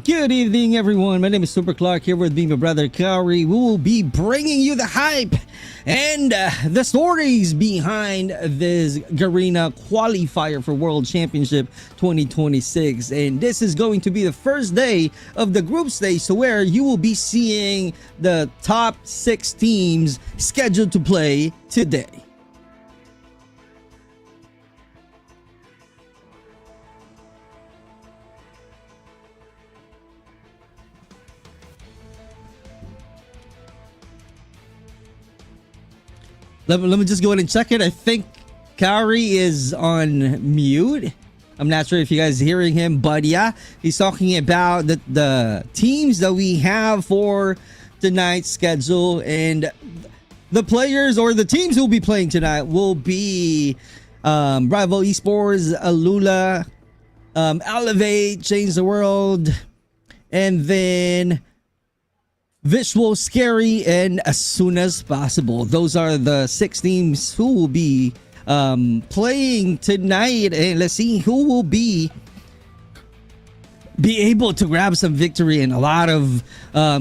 Good evening, everyone. My name is Super Clark here with me, my brother Kari. We will be bringing you the hype and the stories behind this Garena Qualifier for World Championship 2026. And this is going to be the first day of the group stage, to where you will be seeing the top 6 teams scheduled to play today. Let me just go ahead and check it. I think Kari is on mute. I'm not sure if you guys are hearing him, but yeah, he's talking about the teams that we have for tonight's schedule, and the players or the teams who will be playing tonight will be Rival Esports, ALULA, Elevate, Change the World, and then VIZUALZ, Scary, and As Soon As Possible. Those are the 6 teams who will be playing tonight, and let's see who will be able to grab some victory and a lot of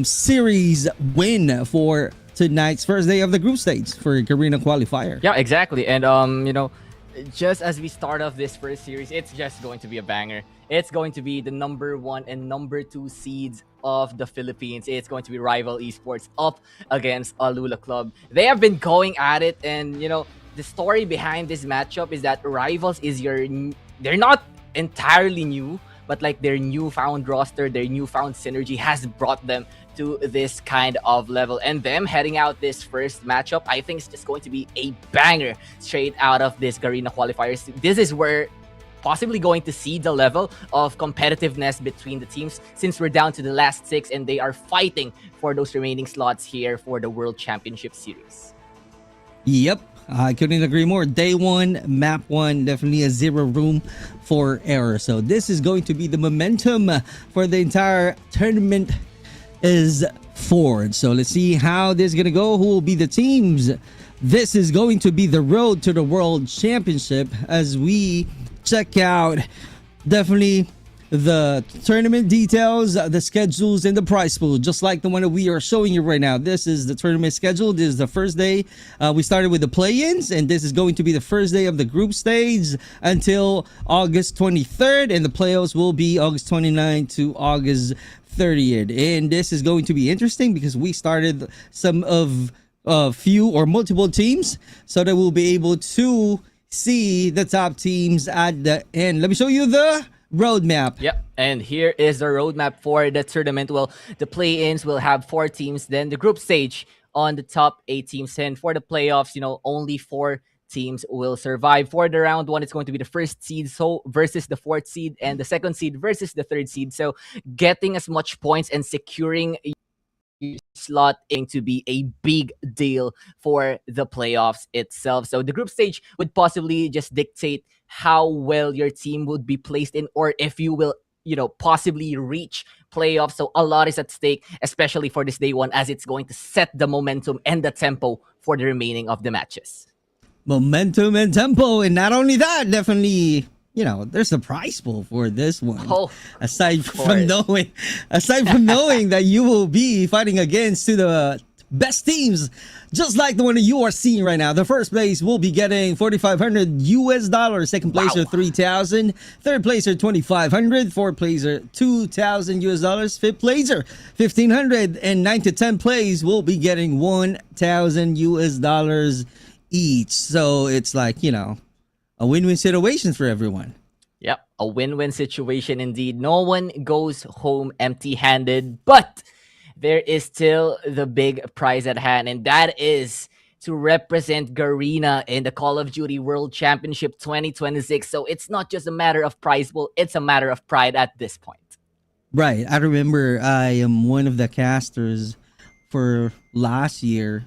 series win for tonight's first day of the group stage for Garena Qualifier. Yeah, exactly. And just as we start off this first series, it's just going to be a banger. It's going to be the number 1 and number 2 seeds of the Philippines. It's going to be Rival Esports up against ALULA Club. They have been going at it, and the story behind this matchup is that Rivals is they're not entirely new, but like their newfound roster, their newfound synergy has brought them to this kind of level. And them heading out this first matchup, I think it's just going to be a banger straight out of this Garena Qualifiers. This is where possibly going to see the level of competitiveness between the teams, since we're down to the last 6 and they are fighting for those remaining slots here for the World Championship Series. Yep, I couldn't agree more. Day 1, map 1, definitely a zero room for error. So this is going to be the momentum for the entire tournament is forward. So let's see how this is going to go. Who will be the teams? This is going to be the road to the World Championship as we check out definitely the tournament details, the schedules, and the prize pool, just like the one that we are showing you right now. This is the tournament schedule. This is the first day. We started with the play-ins, and this is going to be the first day of the group stage until August 23rd, and the playoffs will be August 29th to August 30th. And this is going to be interesting because we started some of few or multiple teams, so that we'll be able to see the top teams at the end. Let me show you the roadmap. Yep, and here is the roadmap for the tournament. Well, the play-ins will have 4 teams, then the group stage on the top 8 teams, and for the playoffs, only 4 teams will survive. For the round 1, it's going to be the first seed versus the 4th seed, and the 2nd seed versus the 3rd seed. So getting as much points and securing slot to be a big deal for the playoffs itself. So the group stage would possibly just dictate how well your team would be placed in, or if you will possibly reach playoffs. So a lot is at stake, especially for this day 1, as it's going to set the momentum and the tempo for the remaining of the matches. Momentum and tempo, and not only that, definitely there's a prize pool for this one. Oh, aside from knowing that you will be fighting against the best teams, just like the one that you are seeing right now. The first place will be getting $4,500. Second placer, $3,000. Third placer, $2,500. Fourth placer, $2,000. Fifth placer, $1,500. And 9 to 10 plays will be getting $1,000 each. So it's like a win-win situation for everyone. Yep, a win-win situation indeed. No one goes home empty-handed, but there is still the big prize at hand, and that is to represent Garena in the Call of Duty World Championship 2026. So it's not just a matter of prize pool, it's a matter of pride at this point. Right. I remember I am one of the casters for last year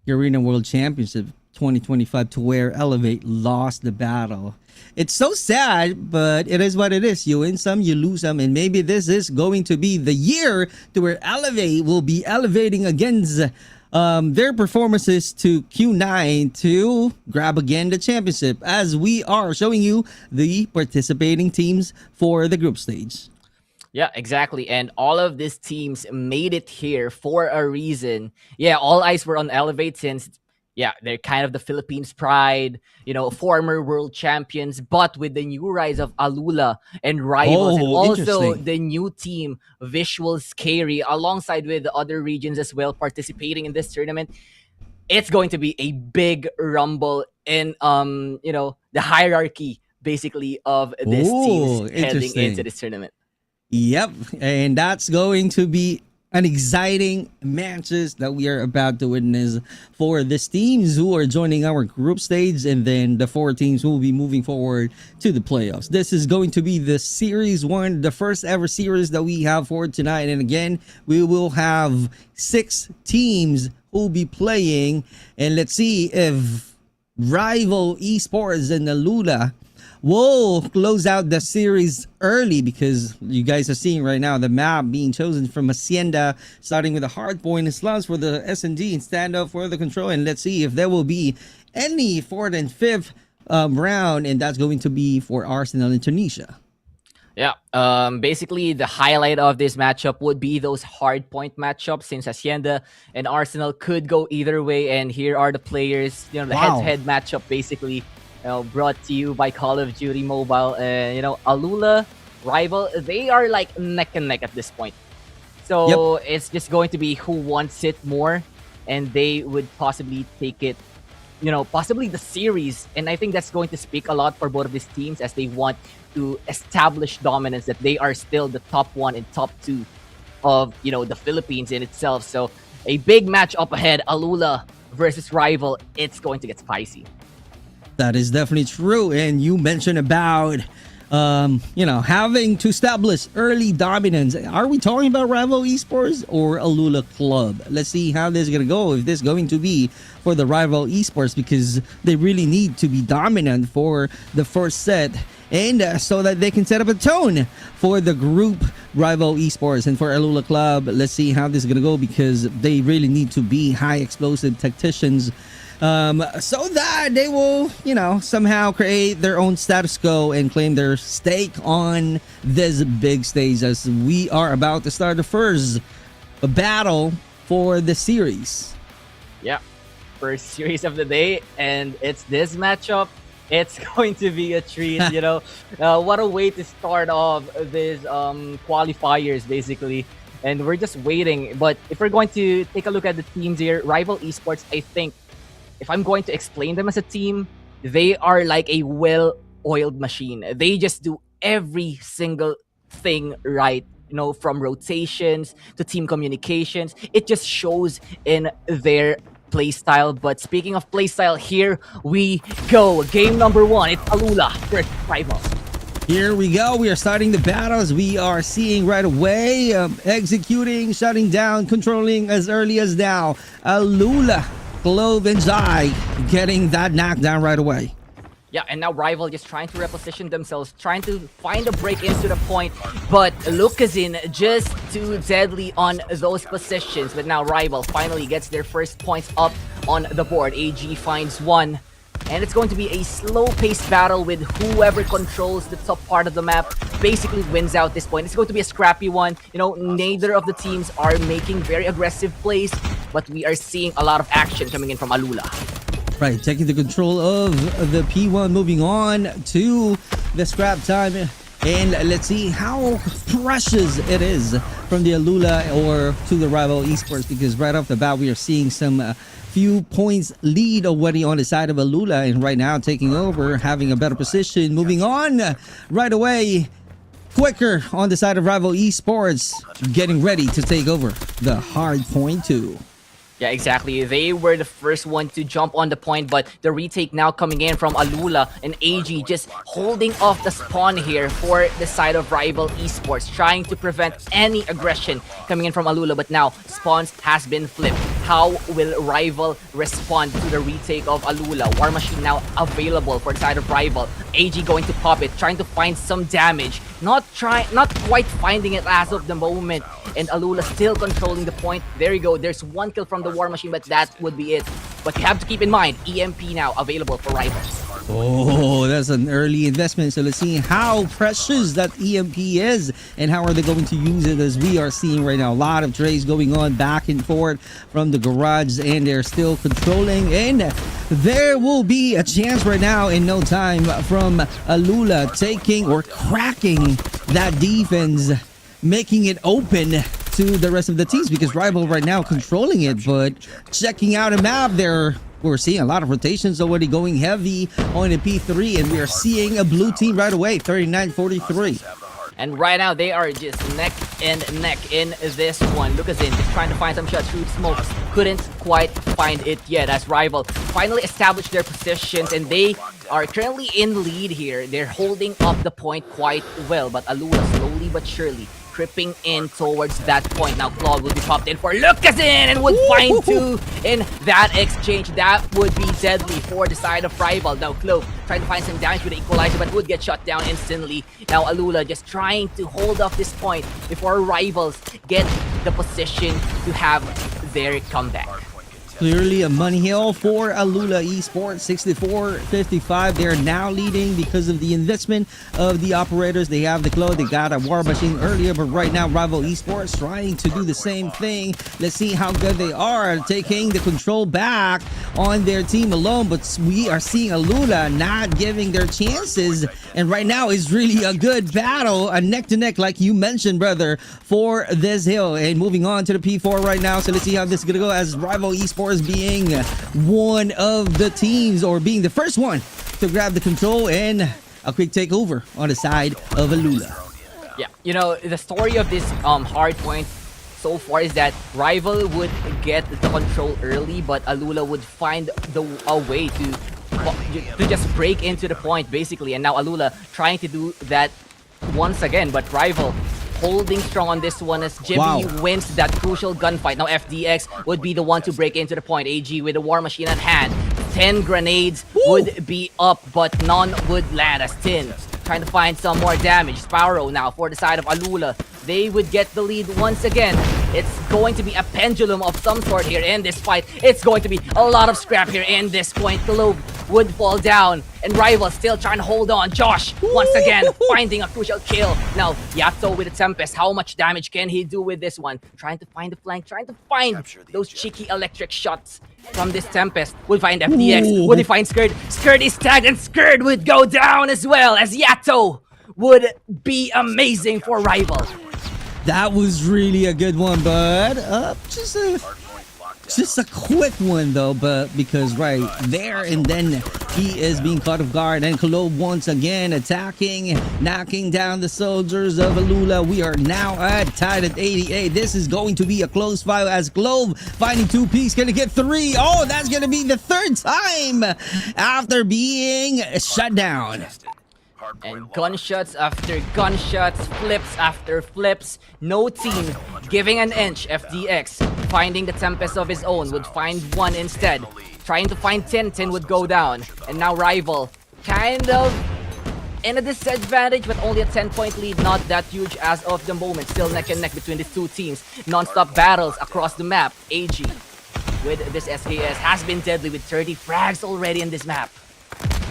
Garena World Championship 2025, to where Elevate lost the battle. It's so sad, but it is what it is. You win some, you lose some, and maybe this is going to be the year to where Elevate will be elevating against their performances to Q9 to grab again the championship, as we are showing you the participating teams for the group stage. Yeah, exactly. And all of these teams made it here for a reason. Yeah, all eyes were on Elevate since, yeah, they're kind of the Philippines' pride, former world champions. But with the new rise of ALULA and Rivals, and Oh, also interesting. the new team, VIZUALZ Carry, alongside with the other regions as well participating in this tournament, it's going to be a big rumble in, the hierarchy, basically, of these teams Oh, heading into interesting. this tournament. Yep, and that's going to be an exciting matches that we are about to witness for these teams who are joining our group stage, and then the four teams who will be moving forward to the playoffs. This is going to be the series one, the first ever series that we have for tonight. And again, we will have 6 teams who will be playing, and let's see if rival esports and ALULA will close out the series early, because you guys are seeing right now the map being chosen from Hacienda, starting with a hard point and slots for the S&D and standoff for the control. And let's see if there will be any fourth and fifth round, and that's going to be for Arsenal in Tunisia. Yeah. Basically, the highlight of this matchup would be those hard point matchups, since Hacienda and Arsenal could go either way. And here are the players, the Wow. head-to-head matchup, basically, brought to you by Call of Duty Mobile. And, ALULA, Rival, they are like neck and neck at this point. Yep. So it's just going to be who wants it more, and they would possibly take it, possibly the series. And I think that's going to speak a lot for both of these teams, as they want to establish dominance, that they are still the top 1 and top 2 of, the Philippines in itself. So a big match up ahead, ALULA versus Rival. It's going to get spicy. That is definitely true. And you mentioned about, having to establish early dominance. Are we talking about Rival Esports or ALULA Club? Let's see how this is going to go. If this is going to be for the Rival Esports, because they really need to be dominant for the first set, and so that they can set up a tone for the group Rival Esports. And for ALULA Club, let's see how this is going to go, because they really need to be high explosive tacticians, so that they will, somehow create their own status quo and claim their stake on this big stage, as we are about to start the first battle for the series. Yeah. First series of the day, and it's this matchup. It's going to be a treat, what a way to start off these qualifiers, basically. And we're just waiting. But if we're going to take a look at the teams here, Rival Esports, I think, if I'm going to explain them as a team, they are like a well-oiled machine. They just do every single thing right, from rotations to team communications. It just shows in their playstyle. But speaking of playstyle, here we go. Game number 1, it's ALULA versus Rival. Here we go. We are starting the battles. We are seeing right away, executing, shutting down, controlling as early as now. ALULA, Clove and Zai getting that knockdown right away. Yeah, and now Rival just trying to reposition themselves, trying to find a break into the point, but Lucazin just too deadly on those positions. But now Rival finally gets their first points up on the board. AG finds one, and it's going to be a slow-paced battle with whoever controls the top part of the map basically wins out this point. It's going to be a scrappy one. Neither of the teams are making very aggressive plays, but we are seeing a lot of action coming in from ALULA. Right, taking the control of the P1, moving on to the scrap time. And let's see how precious it is from the ALULA or to the Rival Esports, because right off the bat we are seeing some few points lead already on the side of ALULA, and right now taking over, having a better position, moving on right away. Quicker on the side of Rival Esports, getting ready to take over the hard point 2. Yeah, exactly. They were the first one to jump on the point, but the retake now coming in from ALULA, and AG just holding off the spawn here for the side of Rival Esports, trying to prevent any aggression coming in from ALULA. But now spawns has been flipped. How will Rival respond to the retake of ALULA? War Machine now available for the side of Rival. AG going to pop it, trying to find some damage. Not quite finding it as of the moment. And ALULA still controlling the point. There you go. There's one kill from the War Machine, but that would be it. But you have to keep in mind, EMP now available for Rival. Oh, that's an early investment. So let's see how precious that EMP is and how are they going to use it, as we are seeing right now. A lot of trades going on back and forth from the garage, and they're still controlling. And there will be a chance right now in no time from ALULA taking or cracking that defense, making it open to the rest of the teams, because Rival right now controlling it. But checking out a map there, we're seeing a lot of rotations already going heavy on the P3, and we are seeing a blue team right away, 39-43. And right now, they are just neck and neck in this one. Lucas in just trying to find some shots through smokes. Couldn't quite find it yet, as Rival finally established their positions, and they are currently in lead here. They're holding up the point quite well, but ALULA slowly but surely tripping in towards that point. Now Claude will be popped in for Lucas in and would find two in that exchange. That would be deadly for the side of Rival. Now Clove trying to find some damage with the equalizer, but would get shut down instantly. Now ALULA just trying to hold off this point before Rivals get the position to have their comeback. Clearly a money hill for ALULA Esports, 64-55. They're now leading because of the investment of the operators. They have the Claw, they got a War Machine earlier, but right now Rival Esports trying to do the same thing. Let's see how good they are, taking the control back on their team alone, but we are seeing ALULA not giving their chances, and right now is really a good battle, a neck-to-neck like you mentioned, brother, for this hill. And moving on to the P4 right now, so let's see how this is gonna go, as Rival Esports being one of the teams, or being the first one to grab the control, and a quick takeover on the side of ALULA. Yeah, you know, the story of this hard point so far is that Rival would get the control early, but ALULA would find a way to just break into the point, basically. And now ALULA trying to do that once again, but Rival holding strong on this one, as Jimmy wins that crucial gunfight. Now FDX would be the one to break into the point. AG with the War Machine at hand. 10 grenades would be up, but none would land, as Tin trying to find some more damage. Sparrow now for the side of ALULA. They would get the lead once again. It's going to be a pendulum of some sort here in this fight. It's going to be a lot of scrap here in this point. Globe would fall down, and Rival still trying to hold on. Josh, once again, finding a crucial kill. Now, Yato with the Tempest. How much damage can he do with this one? Trying to find the flank, trying to find those cheeky electric shots from this Tempest. Would find FDX. Would he find Skird? Skird is tagged, and Skird would go down as well, as Yato would be amazing for Rival. That was really a good one, but just a quick one though, but because right there, and then he is being caught off guard, and Cologne once again attacking, knocking down the soldiers of ALULA. We are now tied at 88. This is going to be a close fight, as Globe finding 2 peaks, gonna get 3. Oh, that's gonna be the 3rd time after being shut down. And gunshots after gunshots, flips after flips, no team giving an inch. FDX finding the Tempest of his own, would find one instead. Trying to find Tintin would go down. And now Rival kind of in a disadvantage, but only a 10-point lead, not that huge as of the moment. Still neck and neck between the two teams. Non-stop battles across the map. AG with this SKS has been deadly with 30 frags already in this map.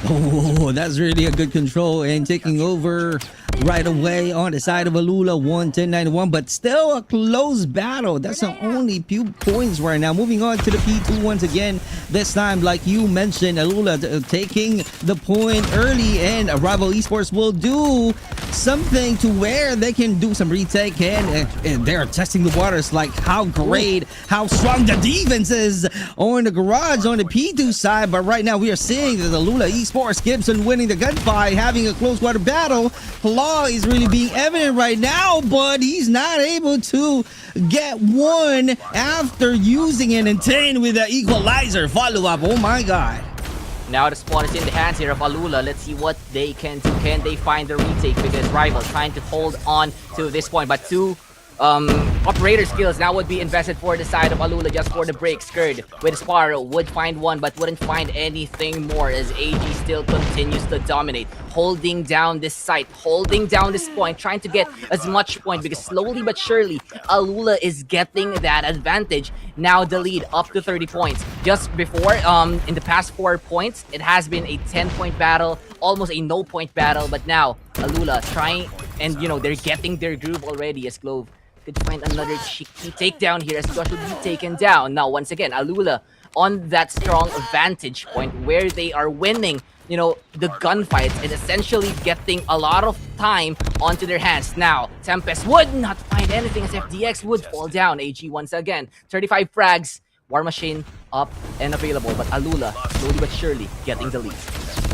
Oh, that's really a good control, and taking over right away on the side of ALULA, 110-91, but still a close battle. That's the only few points right now. Moving on to the P2 once again. This time, like you mentioned, ALULA taking the point early, and Rival Esports will do something to where they can do some retake, and they're testing the waters, like how great, how strong the defense is on the garage on the P2 side. But right now we are seeing that ALULA Esports, Gibson winning the gunfight, having a close water battle. Claw is really being evident right now, but he's not able to get one after using an intent with the equalizer follow-up. Oh my god. Now the spawn is in the hands here of ALULA. Let's see what they can do. Can they find the retake? Because Rival trying to hold on to this point, but 2 operator skills now would be invested for the side of ALULA just for the break. Skurd with Sparrow would find one but wouldn't find anything more as AG still continues to dominate. Holding down this site, holding down this point, trying to get as much point because slowly but surely ALULA is getting that advantage. Now the lead up to 30 points. Just before, in the past 4 points, it has been a 10-point battle, almost a no-point battle, but now ALULA trying, and you know, they're getting their groove already as Clove could find another cheeky takedown here as Josh will be taken down. Now, once again, ALULA on that strong vantage point where they are winning, you know, the gunfights and essentially getting a lot of time onto their hands. Now, Tempest would not find anything as FDX would fall down. AG once again, 35 frags, War Machine up and available, but ALULA slowly but surely getting the lead.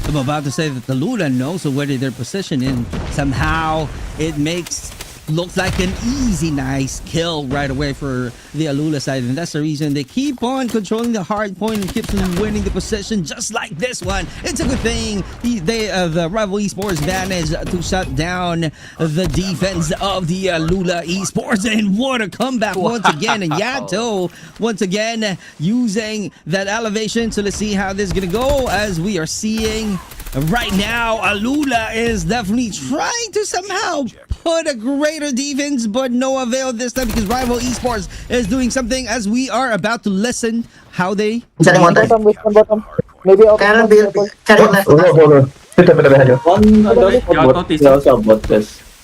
I'm about to say that the ALULA knows already their position and somehow it makes looks like an easy, nice kill right away for the ALULA side, and that's the reason they keep on controlling the hard point and keeps them winning the possession just like this one. It's a good thing the Rival Esports managed to shut down the defense of the ALULA Esports, and what a comeback once again. And Yato once again using that elevation. So let's see how this is gonna go as we are seeing right now ALULA is definitely trying to somehow put a greater defense, but no avail this time because Rival Esports is doing something as we are about to listen how they... Bottom. Maybe open. Carry left. Hold. Pita behind you. Yato TC.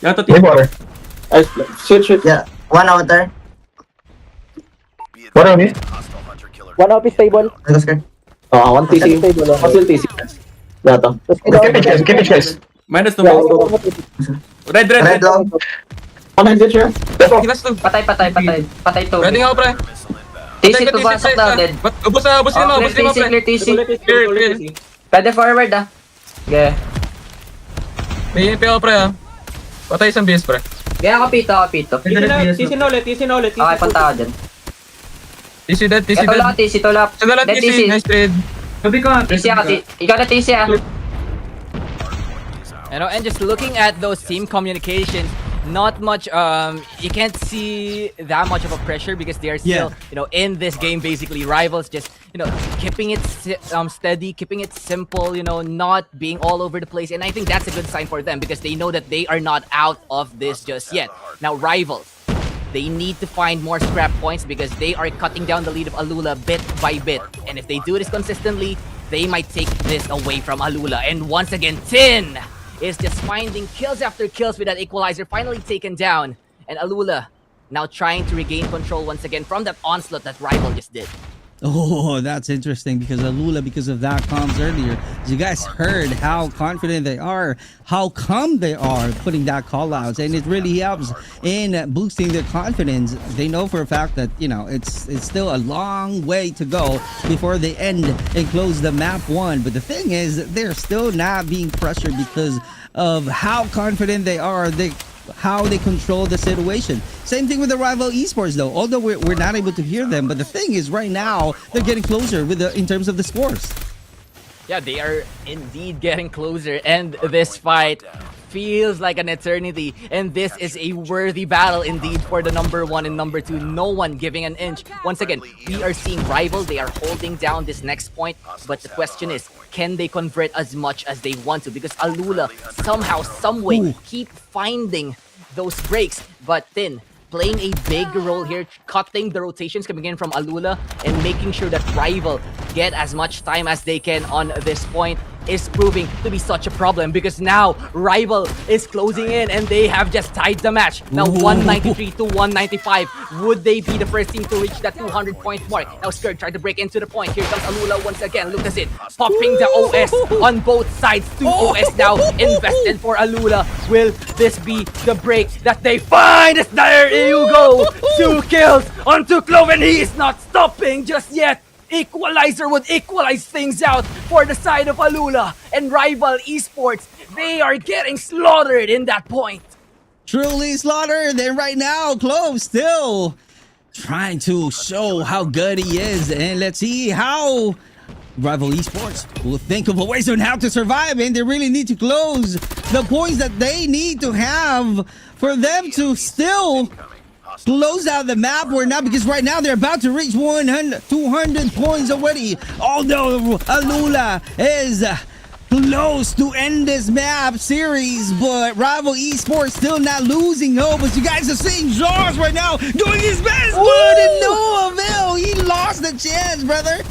Yato TC. Shoot. Yeah, one outer. One on me. One up is stable. Let's go. One TC. Stable. What's the TC? Yato. Keep it guys. Minus the ball. Red. Red long. One hand here. Last two. Patay to. Ready nga, pre. TC to pasok daw, dead. Ubus na, Clear TC. Clear. Pwede forward ah. Okay. May MP ako, pre, ha. Patay isang BS, pre. Kaya kapito. TC na ulit. Okay, punta ka dyan. TC dead. Ito lang, TC, tulap. Sa dalat, Dead TC. Nice trade. TC ka, ikaw na TC ah. You know, and just looking at those team communications, not much, you can't see that much of a pressure because they are still, you know, in this game basically. Rivals just, you know, keeping it steady, keeping it simple, you know, not being all over the place. And I think that's a good sign for them because they know that they are not out of this just yet. Now, Rivals, they need to find more scrap points because they are cutting down the lead of ALULA bit by bit. And if they do this consistently, they might take this away from ALULA. And once again, Tin is just finding kills after kills with that equalizer finally taken down. And ALULA now trying to regain control once again from that onslaught that Rival just did. Oh, that's interesting because ALULA, because of that comms earlier, you guys heard how confident they are, how come they are putting that call outs, and it really helps in boosting their confidence. They know for a fact that, you know, it's still a long way to go before they end and close the map 1. But the thing is, they're still not being pressured because of how confident they are. How they control the situation. Same thing with the Rival Esports though, although we're not able to hear them, but the thing is right now they're getting closer with in terms of the scores. Yeah, they are indeed getting closer, and this fight feels like an eternity, and this is a worthy battle indeed for the number 1 and number 2. No one giving an inch. Once again, we are seeing Rival, they are holding down this next point, but the question is, can they convert as much as they want to? Because ALULA somehow, someway keep finding those breaks, but Tin playing a big role here, cutting the rotations coming in from ALULA and making sure that Rival get as much time as they can on this point is proving to be such a problem because now Rival is closing in and they have just tied the match. Now 193 to 195. Would they be the first team to reach that 200-point mark? Now Skurd tried to break into the point. Here comes ALULA once again. Look at it. Popping the OS on both sides. 2 OS now invested for ALULA. Will this be the break that they find? There you go. 2 kills onto Clove and he is not stopping just yet. Equalizer would equalize things out for the side of ALULA, and Rival Esports, they are getting slaughtered in that point. Truly slaughtered, and right now Clove still trying to show how good he is, and let's see how Rival Esports will think of a ways on how to survive, and they really need to close the points that they need to have for them to still close out the map or not, because right now they're about to reach 200 points already. Although ALULA is close to end this map series, but Rival Esports still not losing hope. As you guys are seeing, Jaws right now doing his best, but in no avail. He lost the chance, brother.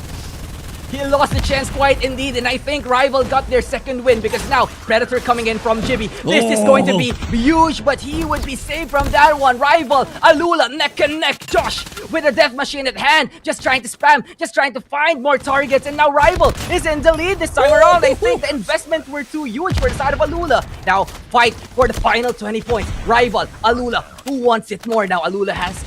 He lost the chance quite indeed, and I think Rival got their second win because now Predator coming in from Jibby. This is going to be huge, but he would be saved from that one. Rival, ALULA, neck and neck. Josh with a death machine at hand, just trying to spam, just trying to find more targets, and now Rival is in the lead this time around. I think the investment were too huge for the side of ALULA. Now fight for the final 20 points. Rival, ALULA, who wants it more? Now ALULA has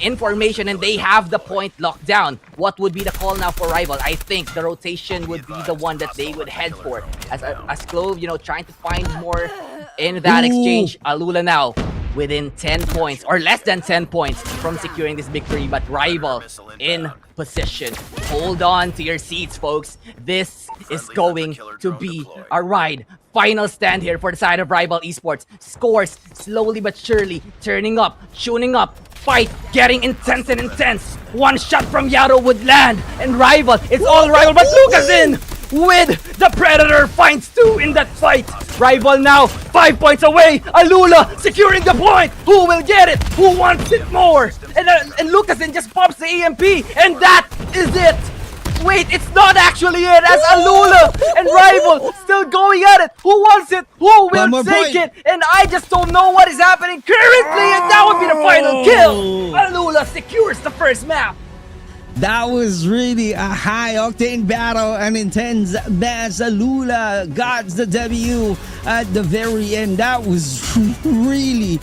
information and they have the point locked down. What would be the call now for Rival? I think the rotation would be the one that they would head for. As Clove, you know, trying to find more in that exchange. ALULA now within 10 points or less than 10 points from securing this victory, but Rival in position. Hold on to your seats, folks. This is going to be a ride. Final stand here for the side of Rival Esports. Scores slowly but surely turning up, tuning up. Fight getting intense and intense. One shot from Yaro would land, and Rival, it's all Rival, but Lucas in with the Predator finds 2 in that fight. Rival now 5 points away. ALULA securing the point. Who will get it? Who wants it more? And Lucasin just pops the EMP, and that is it. Wait, it's not actually it, as ALULA and Rival still going at it. Who wants it? Who will take it? And I just don't know what is happening currently, and that would be the final kill. ALULA secures the first map. That was really a high-octane battle, an intense match. ALULA got the W at the very end. That was really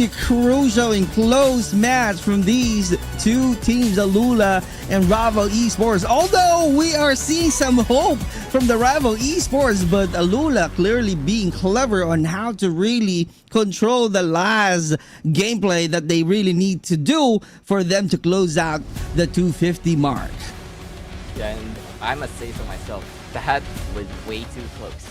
crucial and close match from these two teams, ALULA and Rival Esports. Although we are seeing some hope from the Rival Esports, but ALULA clearly being clever on how to really control the last gameplay that they really need to do for them to close out the 250 mark. Yeah, and I must say so myself, that was way too close.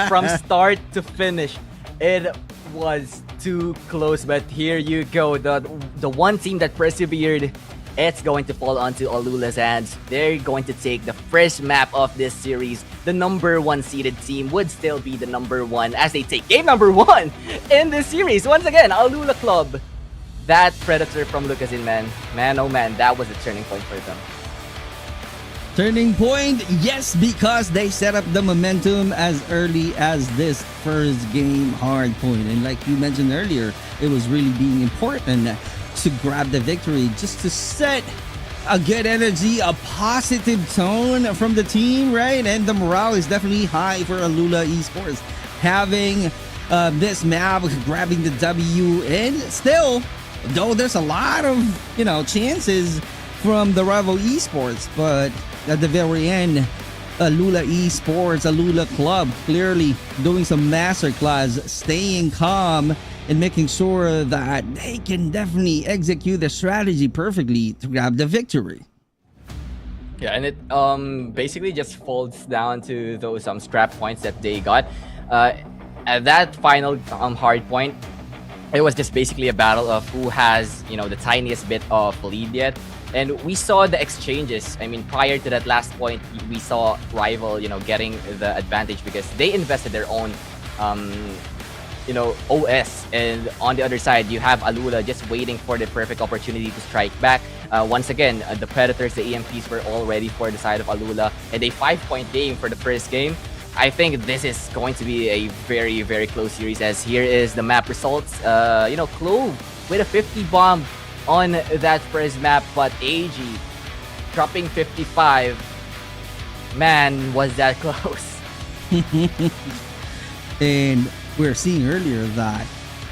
from start to finish, it was too close, but here you go. The one team that persevered, it's going to fall onto ALULA's hands. They're going to take the first map of this series. The number 1 seeded team would still be the number 1 as they take game number 1 in this series. Once again, ALULA Club. That Predator from Lucasin, man, oh man, that was a turning point for them. Turning point, yes, because they set up the momentum as early as this first game hard point. And like you mentioned earlier, it was really being important to grab the victory, just to set a good energy, a positive tone from the team, right? And the morale is definitely high for ALULA Esports. Having this map, grabbing the W, and still, though there's a lot of, chances from the Rival Esports, but at the very end, ALULA Esports, ALULA Club clearly doing some masterclass, staying calm and making sure that they can definitely execute the strategy perfectly to grab the victory. Yeah, and it basically just folds down to those scrap points that they got. At that final hard point, it was just basically a battle of who has, the tiniest bit of lead yet. And we saw the exchanges. I mean, prior to that last point, we saw Rival, getting the advantage because they invested their own, OS. And on the other side, you have ALULA just waiting for the perfect opportunity to strike back. Once again, the Predators, the EMPs were all ready for the side of ALULA. And a 5-point game for the first game. I think this is going to be a very, very close series, as here is the map results. Clove with a 50 bomb on that first map, but AG dropping 55. Man, was that close. And we're seeing earlier that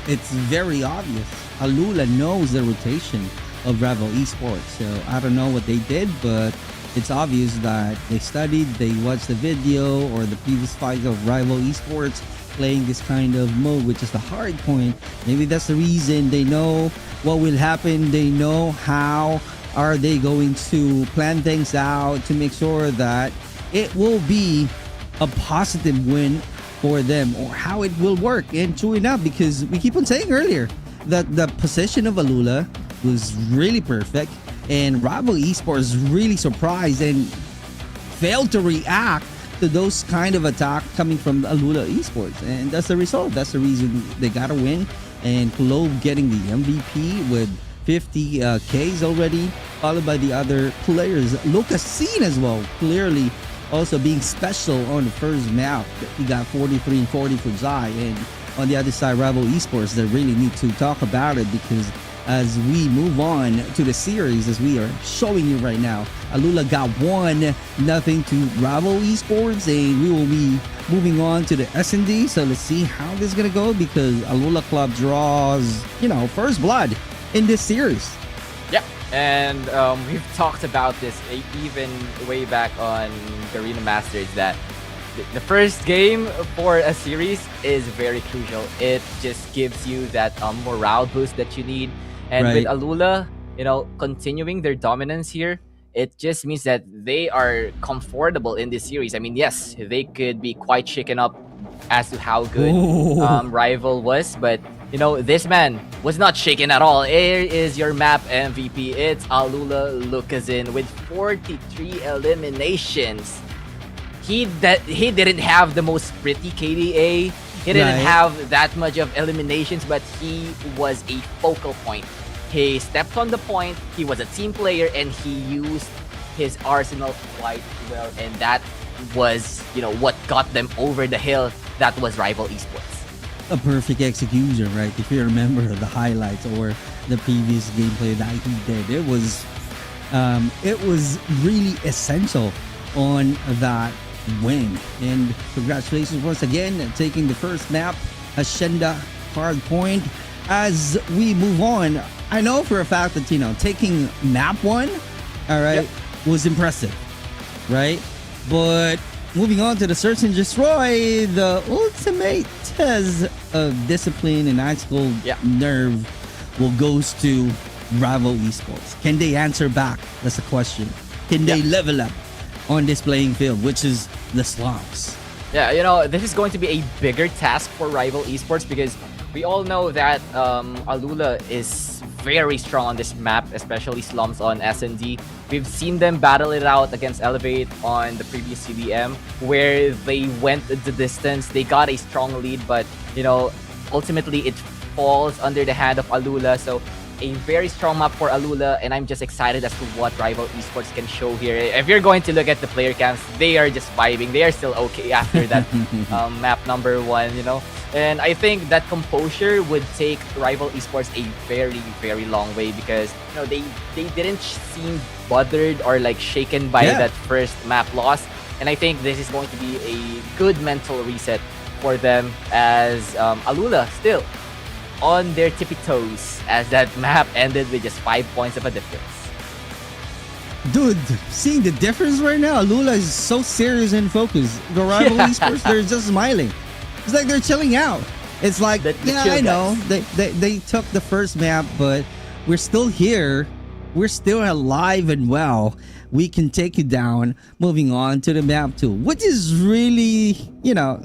it's very obvious. ALULA knows the rotation of Rival Esports. So I don't know what they did, but it's obvious that they studied, they watched the video or the previous fights of Rival Esports playing this kind of mode, which is the hard point. Maybe that's the reason they know what will happen. They know how are they going to plan things out to make sure that it will be a positive win for them, or how it will work. And true enough, because we keep on saying earlier, that the position of ALULA was really perfect, and Rival Esports really surprised and failed to react to those kind of attack coming from ALULA Esports, and that's the result. That's the reason they got a win, and Globe getting the MVP with 50 Ks already, followed by the other players. Lucas Seen as well, clearly also being special on the first map. He got 43 and 40 for Zai, and on the other side, Rival Esports, they really need to talk about it, because as we move on to the series, as we are showing you right now, ALULA got 1-0 to Rival Esports, and we will be moving on to the S&D. So let's see how this is gonna go, because ALULA Club draws, first blood in this series. Yep, and we've talked about this even way back on Garena Masters, that the first game for a series is very crucial. It just gives you that morale boost that you need. And Right. with ALULA, continuing their dominance here, it just means that they are comfortable in this series. I mean, yes, they could be quite shaken up as to how good Oh. Rival was, but this man was not shaken at all. Here is your map MVP. It's ALULA Lucazin with 43 eliminations. He didn't have the most pretty KDA. He didn't Right. have that much of eliminations, but he was a focal point. He stepped on the point. He was a team player, and he used his arsenal quite well. And that was, what got them over the hill. That was Rival Esports. A perfect execution, right? If you remember the highlights or the previous gameplay that he did, it was really essential on that win. And congratulations once again, taking the first map, Hacienda hard point. As we move on, I know for a fact that taking map 1, all right, was impressive, right? But moving on to the search and destroy, the ultimate test of discipline and ice cold nerve will goes to Rival Esports. Can they answer back? That's the question. Can they level up on this playing field, which is the slumps? Yeah, this is going to be a bigger task for Rival Esports, because we all know that ALULA is very strong on this map, especially slumps on S&D. We've seen them battle it out against Elevate on the previous CDM, where they went the distance. They got a strong lead, but ultimately it falls under the hand of ALULA. So a very strong map for ALULA, and I'm just excited as to what Rival Esports can show here. If you're going to look at the player camps, they are just vibing. They are still okay after that map number 1, And I think that composure would take Rival Esports a very, very long way, because they didn't seem bothered or shaken by that first map loss. And I think this is going to be a good mental reset for them, as ALULA still on their tippy toes, as that map ended with just 5 points of a difference. Dude, seeing the difference right now, ALULA is so serious and focused. The Rival Esports, they're just smiling. It's like they're chilling out. It's like, The chill I know guys. they took the first map, but we're still here. We're still alive and well. We can take you down. Moving on to the map 2, which is really,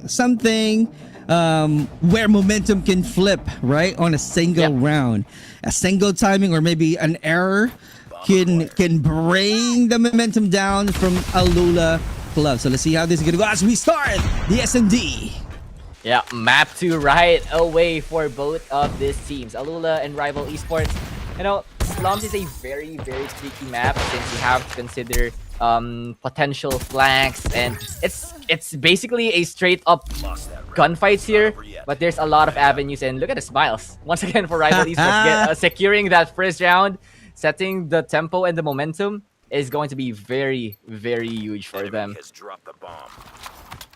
something where momentum can flip, right? On a single round. A single timing or maybe an error can bring the momentum down from ALULA Club. So let's see how this is gonna go as we start the S&D. Yeah, map 2 right away for both of these teams, ALULA and Rival Esports. Slums is a very, very tricky map, since you have to consider potential flanks, and it's basically a straight up gunfights here, but there's a lot of avenues. And look at the smiles once again for Rival Esports, securing that first round, setting the tempo and the momentum is going to be very, very huge for them.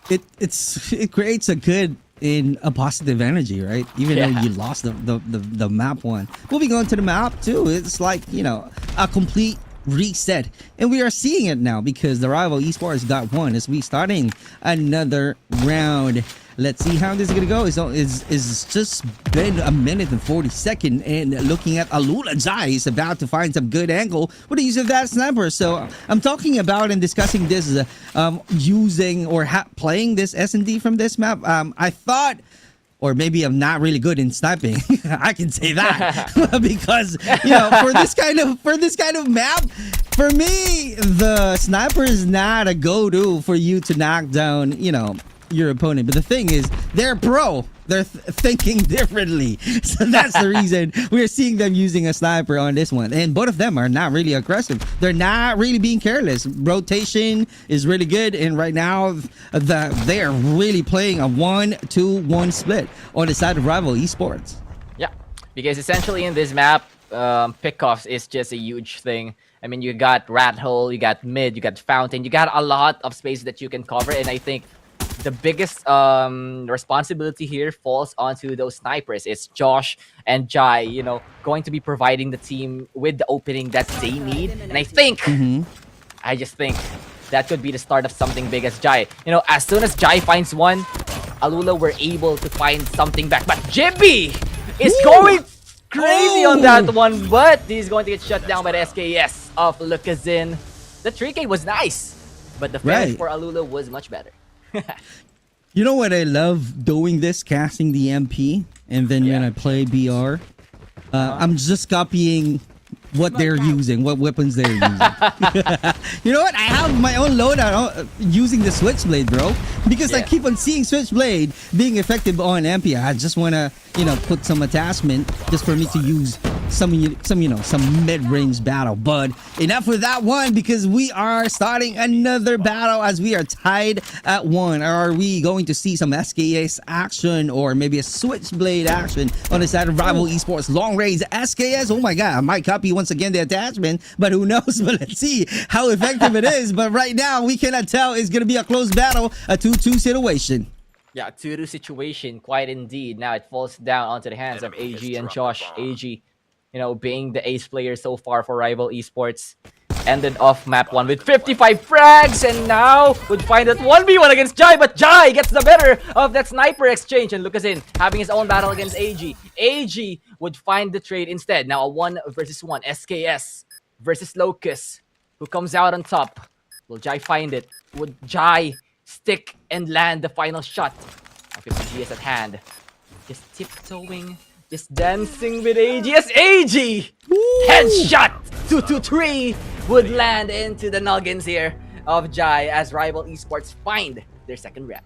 It creates a good in a positive energy, right? Even though you lost the map 1. Moving on to the map 2, it's like a complete reset, and we are seeing it now, because the Rival Esports got 1 as we starting another round. Let's see how this is gonna go. It's just been a minute and 40 seconds, and looking at ALULA, Zai is about to find some good angle with the use of that sniper. So I'm talking about and discussing this, using or playing this S&D from this map. I thought or maybe I'm not really good in sniping. I can say that because for this kind of map, for me, the sniper is not a go-to for you to knock down, your opponent. But the thing is, they're pro. They're thinking differently. So that's the reason we're seeing them using a sniper on this one. And both of them are not really aggressive. They're not really being careless. Rotation is really good. And right now, they are really playing a 1-2-1 split on the side of Rival Esports. Yeah, because essentially in this map, pickoffs is just a huge thing. I mean, you got rat hole, you got mid, you got fountain, you got a lot of space that you can cover. And I think the biggest responsibility here falls onto those snipers. It's Josh and Jai, going to be providing the team with the opening that they need. And I think, I just think that could be the start of something big as Jai. As soon as Jai finds one, ALULA were able to find something back. But Jibby is going crazy on that one, but he's going to get shut down by the SKS of Lucazin. The 3K was nice, but the finish for ALULA was much better. You know what I love doing this, casting the MP, and then when I play BR, I'm just copying what they're using, what weapons they're using. You know what? I have my own loadout using the Switchblade, bro, because I keep on seeing Switchblade being effective on MP. I just want to, put some attachment just for me to use some mid-range battle. But enough with that one, because we are starting another battle as we are tied at 1. Are we going to see some SKS action or maybe a Switchblade action on the side of Rival Esports? Long range SKS. Oh my god, I might copy once again the attachment, but who knows? But let's see how effective it is. But right now, we cannot tell. It's going to be a close battle, a 2-2 situation. Yeah, 2-2 situation, quite indeed. Now it falls down onto the hands of AG and Josh. AG, being the ace player so far for Rival Esports, ended off map 1 with 55 frags, and now would find it 1v1 against Jai, but Jai gets the better of that sniper exchange, and Lucazin having his own battle against AG. AG would find the trade instead. Now a 1 versus 1, SKS versus Locust. Who comes out on top? Will Jai find it? Would Jai stick and land the final shot? 50 GS at hand. Just tiptoeing, just dancing with AG. Yes, AG! Headshot! 2-2-3 would land into the noggins here of Jai as Rival Esports find their second round.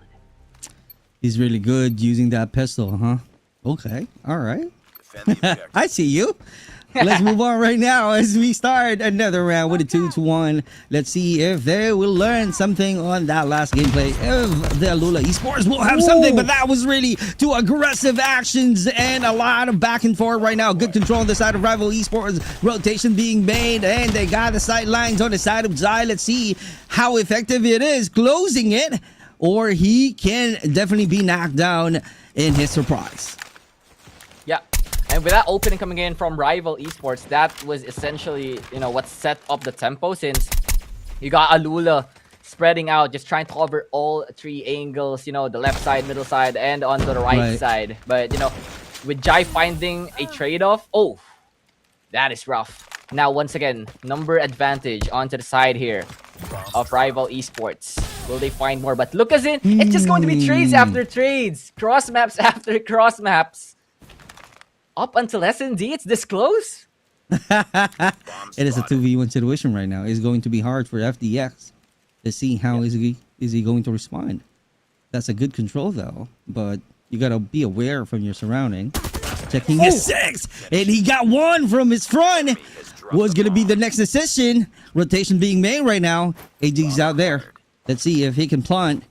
He's really good using that pistol, huh? Okay, all right. I see you. Let's move on right now as we start another round with a 2-1. Let's see if they will learn something on that last gameplay. If the ALULA Esports will have something, but that was really two aggressive actions and a lot of back and forth right now. Good control on the side of Rival Esports. Rotation being made, and they got the sidelines on the side of Jai. Let's see how effective it is closing it, or he can definitely be knocked down in his surprise. Yeah. And with that opening coming in from Rival Esports, that was essentially, what set up the tempo, since you got ALULA spreading out, just trying to cover all 3 angles, the left side, middle side, and onto the right side. But, with Jai finding a trade-off, that is rough. Now, once again, number advantage onto the side here of Rival Esports. Will they find more? But look as it's just going to be trades after trades, cross maps after cross maps. Up until S&D, it's this close? It is a 2v1 situation right now. It's going to be hard for FDX to see how is he going to respond. That's a good control though, but you gotta be aware from your surrounding. Checking his 6, and he got 1 from his front. Was gonna be the next decision. Rotation being made right now. AG's out there. Let's see if he can plant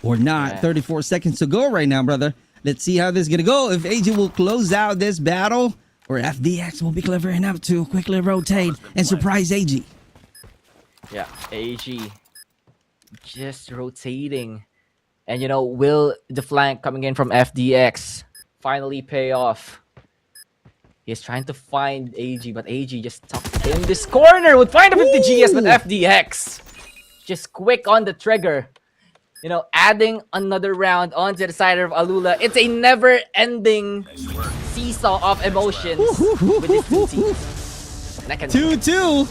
or not. 34 seconds to go right now, brother. Let's see how this is going to go. If AG will close out this battle, or FDX will be clever enough to quickly rotate and surprise AG. Yeah, AG just rotating. And, will the flank coming in from FDX finally pay off? He's trying to find AG, but AG just tucked in this corner. Would find a 50 GS, but FDX just quick on the trigger. Adding another round onto the side of ALULA. It's a never-ending seesaw of emotions with these 2 teams. 2-2.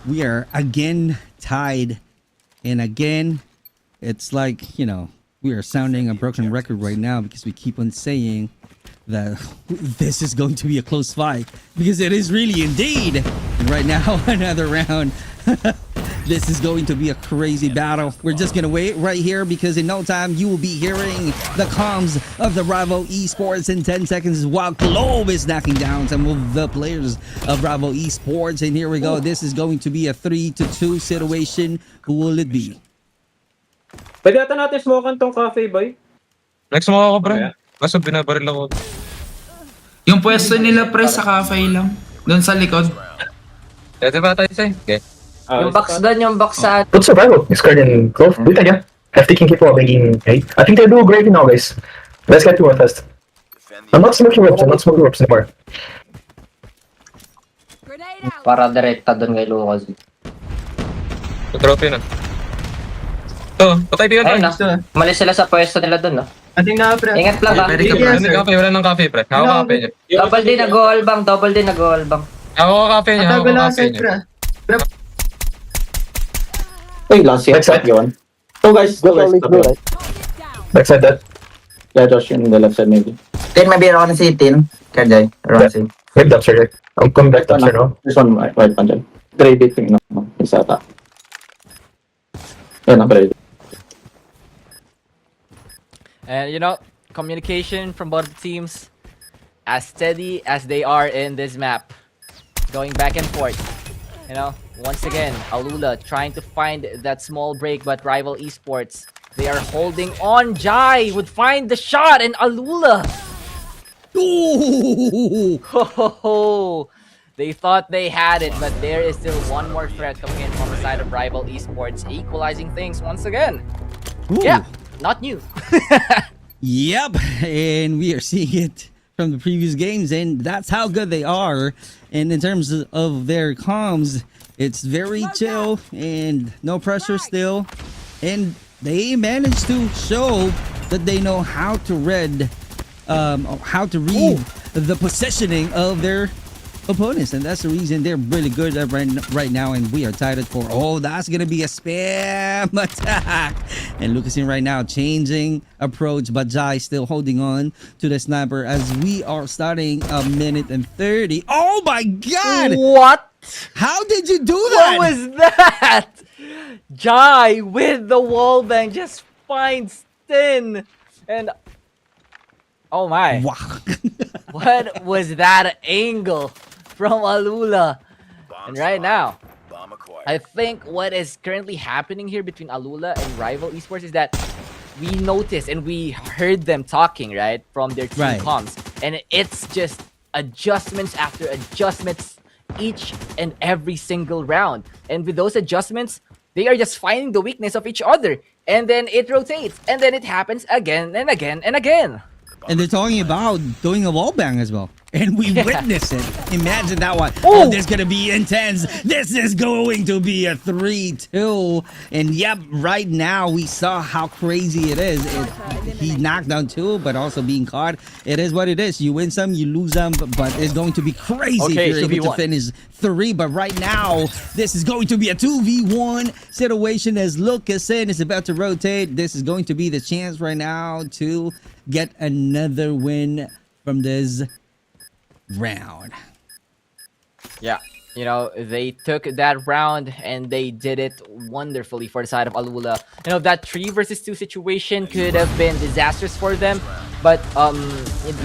We are again tied. And again, it's like, We are sounding a broken record right now because we keep on saying that this is going to be a close fight, because it is really indeed. And right now, another round. This is going to be a crazy battle. We're just gonna wait right here, because in no time you will be hearing the comms of the Bravo Esports in 10 seconds while Globe is knocking down some of the players of Bravo Esports. And here we go. This is going to be a 3-2 situation. Who will it be? Pwede ata natin smokean tong cafe, boy. Nag-smoke ako, pre. Kaso binabaril ako. Yung pwesto nila pre sa cafe lang. Doon sa likod. Dito ba tayo sa'yo? Okay. Yung box doon, yung box sa... Good survival. It's card in close. Good idea. Have taken people making 8. I think they'll do great now, guys. Let's get to one fast. I'm not smoking ropes. I'm not smoking ropes anymore. Para direkta doon kay Lucas. Drop yun ah. Ito, patay din Ayun yun. na. Malis sila sa pwesto nila doon, no? Ating na, pre. Ingat lang, ha? Pwede ka pre. Wala ng kape, wala ng kape, pre. Hawak kape niya. Double din nag-wallbang, double din nag-wallbang. Hawak kape niya, hawak kape niya. Hey, last year. Backside. Yun. Go, guys. Go, guys. Backside that. Yeah, Josh, in the left side, maybe. Tin, maybe around si Tin. Kajay, around si. Maybe upstairs. I'm coming back to upstairs now. This one, right, Panjay. Trade it, no. Isa ata. Yan, trade. And you know, communication from both teams as steady as they are in this map, going back and forth. You know, once again, ALULA trying to find that small break, but Rival Esports, they are holding on. Jai would find the shot, and ALULA. Ooh! Ho, ho, ho. They thought they had it, but there is still one more threat coming in from the side of Rival Esports, equalizing things once again. Ooh. Yeah, not new. Yep, and we are seeing it from the previous games, and that's how good they are. And in terms of their comms, it's very chill and no pressure still. And they managed to show that they know how to read the positioning of their opponents, and that's the reason they're really good at right now. And we are tied at 4. Oh, that's gonna be a spam attack, and Lucasin right now changing approach, but Jai still holding on to the sniper as we are starting a minute and 30. Oh my god, What? how did you do that? What was that? Jai with the wallbang just finds Tin, and oh my, Wow. what was that angle from ALULA? And right now, I think what is currently happening here between ALULA and Rival Esports is that we noticed and we heard them talking, right, from their team Right. comms, and it's just adjustments after adjustments each and every single round. And with those adjustments, they are just finding the weakness of each other, and then it rotates, and then it happens again and again and again. And they're talking about doing a wall bang as well. And we Yeah. witnessed it. Imagine that one. Oh! Oh, this is going to be intense. This is going to be a 3-2. And yep, right now we saw how crazy it is. He knocked down 2, but also being caught. It is what it is. You win some, you lose some, but it's going to be crazy Okay, if you're able to 2v1. finish 3. But right now, this is going to be a 2v1 situation as Lucasin is about to rotate. This is going to be the chance right now to get another win from this round. Yeah, you know, they took that round and they did it wonderfully for the side of ALULA. You know, that 3 versus 2 situation could have been disastrous for them, but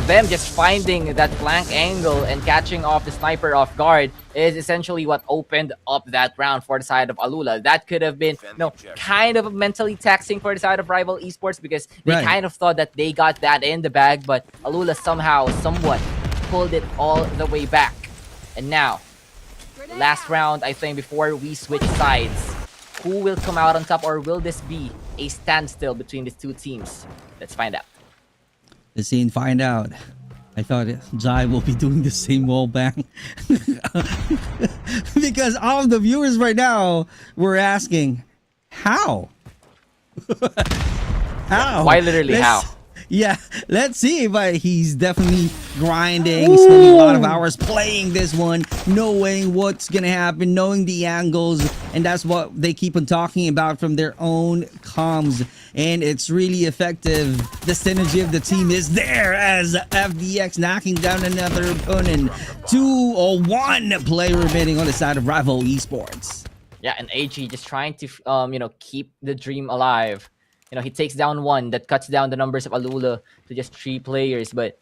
them just finding that flank angle and catching off the sniper off guard is essentially what opened up that round for the side of ALULA. That could have been, you know, kind of mentally taxing for the side of Rival Esports, because they Right. kind of thought that they got that in the bag, but ALULA somehow, somewhat pulled it all the way back. And now, last round, I think, before we switch sides, who will come out on top, or will this be a standstill between these two teams? Let's find out. Let's see and find out. I thought Jai will be doing the same wall bang. Because all of the viewers right now were asking, how? How? Why literally how? Yeah, let's see. But he's definitely grinding, spending a lot of hours playing this one, knowing what's gonna happen, knowing the angles, and that's what they keep on talking about from their own comms. and it's really effective. The synergy of the team is there as FDX knocking down another opponent. 2-1 player remaining on the side of Rival Esports. Yeah, and AG just trying to, keep the dream alive. He takes down one that cuts down the numbers of ALULA to just 3 players, but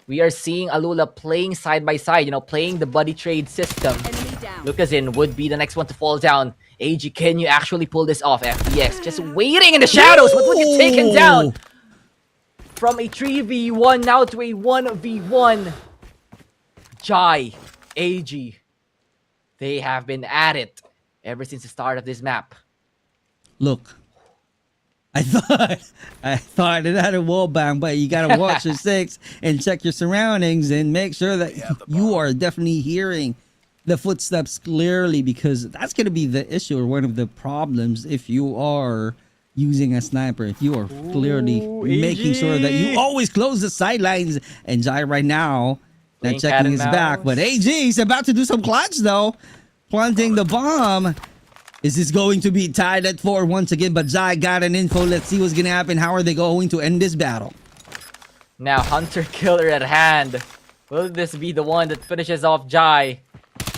we are seeing ALULA playing side by side, playing the buddy trade system. Lucazin would be the next one to fall down. AG, can you actually pull this off? FDX just waiting in the shadows. What would you take him down? From a 3v1 now to a 1v1. Jai, AG, they have been at it ever since the start of this map. Look, I thought it had a wall bang, but you gotta watch your 6 and check your surroundings and make sure that you are definitely hearing the footsteps clearly, because that's gonna be the issue or one of the problems if you are using a sniper. If you are clearly making sure that you always close the sidelines. And Jai right now, that checking his back, but AG is about to do some clutch though, planting the bomb. Is this going to be tied at 4 once again? But Jai got an info. Let's see what's going to happen. How are they going to end this battle? Now, Hunter Killer at hand. Will this be the one that finishes off Jai?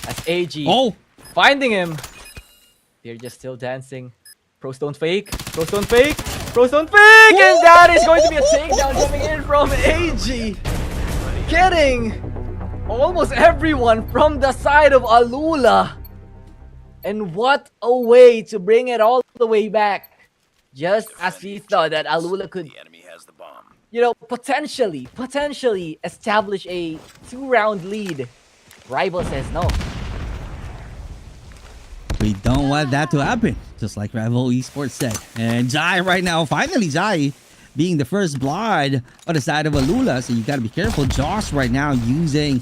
As AG finding him. They're just still dancing. Pro Stone fake. Pro Stone fake. Pro Stone fake! And that is going to be a takedown coming in from AG. Getting almost everyone from the side of ALULA. And what a way to bring it all the way back. Just as we thought that ALULA could, potentially establish a 2-round lead. Rival says no. We don't want that to happen, just like Rival Esports said. And Jai right now, finally Jai being the first blood on the side of ALULA. So you got to be careful. Josh right now using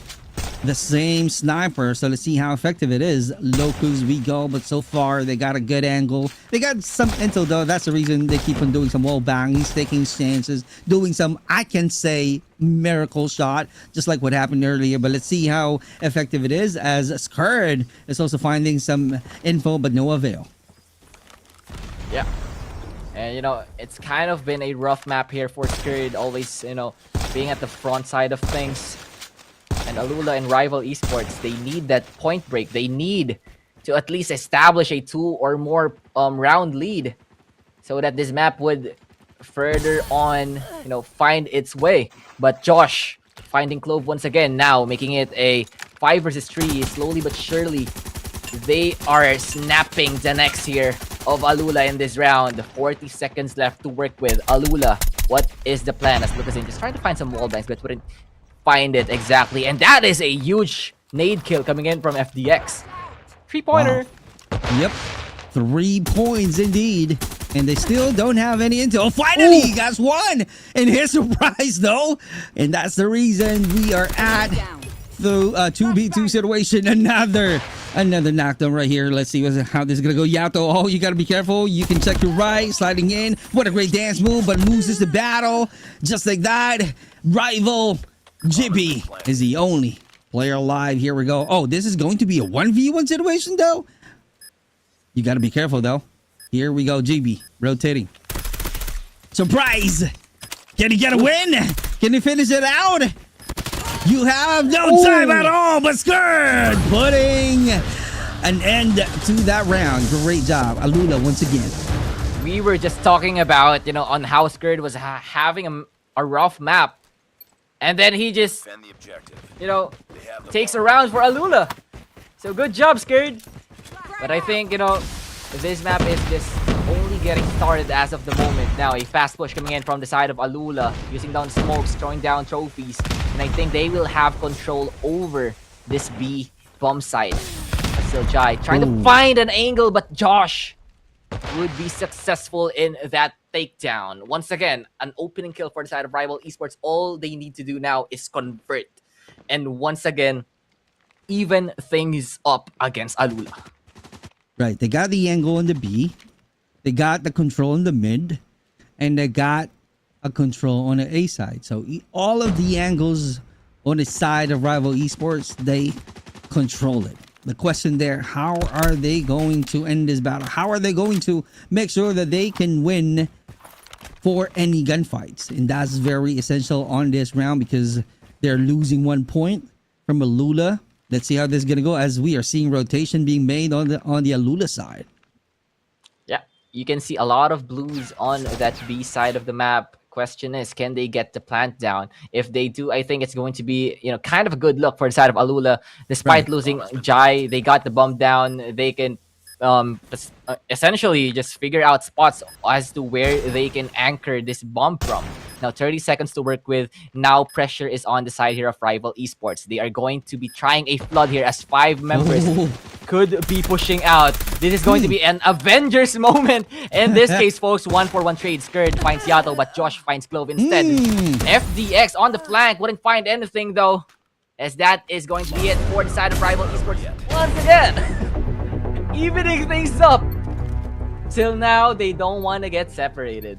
the same sniper, so let's see how effective it is. Locus we go, but so far they got a good angle. They got some intel though. That's the reason they keep on doing some wall bangs, taking chances, doing some, I can say, miracle shot, just like what happened earlier. But let's see how effective it is, as Skurd is also finding some info, but no avail. Yeah, and it's kind of been a rough map here for Skurd, always being at the front side of things. And ALULA and Rival Esports, they need that point break. They need to at least establish a 2 or more round lead, so that this map would further on, find its way. But Josh finding Clove once again, now making it a 5 versus 3. Slowly but surely, they are snapping the necks here of ALULA in this round. 40 seconds left to work with. ALULA, what is the plan? As Lucas just trying to find some wall banks, but wouldn't find it exactly. And that is a huge nade kill coming in from FDX. 3-pointer. Wow. Yep. 3 points indeed. And they still don't have any intel. Finally, he got one. And his surprise though. And that's the reason we are at the 2v2 situation. Another knockdown right here. Let's see how this is gonna go. Yato, oh, you gotta be careful. You can check your right, sliding in. What a great dance move, but loses the battle. Just like that. Rival Jibby is the only player alive. Here we go. Oh, this is going to be a 1v1 situation though. You got to be careful though. Here we go. Jibby rotating. Surprise! Can he get a win? Can he finish it out? You have no time at all. But Skurd putting an end to that round. Great job, ALULA, once again. We were just talking about on how Skurd was having a rough map. And then he just, takes a round for ALULA. So good job, Skurd. But I think, this map is just only getting started as of the moment. Now, a fast push coming in from the side of ALULA, using down smokes, throwing down trophies. And I think they will have control over this B bomb site. But still, Jai trying to find an angle, but Josh would be successful in that takedown. Once again, an opening kill for the side of Rival Esports. All they need to do now is convert. And once again, even things up against ALULA. Right, they got the angle on the B. They got the control in the mid. And they got a control on the A side. So all of the angles on the side of Rival Esports, they control it. The question there, how are they going to end this battle? How are they going to make sure that they can win for any gunfights, and that's very essential on this round because they're losing 1 point from ALULA. Let's see how this is gonna go as we are seeing rotation being made on the ALULA side. Yeah, you can see a lot of blues on that B side of the map. Question is, can they get the plant down? If they do, I think it's going to be, you know, kind of a good look for the side of ALULA. Despite losing Jai, they got the bomb down. They can essentially just figure out spots as to where they can anchor this bomb from. Now 30 seconds to work with. Now pressure is on the side here of Rival Esports. They are going to be trying a flood here as 5 members could be pushing out. This is going to be an Avengers moment. In this case, folks, 1-for-1 trade. Skurd finds Yato, but Josh finds Clove instead. FDX on the flank. Wouldn't find anything, though, as that is going to be it for the side of Rival Esports. Once again, evening things up. Till now, they don't want to get separated.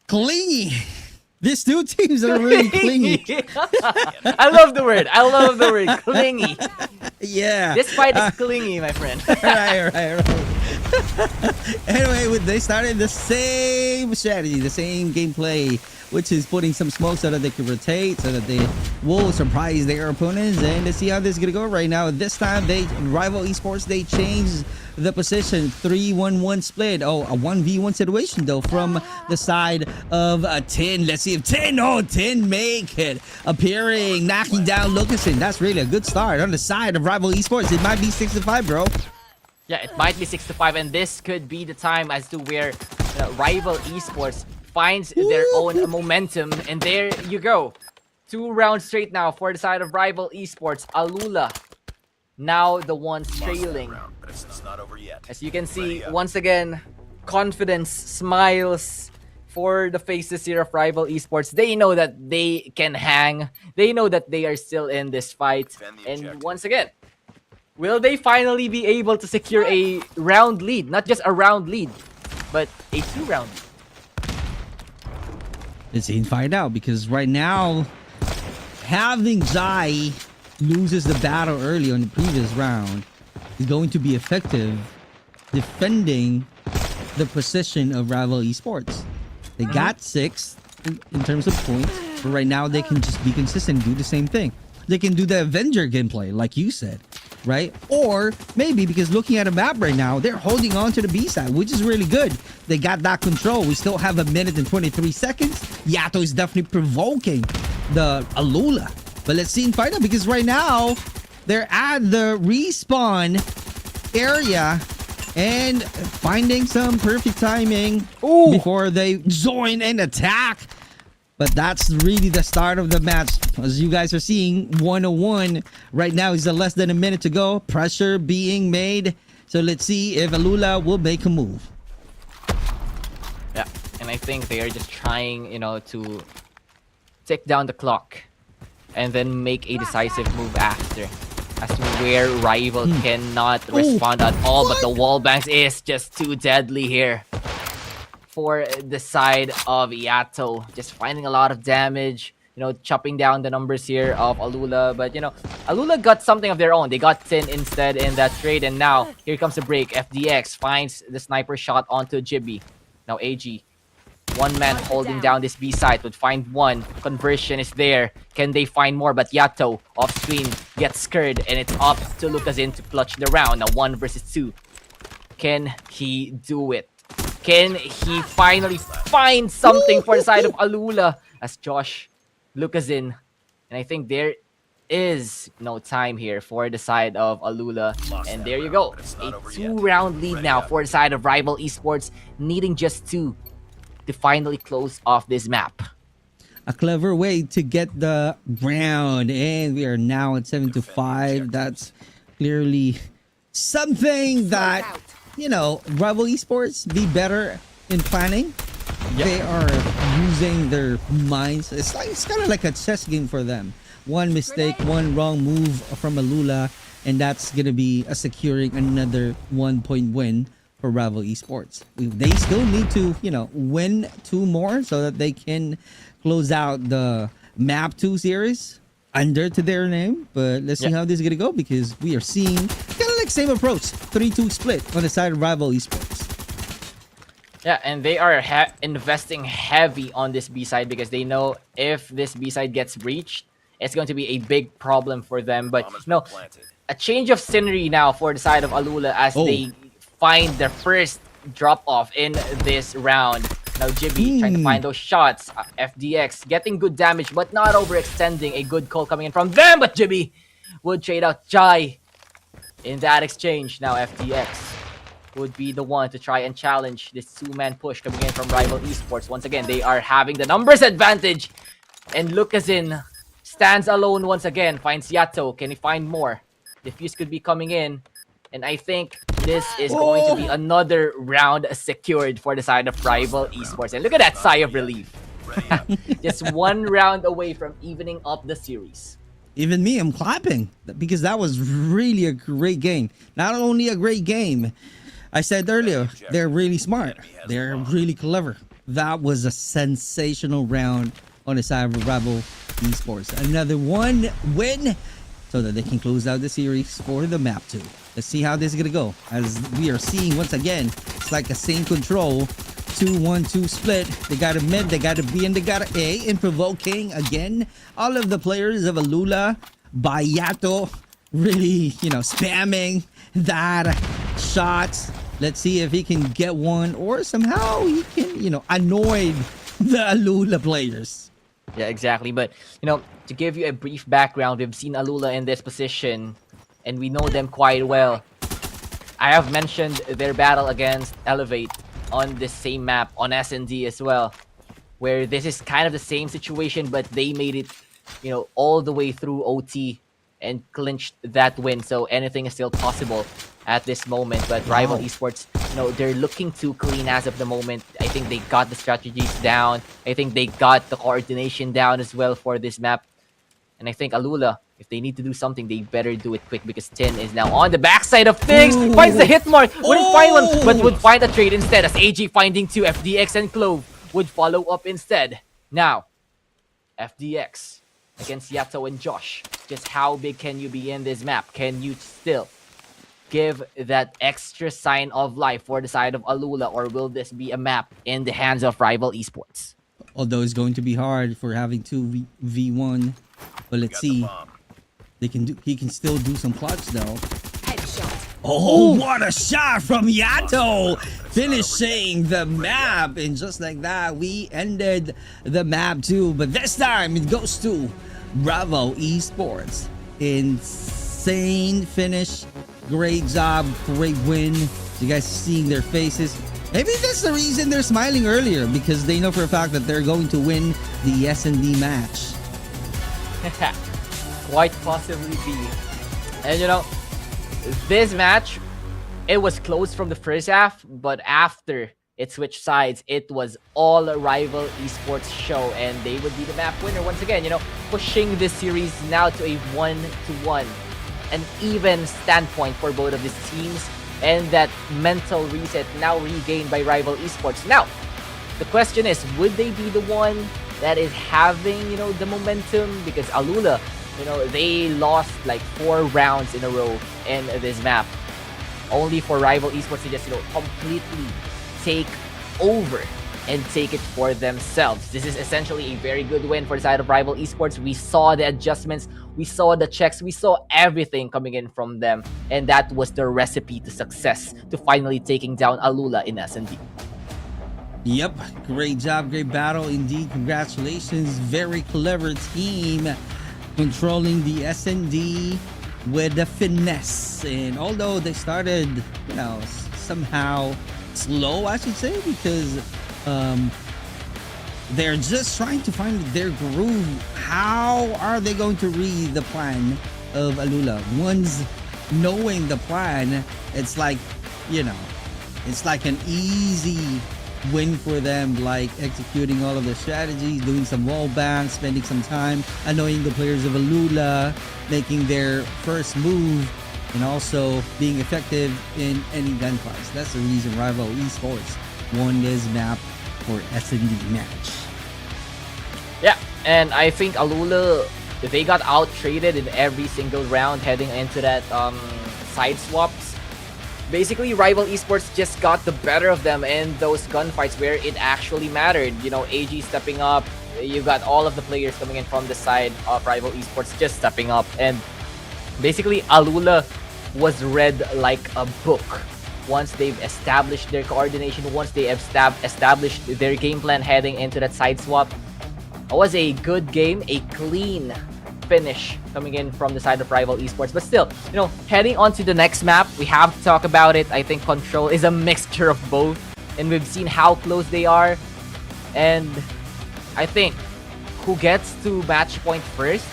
Clingy. These two teams are really clingy. I love the word. I love the word clingy. Yeah. This fight is clingy, my friend. right. Anyway, they started the same strategy, the same gameplay, which is putting some smoke so that they can rotate, so that they will surprise their opponents. And let's see how this is gonna go right now. This time, Rival Esports, they changed the position, 3-1-1 split. Oh, a 1v1 situation though from the side of 10. Let's see if 10 make it, appearing, knocking down Lucasen. That's really a good start on the side of Rival Esports. It might be 6-5, bro. Yeah, it might be 6-5, and this could be the time as to where Rival Esports finds their own momentum. And there you go, 2 rounds straight now for the side of Rival Esports. ALULA now the ones trailing. As you can see, once again, confidence, smiles for the faces here of Rival Esports. They know that they can hang. They know that they are still in this fight. And once again, will they finally be able to secure a round lead? Not just a round lead, but a 2-round lead. Let's see and find out, because right now, having Zai loses the battle early on the previous round is going to be effective defending the position of Rival Esports. They got 6 in terms of points, but right now they can just be consistent and do the same thing. They can do the Avenger gameplay, like you said, right? Or maybe because looking at a map right now, they're holding on to the B side, which is really good. They got that control. We still have 1 minute and 23 seconds. Yato is definitely provoking the ALULA. But let's see and find out, because right now they're at the respawn area and finding some perfect timing before they join and attack. But that's really the start of the match. As you guys are seeing, 101 right now is less than 1 minute to go. Pressure being made. So let's see if ALULA will make a move. Yeah, and I think they are just trying, to tick down the clock and then make a decisive move after, as to where Rival cannot respond at all. But the wall banks is just too deadly here for the side of Yato. Just finding a lot of damage, chopping down the numbers here of ALULA. But, ALULA got something of their own. They got 10 instead in that trade. And now, here comes the break. FDX finds the sniper shot onto Jibby. Now, AG. One man holding down this B side would find one. Conversion is there. Can they find more? But Yato off screen gets scared, and it's up to Lucasen to clutch the round. Now 1 versus 2. Can he do it? Can he finally find something for the side of ALULA? As Josh, Lucasen, and I think there is no time here for the side of ALULA. And there you go. A 2-round lead now for the side of Rival Esports, needing just 2 to finally close off this map. A clever way to get the ground, and we are now at 7-5. That's clearly something that, Rival Esports be better in planning. Yep. They are using their minds. It's kind of like a chess game for them. One mistake, one wrong move from ALULA, and that's gonna be securing another 1-point win for Rival Esports. They still need to, win 2 more so that they can close out the Map 2 series under to their name. But let's see how this is gonna go, because we are seeing kind of like same approach, 3-2 split on the side of Rival Esports. Yeah, and they are investing heavy on this B side because they know if this B side gets breached, it's going to be a big problem for them. But no, a change of scenery now for the side of ALULA as they find their first drop off in this round. Now Jibby trying to find those shots. FDX getting good damage but not overextending. A good call coming in from them, but Jibby would trade out Jai in that exchange. Now FDX would be the one to try and challenge this two-man push coming in from Rival Esports. Once again, they are having the numbers advantage. And Lucazin stands alone once again. Finds Yato. Can he find more? Diffuse could be coming in. And I think this is going to be another round secured for the side of Rival Esports. And look at that sigh of relief. Just one round away from evening up the series. Even me, I'm clapping because that was really a great game. Not only a great game, I said earlier, they're really smart. They're really clever. That was a sensational round on the side of Rival Esports. Another one win so that they can close out the series for the map 2. Let's see how this is going to go. As we are seeing once again, it's like a same control. 2-1-2 split. They got a mid, they got a B, and they got an A. In provoking again, all of the players of ALULA, Bayato, really, spamming that shots. Let's see if he can get one or somehow he can, annoy the ALULA players. Yeah, exactly. But, to give you a brief background, we've seen ALULA in this position and we know them quite well. I have mentioned their battle against Elevate on this same map on S&D as well, where this is kind of the same situation, but they made it, all the way through OT and clinched that win. So anything is still possible at this moment. But Rival Esports, they're looking too clean as of the moment. I think they got the strategies down. I think they got the coordination down as well for this map. And I think ALULA, if they need to do something, they better do it quick because Tin is now on the backside of things. Finds the hit mark. Wouldn't find one, but would find a trade instead as AG finding 2. FDX and Clove would follow up instead. Now, FDX against Yato and Josh. Just how big can you be in this map? Can you still give that extra sign of life for the side of ALULA, or will this be a map in the hands of Rival Esports? Although it's going to be hard for having 2v1, but let's see. He can still do some clutch though. Oh, what a shot from Yato! Finishing the map, and just like that, we ended the map too. But this time it goes to Bravo Esports. Insane finish, great job, great win. You guys seeing their faces. Maybe that's the reason they're smiling earlier, because they know for a fact that they're going to win the S&D match. Quite possibly be. And this match, it was close from the first half, but after it switched sides, it was all a Rival Esports show, and they would be the map winner once again, pushing this series now to a 1-1. An even standpoint for both of these teams, and that mental reset now regained by Rival Esports. Now, the question is, would they be the one that is having, the momentum? Because ALULA, they lost like 4 rounds in a row in this map. Only for Rival Esports to just, completely take over and take it for themselves. This is essentially a very good win for the side of Rival Esports. We saw the adjustments, we saw the checks, we saw everything coming in from them. And that was the recipe to success, to finally taking down ALULA in S&D. Yep, great job, great battle indeed. Congratulations, very clever team controlling the S&D with the finesse. And although they started, somehow slow, I should say, because they're just trying to find their groove. How are they going to read the plan of ALULA? Once knowing the plan, it's like, it's like an easy win for them, like executing all of the strategies, doing some wall banks, spending some time annoying the players of ALULA, making their first move, and also being effective in any gunfights. That's the reason Rival Esports won this map for S&D match. Yeah, and I think ALULA, they got out-traded in every single round heading into that side swaps. basically Rival Esports just got the better of them in those gunfights where it actually mattered. You know, AG stepping up, you got all of the players coming in from the side of Rival Esports just stepping up, and basically ALULA was read like a book. Once they've established their coordination, once they have established their game plan heading into that side swap, it was a good game, a clean finish coming in from the side of Rival Esports. But still, you know, heading on to the next map, we have to talk about it. I think Control is a mixture of both, and we've seen how close they are. And I think who gets to match point first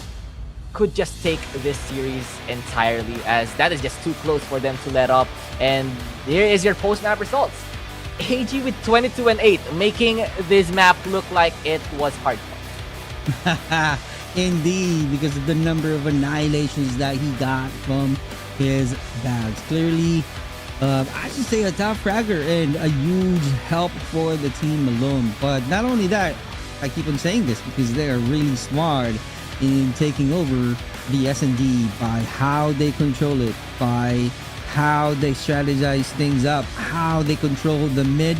could just take this series entirely, as that is just too close for them to let up. And here is your post-map results. AG with 22-8, making this map look like it was hardcore. Indeed, because of the number of annihilations that he got from his bags. Clearly, I should say a top fragger and a huge help for the team alone. But not only that, I keep on saying this because they are really smart in taking over the S&D by how they control it, by how they strategize things up, how they control the mid,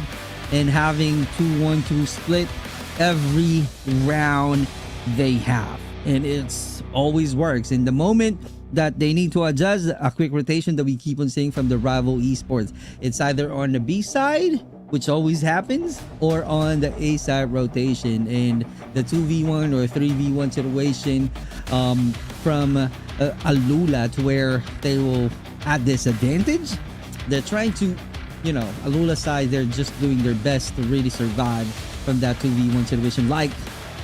and having 2-1-2 split every round they have. And it's always works. In the moment that they need to adjust, a quick rotation that we keep on seeing from the Rival Esports, it's either on the B side, which always happens, or on the A side rotation. And the 2v1 or 3v1 situation from ALULA, to where they will at disadvantage, they're trying to, you know, ALULA side, they're just doing their best to really survive from that 2v1 situation. Like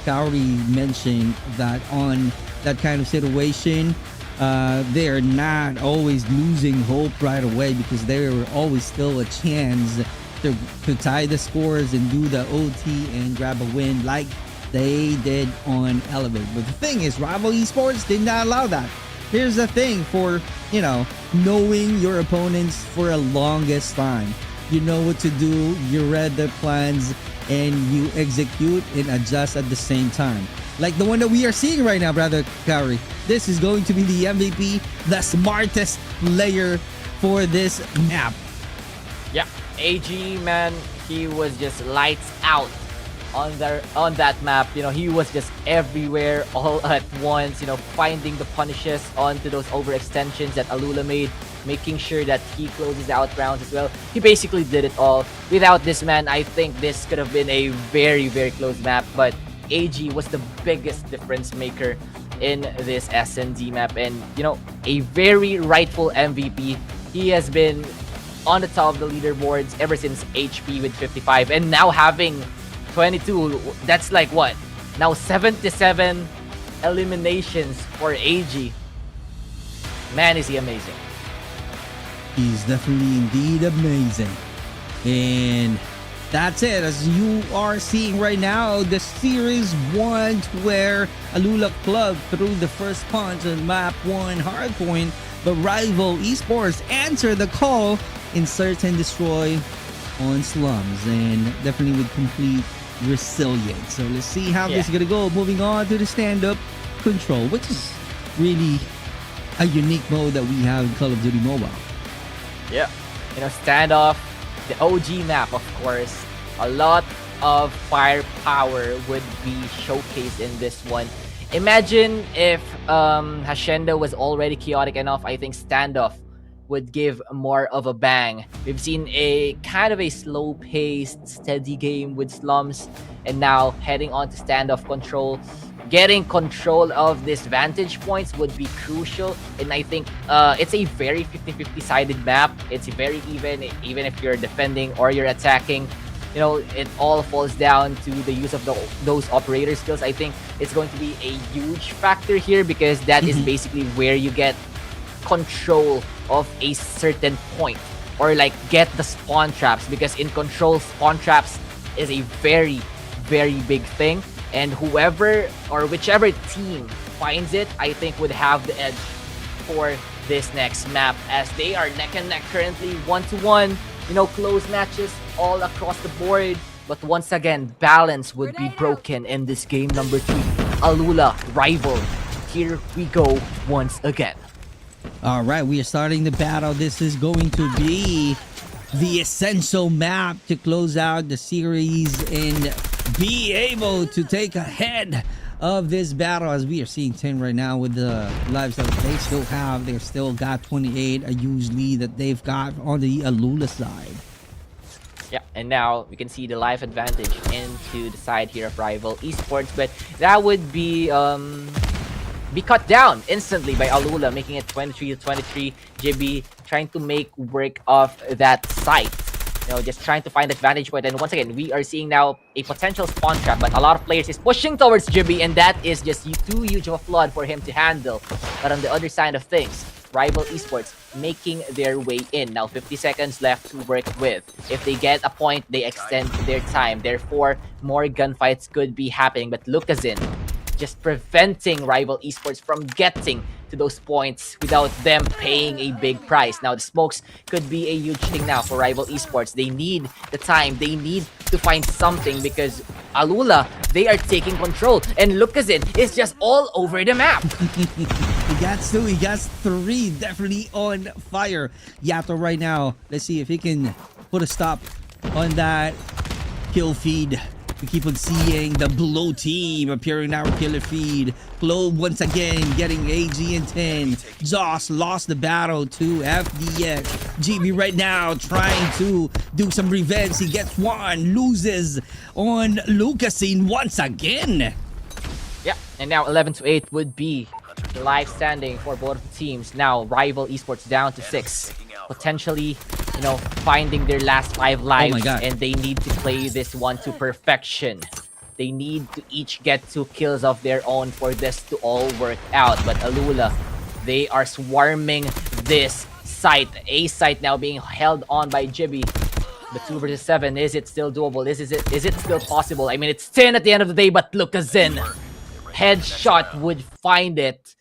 Kaori mentioned, that on that kind of situation, they're not always losing hope right away, because there are always still a chance to tie the scores and do the OT and grab a win like they did on Elevate. But the thing is, Rival Esports did not allow that. Here's the thing, for, you know, knowing your opponents for a longest time, you know what to do, you read their plans, and you execute and adjust at the same time. Like the one that we are seeing right now, brother Kaori. This is going to be the MVP, the smartest player for this map. Yeah, AG, man, he was just lights out on that map. You know, he was just everywhere all at once, you know, finding the punishes onto those overextensions that ALULA made, making sure that he closes out rounds as well. He basically did it all. Without this man, I think this could have been a very, very close map, but AG was the biggest difference maker in this S&D map, and, you know, a very rightful MVP. He has been on the top of the leaderboards ever since HP with 55, and now having 22, that's like what? Now 77 eliminations for AG. Man, is he amazing. He's definitely indeed amazing. And that's it. As you are seeing right now, the series 1, where ALULA Club threw the first punch on map 1 hardpoint, but Rival Esports answered the call, insert and destroy on slums, and definitely with complete resilience. So let's see how this is gonna go. Moving on to the stand-up control, which is really a unique mode that we have in Call of Duty Mobile. Yeah, you know, standoff, the OG map, of course. A lot of firepower would be showcased in this one. Imagine if Hacienda was already chaotic enough. I think standoff would give more of a bang. We've seen a kind of a slow-paced, steady game with slums, and now heading on to standoff control. Getting control of this vantage points would be crucial, and I think it's a very 50-50 sided map. It's very even if you're defending or you're attacking. You know, it all falls down to the use of those operator skills. I think it's going to be a huge factor here, because that is basically where you get control of a certain point, or like get the spawn traps, because in control, spawn traps is a very, very big thing. And whoever or whichever team finds it, I think would have the edge for this next map, as they are neck and neck currently, 1-1, you know, close matches all across the board. But once again, balance would be broken in this game number 3. ALULA Rival, here we go once again. All right, we are starting the battle. This is going to be the essential map to close out the series and be able to take ahead of this battle, as we are seeing 10 right now with the lives that they still have. They still got 28, a huge lead that they've got on the ALULA side. Yeah, and now we can see the life advantage into the side here of rival esports, but that would be cut down instantly by ALULA, making it 23-23. Jibby trying to make work of that site. You know, just trying to find advantage point. And once again, we are seeing now a potential spawn trap, but a lot of players is pushing towards Jibby, and that is just too huge of a flood for him to handle. But on the other side of things, rival esports making their way in. Now 50 seconds left to work with. If they get a point, they extend their time. Therefore, more gunfights could be happening. But Lucazin just preventing rival esports from getting to those points without them paying a big price. Now the smokes could be a huge thing now for rival esports. They need the time, they need to find something, because ALULA, they are taking control, and Lucazin is just all over the map. He got 2, he got 3, definitely on fire. Yato right now, let's see if he can put a stop on that kill feed. We keep on seeing the Blow team appearing in our killer feed. Globe once again getting AG and 10. Joss lost the battle to FDX. GB right now trying to do some revenge. He gets 1, loses on Lucasine once again. Yeah, and now 11-8 would be the live standing for both teams. Now rival esports down to 6. Potentially, you know, finding their last 5 lives, and they need to play this one to perfection. They need to each get 2 kills of their own for this to all work out. But ALULA, they are swarming this site. A site now being held on by Jibby. The 2 versus 7, is it still doable? Is it still possible? I mean, it's 10 at the end of the day, but Lucazin, headshot would find it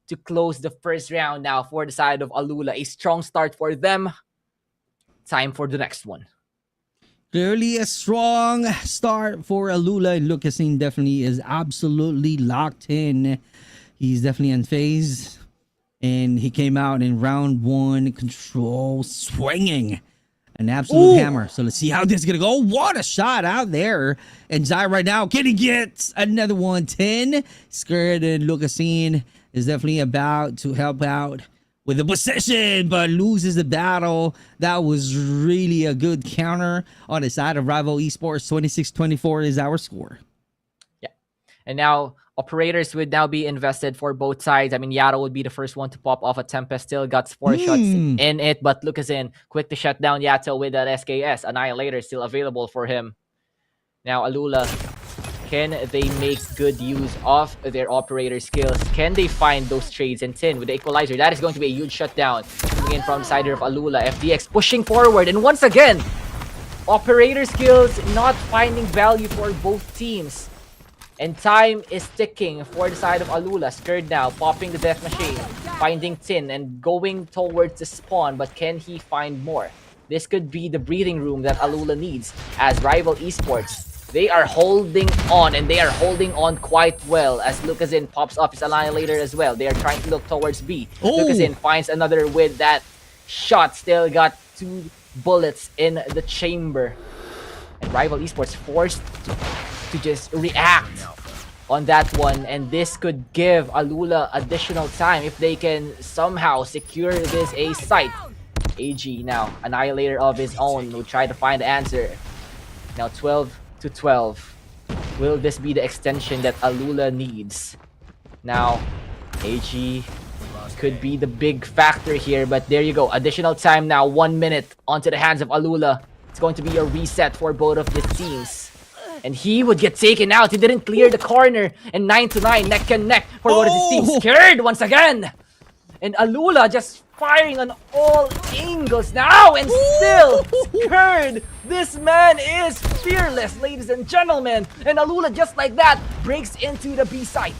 to close the first round now for the side of ALULA. A strong start for them. Time for the next one. Clearly a strong start for ALULA. Lucasine definitely is absolutely locked in. He's definitely unfazed. And he came out in round 1, control swinging. An absolute hammer. So let's see how this is going to go. What a shot out there. And Zai right now, can he get another one? 10. Scared, and Lucasine is definitely about to help out with the possession, but loses the battle. That was really a good counter on the side of rival esports. 26-24 is our score. Yeah. And now operators would now be invested for both sides. I mean, Yaro would be the first one to pop off a Tempest. Still got 4 shots in it, but Lucasin quick to shut down Yato with that SKS. Annihilator still available for him. Now ALULA, can they make good use of their operator skills? Can they find those trades? And 10 with the equalizer, that is going to be a huge shutdown coming in from the side of ALULA. FDX pushing forward, and once again, operator skills not finding value for both teams. And time is ticking for the side of ALULA. Scared now, popping the death machine, finding Tin and going towards the spawn, but can he find more? This could be the breathing room that ALULA needs, as rival esports, they are holding on, and they are holding on quite well, as Lucasin pops up his Annihilator as well. They are trying to look towards B. Lucasin finds another with that shot. Still got 2 bullets in the chamber. And rival esports forced to just react on that one. And this could give ALULA additional time if they can somehow secure this A site. AG now, Annihilator of his own, will try to find the answer. Now 12-12. Will this be the extension that ALULA needs? Now, AG could be the big factor here, but there you go. Additional time now, 1 minute onto the hands of ALULA. It's going to be a reset for both of the teams. And he would get taken out. He didn't clear the corner. And 9-9, neck and neck for both of his teams. Scared once again. And ALULA just firing on all angles now, and still Scared. This man is fearless, ladies and gentlemen. And ALULA, just like that, breaks into the B site.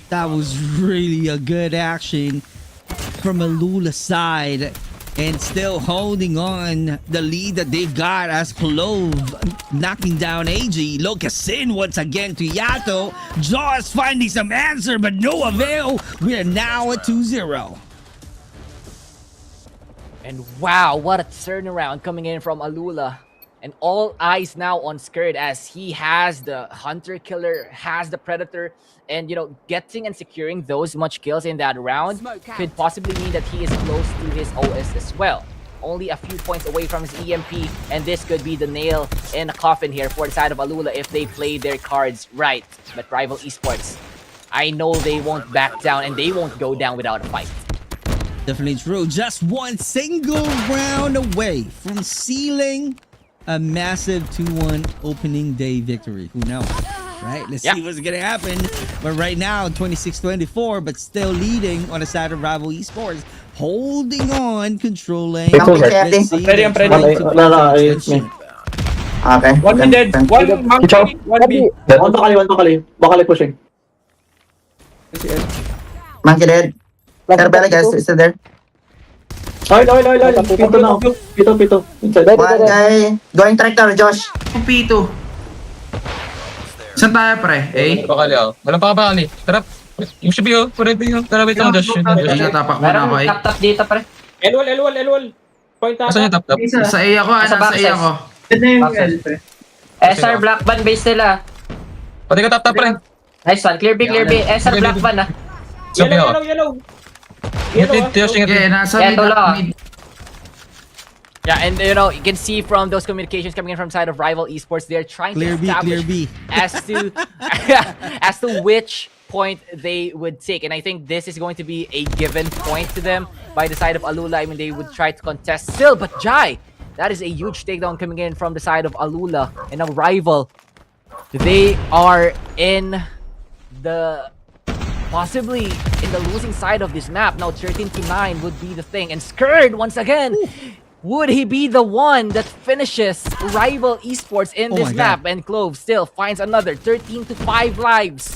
That was really a good action from ALULA's side, and still holding on the lead that they've got, as Clove knocking down AG. Lucasine once again to Yato. Jaws finding some answer, but no avail. We are now at 2-0. And wow, what a turnaround coming in from ALULA. And all eyes now on Skurd as he has the Hunter Killer, has the Predator, and getting and securing those much kills in that round could possibly mean that he is close to his OS as well. Only a few points away from his EMP, and this could be the nail in a coffin here for the side of ALULA if they play their cards right. But Rival Esports, I know they won't back down and they won't go down without a fight. Definitely true. Just one single round away from sealing a massive 2-1 opening day victory. Who knows? Right? Let's see what's gonna happen. But right now, 26-24, but still leading on the side of Rival Esports. Holding on, controlling. I'm ready, Let's see I'm ready. them trying to No, bring it's me. attention. Okay. One B dead. One monkey. One B. One bakali. Bakali pushing. Monkey dead. Carabella guys, is still there. Oil. Pito na. Pito. Inside. One guy. Going tractor, Josh. P2. Saan tayo, pre? Eh? Bakali ako. Walang pakabakali. Tara. Yung siya biyo. Pwede biyo. Tara, wait lang, Josh. Ay, natapak mo na ako eh. Tap dito, pre. L1. Point Asan yung ata. tap-tap? Sa A ako, Sa nasa A backside. ako. SR Black Band base nila. Pwede ka tap-tap, pre. Nice one. Clear B. SR Black Band, ah. Sabi ako. Yellow. Ingat, Josh, ingat. Okay, nasa Yeah, mid. tulo. Yeah, and you can see from those communications coming in from side of Rival Esports, they're trying Clear to B, establish clear B. as to which point they would take. And I think this is going to be a given point to them by the side of ALULA. I mean, they would try to contest still, but Jai, that is a huge takedown coming in from the side of ALULA. And now Rival, they are in the possibly in the losing side of this map. Now 13-9 would be the thing. And Skurd, once again, would he be the one that finishes Rival Esports in Oh this my map? God. And Clove still finds another 13-5 lives.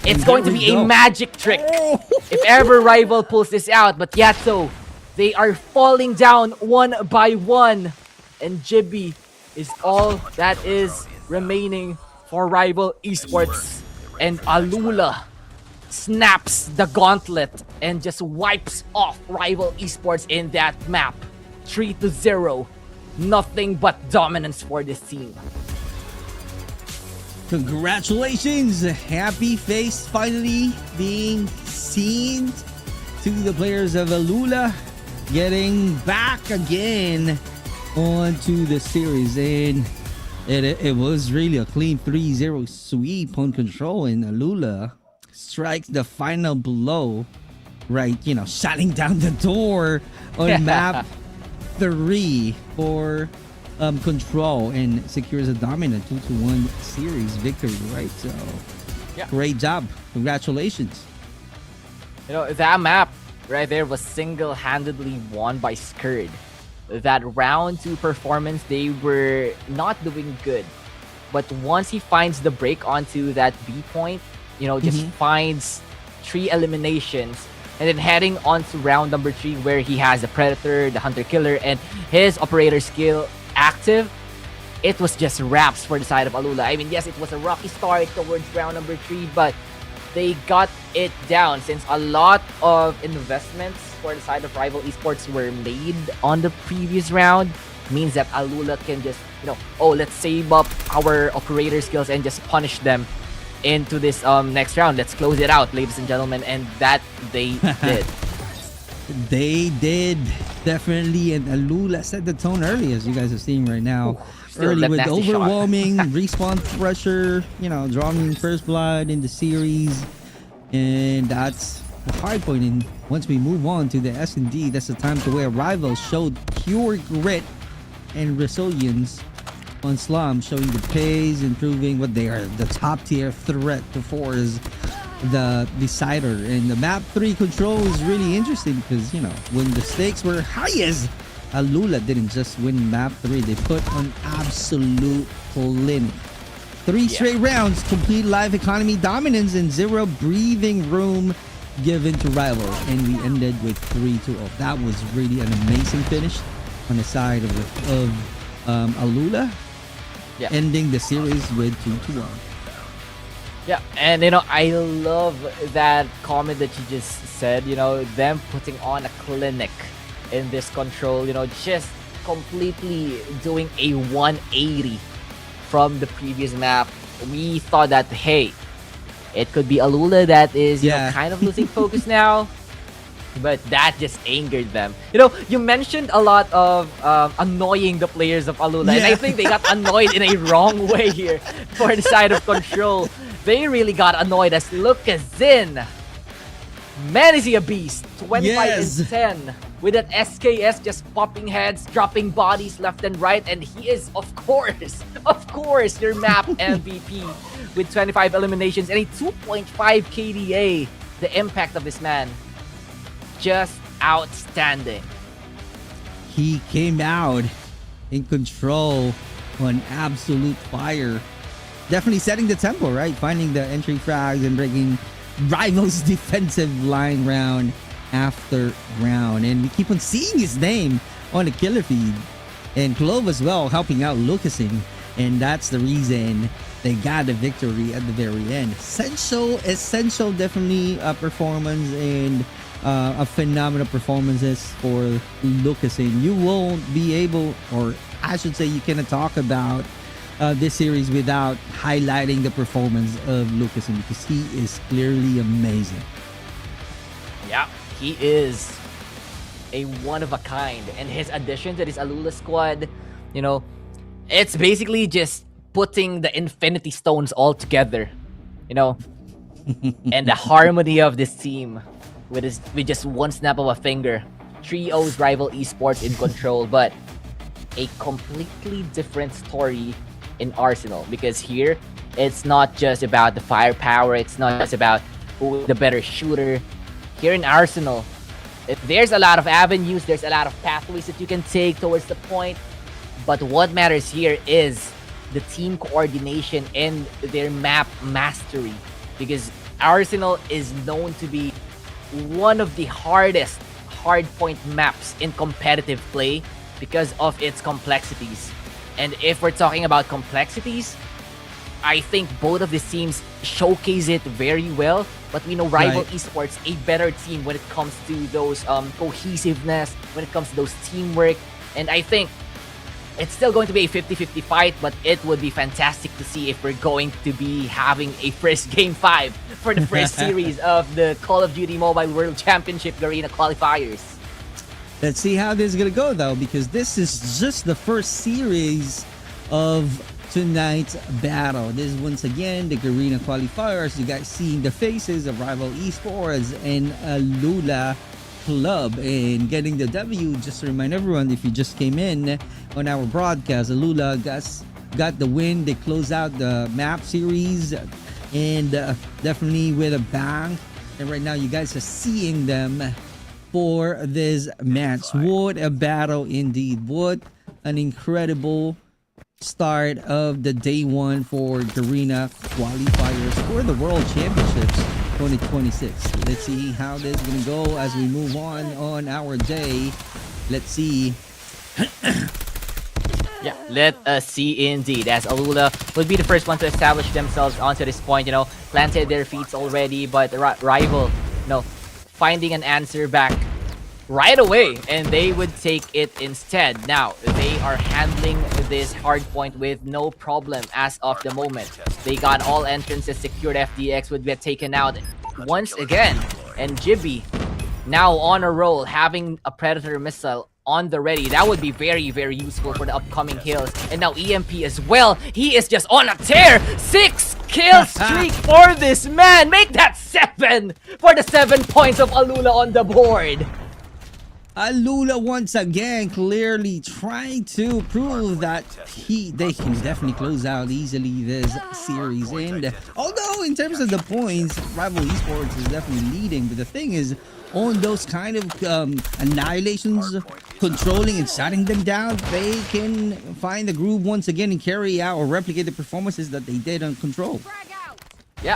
It's And going to there be we a go. magic trick if ever Rival pulls this out. But Yato, they are falling down one by one. And Jibby is all that is remaining for Rival Esports. And ALULA snaps the gauntlet and just wipes off Rival Esports in that map. 3-0. Nothing but dominance for this team. Congratulations! Happy face finally being seen to the players of ALULA getting back again onto the series, and it was really a clean 3-0 sweep on control, and ALULA strikes the final blow, right? Shutting down the door on map 3 for control and secures a dominant 2-1 series victory, right? So great job, congratulations. That map right there was single-handedly won by Skurd. That round 2 performance, they were not doing good, but once he finds the break onto that B point, just finds 3 eliminations, and then heading on to round number 3 where he has the Predator, the Hunter Killer, and his operator skill active, it was just wraps for the side of ALULA. I mean, yes, it was a rocky start towards round number 3, but they got it down since a lot of investments for the side of Rival Esports were made on the previous round. Means that ALULA can just, let's save up our operator skills and just punish them into this next round. Let's close it out, ladies and gentlemen, and that they did. They did, definitely, and ALULA set the tone early, as you guys are seeing right now. Still Early that with nasty shot. overwhelming respawn pressure, drawing first blood in the series, and that's the hard point. And once we move on to the S&D, that's the time to where Rivals showed pure grit and resilience on Slum, showing the pace and proving what they are, the top tier threat to force the decider. And the map 3 control is really interesting because when the stakes were highest, ALULA didn't just win map 3, they put on absolute clinic. 3 straight rounds, complete live economy dominance, and 0 breathing room given to Rival, and we ended with 3-2. That was really an amazing finish on the side of ALULA, ending the series with 2-1. Yeah, and I love that comment that you just said, them putting on a clinic in this control, you know, just completely doing a 180 from the previous map. We thought that, hey, it could be ALULA that is, you know, kind of losing focus now. But that just angered them. You know, you mentioned a lot of annoying the players of ALULA, and I think they got annoyed in a wrong way here for the side of control. They really got annoyed as look at Zin. Man, is he a beast? 25 and 10 with that SKS just popping heads, dropping bodies left and right, and he is, of course, your map MVP with 25 eliminations and a 2.5 KDA. The impact of this man, just outstanding. He came out in control on absolute fire. Definitely setting the tempo, right? Finding the entry frags and breaking rivals' defensive line round after round. And we keep on seeing his name on the killer feed. And Clove as well, helping out Lucasin. And that's the reason they got the victory at the very end. Essential definitely performance and a phenomenal performances for Lucasin. You won't be able, or I should say you cannot talk about this series without highlighting the performance of Lucasin, because he is clearly amazing. Yeah, he is a one of a kind, and his addition to this ALULA squad, you know, it's basically just putting the Infinity Stones all together, you know, and the harmony of this team with just one snap of a finger. Trios rival esports in control, but a completely different story in Arsenal, because here it's not just about the firepower, it's not just about who is the better shooter. Here in Arsenal, there's a lot of avenues, there's a lot of pathways that you can take towards the point, but what matters here is the team coordination and their map mastery, because Arsenal is known to be one of the hardest hardpoint maps in competitive play because of its complexities. And if we're talking about complexities, I think both of these teams showcase it very well. But we know Rival Esports a better team when it comes to those cohesiveness, when it comes to those teamwork. And I think it's still going to be a 50-50 fight, but it would be fantastic to see if we're going to be having a first Game 5 for the first series of the Call of Duty Mobile World Championship Garena Qualifiers. Let's see how this is going to go, though, because this is just the first series of tonight's battle. This is once again the Garena Qualifiers. You guys seeing the faces of Rival Esports and ALULA Club, and getting the W. Just to remind everyone, if you just came in on our broadcast, ALULA got the win. They close out the map series, and definitely with a bang. And right now you guys are seeing them for this match. What a battle indeed. What an incredible start of the day one for Garena Qualifiers for the World Championships 2026. Let's see how this is gonna go as we move on our day. Let's see. Yeah, let us see indeed, as ALULA would be the first one to establish themselves onto this point, you know, planted their feet already, but the Rival, you know, finding an answer back right away, and they would take it instead. Now, they are handling this hard point with no problem as of the moment. They got all entrances secured. FDX would get taken out once again, and Jibby now on a roll, having a Predator missile on the ready. That would be very, very useful for the upcoming kills. And now EMP as well. He is just on a tear. 6 kill streak for this man. Make that 7 for the 7 points of ALULA on the board. ALULA once again clearly trying to prove that they can definitely close out easily this series. And although in terms of the points, Rival Esports is definitely leading, but the thing is, on those kind of annihilations, controlling and shutting them down, they can find the groove once again and carry out or replicate the performances that they did on Control. Yeah,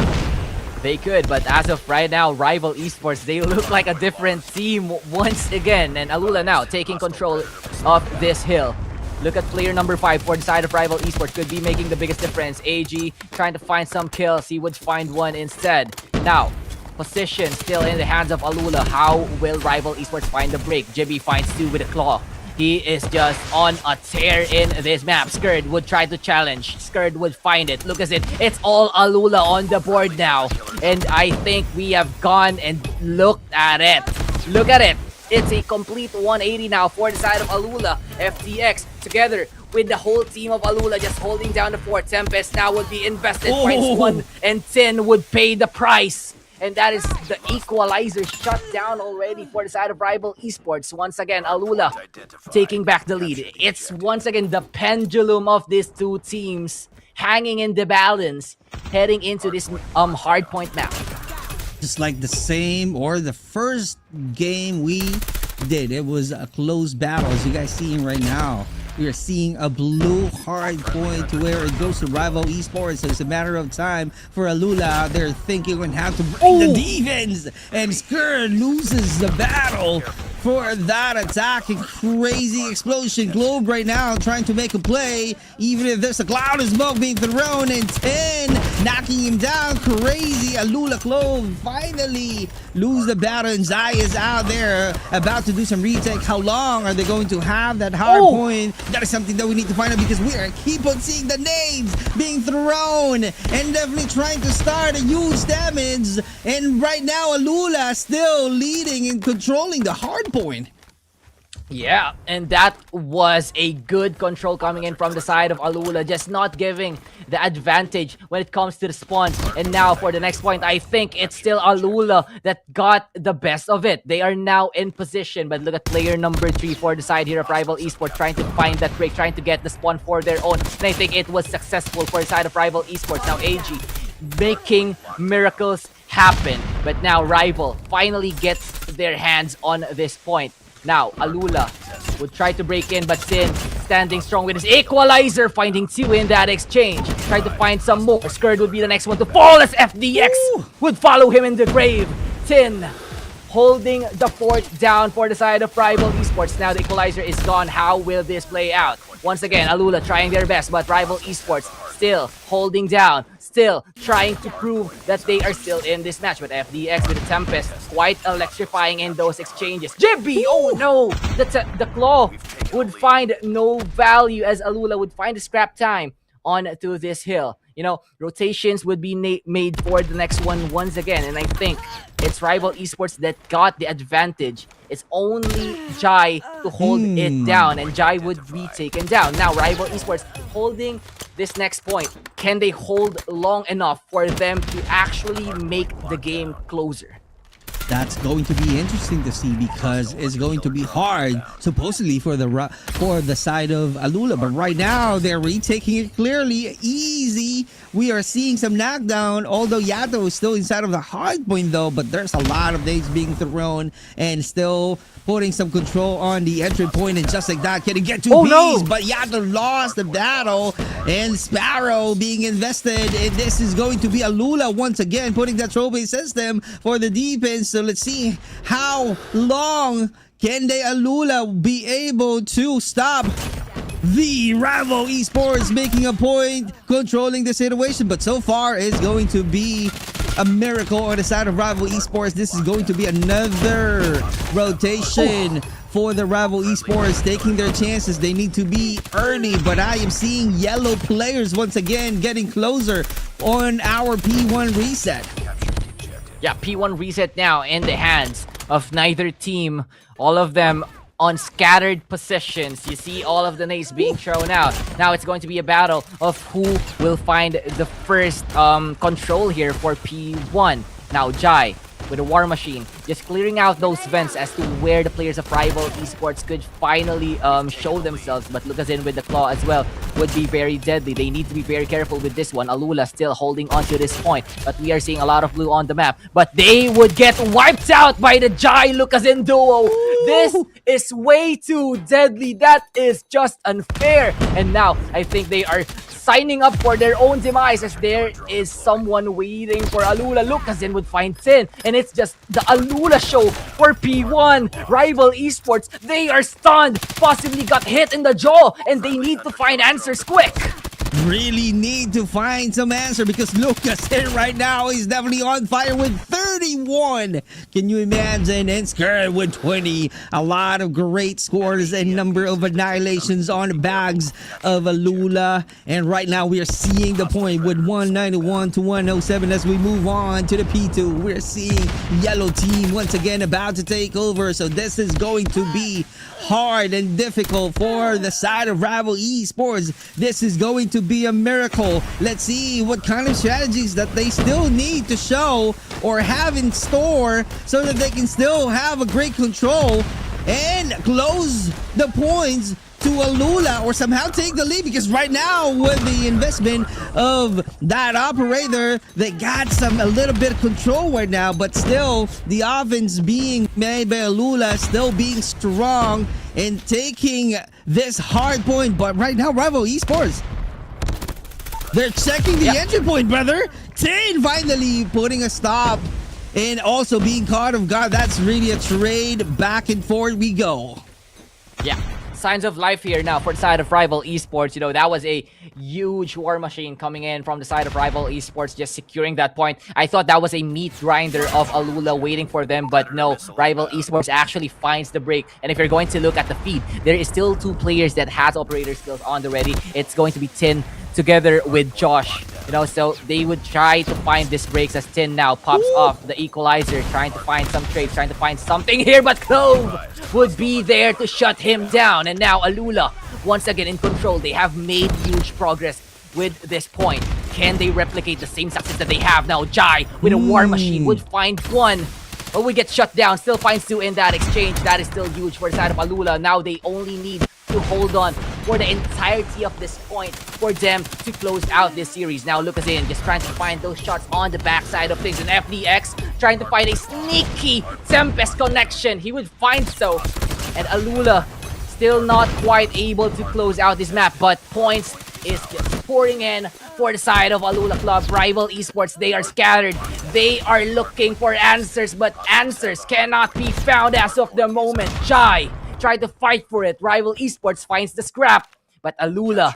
they could, but as of right now, Rival Esports, they look like a different team once again. And ALULA now taking control of this hill. Look at player number 5 for the side of Rival Esports, could be making the biggest difference. AG trying to find some kills, he would find one instead. Now, Position still in the hands of ALULA. How will Rival Esports find the break? Jibby finds 2 with a claw. He is just on a tear in this map. Skurd would try to challenge. Skurd would find it. Look at it. It's all ALULA on the board now. And I think we have gone and looked at it. Look at it. It's a complete 180 now for the side of ALULA. FTX together with the whole team of ALULA just holding down the fort. Tempest now would be invested. Points 1 and 10 would pay the price. And that is the equalizer shut down already for the side of Rival Esports. Once again, ALULA taking back the lead. It's once again the pendulum of these two teams hanging in the balance heading into this hardpoint map. Just like the same or the first game we did. It was a close battle, as you guys seeing right now. We are seeing a blue hard point to where it goes to Rival Esports. So it's a matter of time for ALULA out there thinking on how to break the defense. And Skurd loses the battle for that attack. And crazy explosion. Globe right now trying to make a play. Even if there's a cloud of smoke being thrown. And 10 knocking him down. Crazy. ALULA Globe finally lose the battle. And Zai is out there about to do some retake. How long are they going to have that hard point? That is something that we need to find out, because we are keep on seeing the nades being thrown and definitely trying to start a huge damage. And right now, ALULA still leading and controlling the hard point. Yeah, and that was a good control coming in from the side of ALULA, just not giving the advantage when it comes to the spawn. And now for the next point, I think it's still ALULA that got the best of it. They are now in position, but look at player number 3 for the side here of Rival Esports, trying to find that break, trying to get the spawn for their own. And I think it was successful for the side of Rival Esports. Now AG making miracles happen, but now Rival finally gets their hands on this point. Now, ALULA would try to break in, but Sin standing strong with his equalizer, finding 2 in that exchange. Try to find some more. Skurd would be the next one to fall as FDX would follow him in the grave. Tin holding the fort down for the side of Rival Esports. Now the equalizer is gone. How will this play out? Once again, ALULA trying their best, but Rival Esports still holding down, still trying to prove that they are still in this match. But FDX with the Tempest quite electrifying in those exchanges. Jibby! Oh no! The claw would find no value as ALULA would find the scrap time onto this hill. You know, rotations would be made for the next one once again. And I think it's Rival Esports that got the advantage. It's only Jai to hold it down, and Jai would be taken down. Now, Rival Esports holding this next point. Can they hold long enough for them to actually make the game closer? That's going to be interesting to see, because it's going to be hard, supposedly, for the side of ALULA. But right now, they're retaking it clearly. Easy. We are seeing some knockdown, although Yato is still inside of the hard point, though. But there's a lot of nades being thrown and still putting some control on the entry point. And just like that, can he get 2 Bs? But Yato lost the battle. And Sparrow being invested. And this is going to be ALULA once again, putting that trophy system for the defense. So let's see how long can they ALULA be able to stop the Rival Esports making a point, controlling the situation. But so far it's going to be a miracle on the side of Rival Esports. This is going to be another rotation for the Rival Esports, taking their chances. They need to be early, but I am seeing yellow players once again getting closer on our P1 reset. Yeah, P1 reset now in the hands of neither team. All of them on scattered positions. You see all of the nades being thrown out. Now it's going to be a battle of who will find the first control here for P1. Now Jai with a War Machine just clearing out those vents as to where the players of Rival Esports could finally show themselves. But Lucas in with the claw as well would be very deadly. They need to be very careful with this one. ALULA still holding on to this point, but we are seeing a lot of blue on the map. But they would get wiped out by the Jai Lucas in duo. This is way too deadly. That is just unfair. And now I think they are signing up for their own demise, as there is someone waiting for ALULA. Lucasin would find 10, and it's just the ALULA show for P1. Rival Esports, they are stunned, possibly got hit in the jaw, and they need to find answers quick. really need to find some answer because Lucas here right now is definitely on fire with 31. Can you imagine? And Skirt with 20. A lot of great scores and number of annihilations on bags of ALULA. And right now we are seeing the point with 191 to 107 as we move on to the P2. We're seeing yellow team once again about to take over. So this is going to be hard and difficult for the side of Rival Esports. This is going to be a miracle. Let's see what kind of strategies that they still need to show or have in store so that they can still have a great control and close the points to ALULA or somehow take the lead, because right now with the investment of that operator, they got a little bit of control right now, but still the offense being made by ALULA still being strong and taking this hard point. But right now Rival Esports, they're checking the entry point, brother. 10 finally putting a stop and also being caught off guard. That's really a trade. Back and forth we go. Yeah. Signs of life here now for the side of Rival Esports. You know, that was a huge war machine coming in from the side of Rival Esports, just securing that point. I thought that was a meat grinder of ALULA waiting for them, but no, Rival Esports actually finds the break. And if you're going to look at the feed, there is still 2 players that has operator skills on the ready. It's going to be Tin together with Josh. You know, so they would try to find this breaks as Tin now pops off the equalizer, trying to find some trades, trying to find something here, but Clove would be there to shut him down. And now ALULA, once again in control. They have made huge progress with this point. Can they replicate the same success that they have now? Jai with a war machine would find 1. But we get shut down, still finds 2 in that exchange. That is still huge for the side of ALULA. Now they only need to hold on for the entirety of this point for them to close out this series. Now Lucas in, just trying to find those shots on the backside of things. And FDX trying to find a sneaky Tempest connection. He would find so. And ALULA still not quite able to close out this map, but points is just pouring in for the side of ALULA Club. Rival Esports, they are scattered. They are looking for answers, but answers cannot be found as of the moment. Jai tried to fight for it. Rival Esports finds the scrap, but ALULA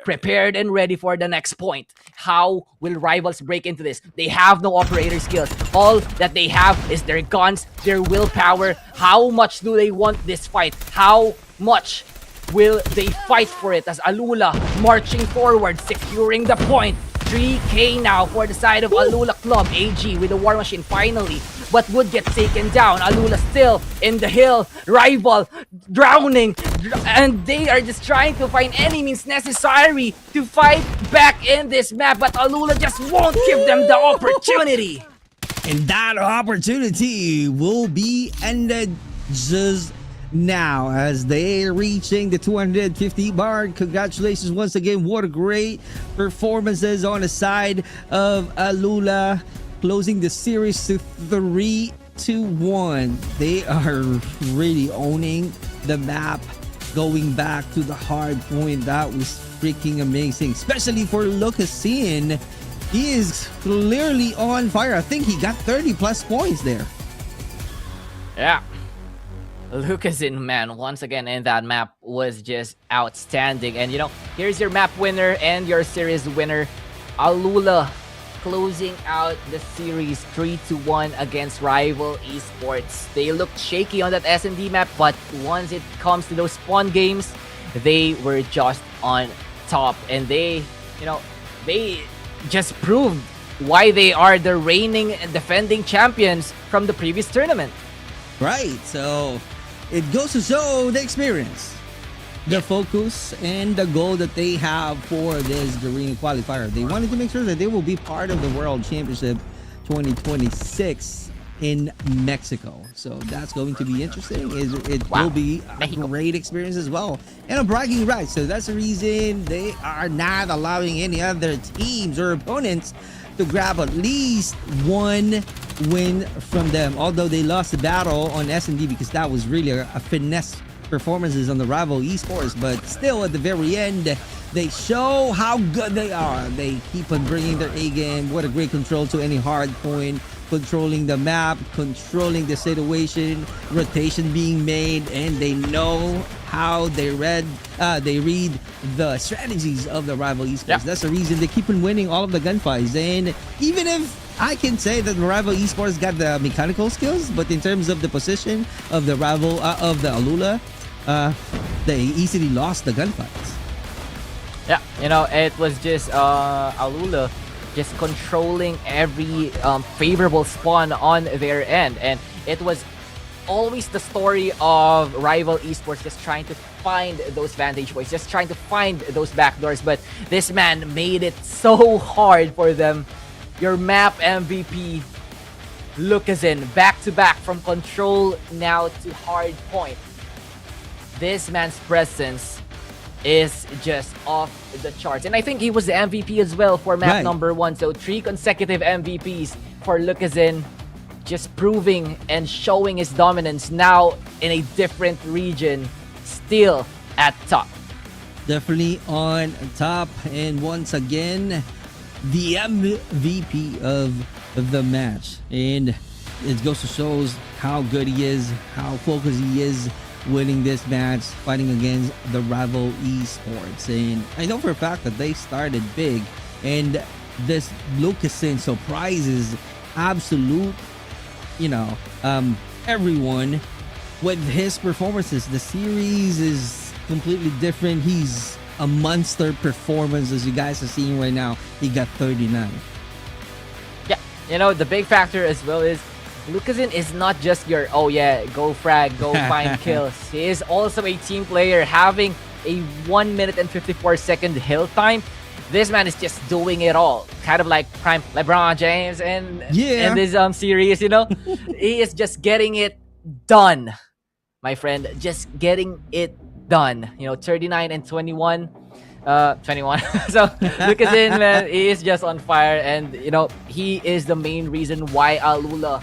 prepared and ready for the next point. How will Rivals break into this? They have no operator skills. All that they have is their guns, their willpower. How much do they want this fight? How much will they fight for it as ALULA marching forward, securing the point? 3K now for the side of ALULA Club. AG with the war machine finally, but would get taken down. ALULA still in the hill. Rival drowning, and they are just trying to find any means necessary to fight back in this map, but ALULA just won't give them the opportunity. And that opportunity will be ended just now as they're reaching the 250 mark. Congratulations once again. What a great performances on the side of ALULA, closing the series to 3-1. They are really owning the map, going back to the hard point. That was freaking amazing, especially for Lucasin. He is clearly on fire. I think he got 30 plus points there. Yeah. Lucasin, man, once again in that map was just outstanding. And you know, here's your map winner and your series winner. ALULA closing out the series 3-1 against Rival Esports. They looked shaky on that S&D map, but once it comes to those spawn games, they were just on top. And they, you know, they just proved why they are the reigning and defending champions from the previous tournament. Right, so it goes to show the experience, the focus, and the goal that they have for this Garena Qualifier. They wanted to make sure that they will be part of the World Championship 2026 in Mexico. So that's going to be interesting. It will be a great experience as well, and a bragging right. So that's the reason they are not allowing any other teams or opponents to grab at least one win from them. Although they lost the battle on S&D because that was really a finesse performances on the Rival Esports, but still at the very end they show how good they are. They keep on bringing their A game. What a great control to any hard point. controlling the map, controlling the situation, rotation being made, and they know how they read the strategies of the rival esports. Yeah. That's the reason they keep on winning all of the gunfights. And even if I can say that the rival esports got the mechanical skills, but in terms of the position of the rival of the ALULA, they easily lost the gunfights. Yeah, it was just ALULA just controlling every favorable spawn on their end, and it was always the story of rival esports just trying to find those vantage points, just trying to find those backdoors, but this man made it so hard for them. Your map MVP, Lucazin, back-to-back from control now to hard point. This man's presence is just off the charts. And I think he was the MVP as well for map number 1. So 3 consecutive MVPs for Lucazin, just proving and showing his dominance now in a different region, still at top. Definitely on top, and once again, the MVP of the match. And it goes to shows how good he is, how focused he is, winning this match, fighting against the rival esports. And I know for a fact that they started big, and this Lucazin surprises absolute, everyone with his performances. The series is completely different. He's a monster performance, as you guys are seeing right now. He got 39. Yeah, the big factor as well is Lucazin is not just your, go frag, go find kills. He is also a team player, having a 1 minute and 54 second hill time. This man is just doing it all. Kind of like prime LeBron James in this series, He is just getting it done, my friend. Just getting it done. 39 and 21. 21. So Lucazin, man, he is just on fire, and he is the main reason why ALULA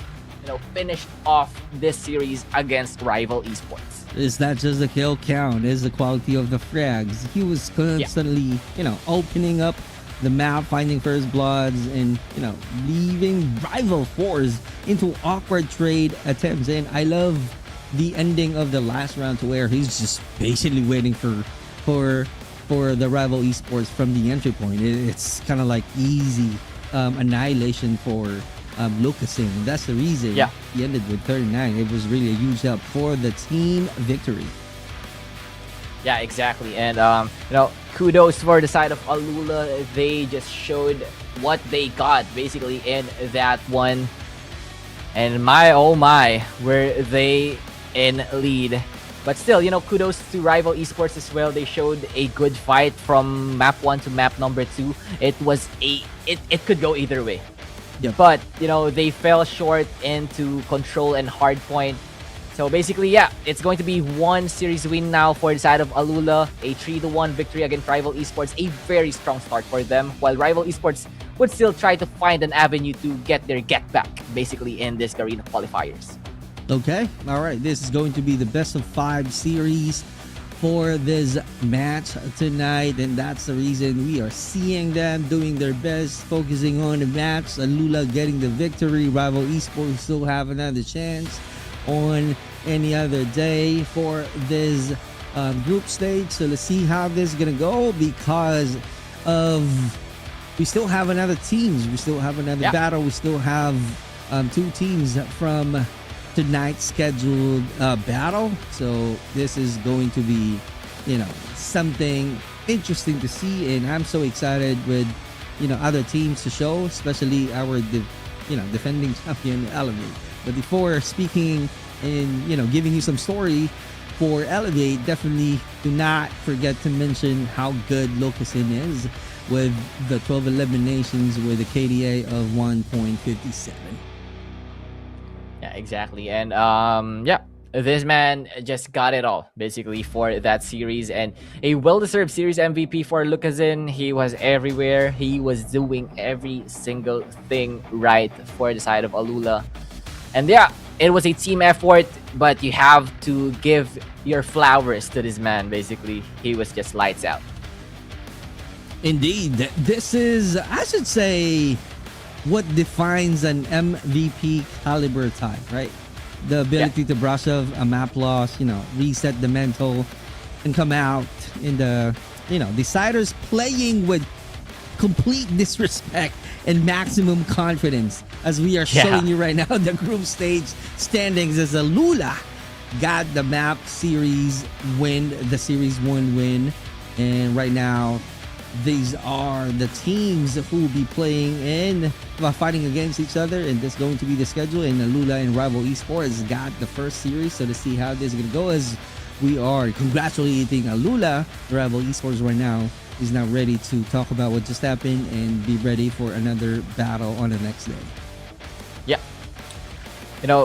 finished off this series against rival esports. It's not just the kill count, it's the quality of the frags. He was constantly, opening up the map, finding first bloods, and, leaving rival fours into awkward trade attempts. And I love the ending of the last round, to where he's just basically waiting for the rival esports from the entry point. It's kind of like easy annihilation for Lucazin. That's the reason he ended with 39. It was really a huge help for the team victory. Yeah, exactly. And kudos for the side of ALULA. They just showed what they got basically in that one. And my oh my, were they in lead. But still, kudos to rival esports as well. They showed a good fight from map 1 to map number 2. It was it could go either way. Yep. But, they fell short into control and hard point. So basically, it's going to be one series win now for the side of ALULA. A 3-1 victory against rival esports. A very strong start for them. While rival esports would still try to find an avenue to get their get back, basically, in this Garena Qualifiers. Okay, all right. This is going to be the best of 5 series for this match tonight, and that's the reason we are seeing them doing their best, focusing on the match. ALULA getting the victory. Rival esports still have another chance on any other day for this group stage. So let's see how this is gonna go, because we still have another teams. We still have another battle. We still have 2 teams from tonight's scheduled battle. So this is going to be, something interesting to see, and I'm so excited with, other teams to show, especially our, defending champion Elevate. But before speaking and, giving you some story for Elevate, definitely do not forget to mention how good Lucazin is with the 12 eliminations with a KDA of 1.57. Yeah, exactly. And this man just got it all basically for that series, and a well-deserved series MVP for Lucazin. He was everywhere. He was doing every single thing right for the side of ALULA. And it was a team effort, but you have to give your flowers to this man. Basically, he was just lights out. Indeed, this is, I should say, what defines an MVP caliber tie, right? The ability to brush off a map loss, reset the mental, and come out in the, deciders playing with complete disrespect and maximum confidence, as we are showing you right now the group stage standings, as ALULA got the map series win, the series 1 win, and right now these are the teams who will be playing and fighting against each other, and that's going to be the schedule. And ALULA and Rival Esports got the first series, so to see how this is going to go, as we are congratulating ALULA. Rival Esports right now is now ready to talk about what just happened and be ready for another battle on the next day. Yeah.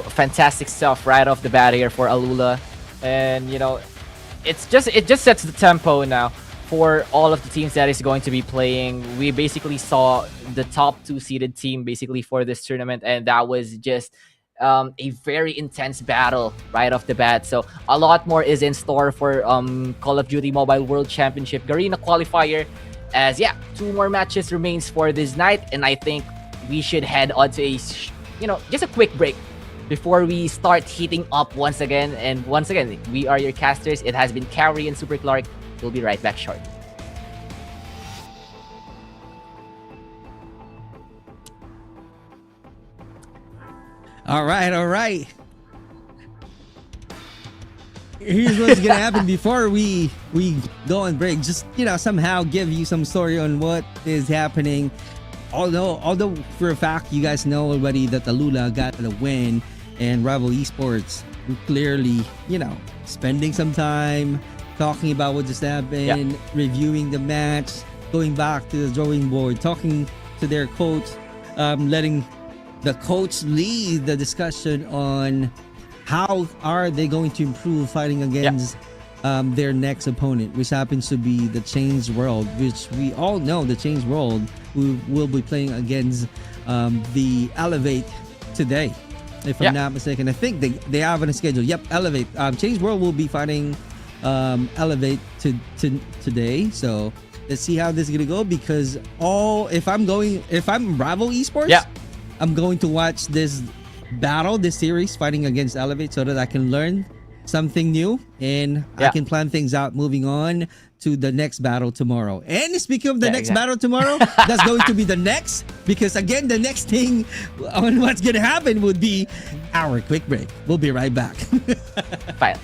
Fantastic stuff right off the bat here for ALULA. And, it just sets the tempo now for all of the teams that is going to be playing. We basically saw the top 2 seeded team basically for this tournament, and that was just a very intense battle right off the bat. So a lot more is in store for Call of Duty Mobile World Championship Garena Qualifier, as 2 more matches remains for this night, and I think we should head on to a just a quick break before we start heating up once again. And once again, we are your casters. It has been Carrie and Super Clark. We'll be right back shortly. All right. Here's what's gonna happen before we go on break. Just somehow give you some story on what is happening. Although for a fact you guys know already that ALULA got the win, and Rival Esports clearly spending some time talking about what just happened, reviewing the match, going back to the drawing board, talking to their coach, letting the coach lead the discussion on how are they going to improve fighting against their next opponent, which happens to be the Changed World, which we all know the Changed World will be playing against the Elevate today, if I'm not mistaken. I think they have on a schedule. Elevate. Changed World will be fighting Elevate today. So let's see how this is gonna go, because if I'm Rival Esports, I'm going to watch this battle, this series fighting against Elevate, so that I can learn something new and I can plan things out moving on to the next battle tomorrow. And speaking of the next battle tomorrow, that's going to be the next, because again, the next thing on what's gonna happen would be our quick break. We'll be right back. Fine.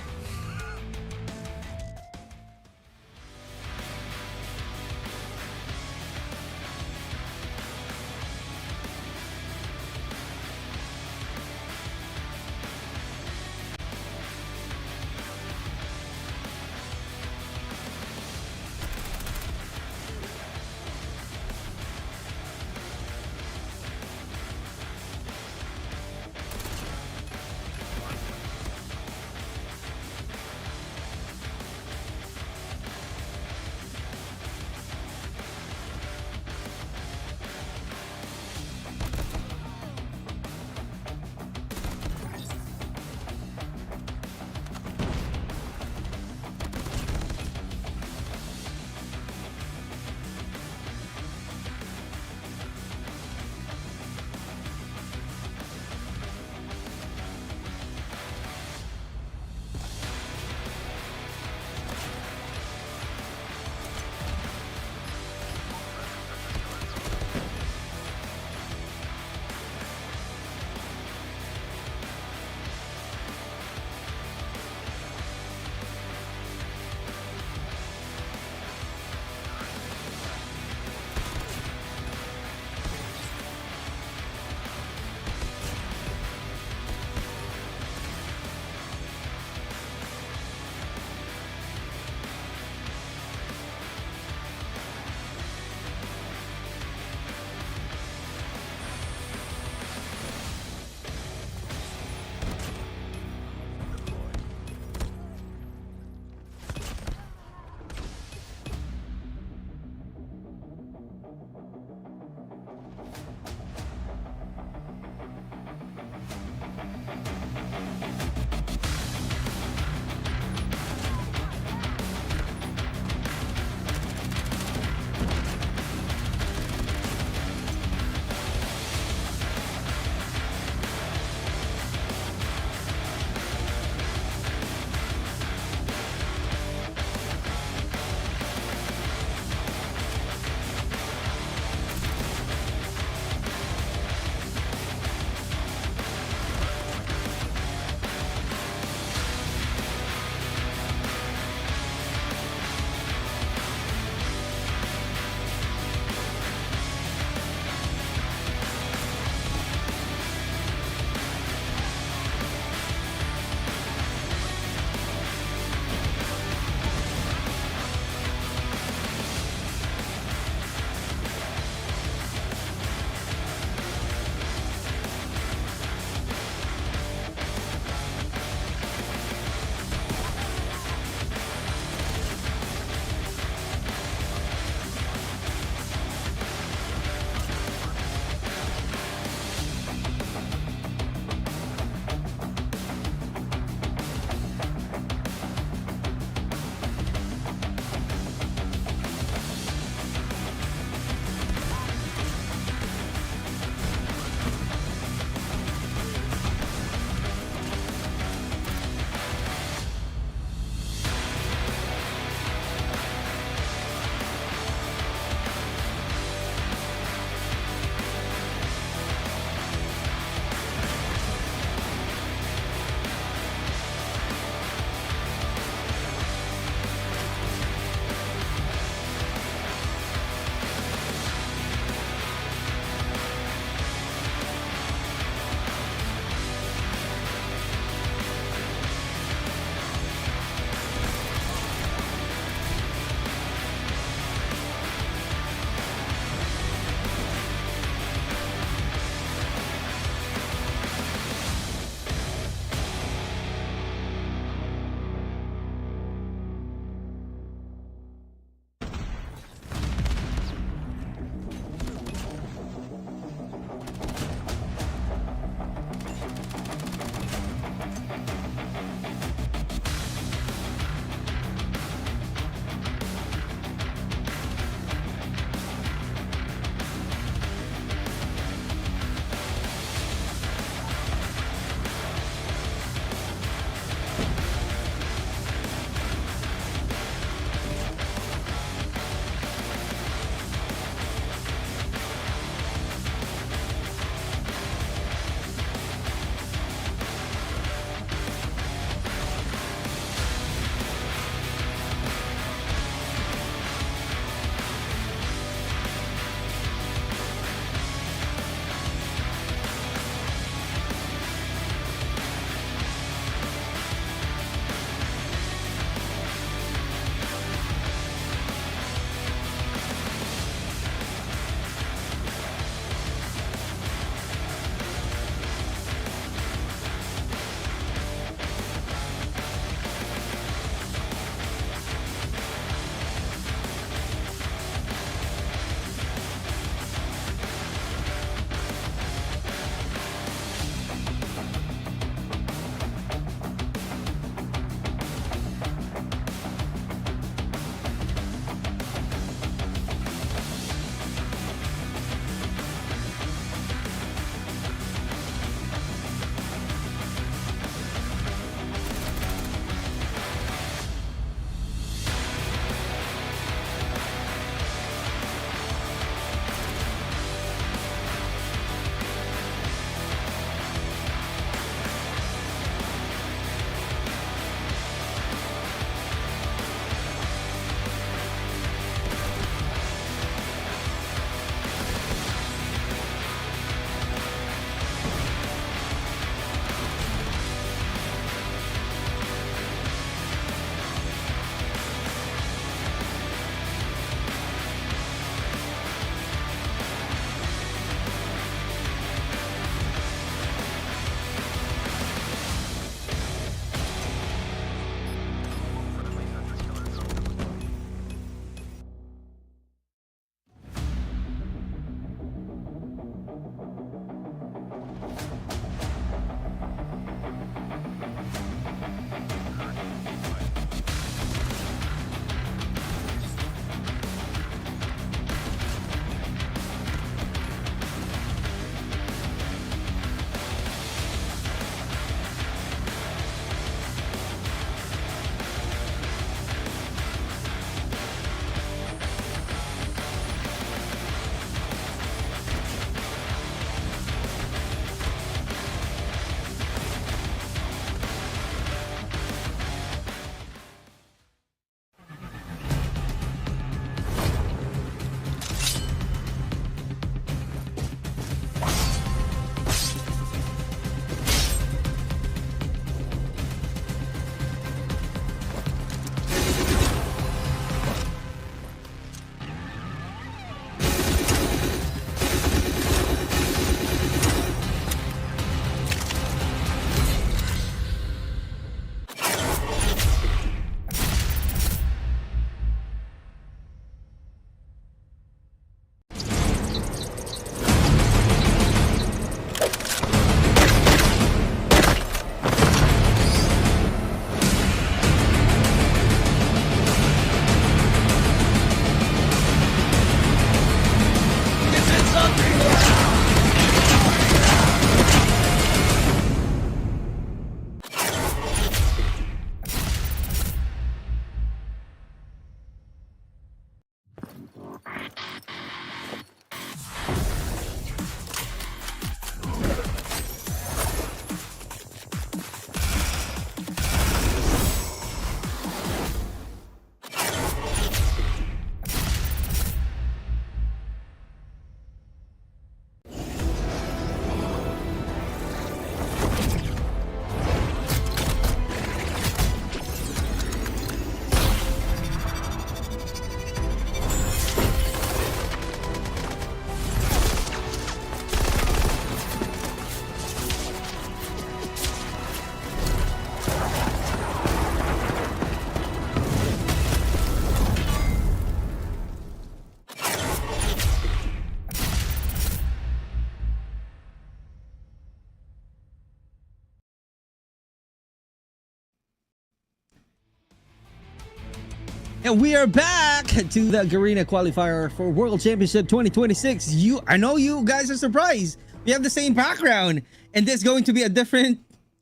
And we are back to the Garena Qualifier for World Championship 2026. I know you guys are surprised. We have the same background, and this is going to be a different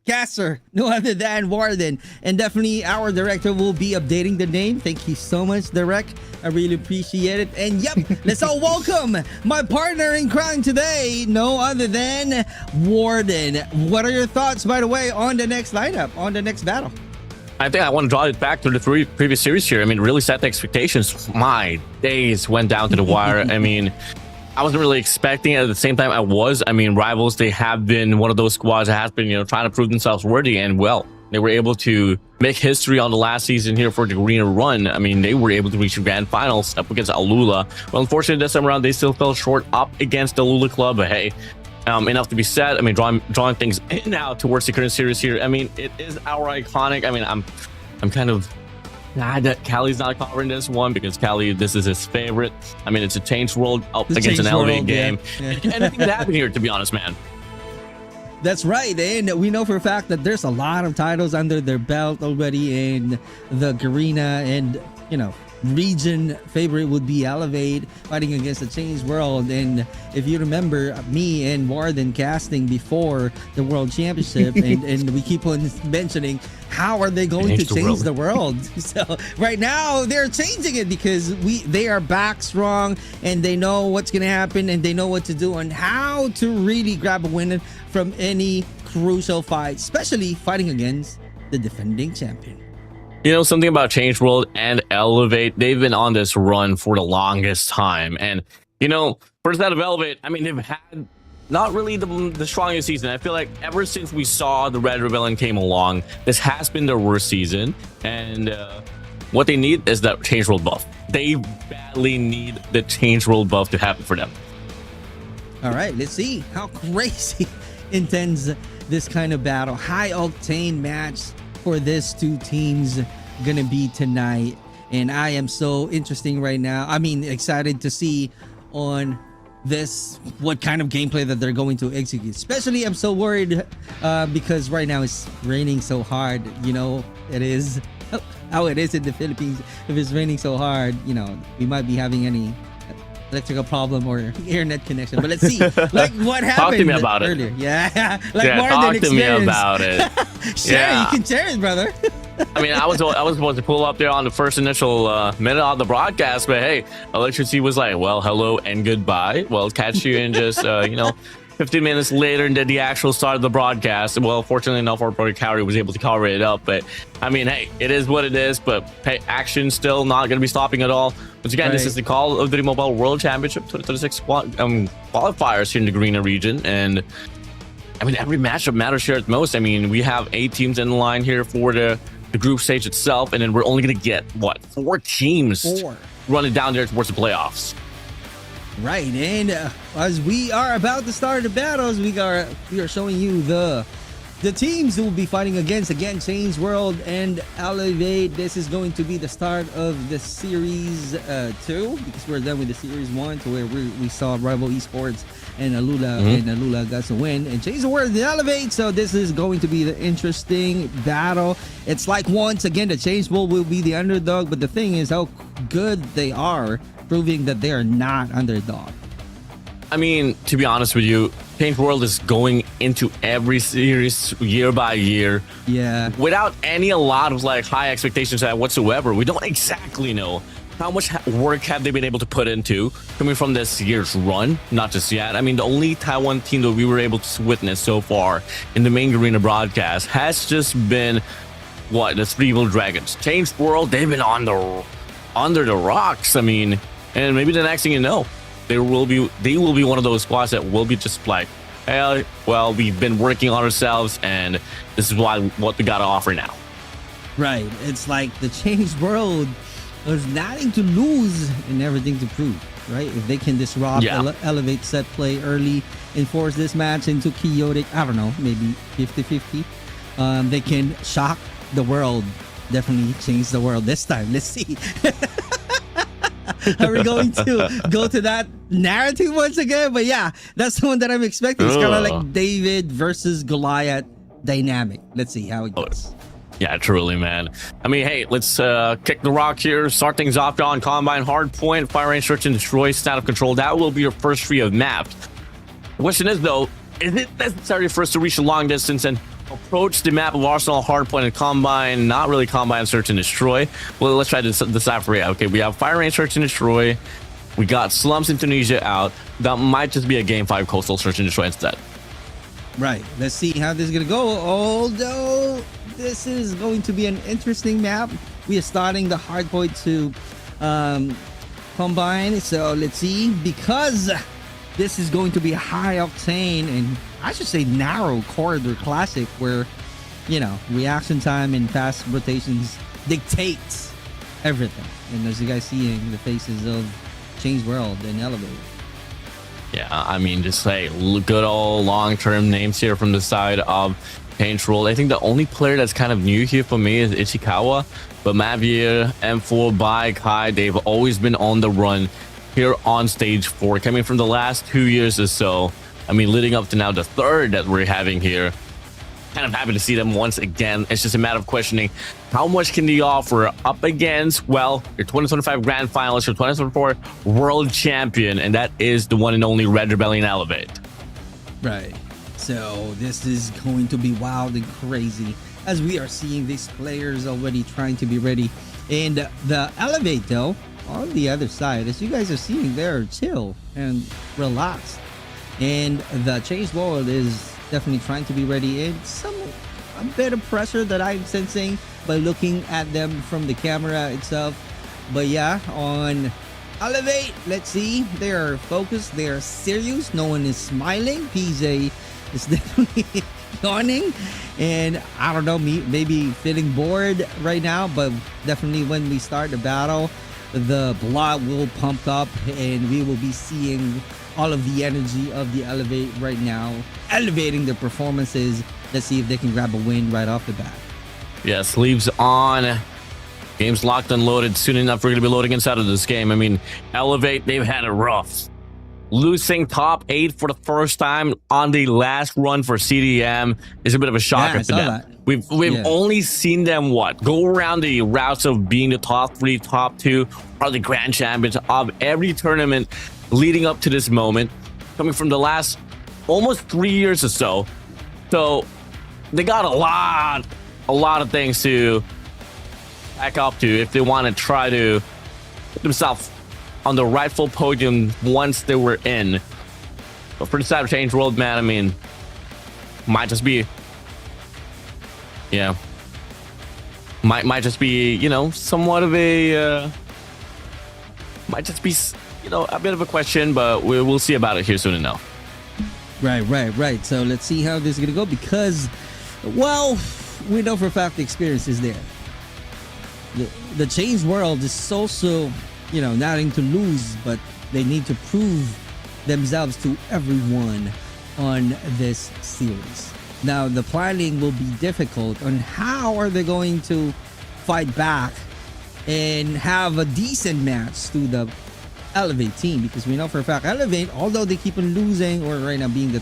caster, no other than Warden. And definitely our director will be updating the name. Thank you so much, Direct. I really appreciate it. And yep, let's all welcome my partner in crime today, no other than Warden. What are your thoughts, by the way, on the next lineup, on the next battle? I think I want to draw it back to the previous series here. I mean, really set the expectations. My days went down to the wire. I mean, I wasn't really expecting it. At the same time, I was. I mean, Rivals, they have been one of those squads that has been, trying to prove themselves worthy. And well, they were able to make history on the last season here for the Garena run. I mean, they were able to reach the grand finals up against ALULA. Well, unfortunately, this time around, they still fell short up against the ALULA club. But hey, enough to be said. I mean, drawing things in now towards the current series here. I mean, it is our iconic. I mean, I'm kind of glad that Cali's not covering this one because Cali, this is his favorite. I mean, it's a changed world up against an Elevate game. Yeah. Anything could happen here, to be honest, man. That's right, and we know for a fact that there's a lot of titles under their belt already in the Garena, and region favorite would be Elevate fighting against the Changed World. And if you remember me and Warden casting before the World Championship, and we keep on mentioning how are they going to change the world. So right now they're changing it because they are back strong and they know what's gonna happen and they know what to do and how to really grab a win from any crucial fight, especially fighting against the defending champion. Something about Change World and Elevate, they've been on this run for the longest time. And, first out of Elevate, I mean, they've had not really the strongest season. I feel like ever since we saw the Red Rebellion came along, this has been their worst season. And what they need is that Change World buff. They badly need the Change World buff to happen for them. All right, let's see how crazy intense this kind of battle, high octane match for these two teams gonna be tonight. And I am so interesting right now. I mean, excited to see on this what kind of gameplay that they're going to execute. Especially I'm so worried because right now it's raining so hard. It is how it is in the Philippines. If it's raining so hard, we might be having any electrical problem or internet connection. But let's see, like what happened Talk to me about earlier. it. Yeah, like talk to me about it. You can share it, brother. I mean, I was supposed to pull up there on the first initial minute of the broadcast, but hey, electricity was like, well, hello and goodbye. Well, catch you in just 15 minutes later into the actual start of the broadcast. Well, fortunately enough, our brother Cowrie was able to cover it up. But I mean, hey, it is what it is. But hey, action still not going to be stopping at all. Once again, This is the Call of Duty Mobile World Championship 2026 qualifiers here in the Garena region. And I mean, every matchup matters here at most. I mean, we have 8 teams in the line here for the group stage itself. And then we're only going to get, 4 teams running down there towards the playoffs. Right, and as we are about to start the battles, we are showing you the teams who will be fighting against, again, Change World and Elevate. This is going to be the start of the series 2, because we're done with the series 1, to where we saw Rival Esports and ALULA, and ALULA got to win, and Change World and Elevate. So this is going to be the interesting battle. It's like, once again, the Change World will be the underdog, but the thing is how good they are, proving that they are not underdog. I mean, to be honest with you, Change World is going into every series year by year. Yeah. Without a lot of high expectations whatsoever. We don't exactly know how much work have they been able to put into coming from this year's run? Not just yet. I mean, the only Taiwan team that we were able to witness so far in the main Garena broadcast has just been what, the Three Evil Dragons. Changed World, they've been under the rocks. I mean, and maybe the next thing you know, they will be one of those squads that will be just like, hey, well, we've been working on ourselves, and this is what we got to offer now. Right. It's like the changed world. There's nothing to lose and everything to prove, right? If they can disrupt, elevate set play early, and force this match into chaotic, I don't know, maybe 50-50. They can shock the world. Definitely change the world this time. Let's see. Are we going to go to that narrative once again? But yeah, that's the one that I'm expecting. It's kind of like David versus Goliath dynamic. Let's see how it goes. Yeah, truly, man. I mean, hey, let's kick the rock here. Start things off on Combine, Hardpoint, Fire Range, Search and Destroy, Stat of Control. That will be your first three of maps. The question is, though, is it necessary for us to reach a long distance and approach the map of Arsenal, Hardpoint, and Combine? Not really Combine, Search and Destroy. Well, let's try to decipher it. Okay, we have Fire Range, Search and Destroy. We got Slums in Tunisia out. That might just be a Game 5 Coastal Search and Destroy instead. Right. Let's see how this is going to go. Although this is going to be an interesting map. We are starting the Hardpoint to Combine. So let's see. Because this is going to be high octane and I should say narrow corridor classic where, you know, reaction time and fast rotations dictates everything. And as you guys see in the faces of Change World and Elevate. Yeah, I mean, just like good old long-term names here from the side of Change World. I think the only player that's kind of new here for me is Ichikawa, but Mavier, M4, Bai, Kai, they've always been on the run here on stage 4, coming from the last 2 years or so. I mean, leading up to now the third that we're having here. Kind of happy to see them once again. It's just a matter of questioning how much can they offer up against, well, your 2025 Grand Finalist, your 2024 World Champion, and that is the one and only Red Rebellion Elevate. Right. So this is going to be wild and crazy as we are seeing these players already trying to be ready. And the Elevate, though, on the other side, as you guys are seeing, they're chill and relaxed. And the Change World is definitely trying to be ready. It's a bit of pressure that I'm sensing by looking at them from the camera itself. But yeah, on Elevate, let's see. They are focused. They are serious. No one is smiling. PJ is definitely yawning. And I don't know, maybe feeling bored right now. But definitely when we start the battle, the blood will pump up and we will be seeing all of the energy of the Elevate right now, elevating their performances. Let's see if they can grab a win right off the bat. Yeah, sleeves on. Game's locked and loaded. Soon enough, we're going to be loading inside of this game. I mean, Elevate, they've had it rough. Losing top 8 for the first time on the last run for CDM is a bit of a shocker to them. We've only seen them, go around the routes of being the top 3, top 2, or the grand champions of every tournament leading up to this moment, coming from the last almost 3 years or so. So they got a lot of things to back up to if they want to try to put themselves on the rightful podium once they were in. But for the side of Change World, man, I mean, might just be, might just be, you know, somewhat of a, might just be, you know, a bit of a question, but we'll see about it here soon enough. Right. So let's see how this is gonna go because, well, we know for a fact the experience is there. The Change World is also, you know, nothing to lose, but they need to prove themselves to everyone on this series. Now, the planning will be difficult on how are they going to fight back and have a decent match to the Elevate team, because we know for a fact Elevate, although they keep on losing or right now being the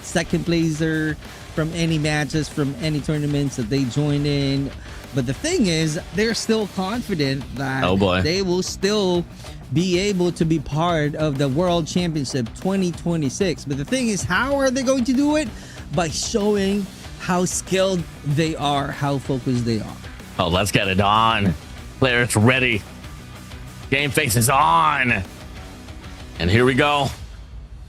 second placer from any matches, from any tournaments that they join in, but the thing is they're still confident that they will still be able to be part of the World Championship 2026. But the thing is, how are they going to do it? By showing how skilled they are, how focused they are. Oh, let's get it on. Players ready. Game face is on. And here we go.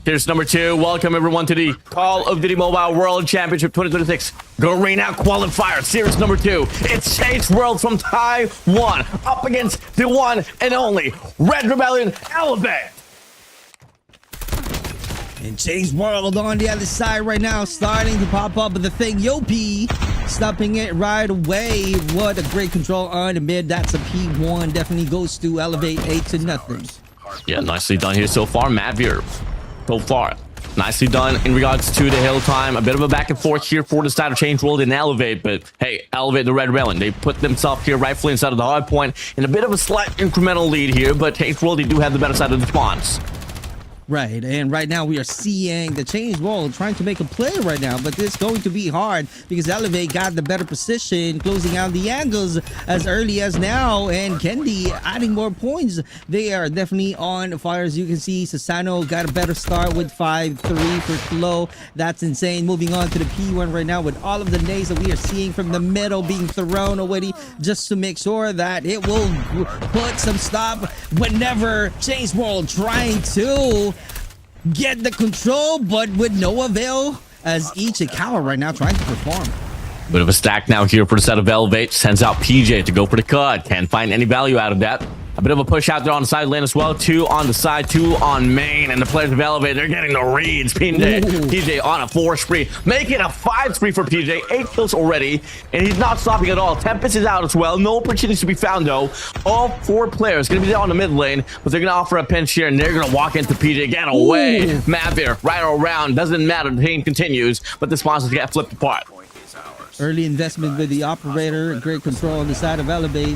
Here's number 2. Welcome everyone to the Call of Duty Mobile World Championship 2026 Garena Qualifier Series number 2. It's Change World from Taiwan up against the one and only Red Rebellion Elevate. And Change World on the other side right now, starting to pop up with the thing. Yopi stopping it right away. What a great control on the mid. That's a P1. Definitely goes to Elevate 8-0. Yeah, nicely done here so far. Mavir, so far, nicely done in regards to the hill time. A bit of a back and forth here for the side of Change World and Elevate, but hey, Elevate the Red Rebellion. They put themselves here rightfully inside of the hard point in a bit of a slight incremental lead here, but Change World, they do have the better side of the spawns. Right, and right now we are seeing the Change World trying to make a play right now, but it's going to be hard because Elevate got the better position, closing out the angles as early as now, and Kendi adding more points. They are definitely on fire. As you can see, Sasano got a better start with 5-3 for Flo. That's insane. Moving on to the P1 right now with all of the nades that we are seeing from the middle being thrown already, just to make sure that it will put some stop whenever Change World trying to get the control, but with no avail, as Ichikawa right now trying to perform. Bit of a stack now here for the set of Elevate. Sends out PJ to go for the cut. Can't find any value out of that. A bit of a push out there on the side lane as well. 2 on the side, 2 on main. And the players of Elevate, they're getting the reads. PJ on a 4 spree. Making a 5 spree for PJ. 8 kills already. And he's not stopping at all. Tempest is out as well. No opportunities to be found though. All 4 players going to be there on the mid lane. But they're going to offer a pinch here. And they're going to walk into PJ. Get away. Mavir right around. Doesn't matter. The game continues. But the sponsors get flipped apart. Early investment with the operator, great control on the side of Elevate,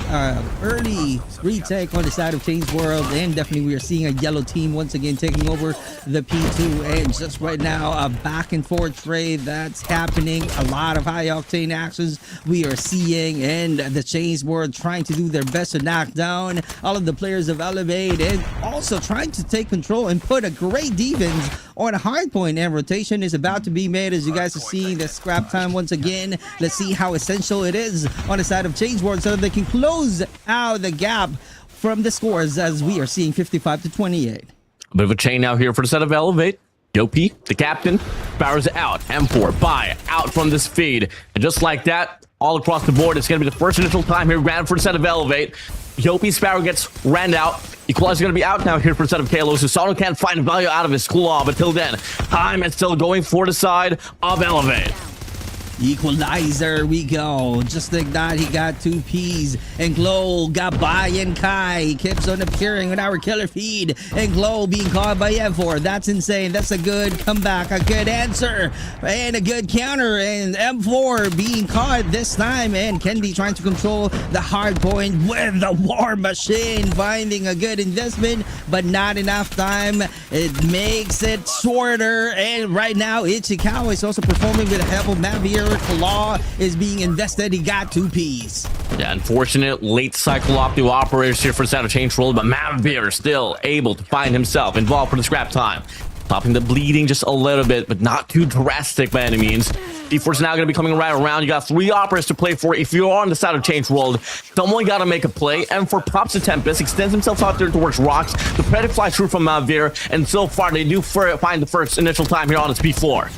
early retake on the side of Change World, and definitely we are seeing a yellow team once again taking over the P2, and just right now a back and forth trade that's happening. A lot of high octane actions we are seeing, and the Change World trying to do their best to knock down all of the players of Elevate, and also trying to take control and put a great defense on a hard point, and rotation is about to be made as you guys are seeing the scrap time once again. Let's see how essential it is on the side of Change World so that they can close out the gap from the scores as we are seeing 55-28. A bit of a chain now here for the set of Elevate. Yopi, the captain, Sparrow's out. M4 by out from this feed. And just like that, all across the board, it's going to be the first initial time here granted for the set of Elevate. Yopi Sparrow gets ran out. Equalizer going to be out now here for the set of Kalo. Susano can't find value out of his claw, but till then, time is still going for the side of Elevate. Equalizer, we go. Just like that, he got 2 Ps. And Glow got by and Kai. He keeps on appearing on our killer feed. And Glow being caught by M4. That's insane. That's a good comeback, a good answer, and a good counter. And M4 being caught this time. And Kendi trying to control the hard point with the War Machine. Finding a good investment, but not enough time. It makes it shorter. And right now, Ichikawa is also performing with the help of Mavir. Claw is being invested. He got 2 Ps. Yeah, unfortunate late cycle opto operators here for the side of Change World, but Mavir still able to find himself involved for the scrap time. Stopping the bleeding just a little bit, but not too drastic by any means. D4 is now going to be coming right around. You got 3 operators to play for. If you're on the side of Change World, someone got to make a play. And for props to Tempest, extends himself out there towards rocks. The Predator flies through from Mavir, and so far they do find the first initial time here on its P4.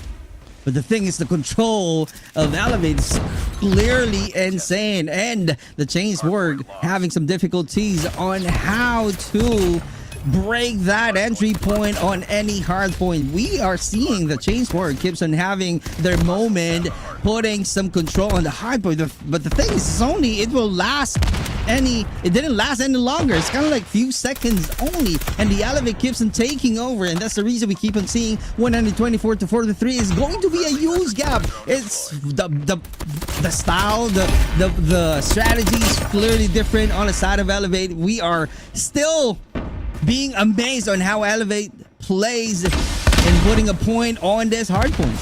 But the thing is, the control of Elevate is clearly insane, and the Change World having some difficulties on how to break that entry point on any hard point. We are seeing the Change World keeps on having their moment, putting some control on the hard point. But the thing is, it didn't last any longer. It's kind of like few seconds only, and the Elevate keeps on taking over, and that's the reason we keep on seeing 124-43 is going to be a huge gap. It's the style, the strategy is clearly different on the side of Elevate. We are still being amazed on how Elevate plays and putting a point on this hard point.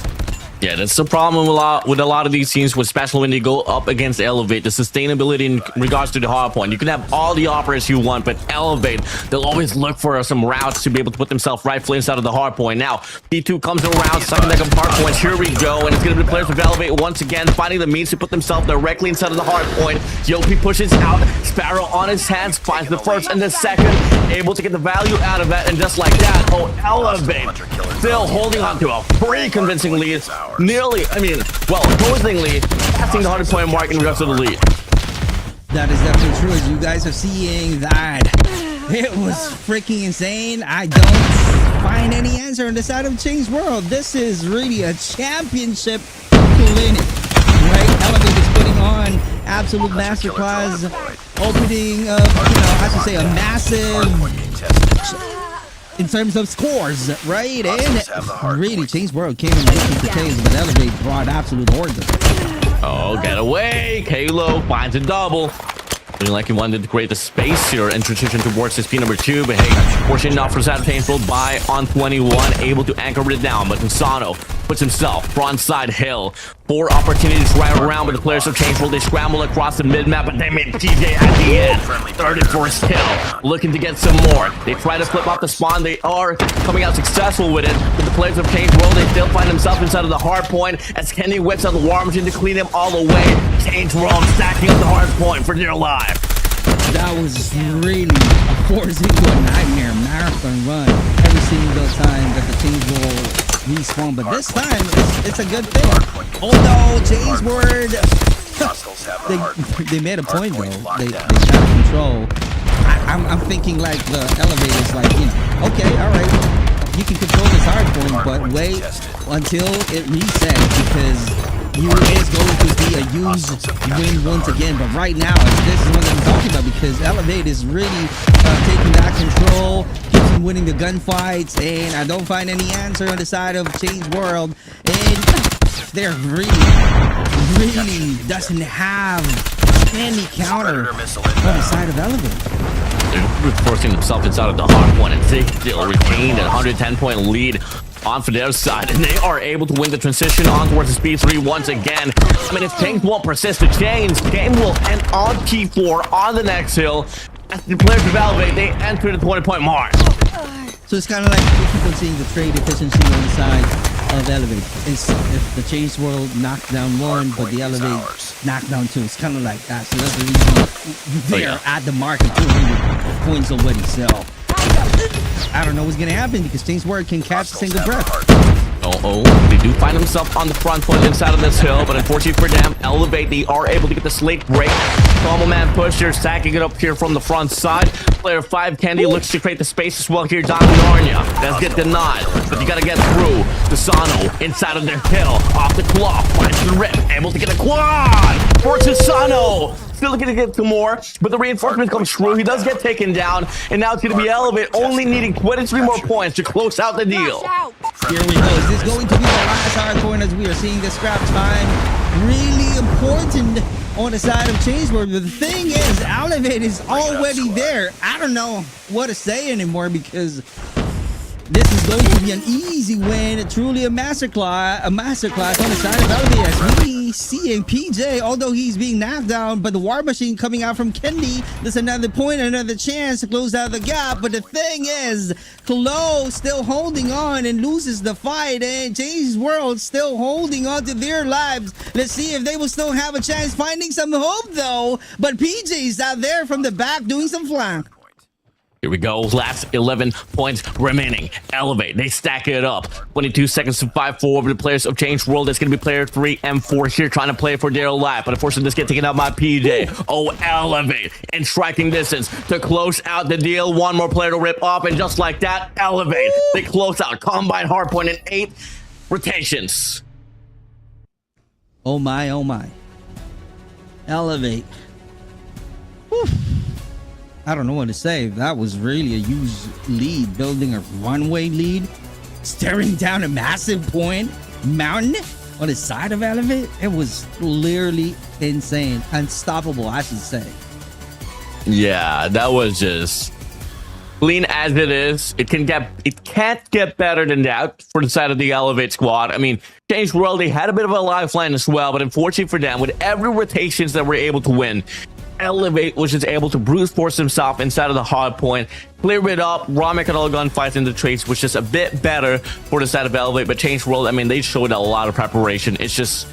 Yeah, that's the problem with a lot of these teams, especially when they go up against Elevate. The sustainability in regards to the hard point. You can have all the offers you want, but Elevate, they'll always look for some routes to be able to put themselves rightfully inside of the hard point. Now, P2 comes around, sucking like a hard points. Here we go, and it's going to be the players of Elevate once again, finding the means to put themselves directly inside of the hard point. Yopi pushes out, Sparrow on his hands, finds the first and the second, able to get the value out of that, and just like that, Elevate still holding on to a pretty convincing lead. Nearly, opposingly passing the 100-point mark in regards to the lead. That is definitely true. As you guys are seeing that, it was freaking insane. I don't find any answer on the side of Change World. This is really a championship to win it, right? Elevate is putting on absolute masterclass, opening up, I should say a massive in terms of scores, right? And really, Change World came in with the case, but Elevate brought absolute order. Oh, get away! Kalo finds a double. Looking like he wanted to create the space here in transition towards his P number 2, but hey, fortunate enough for that painful by on 21, able to anchor it down, but Insano puts himself front side hill. 4 opportunities right around, but the players of Change World, they scramble across the mid-map, but they made TJ at the end. 31st kill, looking to get some more. They try to flip off the spawn. They are coming out successful with it, but the players of Change World, they still find themselves inside of the hard point as Kenny whips out the war machine to clean him all the way. Change World stacking up the hard point for dear life. That was really a forcing to a nightmare marathon run every single time that the Change World respawn, but this time it's a good thing. Although Change World, they made a point though. They got control. I'm thinking like the elevators, like, okay, all right, you can control this hard point, but wait until it resets, because you is going to be a huge win once again. But right now, this is what I'm talking about, because Elevate is really taking that control, keeps them winning the gunfights, and I don't find any answer on the side of Change World, and they're really doesn't have any counter on the side of Elevate. They're forcing themselves inside of the hard one, and they still retained a 110-point lead on for their side, and they are able to win the transition on towards the speed 3 once again. I mean, if change won't persist to change, game will end on P4 on the next hill. As the players of Elevate, they enter the 20-point mark. So it's kind of like we keep on seeing the trade efficiency on the side of Elevate. It's if the Change World knocked down 1, but the Elevate knocked down 2. It's kind of like that. So that's the reason they're at the market 200 points already. So I don't know what's gonna happen, because Change World can catch a single breath. They do find themselves on the front foot inside of this hill, but unfortunately for them, Elevate, they are able to get the slate break. Combo man push here, stacking it up here from the front side. Player 5, Candy, looks to create the space as well here. Don Narnia, that's get denied, but you gotta get through. Desano inside of their hill, off the claw, finds the rip, able to get a quad for Desano. Still looking to get 2 more, but the reinforcement comes through. He does get taken down, and now it's going to be Elevate, only needing 23 more points to close out the deal. Here we go. Is this going to be the last hard point, as we are seeing the scrap time? Really important on the side of Change World. But the thing is, Elevate is already there. I don't know what to say anymore, because this is going to be an easy win, truly a masterclass on the side of Elevate, as we seeing PJ, although he's being knocked down, but the war machine coming out from Kendi. There's another point, another chance to close out the gap. But the thing is, Klo still holding on and loses the fight, and Change World still holding on to their lives. Let's see if they will still have a chance, finding some hope though. But PJ's out there from the back doing some flank. Here we go, last 11 points remaining. Elevate, they stack it up. 22 seconds to 5-4 over the players of Change World. That's going to be player 3 and 4 here trying to play for their life. But unfortunately, this gets taken out by PJ. Elevate in striking distance to close out the deal. 1 more player to rip off, and just like that, Elevate, they close out Combine Hardpoint in 8 rotations. Oh my, oh my. Elevate. Whew. I don't know what to say. That was really a huge lead, building a runway lead, staring down a massive point mountain on the side of Elevate. It was literally insane, unstoppable, I should say. Yeah, that was just clean as it is. It can't get better than that for the side of the Elevate squad. I mean, Change World, they had a bit of a lifeline as well, but unfortunately for them, with every rotations that were able to win, Elevate was just able to brute force himself inside of the hard point, clear it up. Raw mechanical gunfights in the trades was just a bit better for the side of Elevate, but Change World, I mean, they showed a lot of preparation. It's just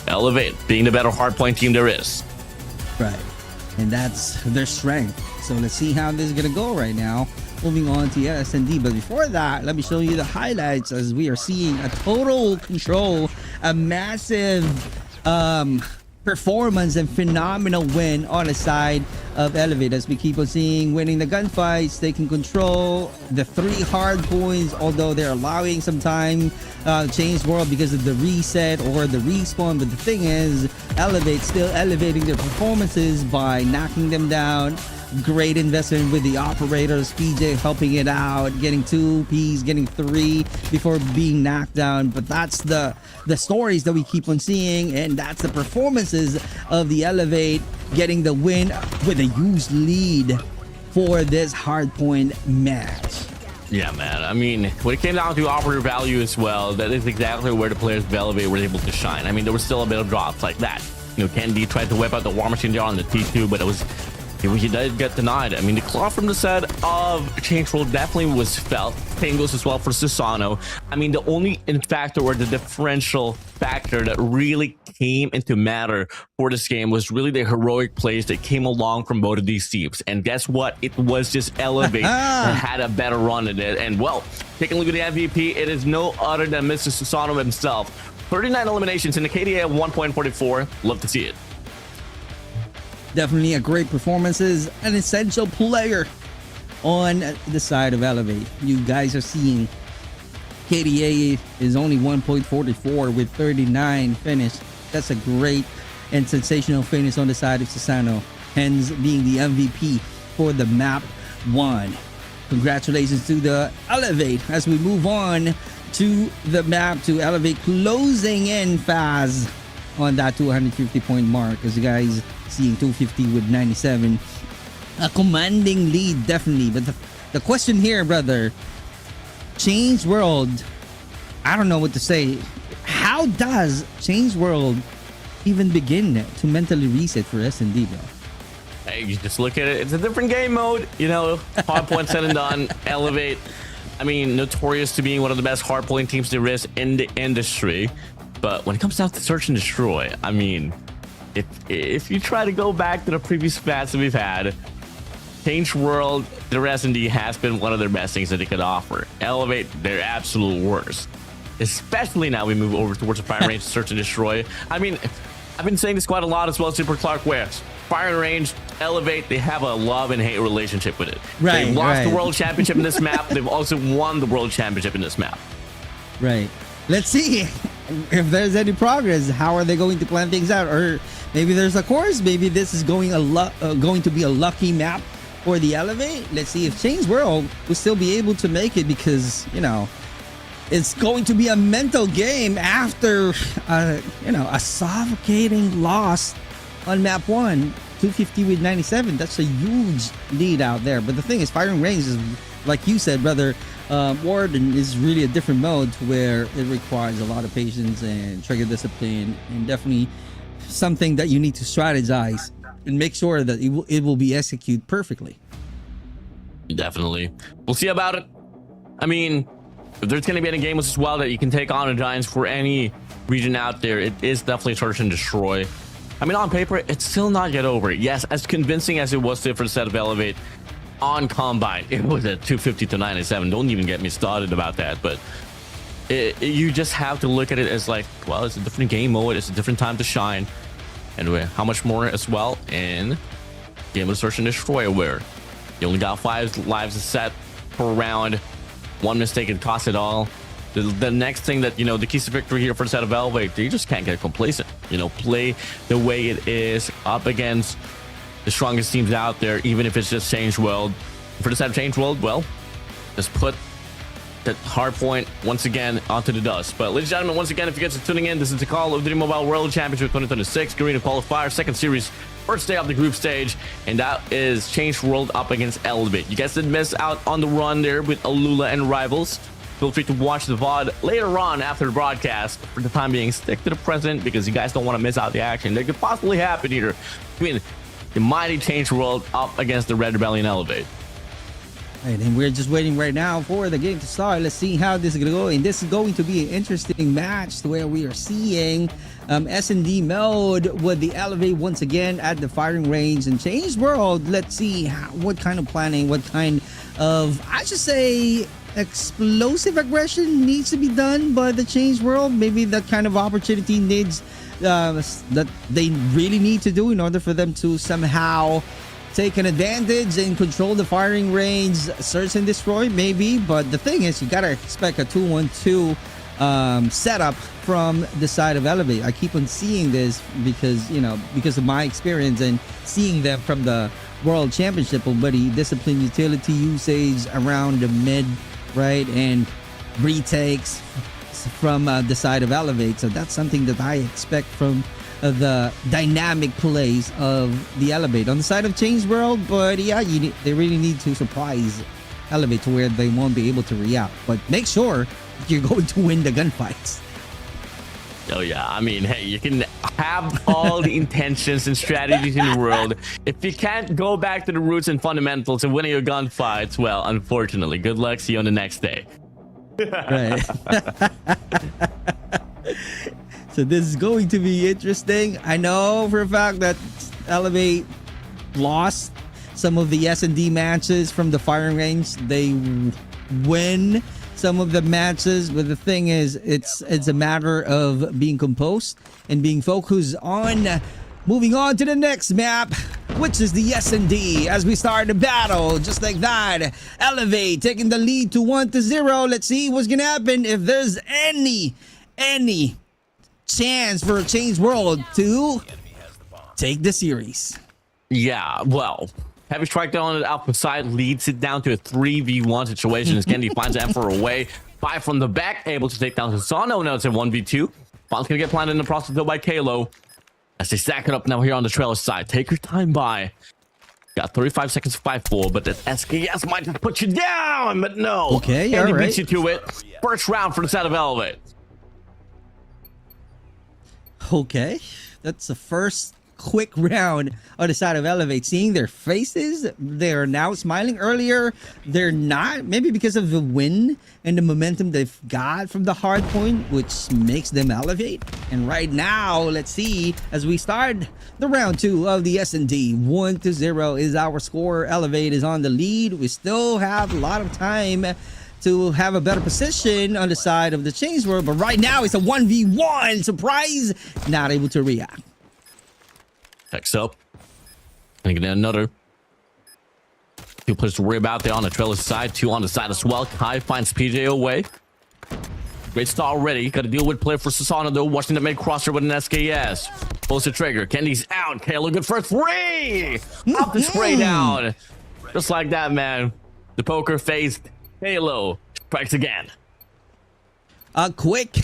Elevate being the better hard point team there is. Right. And that's their strength. So let's see how this is going to go right now. Moving on to S&D. But before that, let me show you the highlights as we are seeing a total control, a massive performance and phenomenal win on the side of Elevate, as we keep on seeing winning the gunfights, taking control, the 3 hard points, although they're allowing some time change world because of the reset or the respawn. But the thing is, Elevate still elevating their performances by knocking them down. Great investment with the operators, PJ helping it out, getting 2 Ps, getting 3 before being knocked down. But that's the stories that we keep on seeing, and that's the performances of the Elevate getting the win with a huge lead for this hardpoint match. Yeah, man. I mean, when it came down to operator value as well, that is exactly where the players of Elevate were able to shine. I mean, there was still a bit of drops like that. You know, Candy tried to whip out the War Machine there on the T2, but he did get denied. I mean, the claw from the side of Change World definitely was felt. Same goes as well for Susano. I mean, the only factor or the differential factor that really came into matter for this game was really the heroic plays that came along from both of these teams. And guess what? It was just Elevate that had a better run at it. And well, taking a look at the MVP, it is no other than Mr. Susano himself. 39 eliminations in the KDA of 1.44. Love to see it. Definitely a great performances, an essential player on the side of Elevate. You guys are seeing KDA is only 1.44 with 39 finish. That's a great and sensational finish on the side of Susano, hence being the MVP for the map 1. Congratulations to the Elevate as we move on to the map to Elevate, closing in fast on that 250 point mark, as you guys seeing 250 with 97, a commanding lead definitely. But the question here, brother, Change World, I don't know what to say. How does Change World even begin to mentally reset for S&D, bro? Hey, you just look at it, it's a different game mode, you know. Hardpoint said and done. Elevate, I mean, notorious to being one of the best hardpoint teams there is in the industry. But when it comes down to search and destroy, I mean, if you try to go back to the previous stats that we've had, Change World, the S&D has been one of their best things that they could offer. Elevate, their absolute worst. Especially now we move over towards the fire range search and destroy. I mean, I've been saying this quite a lot as well, Super Clark West. Fire range, Elevate, they have a love and hate relationship with it. Right, They've lost right. the world championship in this map. They've also won the world championship in this map. Right. Let's see if there's any progress. How are they going to plan things out? Or maybe there's a course. Maybe this is going to be a lucky map for the Elevate. Let's see if Change World will still be able to make it, because, you know, it's going to be a mental game after, you know, a suffocating loss on map 1, 250 with 97. That's a huge lead out there. But the thing is, firing range is, like you said, brother, Warden is really a different mode where it requires a lot of patience and trigger discipline, and definitely something that you need to strategize and make sure that it will be executed perfectly. Definitely. We'll see about it. I mean, if there's going to be any games as well that you can take on the Giants for any region out there, it is definitely search and destroy. I mean, on paper, it's still not yet over. Yes, as convincing as it was for the set of Elevate on Combine, it was at 250 to 97. Don't even get me started about that. But you just have to look at it as like, well, it's a different game mode. It's a different time to shine. And how much more as well in game of search and destroy, where you only got 5 lives set per round. One mistake and cost it all. The next thing that, you know, the keys to victory here for the set of Elevate, you just can't get complacent. You know, play the way it is up against the strongest teams out there, even if it's just Change World. For the set of Change World, well, just put that hard point once again onto the dust. But ladies and gentlemen, once again, if you guys are tuning in, this is the Call of Duty Mobile World Championship 2026 Garena Qualifier, second series, first day of the group stage, and that is Change World up against Elevate. You guys did miss out on the run there with ALULA and Rivals. Feel free to watch the VOD later on after the broadcast. For the time being, stick to the present because you guys don't want to miss out the action that could possibly happen here between the mighty Change World up against the Red Rebellion Elevate. Right, and we're just waiting right now for the game to start. Let's see how this is going to go. And this is going to be an interesting match where we are seeing S&D mode with the Elevate once again at the firing range and Change World. Let's see what kind of planning, what kind of, I should say, explosive aggression needs to be done by the Change World. Maybe that kind of opportunity needs that they really need to do in order for them to somehow take an advantage and control the firing range, search and destroy, maybe. But the thing is, you gotta expect a 2-1-2 setup from the side of Elevate. I keep on seeing this because, you know, because of my experience and seeing them from the World Championship already. Discipline, utility usage around the mid, right, and retakes from the side of Elevate. So that's something that I expect from the dynamic plays of the Elevate on the side of Change World. But yeah, they really need to surprise Elevate to where they won't be able to react. But make sure you're going to win the gunfights. Oh yeah, I mean, hey, you can have all the intentions and strategies in the world. If you can't go back to the roots and fundamentals of winning your gunfights, well, unfortunately, good luck. See you on the next day. Right. So this is going to be interesting. I know for a fact that Elevate lost some of the S&D matches from the firing range. They win some of the matches, but the thing is, it's a matter of being composed and being focused on moving on to the next map, which is the S&D. As we start the battle, just like that, Elevate taking the lead to 1-0. Let's see what's gonna happen if there's any chance for a Change World to take the series. Yeah, well, Heavy Strike down on the Alpha side leads it down to a 3v1 situation as Kennedy finds Emperor away. 5 from the back, able to take down Susano. Now it's a 1v2. Bomb's gonna get planted in the process though by Kalo. As they stack it up now here on the trailer side. Take your time by. Got 35 seconds to fight for, but that SKS might just put you down, but no. Okay, Kennedy all right. beats you to it. First round for the side of Elevate. Okay, that's the first quick round on the side of Elevate. Seeing their faces, they're now smiling. Earlier, they're not. Maybe because of the win and the momentum they've got from the hard point, which makes them elevate. And right now, let's see as we start the round 2 of the S&D. 1-0 is our score. Elevate is on the lead. We still have a lot of time to have a better position on the side of the Change World, but right now it's a 1v1. Surprise, not able to react. Next up, and get another 2 players to worry about there on the trailer side, 2 on the side as well. Kai finds PJ away. Great start already. Got to deal with player for Susano though. Watching the mid crosser with an SKS. Pulls the trigger. Kennedy's out. Kalo good for 3. Up the spray down. Just like that, man. The poker faced Kalo strikes again. A quick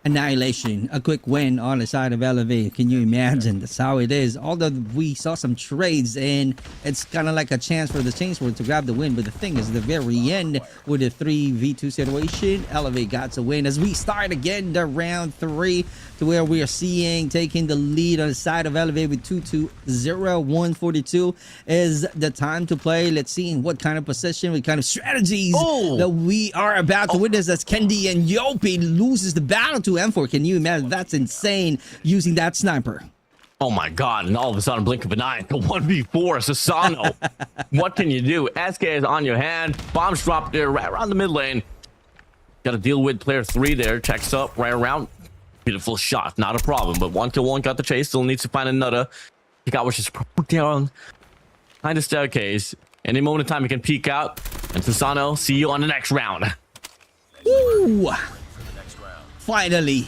annihilation, a quick win on the side of Elevate. Can you imagine? That's how it is. Although we saw some trades and it's kind of like a chance for the Change World to grab the win, but the thing is, the very end with a 3v2 situation, Elevate got to win as we start again the round 3 to where we are seeing taking the lead on the side of Elevate with 2-0. 142 is the time to play. Let's see what kind of position, what kind of strategies that we are about to witness as Kendi and Yopi loses the battle to M4. Can you imagine? That's insane using that sniper. Oh my god, and all of a sudden, blink of an eye, the 1v4, Susano. What can you do? SK is on your hand. Bombs dropped there right around the mid lane. Got to deal with player 3 there. Checks up right around. Beautiful shot, not a problem. But 1-1 got the chase. Still needs to find another. He got which is down behind the staircase. Any moment in time, he can peek out. And Susano, see you on the next round. Ooh. Finally,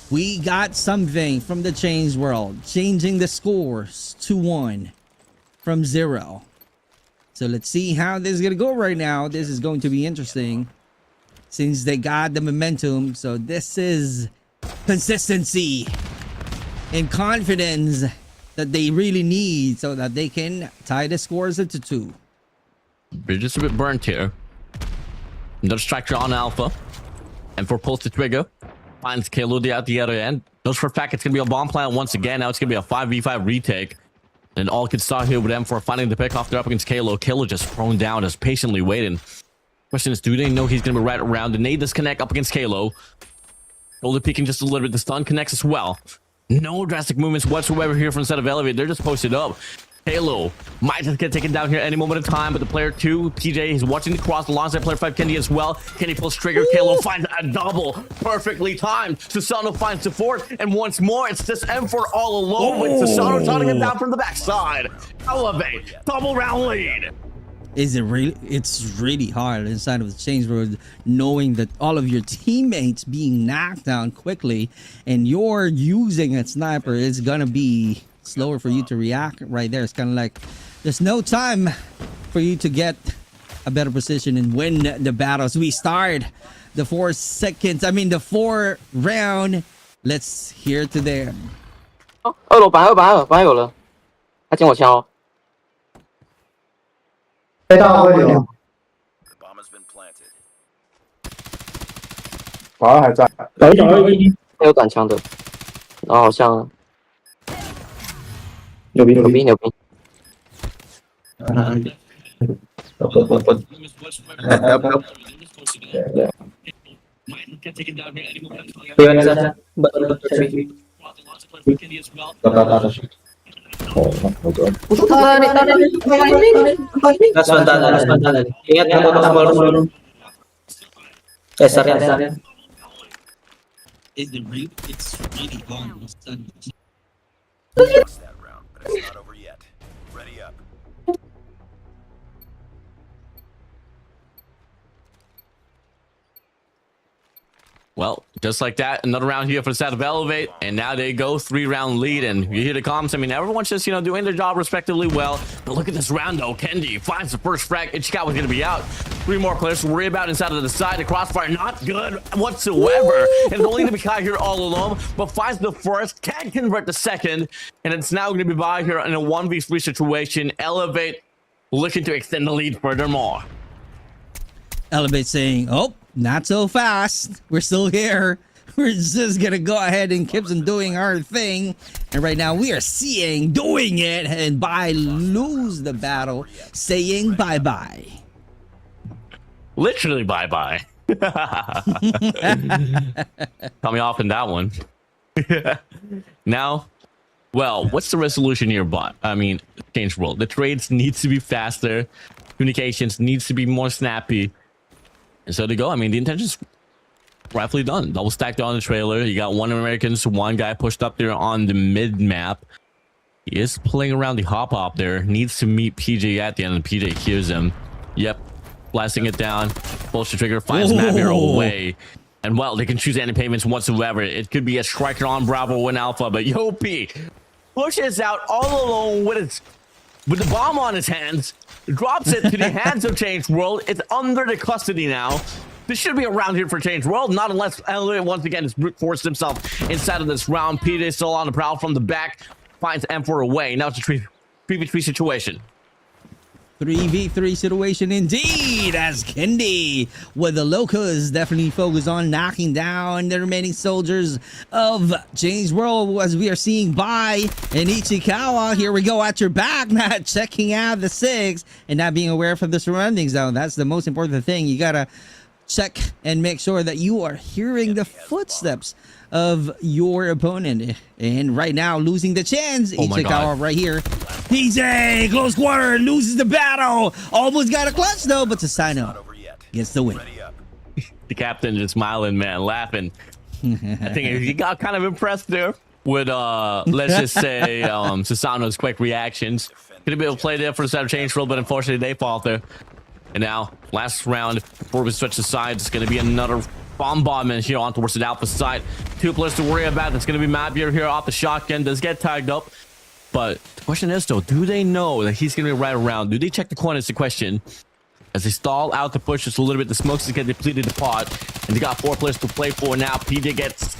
we got something from the Change World, changing the scores to 1 from 0. So let's see how this is gonna go right now. This is going to be interesting since they got the momentum. So this is consistency and confidence that they really need so that they can tie the scores into 2. We're just a bit burnt here. Another striker on Alpha. And for pulls the trigger. Finds Kaludi at the other end. Knows for a fact it's going to be a bomb plant once again. Now it's going to be a 5v5 retake. And all can start here with M4 finding the pick off. They're up against Kalo. Kalo just thrown down, just patiently waiting. Question is, do they know he's going to be right around? The nade disconnect up against Kalo. Shoulder peeking just a little bit. The stun connects as well. No drastic movements whatsoever here from the side of Elevate. They're just posted up. Halo might just get taken down here any moment in time, but the player 2, PJ, he's watching the cross alongside player 5, Kenny, as well. Kenny pulls trigger. Kalo finds a double. Perfectly timed. Susano finds the fourth. And once more, it's just M4 all alone with Susano taunting him down from the backside. Elevate. Double round lead. Is it really? It's really hard inside of the Change World, knowing that all of your teammates being knocked down quickly and you're using a sniper. It's gonna be slower for you to react right there. It's kind of like there's no time for you to get a better position and win the battles. We start the 4 seconds. I mean the 4 round. Let's hear to them. 2楼白有了，他进我枪哦。被大会有， 保安还在，他有短枪的，然后好像牛逼！Last one tanan. Ingat ka mo sa ball. Sorry. It's really long. That round, but it's not over yet. Ready up. Well, just like that, another round here for the side of Elevate, and now they go 3-round lead, and you hear the comments. I mean, everyone's just, doing their job respectively well. But look at this round, though. Kendi finds the first frag. Ichikawa's going to be out. 3 more players to worry about inside of the side. The crossfire, not good whatsoever. And it's only going to be Kai here all alone, but finds the first, can't convert the second, and it's now going to be by here in a 1v3 situation. Elevate looking to extend the lead furthermore. Elevate saying, oh, not so fast. We're still here. We're just gonna go ahead and keep on doing our thing. And right now we are seeing doing it, and by lose the battle, saying bye-bye. Literally bye-bye. Call me off in that one. Now, well, what's the resolution here, bot? I mean, Change World. The trades needs to be faster. Communications needs to be more snappy. And so to go, I mean, the intention's rightfully done. Double stacked on the trailer. You got 1 Americans, 1 guy pushed up there on the mid map. He is playing around the hop there. Needs to meet PJ at the end, and PJ hears him. Yep. Blasting it down. Pulls the trigger, finds map here away. And well, they can choose any payments whatsoever. It could be a striker on Bravo or an Alpha, but Yopi pushes out all alone with the bomb on his hands. Drops it to the hands of Change World. It's under the custody now. This should be a round here for Change World, not unless Elliot once again has brute forced himself inside of this round. PJ still on the prowl from the back, finds M4 away. Now it's a 3v3 situation. 3v3 situation indeed, as Kendi with the Locos definitely focused on knocking down the remaining soldiers of Change World, as we are seeing by and Ichikawa. Here we go at your back, not checking out the 6 and not being aware of the surroundings zone. That's the most important thing. You gotta check and make sure that you are hearing the footsteps of your opponent. And right now, losing the chance. Ichikawa right here. PJ, close quarter, loses the battle. Almost got a clutch though, but Susano gets the win. The captain just smiling, man, laughing. I think he got kind of impressed there with, let's just say, Susano's quick reactions. Could have been able to play there for the side of Change World, but unfortunately they falter. And now, last round, before we switch the sides, it's going to be another bombardment here on towards the Alpha side. 2 players to worry about. It's going to be Mabier here off the shotgun. Does get tagged up. But the question is, though, do they know that he's going to be right around? Do they check the corner is the question. As they stall out the push just a little bit, the smokes get depleted the pot. And they got 4 players to play for now. PJ gets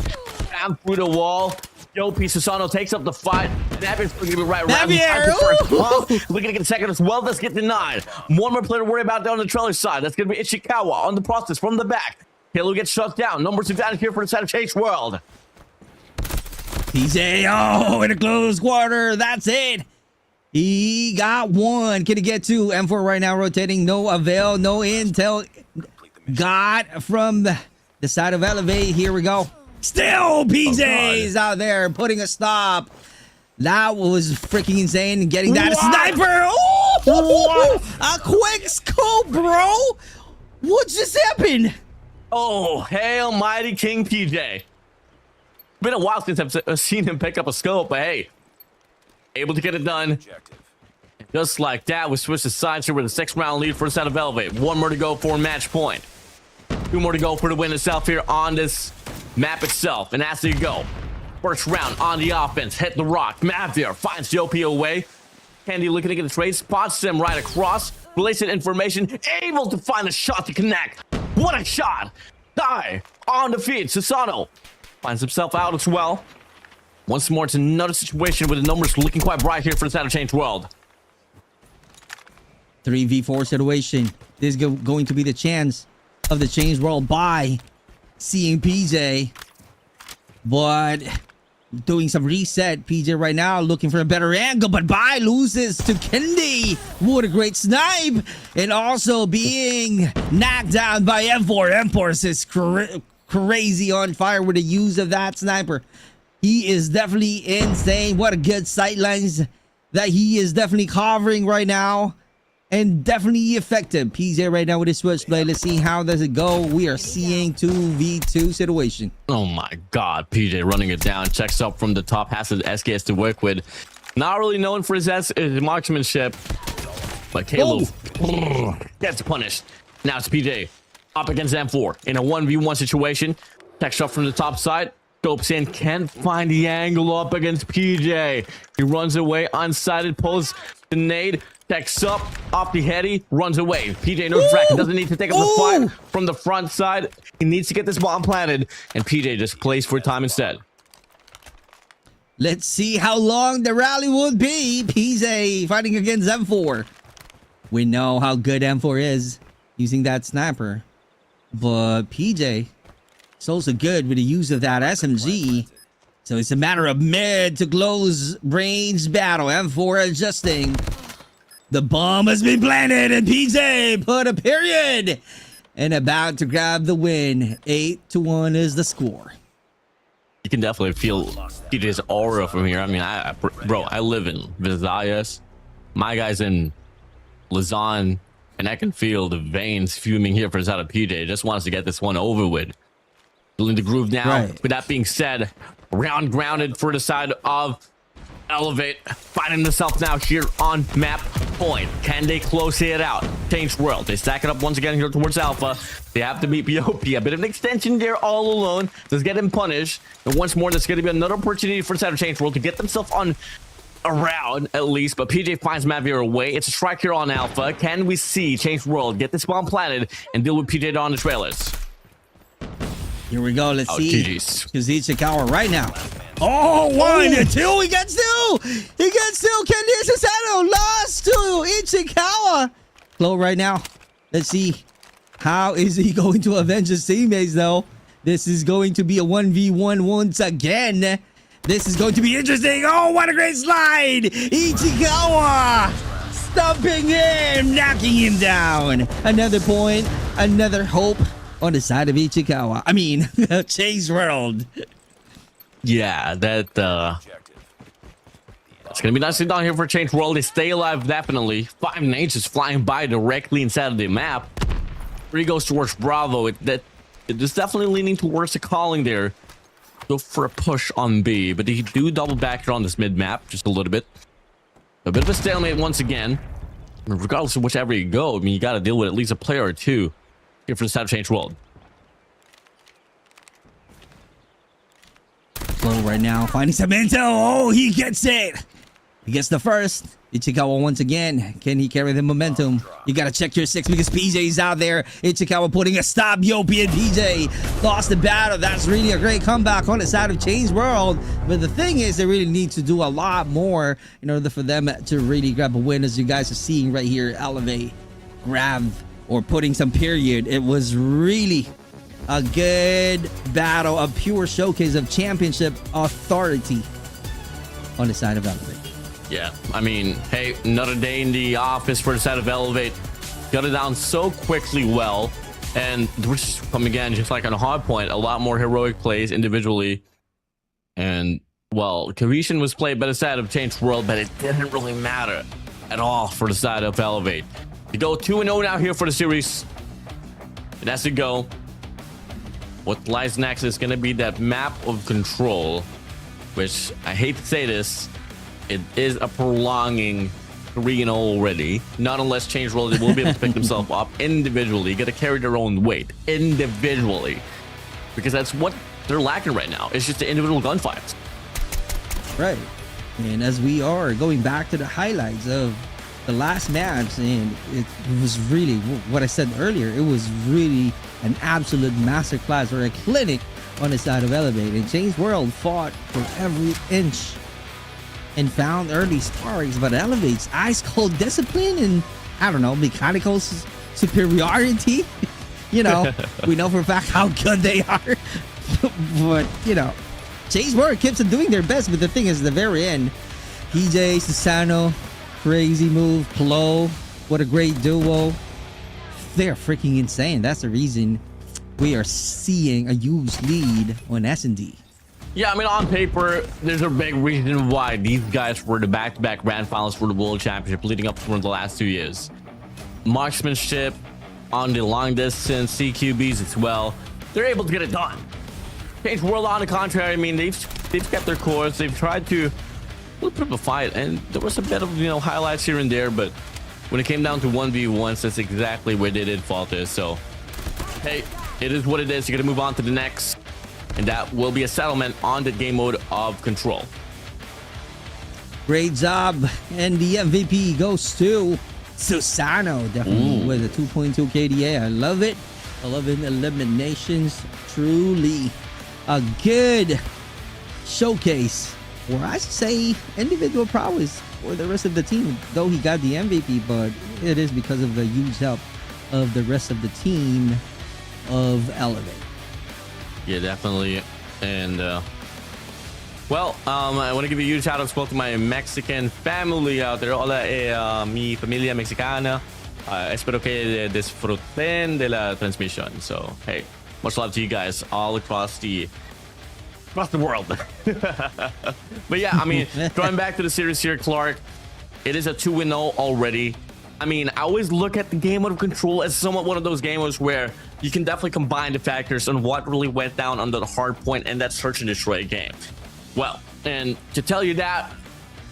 down through the wall. Yo, Susano takes up the fight. Navier's looking to be right around. Navier! Looking to get a second as well. Let's get denied. One more player to worry about down on the trailer side. That's going to be Ichikawa on the process from the back. Halo gets shut down. Numbers advantage here for the side of Change World. PJ, oh, in a close quarter. That's it. He got one. Can he get two? M4 right now rotating. No avail. No intel. Got from the side of Elevate. Here we go. Still, PJ's out there putting a stop. That was freaking insane. Getting that sniper. Oh, a quick scope, bro. What just happened? Oh, hail mighty King PJ. Been a while since I've seen him pick up a scope, but hey, able to get it done. Just like that, we switch the sides here with a 6-round lead for the side of Elevate. One more to go for match point. 2 more to go for the win itself here on this map itself. And as you go, first round on the offense, hit the rock. Mavir finds Jopi away. Candy looking to get the trade, spots him right across. Related information, able to find a shot to connect. What a shot! Die on the feed. Susano finds himself out as well. Once more, it's another situation with the numbers looking quite bright here for the side of Change World. 3v4 situation. This is going to be the chance of the Change World by seeing PJ. But doing some reset. PJ right now looking for a better angle, but Bai loses to Kendi. What a great snipe. And also being knocked down by M4. M4 is crazy on fire with the use of that sniper. He is definitely insane. What a good sightlines that he is definitely covering right now. And definitely effective. PJ right now with his switchblade. Let's see how does it go. We are seeing 2v2 situation. Oh my god, PJ running it down. Checks up from the top, has his SKS to work with. Not really known for his marksmanship. But Halo gets punished. Now it's PJ up against M4 in a 1v1 situation. Checks up from the top side. Scopes in, can't find the angle up against PJ. He runs away, unsighted, pulls the nade, checks up, off the heady, runs away. PJ no track, doesn't need to take up the fight from the front side. He needs to get this bomb planted, and PJ just plays for time instead. Let's see how long the rally would be. PJ fighting against M4. We know how good M4 is using that sniper, but PJ is also good with the use of that SMG. So it's a matter of mid to close range battle. M4 adjusting. The bomb has been planted and PJ put a period and about to grab the win. 8-1 is the score. You can definitely feel PJ's aura from here. I mean, I live in VIZUALZ. My guy's in Lausanne, and I can feel the veins fuming here for his out of PJ. Just wants to get this one over with. Feeling the groove now. Right. With that being said, round grounded for the side of Elevate, finding themselves now here on map point. Can they close it out? Change World. They stack it up once again here towards Alpha. They have to meet BOP. A bit of an extension there all alone. Let's get him punished. And once more, there's going to be another opportunity for the side of Change World to get themselves on around at least. But PJ finds Mavir away. It's a strike here on Alpha. Can we see Change World get this bomb planted and deal with PJ on the trailers? Here we go. Let's see. GG's. Ichikawa right now. Oh, 1 and 2. He gets 2. He gets 2. Kendi Susano lost to Ichikawa. Slow right now. Let's see. How is he going to avenge his teammates, though? This is going to be a 1v1 once again. This is going to be interesting. Oh, what a great slide. Ichikawa stumping him, knocking him down. Another point, another hope on the side of Ichikawa. I mean, Change World. Yeah, that it's gonna be nicely done here for Change World. They stay alive definitely. 5 nades just flying by directly inside of the map. 3 goes towards Bravo. It is definitely leaning towards the calling there. Go for a push on B, but he do double back here on this mid map just a little bit. A bit of a stalemate once again. Regardless of whichever you go, I mean, you got to deal with at least a player or two here for the side of Change World. Slow right now, finding some intel. Oh, he gets it. He gets the first. Ichikawa once again. Can he carry the momentum? You gotta check your 6 because PJ's out there. Ichikawa putting a stop. Yopi and PJ lost the battle. That's really a great comeback on the side of Change World. But the thing is, they really need to do a lot more in order for them to really grab a win. As you guys are seeing right here, Elevate grabbed or putting some period. It was really a good battle, a pure showcase of championship authority on the side of Elevate. Yeah, I mean, hey, another day in the office for the side of Elevate. Got it down so quickly well. And we're just coming again, just like on a hard point, a lot more heroic plays individually. And, well, Cohesion was played by the side of Change World, but it didn't really matter at all for the side of Elevate. You go 2-0 now here for the series. And as you go, what lies next is going to be that map of control, which I hate to say this, it is a prolonging 3-0 already. Not unless Change World will be able to pick themselves up individually, got to carry their own weight individually, because that's what they're lacking right now. It's just the individual gunfights. Right. And as we are going back to the highlights of the last match, and it was really what I said earlier, it was really an absolute masterclass or a clinic on the side of Elevate. And Change World fought for every inch and found early sparks, but Elevate's ice cold discipline and, I don't know, mechanical superiority. You know, we know for a fact how good they are. But, you know, Change World keeps on doing their best, but the thing is, at the very end, PJ, Susano, crazy move, Plo, what a great duo. They're freaking insane. That's the reason we are seeing a huge lead on S&D. Yeah, I mean, on paper, there's a big reason why these guys were the back-to-back grand finals for the World Championship leading up for the last 2 years. Marksmanship on the long distance, CQBs as well. They're able to get it done. Change World, on the contrary, I mean, they've kept their course. They've tried to put up a fight, and there was a bit of, you know, highlights here and there, but when it came down to 1v1s, that's exactly where they did falter. So, hey, it is what it is. You got to move on to the next. And that will be a settlement on the game mode of control. Great job. And the MVP goes to Susano, definitely with a 2.2 KDA. I love it. 11 eliminations. Truly a good showcase, or I should say individual prowess for the rest of the team. Though he got the MVP, but it is because of the huge help of the rest of the team of Elevate. Yeah, definitely. And well, I want to give a huge shout out to my Mexican family out there. Hola, mi familia mexicana. Espero que disfruten de la transmission. So, hey, much love to you guys all across the world. But yeah, I mean, going back to the series here, Clark, it is a 2-0 already. I mean, I always look at the game mode of control as somewhat one of those games where you can definitely combine the factors on what really went down under the hard point and that search and destroy game. Well, and to tell you that,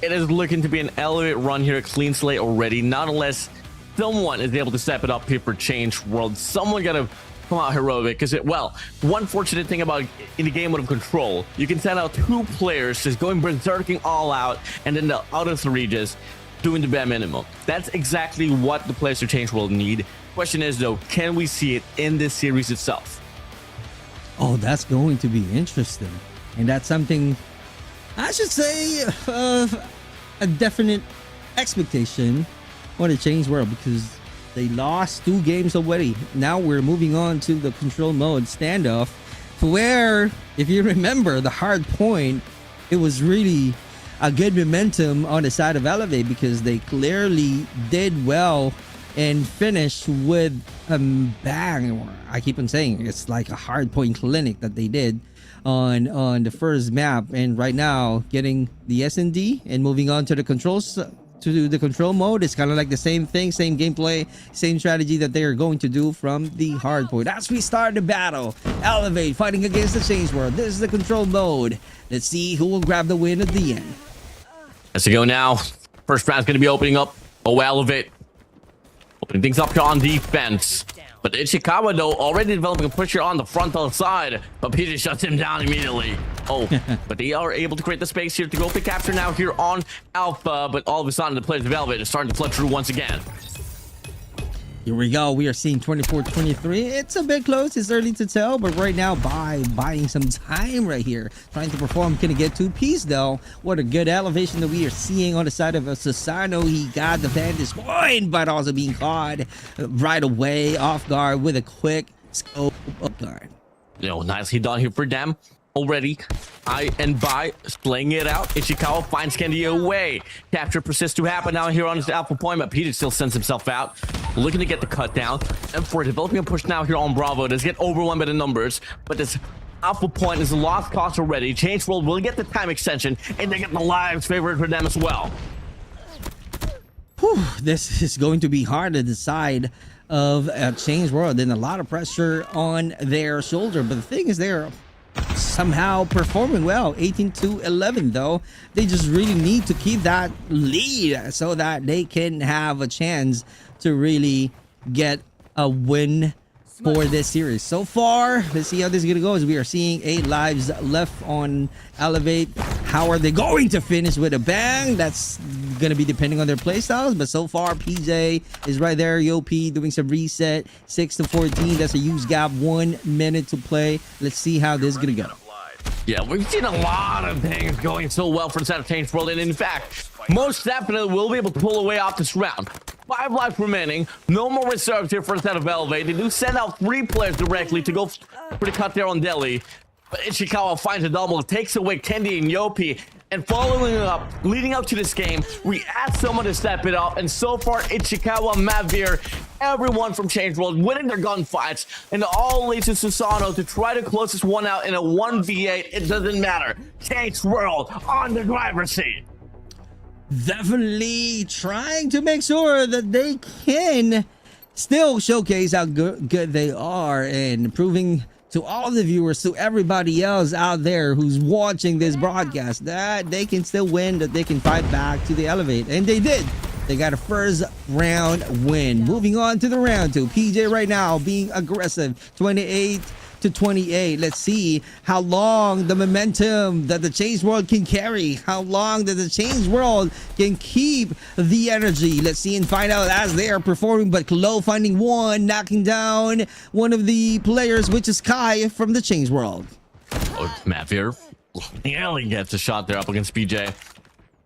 it is looking to be an Elevate run here, a clean slate already, not unless someone is able to step it up here for Change World. Someone got to come out heroic, because well, one fortunate thing about in the game mode of control, you can send out 2 players just going berserking all out, and then the other 3 just doing the bare minimum. That's exactly what the players of Change World need. Question is though, can we see it in this series itself? Oh, that's going to be interesting. And that's something, I should say, a definite expectation on the Change World, because they lost 2 games already. Now we're moving on to the control mode standoff, where, if you remember, the hard point, it was really a good momentum on the side of Elevate, because they clearly did well and finished with a bang. I keep on saying it's like a hard point clinic that they did on the first map, and right now getting the S&D and moving on to the controls, to the control mode. It's kind of like the same thing, same gameplay, same strategy that they are going to do from the hard point. As we start the battle, Elevate fighting against the Change World. This is the control mode. Let's see who will grab the win at the end. As we go now, first round's going to be opening up. Oh, Elevate opening things up here on defense. But Ichikawa, though, already developing a pressure on the frontal side. But PJ shuts him down immediately. Oh, but they are able to create the space here to go pick capture now here on Alpha. But all of a sudden, the players of Velvet is starting to flood through once again. Here we go. We are seeing 24-23. It's a bit close. It's early to tell, but right now, buying some time right here, trying to perform. Gonna get 2-piece though. What a good elevation that we are seeing on the side of Susano. He got the vantage point, but also being caught right away off guard with a quick scope of guard. Nicely done here for them. Already, I and by playing it out. Ishikawa finds Candy away. Capture persists to happen now here on his Alpha point, but Peter still sends himself out, looking to get the cut down. And for developing a push now here on Bravo, does get overwhelmed by the numbers, but this Alpha point is a lost cause already. Change World will get the time extension, and they get the lives favored for them as well. Whew, this is going to be hard to decide of Change World, and a lot of pressure on their shoulder. But the thing is, they're somehow performing well. 18-11 though. They just really need to keep that lead so that they can have a chance to really get a win for this series. So far, let's see how this is gonna go, as we are seeing 8 lives left on Elevate. How are they going to finish with a bang? That's gonna be depending on their playstyles, but so far PJ is right there. Yopi doing some reset. 6-14. That's a use gap. 1 minute to play. Let's see how this is gonna go. Yeah, we've seen a lot of things going so well for the side of Change World, and in fact, most definitely will be able to pull away off this round. 5 lives remaining, no more reserves here for the side of Elevate. They do send out 3 players directly to go for the cut there on Delhi, but Ishikawa finds a double, takes away Kendi and Yopi, and following up, leading up to this game, we asked someone to step it up, and so far Ishikawa, Mavir, everyone from Change World winning their gunfights, and it all leads to Susano to try to close this one out in a 1v8. It doesn't matter. Change World on the driver's seat. Definitely trying to make sure that they can still showcase how good they are, and proving to all the viewers, to everybody else out there who's watching this broadcast, that they can still win, that they can fight back to the Elevate. And they did. They got a first round win. Moving on to the round 2. PJ right now being aggressive. 28-28. Let's see how long the momentum that the Change World can carry. How long that the Change World can keep the energy. Let's see and find out as they are performing. But Klo finding one, knocking down one of the players, which is Kai from the Change World. Oh, Mavir nearly gets a shot there up against PJ.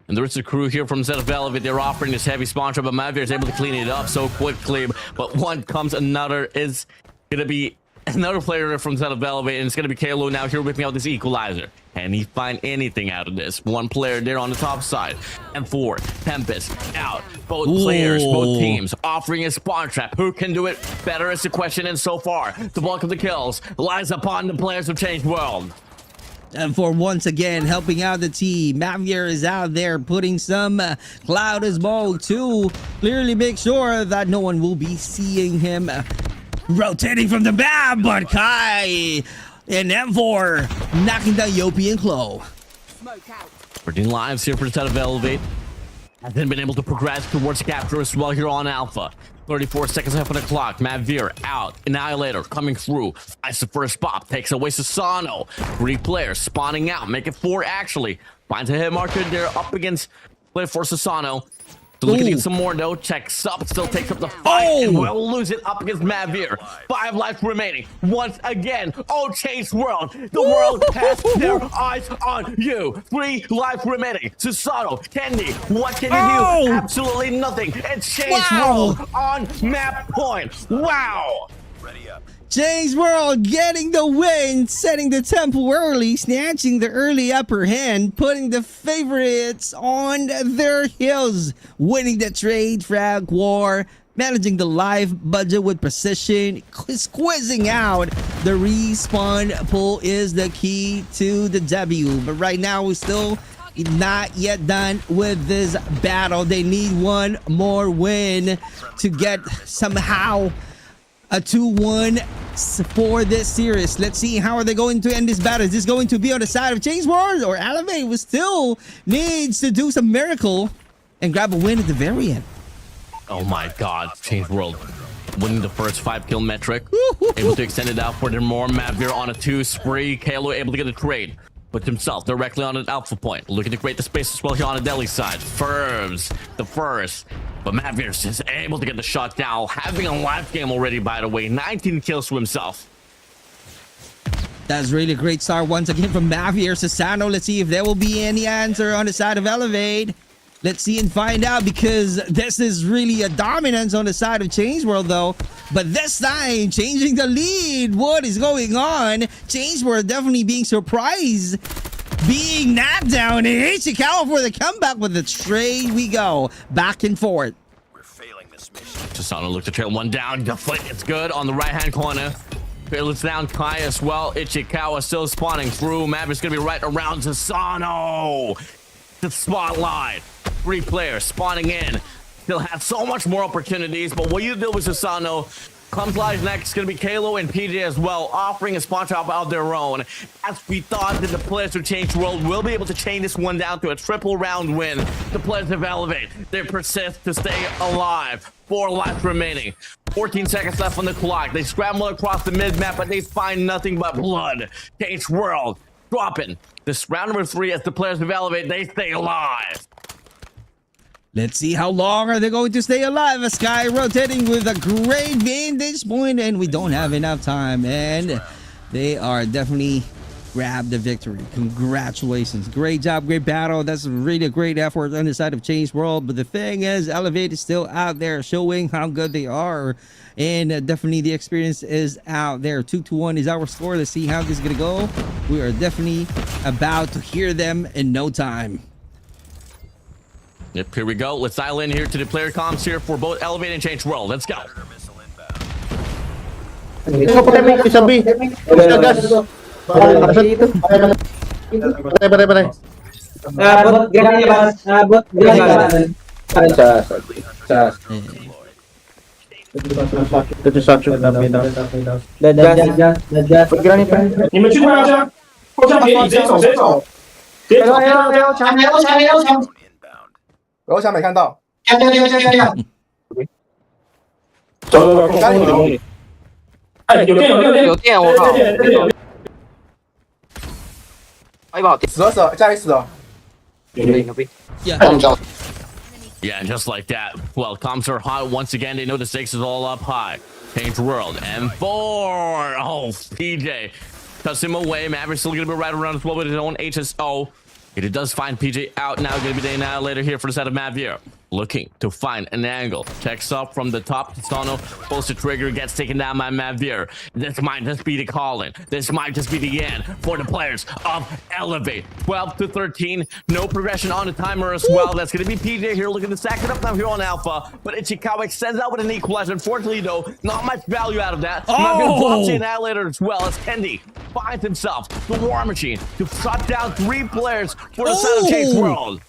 And there's the crew here from Set of Velvet. They're offering this heavy spawn trap, but Mavir is able to clean it up so quickly. But one comes, another is going to be another player from Set of Velvet, and it's going to be Kalo now here whipping out this equalizer. And he find anything out of this. One player there on the top side. And 4, Tempest out. Both players, both teams offering a spawn trap. Who can do it better is the question. And so far, the bulk of the kills lies upon the players of Change World. And for once again helping out the team, Mavir is out there putting some cloud as well to clearly make sure that no one will be seeing him rotating from the back. But Kai and M4 knocking down Yopi and Klo. 13 lives here for the side of Elevate. Hasn't been able to progress towards capture as well here on Alpha. 34 seconds left on the clock. Mavir out. Annihilator coming through. Finds the first pop. Takes away Susano. 3 players spawning out. Make it 4 actually. Finds a hit marker there up against play for Susano. So looking to get some more though. Checks up. Still takes up the fight. And will lose it up against Mavir. 5 lives remaining. Once again. Oh, Change World. The world has their eyes on you. 3 lives remaining. Susano, Kendi, what can you do? Absolutely nothing. It's Change World on map point. Wow. Ready up. Change World getting the win, setting the tempo early, snatching the early upper hand, putting the favorites on their heels, winning the trade frag war, managing the live budget with precision, squeezing out the respawn pull is the key to the W. But right now we're still not yet done with this battle. They need one more win to get somehow a 2-1 for this series. Let's see how are they going to end this battle. Is this going to be on the side of Change World, or Elevate will still needs to do some miracle and grab a win at the very end? Oh my god, Change World winning the first 5 kill metric. Able to extend it out for them more. Mavir on a 2 spree. Kalo able to get a trade. puts himself directly on an alpha point, looking to create the space as well here on the Delhi side. Firms the first, but Mavierce is able to get the shot down, having a live game already, by the way. 19 kills to himself. That's really a great start once again from Mavier Sasano. Let's see if there will be any answer on the side of Elevate. Let's see and find out, because this is really a dominance on the side of Change World though. But this time, changing the lead. What is going on? Change World definitely being surprised, being knocked down. And Ichikawa for the comeback with the trade. We go back and forth. We're failing this mission. Sasano look to trail one down. The flick, it's good on the right-hand corner. It's down Kai as well. Ichikawa still spawning through. Maverick's gonna be right around Sasano. The spotlight. 3 players spawning in. Still had so much more opportunities, but what you do with Sasano comes live next. Gonna be Kalo and PJ as well, offering a spawn trap of their own. As we thought that the players who Change World will be able to chain this one down to a triple round win. The players of Elevate, they persist to stay alive. 4 lives remaining. 14 seconds left on the clock. They scramble across the mid-map, but they find nothing but blood. Change World dropping this round number 3 as the players of Elevate, they stay alive. Let's see how long are they going to stay alive. A Sky rotating with a great vantage point, and we don't have enough time. And they are definitely grabbed the victory. Congratulations. Great job, great battle. That's really a great effort on the side of Change World. But the thing is, Elevate is still out there showing how good they are. And definitely the experience is out there. 2-1 is our score. Let's see how this is going to go. We are definitely about to hear them in no time. Yep, here we go. Let's dial in here to the player comms here for both Elevate and Change World. Let's go. Inbound. 楼下没看到。走，有电，哎，有电，有电，我靠！哎，不好电，死了，家里死了。牛逼！ Yeah. Yeah, and just like that, well, comms are hot once again. They know the stakes is all up high. Change World, M4. Oh, PJ cuts him away. Maverick's still going to be right around as well with his own HSO. It does find PJ out now. Going to be the annihilator here for the side of Mavier. Looking to find an angle. Checks up from the top. Sano pulls the trigger. Gets taken down by Mavier. This might just be the call-in. This might just be the end for the players of Elevate. 12-13. No progression on the timer as well. That's going to be PJ here looking to stack it up now here on Alpha. But Ichikawa extends out with an equalizer. Unfortunately, though, not much value out of that. Mavier drops the annihilator as well as Kendi finds himself the War Machine to shut down 3 players for the side of Change World.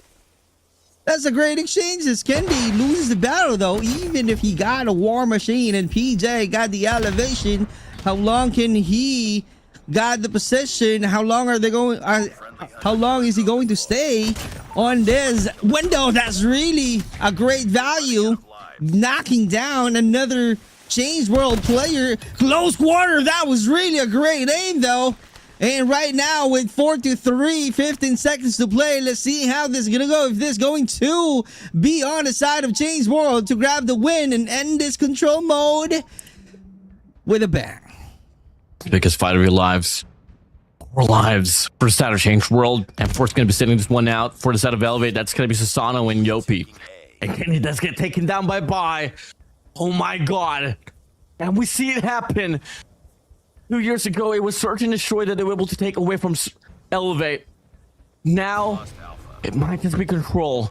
That's a great exchange. As Kendi loses the battle though, even if he got a War Machine and PJ got the elevation, how long can he got the position? How long are they going? How long is he going to stay on this window? That's really a great value. Knocking down another Change World player. Close quarter. That was really a great aim though. And right now with 4-3, 15 seconds to play, let's see how this is going to go. If this is going to be on the side of Change World to grab the win and end this control mode with a bang. Biggest fight of your lives. 4 lives for the side of Change World. And Force going to be sitting this one out for the side of Elevate. That's going to be Sasano and Yopi. And Kenny does get taken down by Bai. Oh my god. And we see it happen. 2 years ago, it was Search and Destroy that they were able to take away from Elevate. Now, it might just be Control.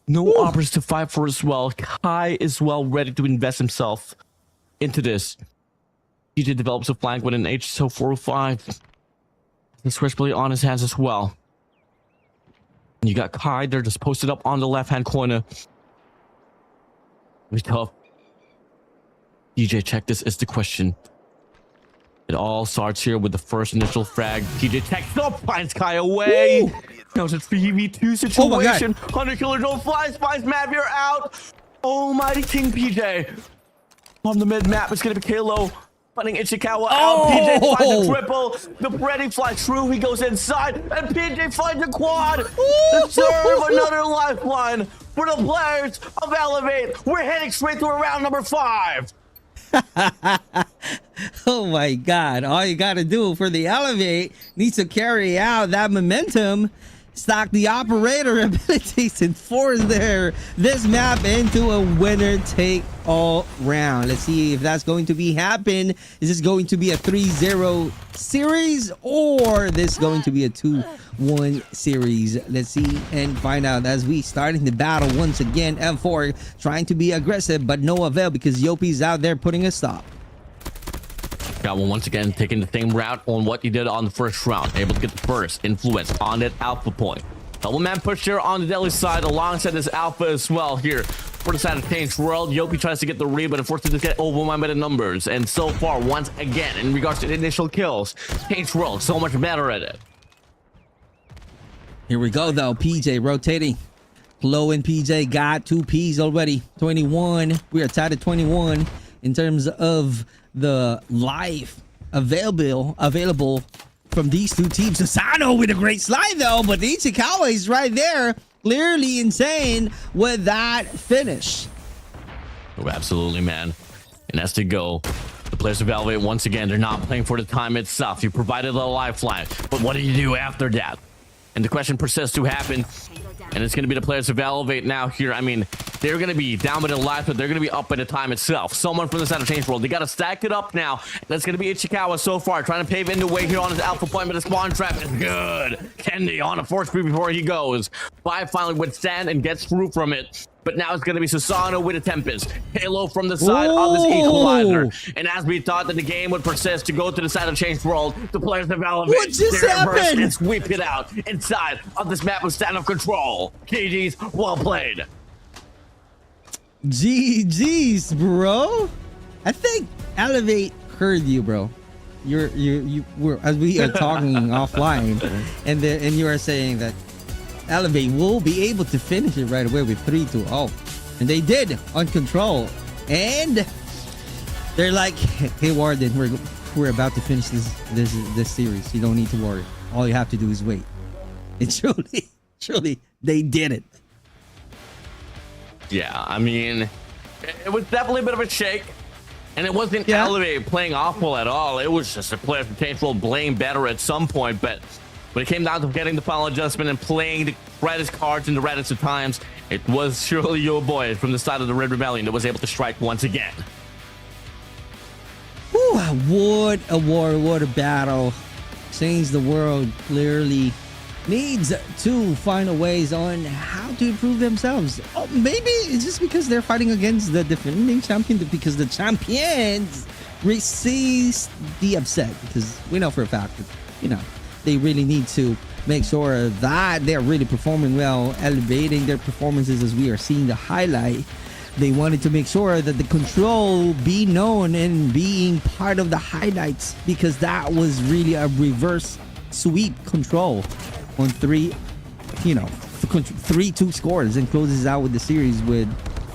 No offers to fight for as well. Kai is well ready to invest himself into this. DJ develops a flank with an HSO 405. The switchblade on his hands as well. And you got Kai there just posted up on the left-hand corner. It's tough. DJ, check this is the question. It all starts here with the first initial frag. PJ checks up, finds Kai away. Now it's a 3v2 situation. Hunter Killer Drone flies, finds Mavier out. Almighty King PJ. On the mid-map, it's going to be Kalo. Finding Ichikawa Oh! out. PJ finds a triple. The Freddy flies through. He goes inside. And PJ finds a quad. To serve another lifeline for the players of Elevate. We're heading straight to round number 5. Oh my God. All you got to do for the Elevate needs to carry out that momentum, stock the operator abilities, and force this map into a winner take all round. Let's see if that's going to be happen. Is this going to be a 3-0 series, or this going to be a 2-1 series? Let's see and find out as we start in the battle once again. M4 trying to be aggressive, but no avail because Yopi's out there putting a stop. Got one once again taking the same route on what he did on the first round. Able to get the first influence on that alpha point. Double man push here on the Delhi side alongside this alpha as well here. For the side of Change World, Yopi tries to get the read, but unfortunately just get overwhelmed by the numbers. And so far, once again, in regards to the initial kills, Change World so much better at it. Here we go though. PJ rotating. Chloe and PJ got 2 Ps already. 21. We are tied at 21 in terms of the life available from these two teams. Asano with a great slide though, but Ichikawa is right there, clearly insane with that finish. Oh, absolutely, man. And as to go, the players of Elevate, once again, they're not playing for the time itself. You provided a lifeline, but what do you do after that? And the question persists to happen, and it's going to be the players of Elevate now here. I mean, they're going to be down by the life, but they're going to be up by the time itself. Someone from the side of Change World, they got to stack it up now. That's going to be Ichikawa so far, trying to pave in the way here on his alpha point, but the spawn trap is good. Kendi on a force speed before he goes. 5 finally withstand and gets through from it. But now it's going to be Susano with a Tempest. Halo from the side of this equalizer. And as we thought that the game would persist to go to the side of Change World, the players of Elevate, what just happened? And sweep it out inside of this map with stand of control. GG's, well played. GG's, bro. I think Elevate heard you, bro. You were, as we are talking offline, and you are saying that Elevate will be able to finish it right away with 3-2. And they did on control. And they're like, hey Warden, we're about to finish this series. You don't need to worry. All you have to do is wait. And truly, they did it. Yeah, I mean, it was definitely a bit of a shake. And it wasn't Elevate playing awful at all. It was just a player from Change World playing better at some point. But when it came down to getting the final adjustment and playing the reddest cards in the reddest of times, it was surely your boy from the side of the Red Rebellion that was able to strike once again. Whew, what a war, what a battle. Change the World clearly needs to find a ways on how to improve themselves. Oh, maybe it's just because they're fighting against the defending champion, because the champions resist the upset, because we know for a fact that, they really need to make sure that they're really performing well, elevating their performances as we are seeing the highlight. They wanted to make sure that the control be known and being part of the highlights, because that was really a reverse sweep control on 3-2 scores, and closes out with the series with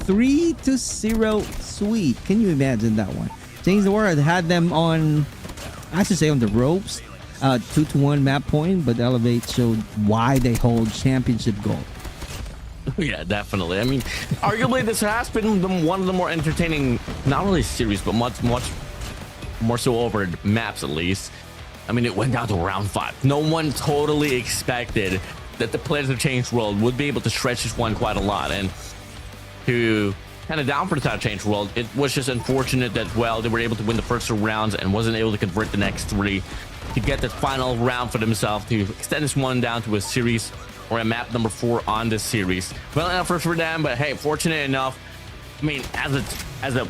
3-0 sweep. Can you imagine that one? Change the World had them on, I should say, on the ropes. 2-1 map point, but Elevate showed why they hold championship gold. Yeah, definitely. I mean, arguably this has been one of the more entertaining, not only series, but much more so over maps at least. I mean, it went down to round 5. No one totally expected that the players of Change World would be able to stretch this one quite a lot, and to kind of down for the side of Change World, it was just unfortunate that, well, they were able to win the first 2 rounds and wasn't able to convert the next 3 to get that final round for themselves, to extend this one down to a series or a map number 4 on this series. Well enough for them, but hey, fortunate enough. I mean, as a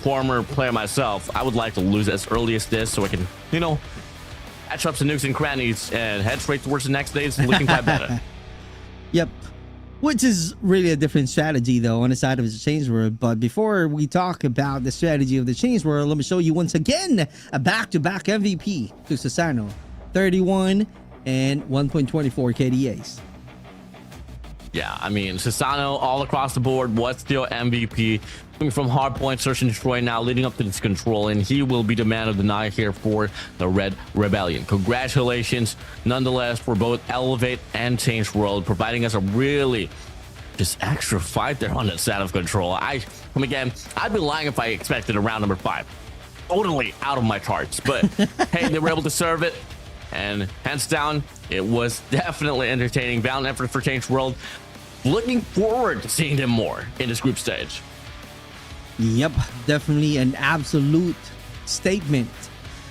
former player myself, I would like to lose as early as this so I can, patch up some nooks and crannies and head straight towards the next day. It's looking quite better. Yep. Which is really a different strategy, though, on the side of the Change World. But before we talk about the strategy of the Change World, let me show you once again a back-to-back MVP to Susano. 31 and 1.24 KDAs. Yeah, I mean, Susano all across the board was still MVP. Coming from Hardpoint, Search and Destroy now leading up to this control, and he will be the man of the night here for the Red Rebellion. Congratulations, nonetheless, for both Elevate and Change World, providing us a really just extra fight there on the side of control. I'd be lying if I expected a round number 5. Totally out of my charts, but hey, they were able to serve it. And hands down, it was definitely entertaining. Valiant effort for Change World. Looking forward to seeing them more in this group stage. Yep, definitely an absolute statement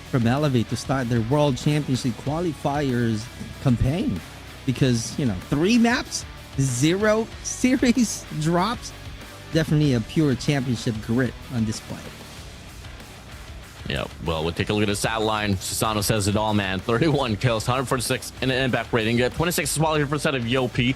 from Elevate to start their World Championship qualifiers campaign. Because, 3 maps, 0 series drops. Definitely a pure championship grit on display. Yeah, well, we'll take a look at the stat line. Susano says it all, man. 31 kills, 146 in an impact rating. 26 as well here for the set of EOP.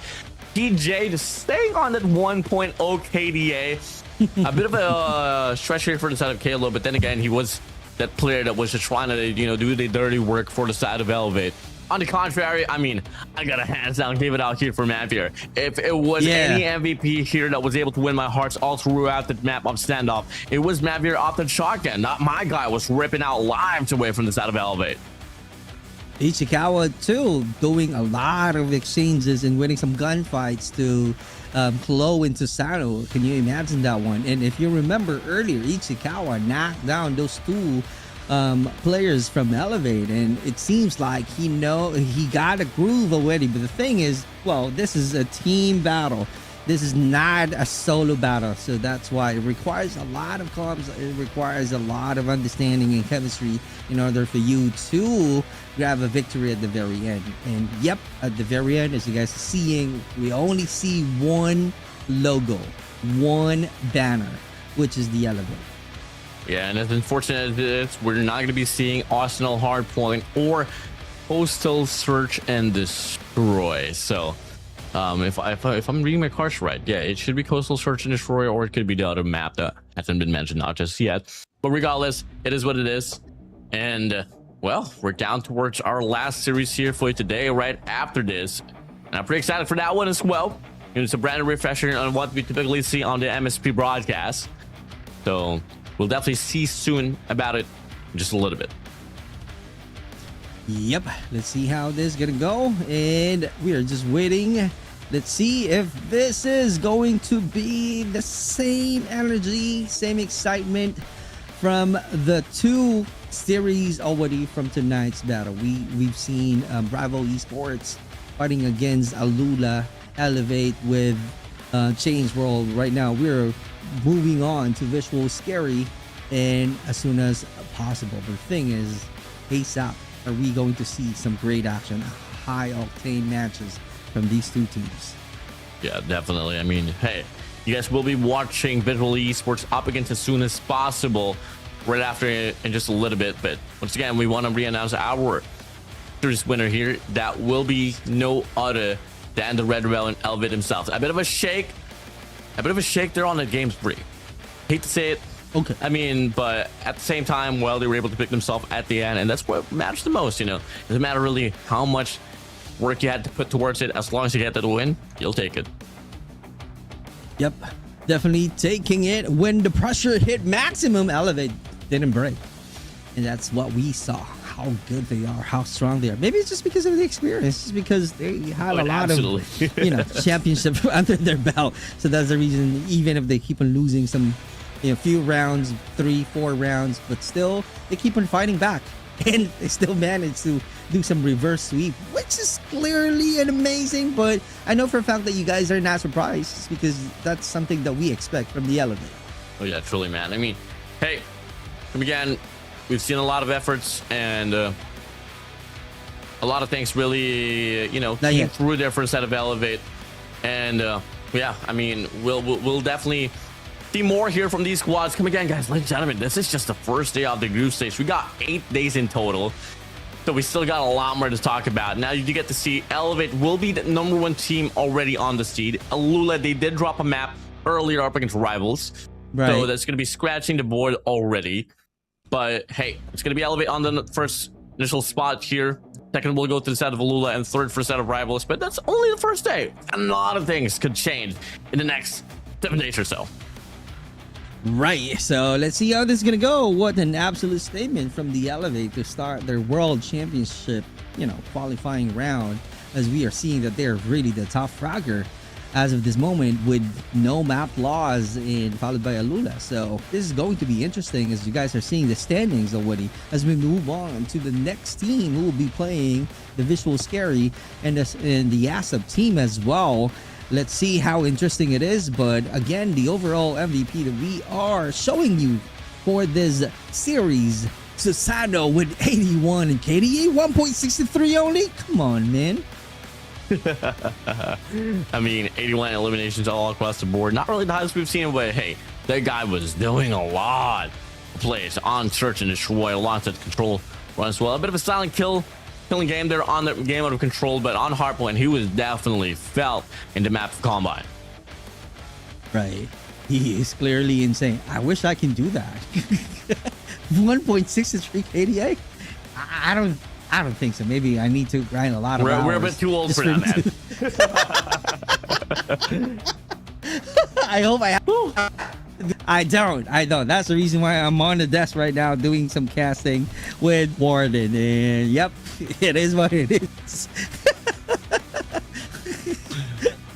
TJ just staying on that 1.0 KDA. A bit of a stretch here for the side of KLO, but then again, he was that player that was just trying to, do the dirty work for the side of Elevate. On the contrary, I mean, I got a hands down give it out here for Mavier. If it was any MVP here that was able to win my hearts all throughout the map of standoff, it was Mavier off the shotgun. Not my guy was ripping out lives away from the side of Elevate. Ichikawa too, doing a lot of exchanges and winning some gunfights to flow into Sano. Can you imagine that one? And if you remember earlier, Ichikawa knocked down those 2 players from Elevate, and it seems like he got a groove already. But the thing is, well, this is a team battle. This is not a solo battle, so that's why it requires a lot of comms. It requires a lot of understanding and chemistry in order for you to grab a victory at the very end. And yep, at the very end, as you guys are seeing, we only see one logo, one banner, which is the Elevate. Yeah, and as unfortunate as it is, we're not going to be seeing Arsenal Hardpoint or Postal Search and Destroy. So, if I'm reading my cards right, yeah, it should be Coastal Search and Destroy, or it could be the other map that hasn't been mentioned, not just yet. But regardless, it is what it is. And, well, we're down towards our last series here for you today, right after this. And I'm pretty excited for that one as well. It's a brand new refresher on what we typically see on the MSP broadcast. So we'll definitely see soon about it, just a little bit. Yep, let's see how this is gonna go, and we are just waiting. Let's see if this is going to be the same energy, same excitement from the 2 series already from tonight's battle. We've seen Bravo Esports fighting against ALULA, Elevate with Change World. Right now we're moving on to VIZUALZ Scary, and as soon as possible. But the thing is, ASAP, are we going to see some great action, high octane matches from these 2 teams? Yeah, definitely. I mean, hey, you guys will be watching VIZUALZ Esports up against as soon as possible, right after in just a little bit. But once again, we want to re-announce our series winner here. That will be no other than the Red Rebellion Elevate himself. A bit of a shake there on the game spree. Hate to say it. Okay. I mean, but at the same time, well, they were able to pick themselves at the end, and that's what matters the most, It doesn't matter really how much work you had to put towards it. As long as you get that win, you'll take it. Yep, definitely taking it. When the pressure hit maximum, Elevate didn't break. And that's what we saw. How good they are, how strong they are. Maybe it's just because of the experience, just because they had a lot of championship under their belt. So that's the reason, even if they keep on losing some few rounds, 3-4 rounds, but still they keep on fighting back, and they still manage to do some reverse sweep, which is clearly an amazing. But I know for a fact that you guys are not surprised, because that's something that we expect from the Elevate. Oh yeah, truly, man. I mean, hey, again, we've seen a lot of efforts and a lot of things really, came through there for a set of Elevate, and yeah, I mean, we'll definitely see more here from these squads. Come again, guys, ladies and gentlemen, this is just the first day of the group stage. We got 8 days in total, so we still got a lot more to talk about. Now you get to see Elevate will be the #1 team already on the seed. ALULA, they did drop a map earlier up against Rivals, right? So that's going to be scratching the board already. But hey, it's going to be Elevate on the first initial spot here. Second will go to the side of ALULA, and third for the side of Rivals. But that's only the first day. A lot of things could change in the next 7 days or so. Right, so let's see how this is gonna go. What an absolute statement from the Elevate to start their World Championship, qualifying round, as we are seeing that they're really the top fragger as of this moment with no map laws and followed by ALULA. So this is going to be interesting as you guys are seeing the standings already as we move on to the next team who will be playing the Visual Scary and the ASAP team as well. Let's see how interesting it is. But again, the overall MVP that we are showing you for this series, Susano with 81 and KDA 1.63 only. Come on, man. I mean, 81 eliminations all across the board. Not really the highest we've seen, but hey, that guy was doing a lot of plays on Search and Destroy, a lot of control run as well. A bit of a silent killing game there on the game out of control, but on Hardpoint, he was definitely felt in the map of Combine. Right. He is clearly insane. I wish I can do that. 1.63 KDA? I don't think so. Maybe I need to grind a lot of hours. We're a bit too old for that, man. I hope I don't. That's the reason why I'm on the desk right now doing some casting with Warden. And yep, it is what it is.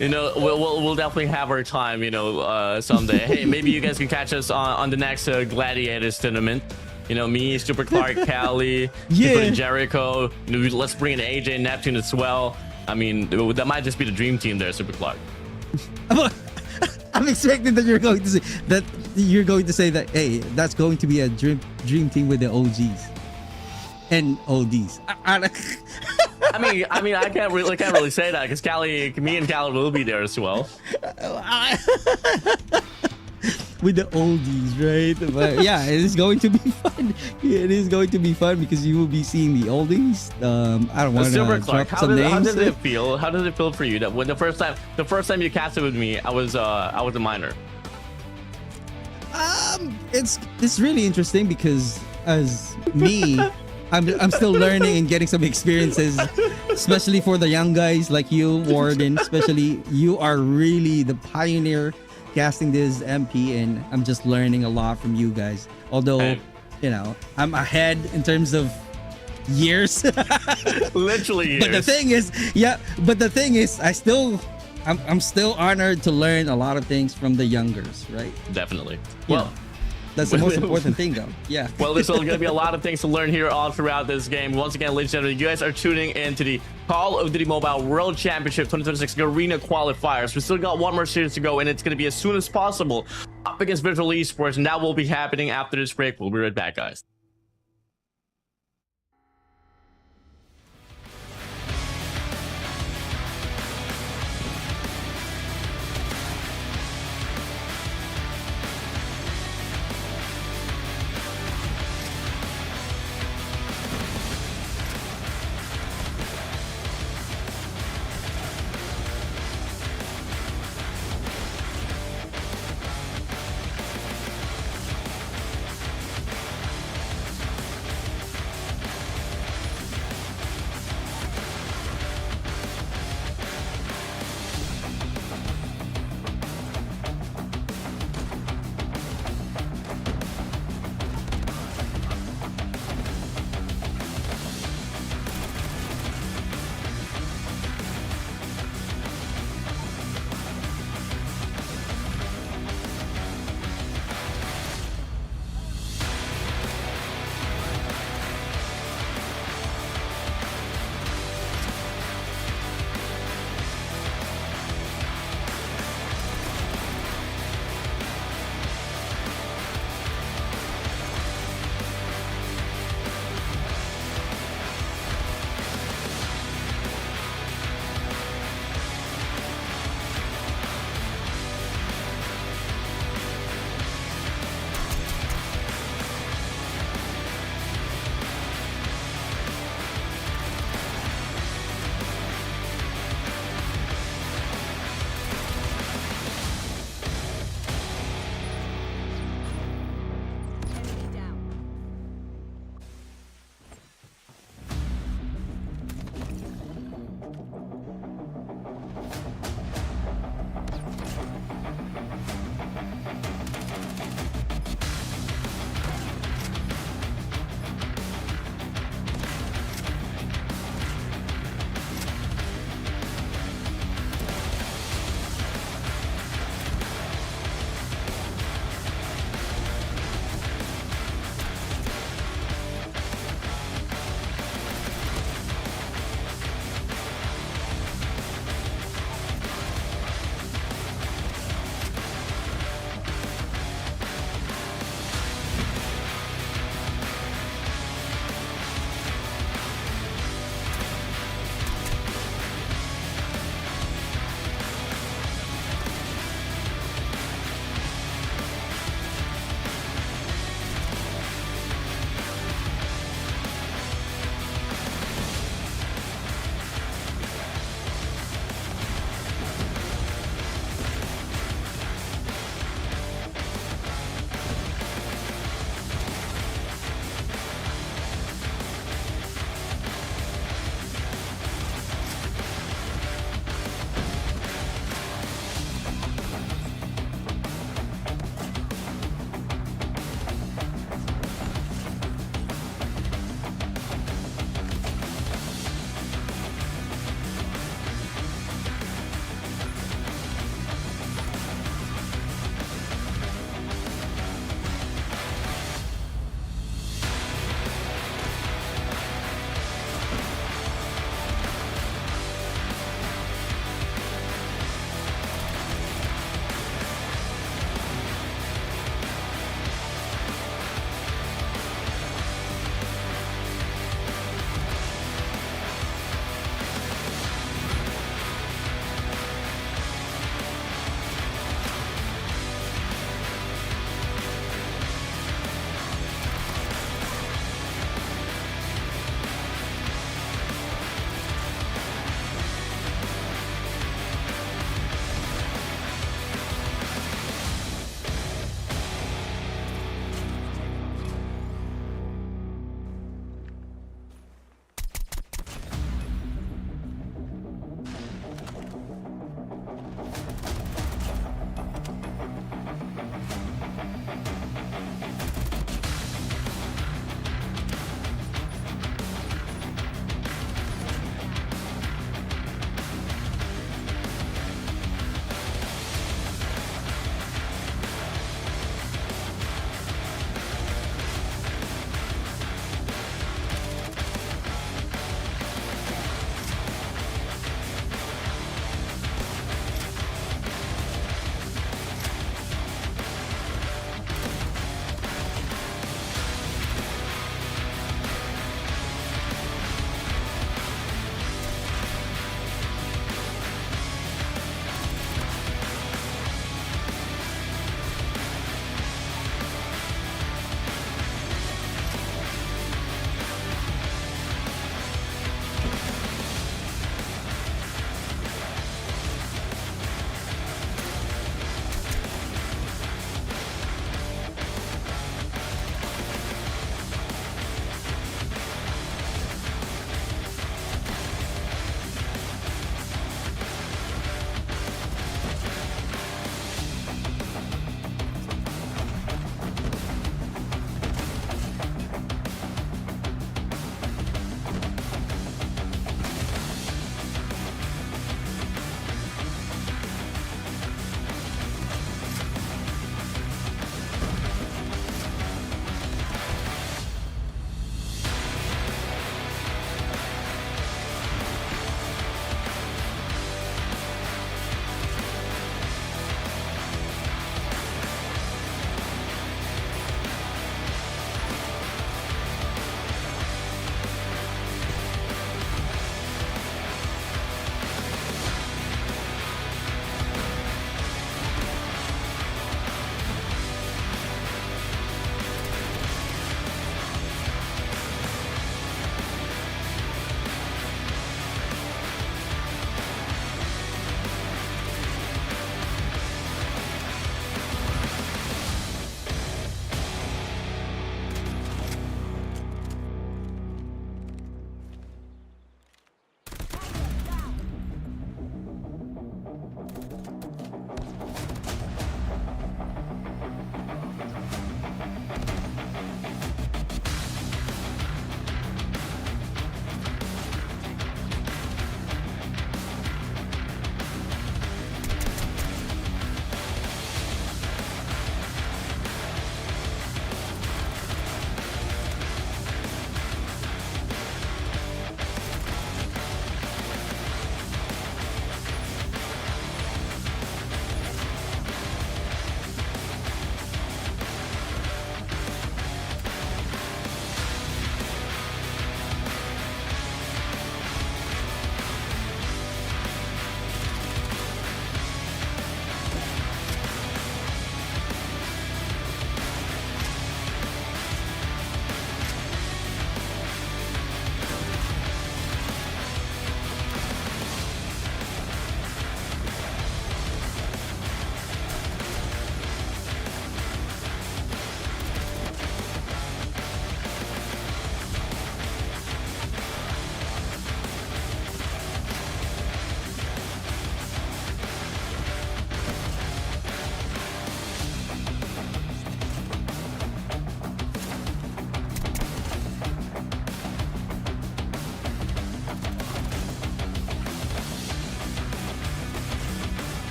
We'll definitely have our time, someday. Hey, maybe you guys can catch us on the next Gladiators tournament. Me, Super Clark, Cali, Super Jericho. Let's bring in AJ and Neptune as well. I mean, that might just be the dream team there, Super Clark. I'm expecting that you're going to say that, hey, that's going to be a dream team with the OGs and ODs. I mean, I can't really say that because me and Cali will be there as well. With the oldies, right? But yeah, it is going to be fun. It is going to be fun because you will be seeing the oldies. I don't want to drop some names. How does it feel? How does it feel for you that when the first time you casted with me, I was a minor? It's really interesting because as me, I'm still learning and getting some experiences, especially for the young guys like you, Warden. Especially you are really the pioneer casting this MP, and I'm just learning a lot from you guys. Although, I'm ahead in terms of years. Literally years. But the thing is, I'm still honored to learn a lot of things from the youngers, right? Definitely. Well, that's the most important thing, though. Yeah. Well, there's still going to be a lot of things to learn here all throughout this game. Once again, ladies and gentlemen, you guys are tuning into the Call of Duty Mobile World Championship 2026 Garena Qualifiers. We still got one more series to go, and it's going to be as soon as possible up against VIZUALZ Esports, and that will be happening after this break. We'll be right back, guys.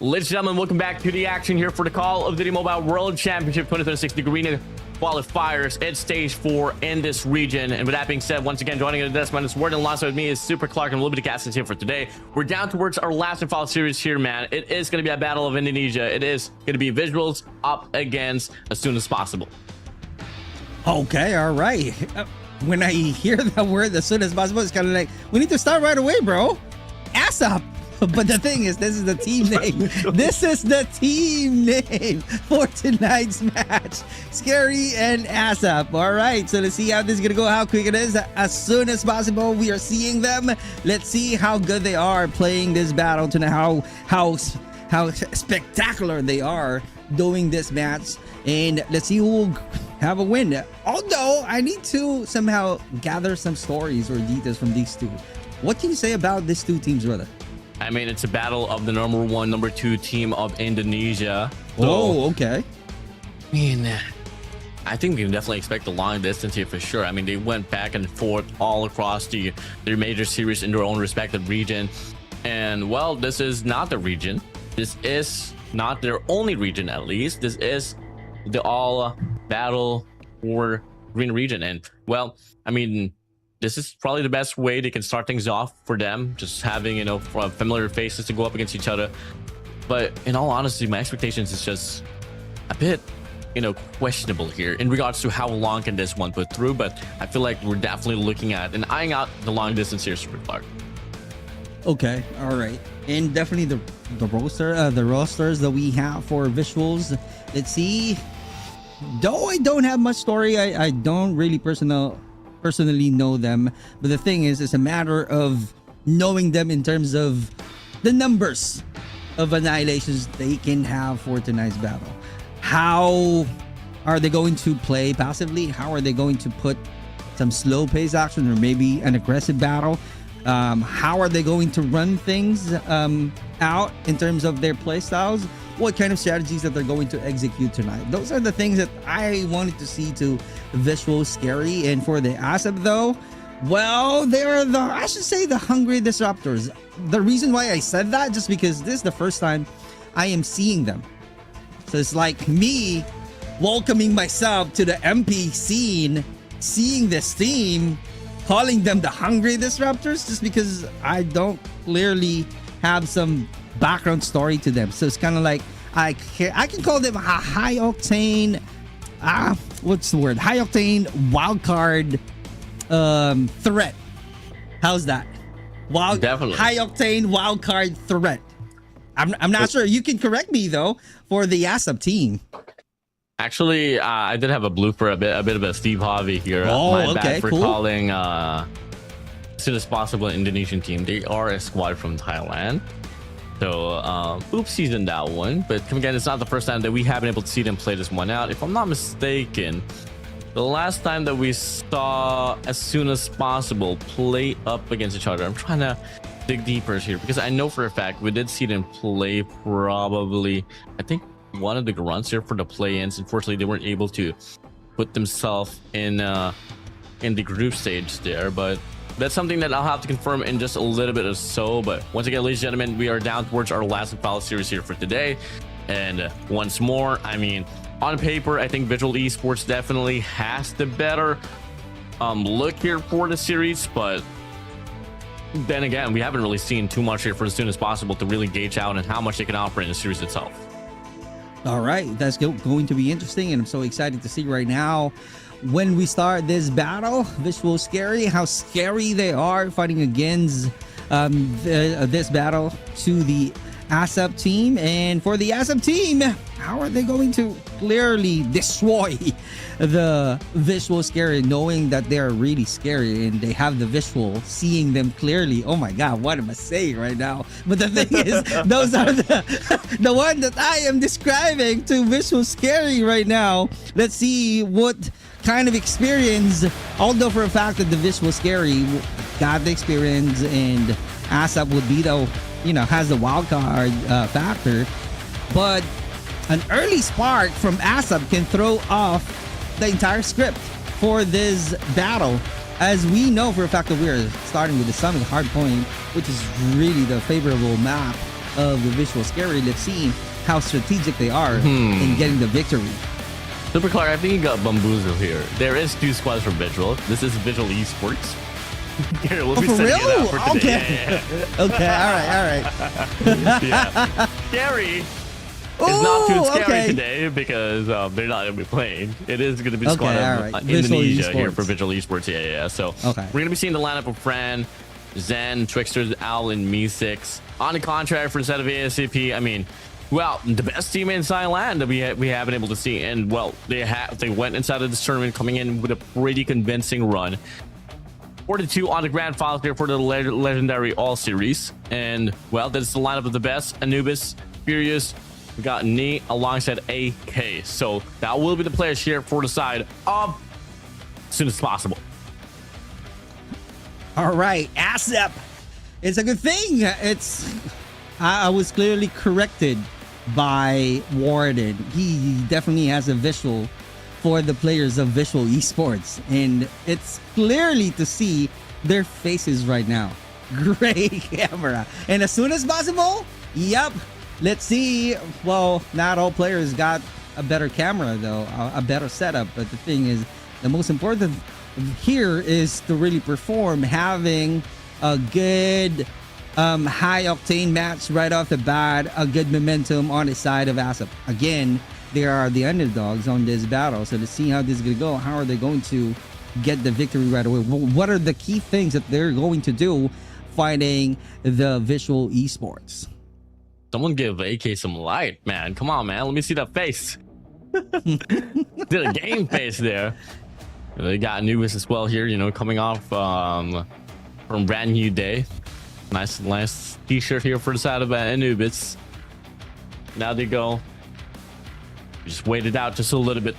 Ladies and gentlemen, welcome back to the action here for the Call of Duty Mobile World Championship 2026, the Garena Qualifiers. It's stage 4 in this region. And with that being said, once again, joining the desk minus word and lost with me is Super Clark and a little bit of Cassius here for today. We're down towards our last and final series here, man. It is going to be a battle of Indonesia. It is going to be VIZUALZ up against as soon as possible. Okay, all right. When I hear that word as soon as possible, it's kind of like, we need to start right away, bro. Ass up. But the thing is, this is the team name. This is the team name for tonight's match. Scary and Ass Up. All right, so let's see how this is going to go, how quick it is. As soon as possible, we are seeing them. Let's see how good they are playing this battle tonight, how spectacular they are doing this match. And let's see who will have a win. Although, I need to somehow gather some stories or details from these two. What can you say about these two teams, brother? I mean, it's a battle of the number 1, number 2 team of Indonesia. Oh, okay. I mean, I think we can definitely expect a long distance here for sure. I mean, they went back and forth all across their major series in their own respective region. And, well, this is not the region. This is not their only region, at least. This is the all battle for Green region. And, well, I mean, this is probably the best way they can start things off for them, just having, you know, familiar faces to go up against each other. But in all honesty, my expectations is just a bit, you know, questionable here in regards to how long can this one put through. But I feel like we're definitely looking at and eyeing out the long distance here, Super Clark. Okay, all right. And definitely the rosters that we have for VIZUALZ. Let's see. Though I don't have much story, I don't really personally know them, but the thing is, it's a matter of knowing them in terms of the numbers of annihilations they can have for tonight's battle. How are they going to play passively? How are they going to put some slow pace action or maybe an aggressive battle? How are they going to run things out in terms of their play styles? What kind of strategies that they're going to execute tonight? Those are the things that I wanted to see to VIZUALZ Scary. And for the ASAP though, well, they're the hungry disruptors. The reason why I said that, just because this is the first time I am seeing them. So it's like me welcoming myself to the MP scene, seeing this team, calling them the hungry disruptors, just because I don't clearly have some background story to them. So it's kind of like I can call them a high octane what's the word, high octane wildcard threat. How's that? Definitely high octane wildcard threat. I'm not sure. You can correct me though for the ASAP team. Actually, I did have a blooper, a bit of a Steve Harvey here. Oh, My okay, bad for cool. calling as soon as possible Indonesian team. They are a squad from Thailand. So, oopsies in that one. But come again, it's not the first time that we haven't been able to see them play this one out. If I'm not mistaken, the last time that we saw as soon as possible play up against each other, I'm trying to dig deeper here because I know for a fact we did see them play probably, I think, one of the grunts here for the play-ins. Unfortunately, they weren't able to put themselves in the group stage there, but that's something that I'll have to confirm in just a little bit or so. But once again, ladies and gentlemen, we are down towards our last and final series here for today. And once more, I mean, on paper, I think VIZUALZ Esports definitely has the better look here for the series. But then again, we haven't really seen too much here for as soon as possible to really gauge out and how much they can offer in the series itself. All right, that's going to be interesting, and I'm so excited to see right now when we start this battle. VIZUALZ Scary, how scary they are fighting against this battle to the ASAP team. And for the ASAP team, how are they going to clearly destroy the VIZUALZ Scary, knowing that they are really scary and they have the visual, seeing them clearly? Oh my god, what am I saying right now? But the thing is, those are the one that I am describing to VIZUALZ Scary right now. Let's see what kind of experience, although for a fact that the VIZUALZ Scary got the experience and ASAP would be the, you know, has the wild card factor, but an early spark from ASAP can throw off the entire script for this battle, as we know for a fact that we are starting with the Summit Hardpoint, which is really the favorable map of the Visual Scary. Let's see how strategic they are in getting the victory. Super Clark, I think you got bamboozled here. There is 2 squads for Visual. This is Visual Esports. Here, we'll be for setting real? it up for today. Okay. Yeah, Okay, all right. yeah. Scary is not too scary okay. today because they're not going to be playing. It is going to be Okay, squad all of right. Visual Indonesia here Esports. for Visual Esports. Yeah. So Okay. we're going to be seeing the lineup of Fran, Zen, Twixters, Owl, and Me6. On the contrary, for instead of ASCP, I mean, well, the best team inside land that we have been able to see, and well, they went inside of this tournament coming in with a pretty convincing run. 42 on the grand finals here for the legendary All Series, and well, that's the lineup of the best: Anubis, Furious, we got Knee alongside AK. So that will be the players here for the side of as soon as possible. All right, ASAP. It's a good thing. I was clearly corrected by Warden. He definitely has a visual for the players of Visual Esports, and it's clearly to see their faces right now. Great camera. And as soon as possible, yep, let's see. Well, not all players got a better camera though, a better setup, but the thing is, the most important here is to really perform, having a good high octane match right off the bat, a good momentum on the side of ASAP. Again, they are the underdogs on this battle, so let's see how this is going to go. How are they going to get the victory right away? What are the key things that they're going to do fighting the Visual Esports? Someone give AK some light, man. Come on, man. Let me see that face. Did a game face there. They got Anubis as well here, you know, coming off from brand new day. Nice t-shirt here for the side of Anubis. Now they go. We just wait it out just a little bit.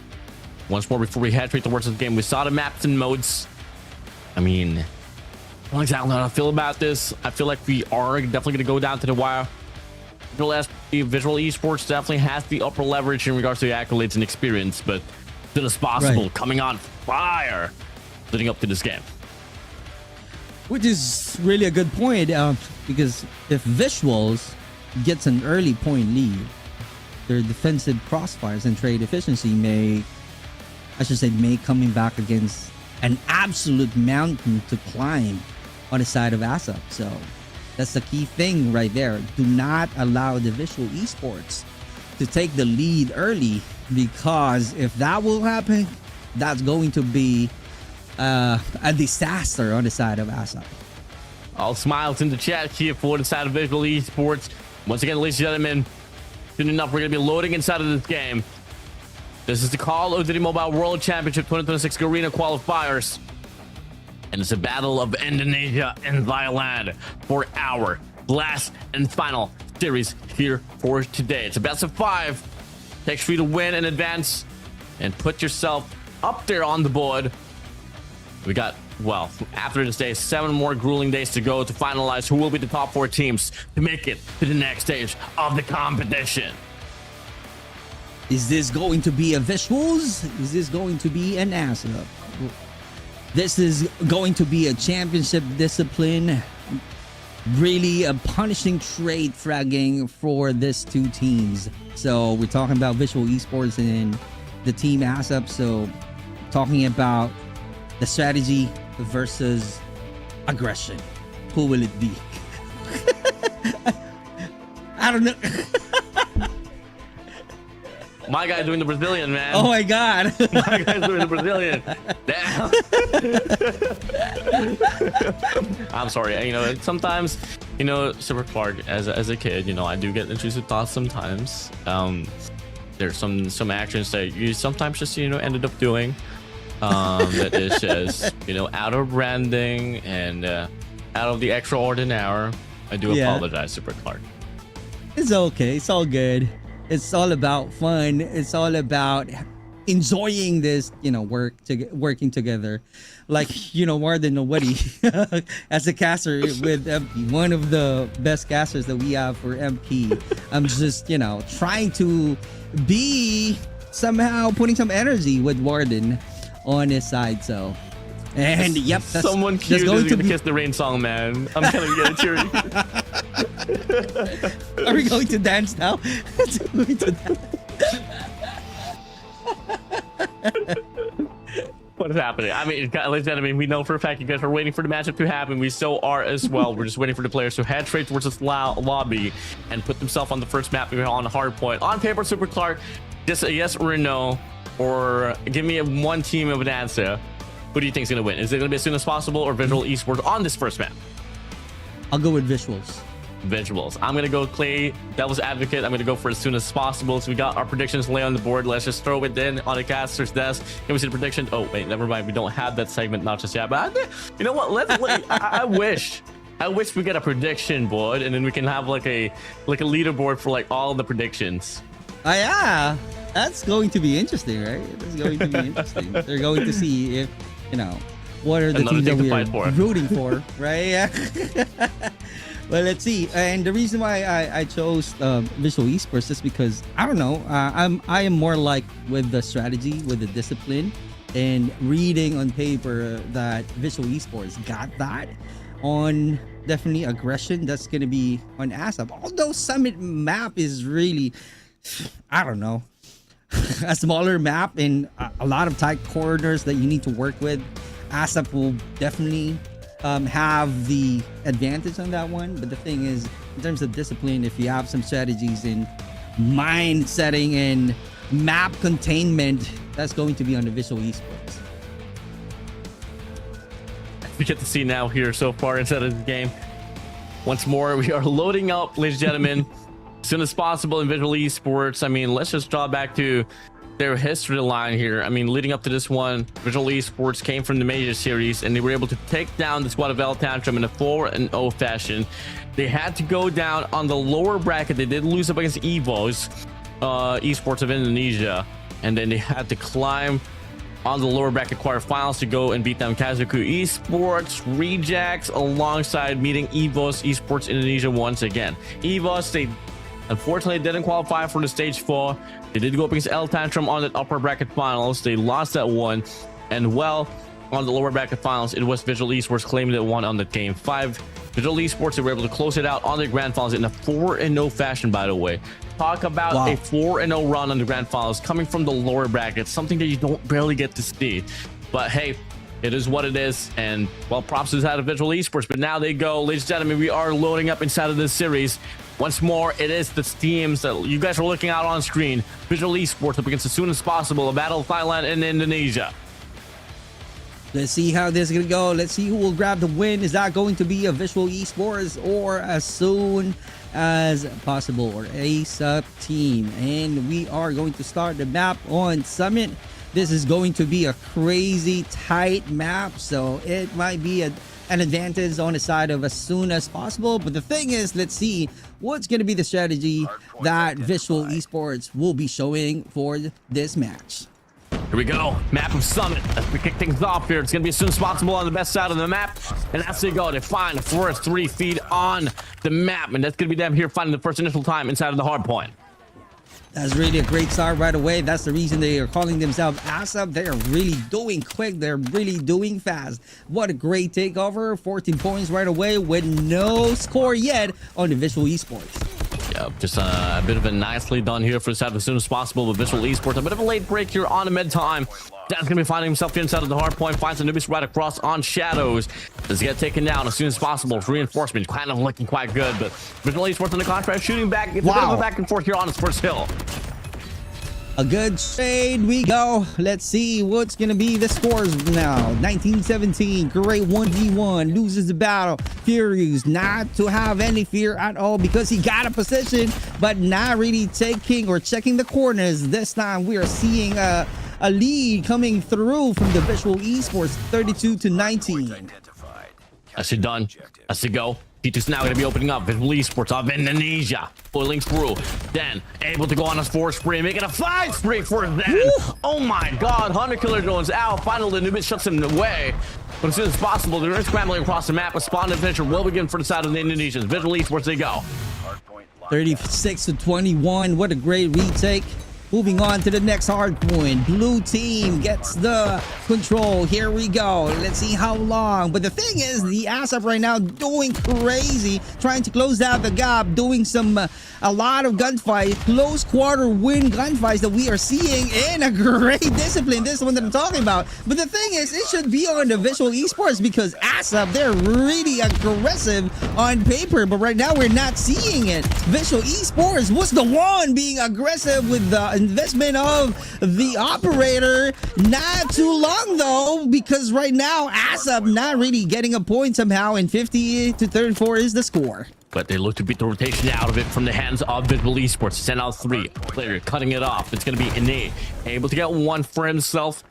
Once more before we head straight towards the game. We saw the maps and modes. I mean, I don't exactly know how I feel about this. I feel like we are definitely going to go down to the wire. Visual Esports definitely has the upper leverage in regards to the accolades and experience, but still as possible, Right. coming on fire leading up to this game. Which is really a good point, because if VIZUALZ gets an early point lead, their defensive crossfires and trade efficiency may coming back against an absolute mountain to climb on the side of ASAP. So that's the key thing right there. Do not allow the Visual Esports to take the lead early, because if that will happen, that's going to be a disaster on the side of ASAP. All smiles in the chat here for the side of Visual Esports. Once again, ladies and gentlemen, soon enough, we're going to be loading inside of this game. This is the Call of Duty Mobile World Championship 2026 Garena Qualifiers. And it's a battle of Indonesia and Thailand for our last and final series here for today. It's a best of 5. Takes for you to win and advance and put yourself up there on the board. We got, well, after this day, 7 more grueling days to go to finalize who will be the top 4 teams to make it to the next stage of the competition. Is this going to be a VIZUALZ? Is this going to be an ASAP? This is going to be a championship discipline. Really a punishing trade fragging for these 2 teams. So we're talking about Visual Esports and the team ASAP. So talking about the strategy versus aggression. Who will it be? I don't know. My guy's doing the Brazilian, man. Oh my god. My guy's doing the Brazilian. Damn. I'm sorry. You know, sometimes, you know, Super Clark, as a kid, you know, I do get intrusive thoughts sometimes. There's some actions that you sometimes just, you know, ended up doing. That is just, you know, out of branding and out of the extraordinary. I do apologize, Super Clark. It's okay. It's all good. It's all about fun. It's all about enjoying this, you know, working together. Like, you know, more than nobody as a caster with MP, one of the best casters that we have for MP. I'm just, you know, trying to be somehow putting some energy with Warden on his side. So And yep, that's, Someone that's cute going is to gonna be. kiss the rain song, man. I'm kind of getting teary. Are we going to dance now? Going to dance. What is happening? I mean, ladies and gentlemen, we know for a fact you guys are waiting for the matchup to happen. We so are as well. We're just waiting for the players to head straight towards this lobby and put themselves on the first map on hard point. On paper, Super Clark, just a yes or a no, or give me one team of an answer. Who do you think is going to win? Is it going to be as soon as possible or Visual Esports on this first map? I'll go with VIZUALZ. Visuals. I'm going to go play devil's advocate. I'm going to go for as soon as possible. So we got our predictions lay on the board. Let's just throw it in on the caster's desk. Can we see the prediction? Oh, wait, never mind. We don't have that segment, not just yet. But you know what? I wish we get a prediction board and then we can have like a leaderboard for like all the predictions. Oh yeah, that's going to be interesting, right? That's going to be interesting. They're going to see if, you know, what are the Another teams that thing to we're fight for. rooting for, right? Yeah. Well, let's see. And the reason why I chose Visual Esports is because I don't know. I am more like with the strategy, with the discipline, and reading on paper that Visual Esports got that on definitely aggression. That's gonna be on ASAP. Although Summit map is really, I don't know, a smaller map and a lot of tight corners that you need to work with. ASAP will definitely have the advantage on that one, but the thing is, in terms of discipline, if you have some strategies in mind setting and map containment, that's going to be on the Visual Esports. We get to see now here so far inside of the game. Once more, we are loading up, ladies and gentlemen, as soon as possible in Visual Esports. I mean, let's just draw back to their history line here. I mean, leading up to this one, Visual Esports came from the major series and they were able to take down the squad of El Tantrum in a 4-0 fashion. They had to go down on the lower bracket. They did lose up against EVOZ, Esports of Indonesia, and then they had to climb on the lower bracket quarterfinals to go and beat down Kazuku Esports Rejects alongside meeting EVOZ Esports Indonesia once again. EVOZ, they unfortunately didn't qualify for the stage 4. They did go up against El Tantrum on the upper bracket finals. They lost that one. And well, on the lower bracket finals, it was Visual Esports claiming that one on the game 5. Visual Esports, they were able to close it out on the grand finals in a 4-0 fashion, by the way. Talk about a 4-0 run on the grand finals coming from the lower bracket, something that you don't barely get to see. But hey, it is what it is, and well, props is out of Visual Esports, but now they go. Ladies and gentlemen, we are loading up inside of this series. Once more, it is the teams that you guys are looking out on screen. Visual Esports up against as soon as possible a battle of Thailand and Indonesia. Let's see how this is going to go. Let's see who will grab the win. Is that going to be a Visual Esports or as soon as possible or ASAP team? And we are going to start the map on Summit. This is going to be a crazy tight map, so it might be an advantage on the side of as soon as possible. But the thing is, let's see what's going to be the strategy that Visual Esports will be showing for this match. Here we go, map of Summit. As we kick things off here, it's going to be as soon as possible on the best side of the map. And as they go, they find the first 3 feet on the map. And that's going to be them here finding the first initial time inside of the hard point. That's really a great start right away. That's the reason they are calling themselves ASAP. They're really doing quick. They're really doing fast. What a great takeover. 14 points right away with no score yet on the Visual Esports. Yeah, just a bit of a nicely done here for this as soon as possible with Visual Esports. A bit of a late break here on the mid time. Dan's gonna be finding himself here inside of the hard point. Finds Anubis right across on Shadows. Does he get taken down as soon as possible? Reinforcement kind of looking quite good, but Visual Esports on the contract shooting back. It's a bit of a back and forth here on his first hill. A good trade we go. Let's see what's gonna be the scores now. 1917, great 1v1, loses the battle. Furious not to have any fear at all because he got a position, but not really taking or checking the corners. This time we are seeing a lead coming through from the Visual Esports, 32-19. That's it done. That's it go. T2's now going to be opening up. Visual Esports of Indonesia. Pulling through. Then able to go on a 4 spree, making a 5 spree for them. Oh my god. Hunter Killer drones out. Finally, the Nubis shuts him away. But as soon as possible, they're scrambling across the map. A spawn adventure will begin for the side of the Indonesians. Visual Esports, they go. 36-21. What a great retake. Moving on to the next hard point. Blue team gets the control. Here we go. Let's see how long. But the thing is, the ASAP right now doing crazy, trying to close out the gap, doing a lot of gunfight, close quarter win gunfights that we are seeing in a great discipline. This is one that I'm talking about. But the thing is, it should be on the Visual Esports because ASAP, they're really aggressive on paper. But right now, we're not seeing it. Visual Esports was the one being aggressive with the investment of the operator. Not too long though, because right now, ASAP not really getting a point somehow, and 50 to 34 is the score. But they look to beat the rotation out of it from the hands of Visual Esports. 10 out of 3. Player cutting it off. It's going to be Innate. Able to get one for himself.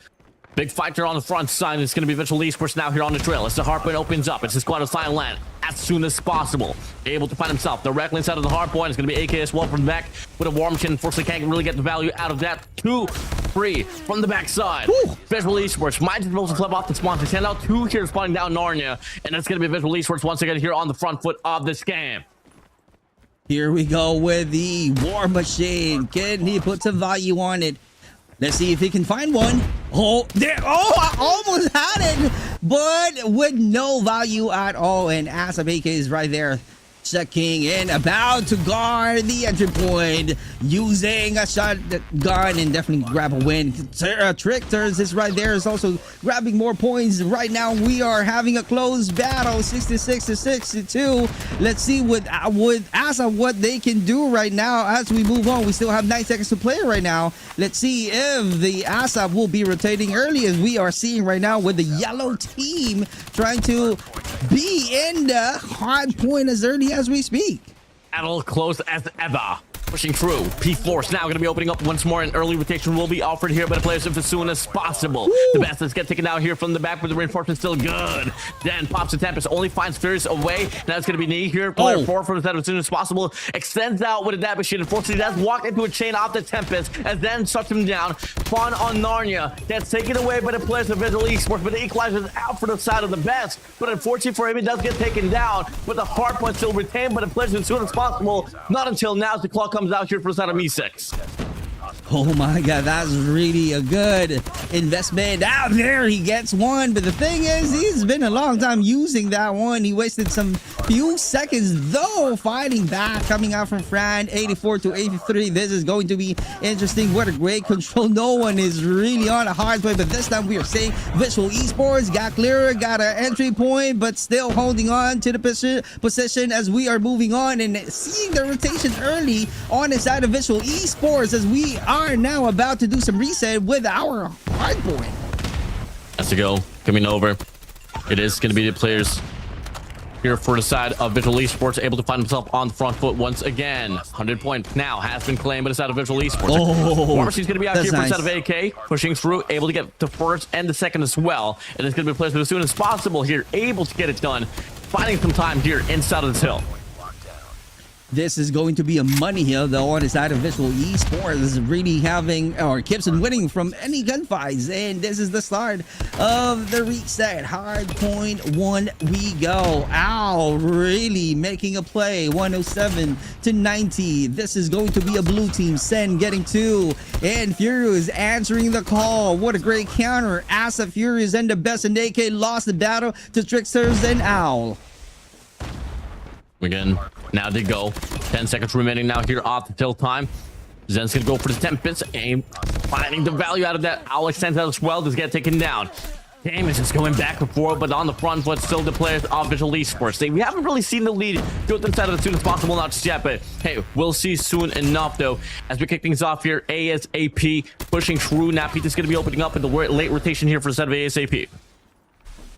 Big fighter on the front side. It's going to be Visual Esports now here on the trail. As the hardpoint opens up, it's a squad of silent land as soon as possible. Able to find himself directly inside of the hardpoint. It's going to be AK as well from the back with a warm chin. Unfortunately, can't really get the value out of that. 2-3 from the backside. Visual Esports might just be able to flip off the spawn. They send out 2 here spawning down Narnia. And it's going to be Visual Esports once again here on the front foot of this game. Here we go with the War Machine. Can he put some value on it? Let's see if he can find one. Oh, there! Oh, I almost had it, but with no value at all. And ASAP AK is right there, checking and about to guard the entry point, using a shotgun and definitely grab a win. Tricksters is right there, is also grabbing more points. Right now, we are having a close battle, 66 to 62. Let's see with ASAP what they can do right now as we move on. We still have 9 seconds to play right now. Let's see if the ASAP will be rotating early, as we are seeing right now with the yellow team trying to be in the hard point as early as we speak. Battle close as ever. Pushing through. P-Force now going to be opening up once more. An early rotation will be offered here by the players as soon as possible. Woo! The Bastards get taken out here from the back, but the reinforcement still good. Then pops the Tempest, only finds Furious away. Now it's going to be Knee here. Player 4 from the side as soon as possible. Extends out with a dab machine. Unfortunately, that's walked into a chain off the Tempest and then shuts him down. Spawn on Narnia. That's taken away by the players of Visual Esports, but the Equalizer is out for the side of the best. But unfortunately for him, he does get taken down. But the hard point still retained by the players as soon as possible. Not until now as the clock comes out here for the side of E6. Oh my god, that's really a good investment. Out there, he gets one. But the thing is, he's been a long time using that one. He wasted some few seconds, though, fighting back. Coming out from Fran, 84 to 83. This is going to be interesting. What a great control. No one is really on a hard play, but this time we are saying Visual Esports got clearer, got an entry point, but still holding on to the position as we are moving on and seeing the rotation early on the side of Visual Esports as we are now about to do some reset with our hard point. Has to go. Coming over. It is going to be the players here for the side of Visual Esports, able to find himself on the front foot once again. 100 points now has been claimed by the side of Visual Esports. War Machine's going to be out here for the side of AK, pushing through, able to get the first and the second as well. And it's going to be players as soon as possible here, able to get it done, finding some time here inside of this hill. This is going to be a money hill, though, on the side of Visual Esports. This is really having, or keeps on winning from any gunfights. And this is the start of the reset. Hard point 1, we go. Ow, really making a play. 107 to 90. This is going to be a blue team. Sen getting 2. And Furious answering the call. What a great counter. ASAP, Furious, and the best. And AK lost the battle to Tricksters and Owl. Again, now they go. 10 seconds remaining now here off the tilt time. Zen's gonna go for the Tempest. Aim, finding the value out of that. Owl extends out as well. Does get taken down. Game is just going back and forth, but on the front foot, still the players of Visual Esports. We haven't really seen the lead go to the side of as soon as possible, not just yet, but hey, we'll see soon enough though. As we kick things off here, ASAP pushing through. Now Peter's gonna be opening up in the late rotation here for the side of ASAP.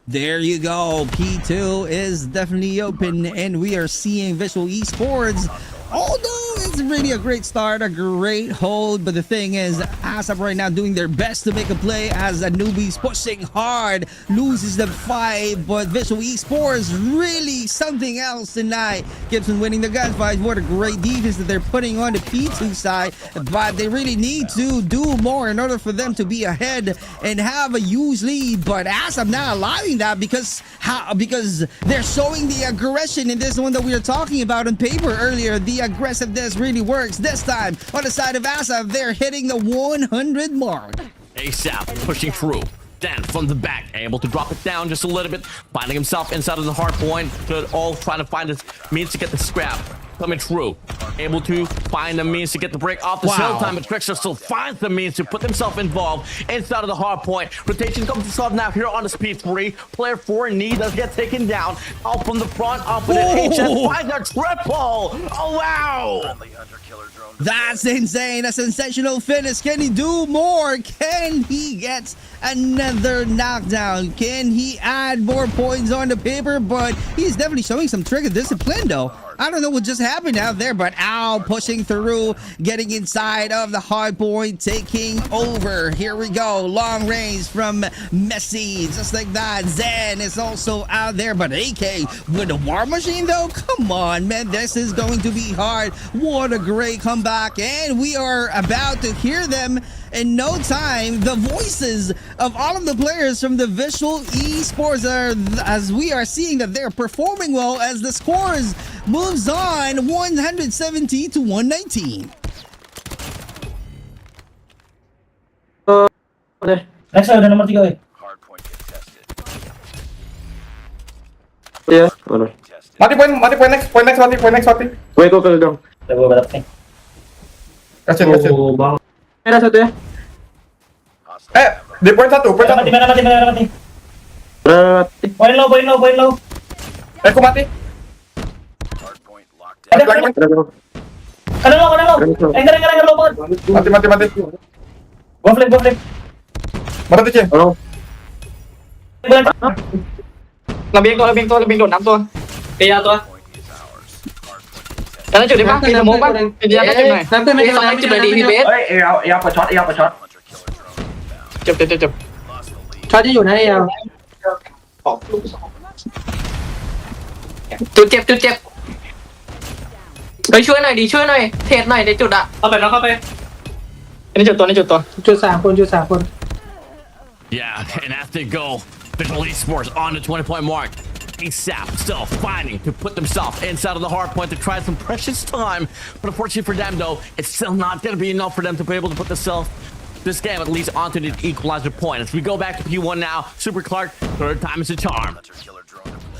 There you go. P2 is definitely open, and we are seeing Visual Esports. Although it's really a great start, a great hold, but the thing is, ASAP right now doing their best to make a play as a newbie's pushing hard, loses the fight, but Visual Esports really something else tonight. Gibson winning the gunfight. What a great defense that they're putting on the P2 side, but they really need to do more in order for them to be ahead and have a huge lead, but ASAP not allowing that because they're showing the aggression in this one that we were talking about on paper earlier. The aggressiveness really works. This time, on the side of ASAP, they're hitting the 100 mark. ASAP pushing through. Then from the back, able to drop it down just a little bit, finding himself inside of the hard point. Good, all trying to find his means to get the scrap. Coming through, able to find the means to get the break off the hill time, but Trickster still finds the means to put himself involved inside of the hard point. Rotation comes to solve now here on the speed 3. Player 4 in need does get taken down. Out from the front, up with an HS finds a triple. Oh wow! That's insane. A sensational finish. Can he do more? Can he get another knockdown? Can he add more points on the paper? But he's definitely showing some trigger discipline though. I don't know what just happened out there, but pushing through, getting inside of the hard point, taking over. Here we go. Long range from Messi, just like that. Zen is also out there, but AK with the War Machine though? Come on, man. This is going to be hard. What a great comeback. And we are about to hear them in no time. The voices of all of the players from the Visual Esports as we are seeing that they're performing well as the scores moves on 170 to 119. Next na naman tiga eh. Yeah. Mati point next, mati. Wait, go down. Lago balap eh. Kacin. Meron satu ya. Di point 1, point 1. Mati. Berarti. Point low. Aku mati. Kanan low. Enggar low banget. Mati. Gua flip. Mana tuh, Ceng? Halo. Lebih tuh 6 tuh. Kaya to. Karena cuy, Pak, kita mau Pak. Dia kan cuy. Nanti mereka Cuy di IBS. Iya apa shot. Chụp. ช็อตจะอยู่นะเอล จุดเจ็บเฮ้ยช่วยหน่อยเทรดหน่อยในจุดอะ เข้าไปแล้วเข้าไป ในจุดตัว จุด3 คน Yeah, and as they go, Visual Esports on the 20-point mark. ASAP still fighting to put themselves inside of the hard point to try some precious time. But unfortunately for them, though, it's still not going to be enough for them to be able to put this game at least onto the equalizer point. As we go back to P1 now, Super Clark, third time is a charm.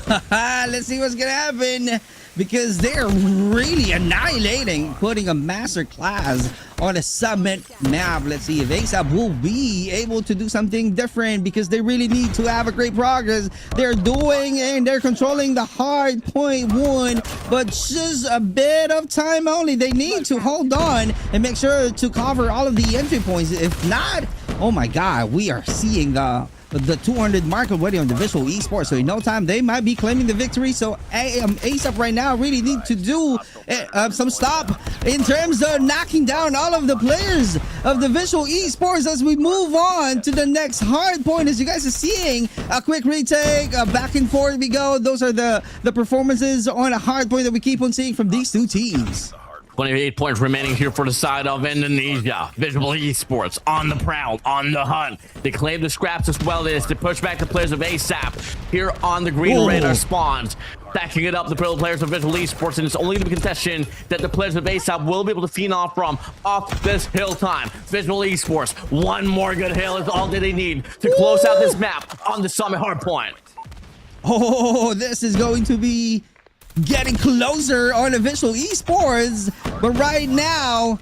Let's see what's gonna happen, because they're really annihilating, putting a master class on a summit map. Let's see if ASAP will be able to do something different, because they really need to have a great progress. They're doing and they're controlling the hard point 1, but just a bit of time only. They need to hold on and make sure to cover all of the entry points. If not, oh my god, we are seeing the 200 mark already on the Visual Esports. So in no time, they might be claiming the victory. So ASAP right now really need to do some stop in terms of knocking down all of the players of the Visual Esports as we move on to the next hard point. As you guys are seeing, a quick retake, back and forth we go. Those are the performances on a hard point that we keep on seeing from these two teams. 28 points remaining here for the side of Indonesia. Visual Esports on the prowl, on the hunt. They claim the scraps as well as to push back the players of ASAP here on the green radar spawns. Stacking it up, the players of Visual Esports, and it's only the contention that the players of ASAP will be able to feed off from off this hill time. Visual Esports, one more good hill is all that they need to close out this map on the summit hardpoint. Oh, this is going to be getting closer on the Visual Esports, but right now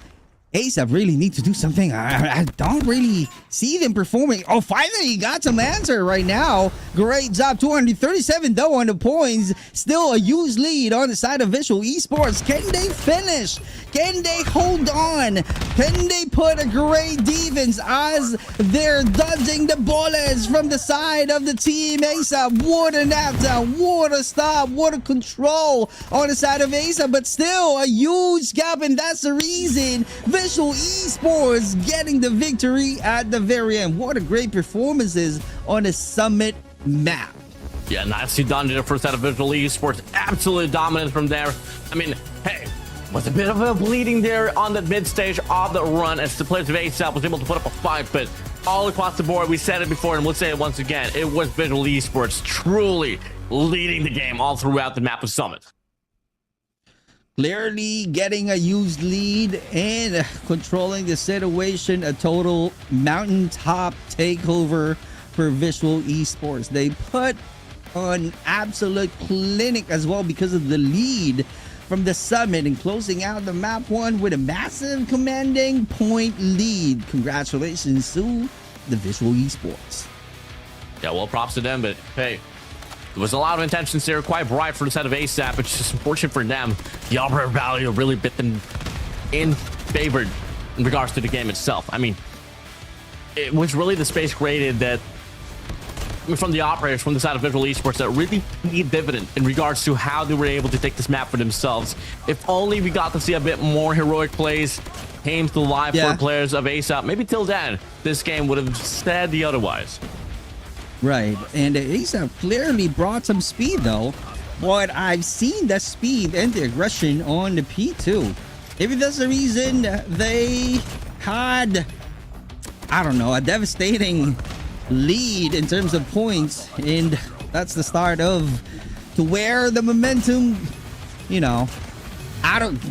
ASAP really need to do something. I don't really see them performing. Oh, finally got some answer right now. Great job. 237 though on the points. Still a huge lead on the side of Visual Esports. Can they finish? Can they hold on? Can they put a great defense as they're dodging the bullets from the side of the team ASAP? What a knockdown. What a stop. What a control on the side of ASAP, but still a huge gap, and that's the reason Visual Esports getting the victory at the very end. What a great performances on the summit map. Yeah, nicely done to the first out of Visual Esports. Absolutely dominant from there. I mean, hey, was a bit of a bleeding there on the mid stage of the run as the players of ASAP was able to put up a fight, but all across the board, we said it before and we'll say it once again, it was Visual Esports truly leading the game all throughout the map of Summit. clearly getting a huge lead and controlling the situation. A total mountaintop takeover for Visual Esports. They put on absolute clinic as well because of the lead from the summit and closing out the map one with a massive commanding point lead. Congratulations to the Visual Esports. Yeah, well, props to them, but hey, there was a lot of intentions there, quite bright for the side of ASAP. It's just unfortunate for them. The operator value really bit them in favor in regards to the game itself. I mean, it was really the space created that from the operators from the side of Visual Esports that really paid dividend in regards to how they were able to take this map for themselves. If only we got to see a bit more heroic plays came to life for players of ASAP. Maybe till then, this game would have said the otherwise. Right, and ASAP clearly brought some speed though, but I've seen that speed and the aggression on the P2. Maybe that's the reason they had, I don't know, a devastating lead in terms of points, and that's the start of to where the momentum, you know,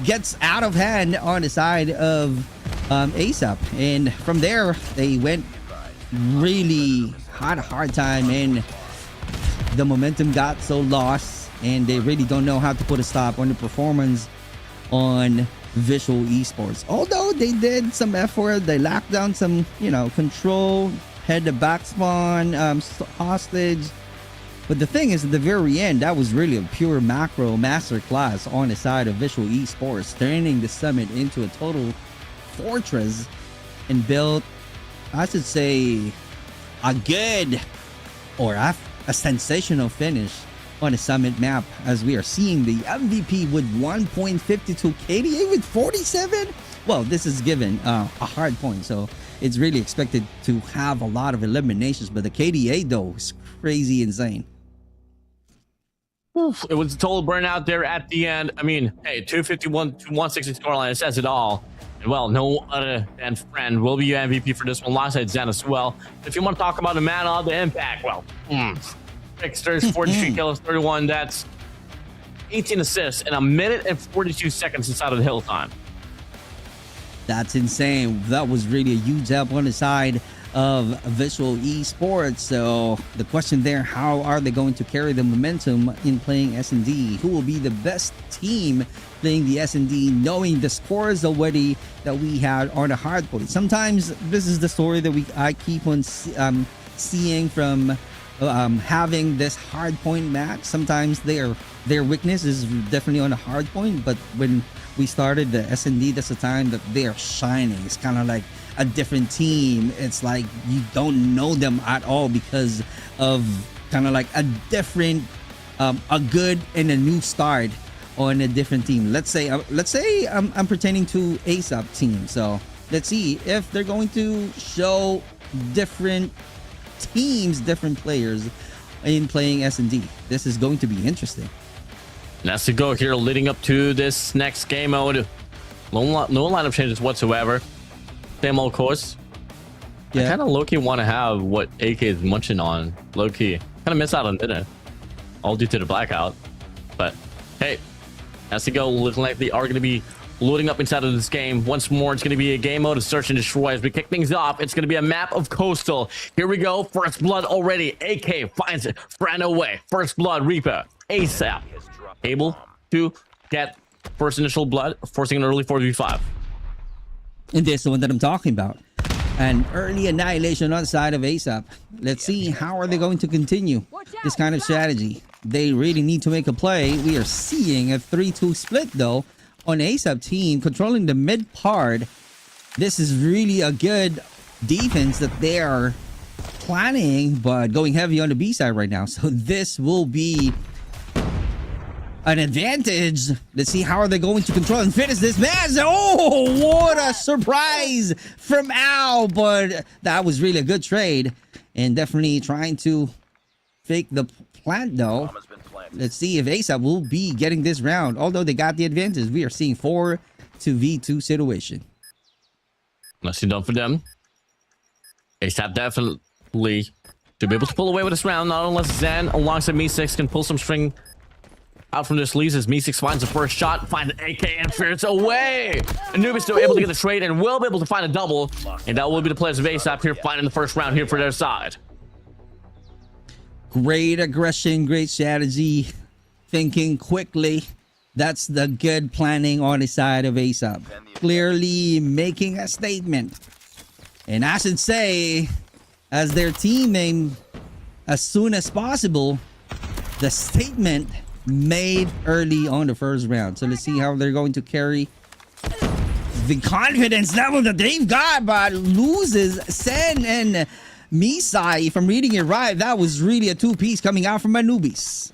gets out of hand on the side of ASAP, and from there they went really had a hard time, and the momentum got so lost, and they really don't know how to put a stop on the performance on Visual Esports. Although they did some effort, they locked down some, you know, control, had the back spawn hostage. But the thing is, at the very end, that was really a pure macro masterclass on the side of Visual Esports, turning the summit into a total fortress and built, I should say, a good or a sensational finish on the summit map, as we are seeing the MVP with 1.52, KDA with 47. Well, this is given a hard point, so it's really expected to have a lot of eliminations, but the KDA though is crazy insane. Oof, it was a total burnout there at the end. I mean, hey, 251 to 160 scoreline, it says it all. And well, no other than Friend will be your MVP for this one, alongside Zen as well. If you want to talk about a man of the impact, well, Fixters, 43 kills, 31. That's 18 assists in a minute and 42 seconds inside of the hill time. That's insane. That was really a huge help on the side of Visual Esports. So the question there, how are they going to carry the momentum in playing S&D? Who will be the best team playing the S&D, knowing the scores already that we had on the hard point? Sometimes this is the story that I keep on seeing from having this hard point match. Sometimes their weakness is definitely on the hard point, but when we started the S&D, that's the time that they are shining. It's kind of like a different team. It's like you don't know them at all because of kind of like a different, a good and a new start on a different team. Let's say I'm pertaining to ASAP team. So let's see if they're going to show different teams, different players in playing S&D. This is going to be interesting. That's to go here leading up to this next game mode. No lineup changes whatsoever. Same old course. I kind of low-key want to have what AK is munching on. Low-key. Kind of miss out on dinner. All due to the blackout. But hey, has to go. Looking like they are going to be loading up inside of this game. Once more, it's going to be a game mode of search and destroy. As we kick things off, it's going to be a map of Coastal. Here we go. First blood already. AK finds it. Ran away. First blood. Reaper. ASAP. Able to get first initial blood, forcing an early 4v5. And this is the one that I'm talking about. An early annihilation on the side of ASAP. Let's see, how are they going to continue this kind of strategy? They really need to make a play. We are seeing a 3-2 split though on ASAP team, controlling the mid part. This is really a good defense that they are planning, but going heavy on the B side right now. So this will be an advantage. Let's see, how are they going to control and finish this match? Oh, what a surprise from Al, but that was really a good trade and definitely trying to fake the plant though. Let's see if ASAP will be getting this round, although they got the advantage. We are seeing 4-2 situation. Nicely done for them. ASAP definitely to be able to pull away with this round, not unless Zen alongside Me6 can pull some string out from this leads as Meeseeks finds the first shot, finds an AK and fires away. Anubis still able to get the trade and will be able to find a double. And that will be the players of ASAP here finding the first round here for their side. Great aggression, great strategy, thinking quickly. That's the good planning on the side of ASAP. Clearly making a statement. And I should say, as their team name, as soon as possible, the statement made early on the first round. So let's see how they're going to carry the confidence level that they've got, but loses Sen and Misai. If I'm reading it right, that was really a two-piece coming out from Anubis.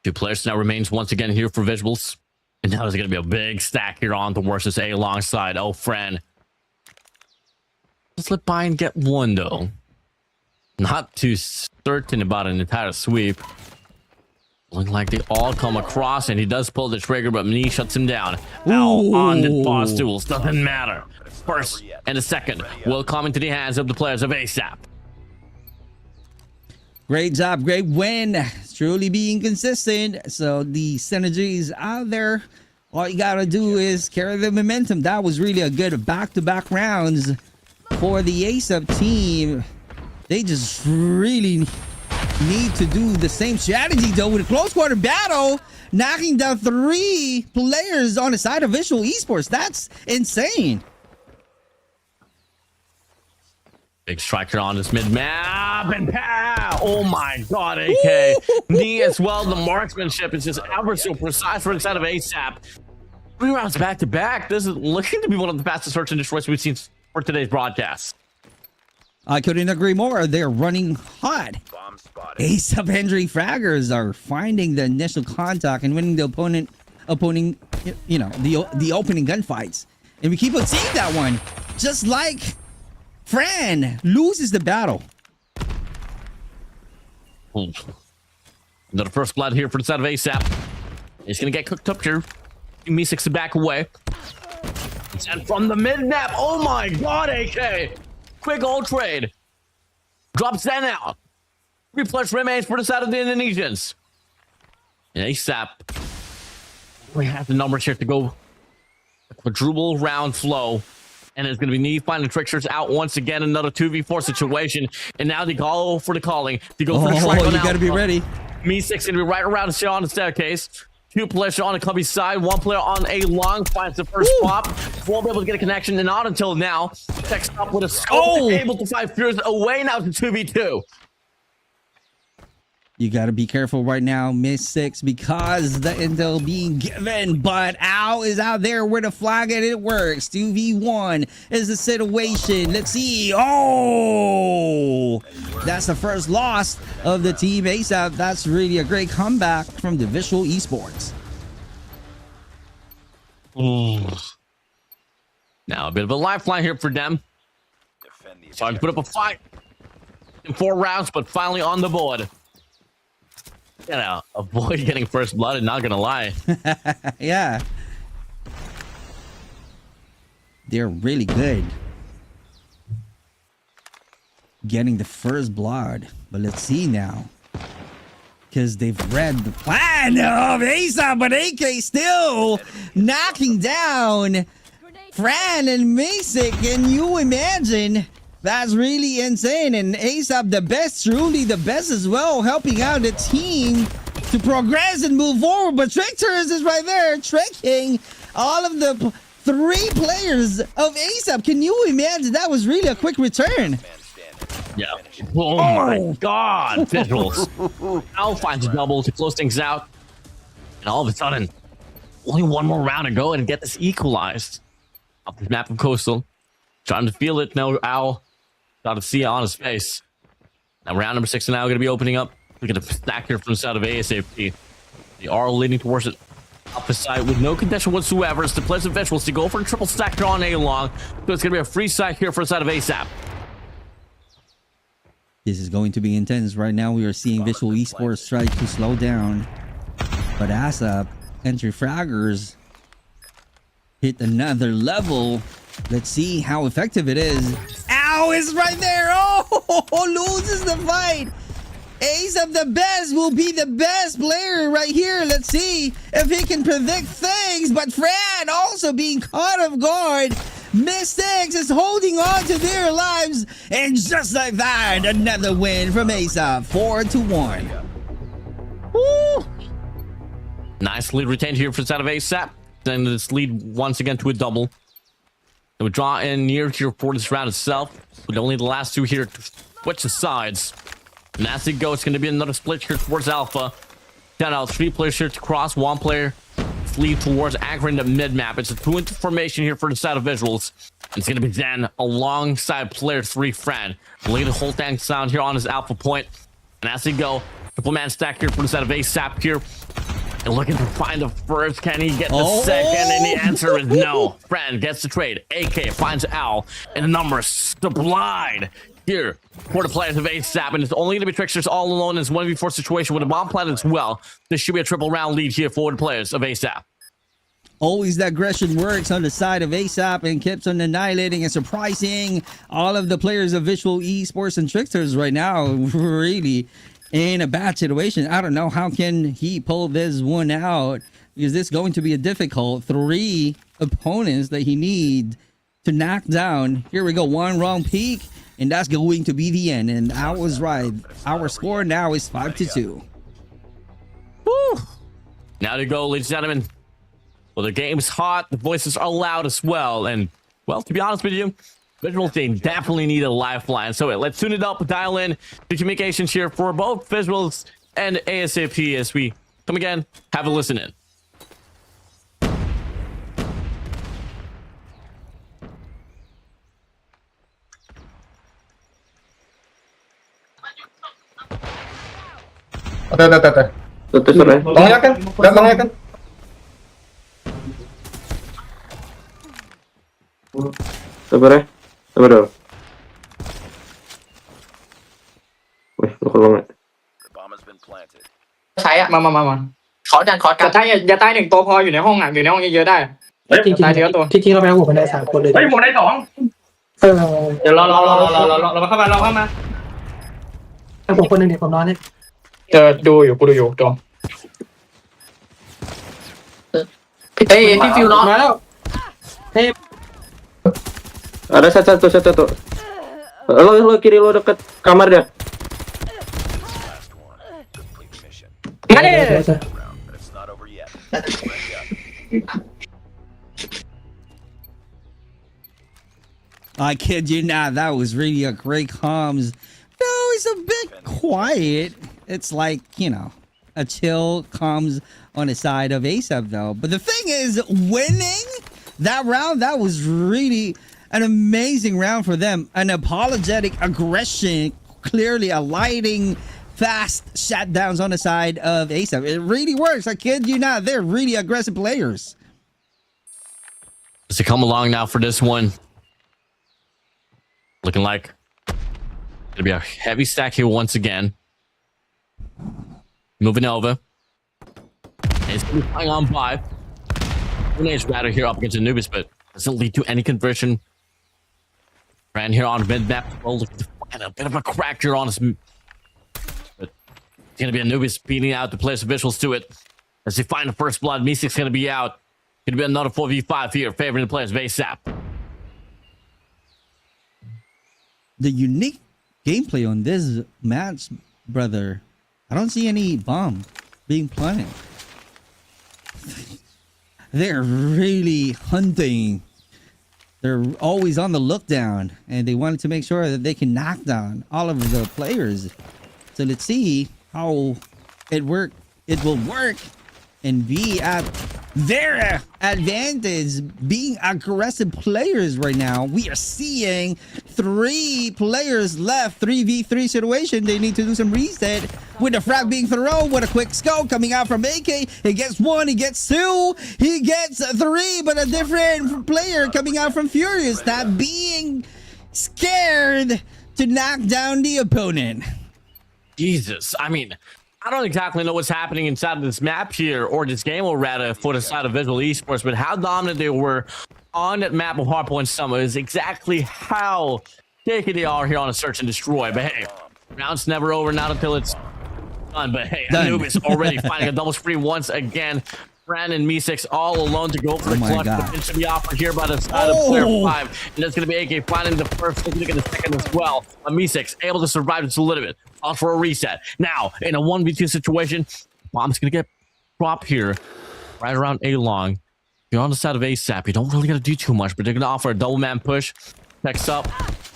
2 players now remains once again here for VIZUALZ. And now there's going to be a big stack here on towards this A alongside. Oh, friend. Let's let Bayern get one, though. Not too certain about an entire sweep. Looking like they all come across, and he does pull the trigger, but Mni shuts him down. Now on the boss duels. Doesn't matter. First and the second will come into the hands of the players of ASAP. Great job, great win. It's truly being consistent. So the synergy is out there. All you gotta do is carry the momentum. That was really a good back-to-back rounds for the ASAP team. They just really need to do the same strategy though with a close quarter battle, knocking down 3 players on the side of Visual Esports. That's insane. Big striker on this mid map and pow! Oh my god, AK. Knee as well. The marksmanship is just ever so precise for inside of ASAP. 3 rounds back to back. This is looking to be one of the fastest search and destroys we've seen for today's broadcast. I couldn't agree more. They're running hot. ASAP Hendry fraggers are finding the initial contact and winning the opponent, you know, the opening gunfights. And we keep on seeing that one. Just like Fran loses the battle. Another first blood here for the side of ASAP. He's going to get cooked up here. Meeseeks to back away. And from the mid-map, oh my god, AK! Quick ult trade. Drops Zen out. 3 plus remains for the side of the Indonesians. And ASAP, we have the numbers here to go. A quadruple round flow. And it's going to be Knee finding tricksters out once again. Another 2v4 situation. And now they go for the calling. They go for the strike. You got to be ready. Meeseeks going to be right around the on the staircase. 2 players on the clubby side. 1 player on A long finds the first pop. Won't be able to get a connection, and not until now. Checks up with a scope. Able to find Fears away now to 2v2. You got to be careful right now, Miss 6, because the intel being given. But Al is out there with a flag and it works. 2v1 is the situation. Let's see. Oh, that's the first loss of the team ASAP. That's really a great comeback from the Visual Esports. Now a bit of a lifeline here for them. Trying to put up a fight in 4 rounds, but finally on the board. You know, avoid getting first blood, and not gonna lie. Yeah. They're really good getting the first blood. But let's see now. Because they've read the plan of ASAP, but AK still knocking down Fran and Masick. Can you imagine? That's really insane. And ASAP, the best, truly the best as well, helping out the team to progress and move forward. But Tricksters is right there, tricking all of the 3 players of ASAP. Can you imagine? That was really a quick return. Yeah. Oh my god. VIZUALZ. Al finds a double to close things out. And all of a sudden, only 1 more round to go and get this equalized. Up the map of Coastal. Trying to feel it. No, Al. Got to see it on his face. Now round number 6 now going to be opening up. Look at the stack here from the side of ASAP. They are leading towards it. Up the side with no contention whatsoever. It's the players of VIZUALZ to go for a triple stack here on A long. So it's going to be a free stack here for the side of ASAP. This is going to be intense. Right now we are seeing Visual Esports try to slow down. But ASAP, entry fraggers hit another level. Let's see how effective it is. Ow, it's right there. Oh, loses the fight. Ace of the best will be the best player right here. Let's see if he can predict things. But Fran also being caught off guard. Mystics is holding on to their lives. And just like that, another win from ASAP. 4-1. Woo! Nice lead retained here for the side of ASAP. Then this lead once again to a double. They would draw in near here for this round itself. With only the last two here to switch the sides. And as it goes, it's going to be another split here towards Alpha. 10 out, 3 players here to cross. 1 player flee towards anchoring the mid map. It's a 2-into formation here for the side of VIZUALZ. It's going to be Zen alongside player 3 Fran. Lead the whole tank sound here on his Alpha point. And as they go, triple man stack here for the side of ASAP here. And looking to find the first. Can he get the second? And the answer is no. Fran gets the trade. AK finds Al. And the numbers sublime here for the players of ASAP. And it's only going to be Tricksters all alone in this 1v4 situation with a bomb plant as well. This should be a triple round lead here for the players of ASAP. Always the aggression works on the side of ASAP and keeps on annihilating and surprising all of the players of Visual Esports and Tricksters right now. Really in a bad situation. I don't know how can he pull this one out, because this is going to be a difficult 3 opponents that he need to knock down. Here we go, 1 wrong peek, and that's going to be the end. And I was right. Our score now is 5-2. Woo! Now to go, ladies and gentlemen. Well, the game's hot. The voices are loud as well. And, well, to be honest with you, VIZUALZ team definitely need a lifeline. So let's tune it up, dial in the communications here for both VIZUALZ and ASAP as we come again. Have a listen in. Tutus ulit. Bangayakan. Gak bangayakan. Sabar ya. Sabar dulu. Wih, lu banget. The bomb has been planted. ใช้อะมาขอกัน อย่าตาย1ตัวพออยู่ในห้องอ่ะอยู่ในห้องเยอะๆได้ จริงๆ ตายทีละตัว จริงๆเราไปเอาหัวกันได้3 คนเลย เฮ้ยผมได้2 เดี๋ยวรอมาเข้ามาแต่ผมคนนึงเดี๋ยวผมนอนให้ เจอดูอยู่กูดูอยู่จอม เฮ้ยพี่ฟิวเนาะ มาแล้ว Ada satu. Lo kiri lo deket kamar dia. Last one. Complete mission. มาดิ But it's not over yet. I kid you not, that was really a great comms. No, it's a bit quiet. It's like, you know, a chill comms on the side of ASAP though. But the thing is, winning that round, that was really an amazing round for them. An apologetic aggression, clearly a lighting, fast shutdowns on the side of ASAP. It really works. I kid you not, they're really aggressive players. As they come along now for this one. Looking like it'll be a heavy stack here once again. Moving over. And it's flying on by. Grenades rather here up against Anubis, but doesn't lead to any conversion. Ran here on mid map. Oh, look at a bit of a crack here on his. But it's gonna be Anubis beating out the players of VIZUALZ to it. As they find the first blood, Mystic's gonna be out. Gonna be another 4v5 here, favoring the players of ASAP. The unique gameplay on this match, brother. I don't see any bomb being planted. They're really hunting. They're always on the look down, and they wanted to make sure that they can knock down all of the players. So let's see how it will work and be at their advantage, being aggressive players right now. We are seeing 3 players left, 3v3 situation. They need to do some reset with the frag being thrown, with a quick scope coming out from AK. He gets 1, he gets 2, he gets 3, but a different player coming out from Furious, not being scared to knock down the opponent. Jesus, I mean, I don't exactly know what's happening inside of this map here, or this game, or rather, for the side of Visual Esports, but how dominant they were on that map of Hardpoint Summer is exactly how shaky they are here on a Search and Destroy. But hey, round's never over, not until it's done, but hey, Done. Anubis already finding a double spree once again. Fran and Meesix all alone to go for the Oh my clutch. God. It should be offered here by the side of player 5. And that's going to be AK finding the first, looking at the second as well. Meesix able to survive just a little bit. Off for a reset. Now, in a 1v2 situation, Bomb's going to get dropped here right around A-long. You're on the side of ASAP. You don't really got to do too much, but they're going to offer a double man push. Checks up,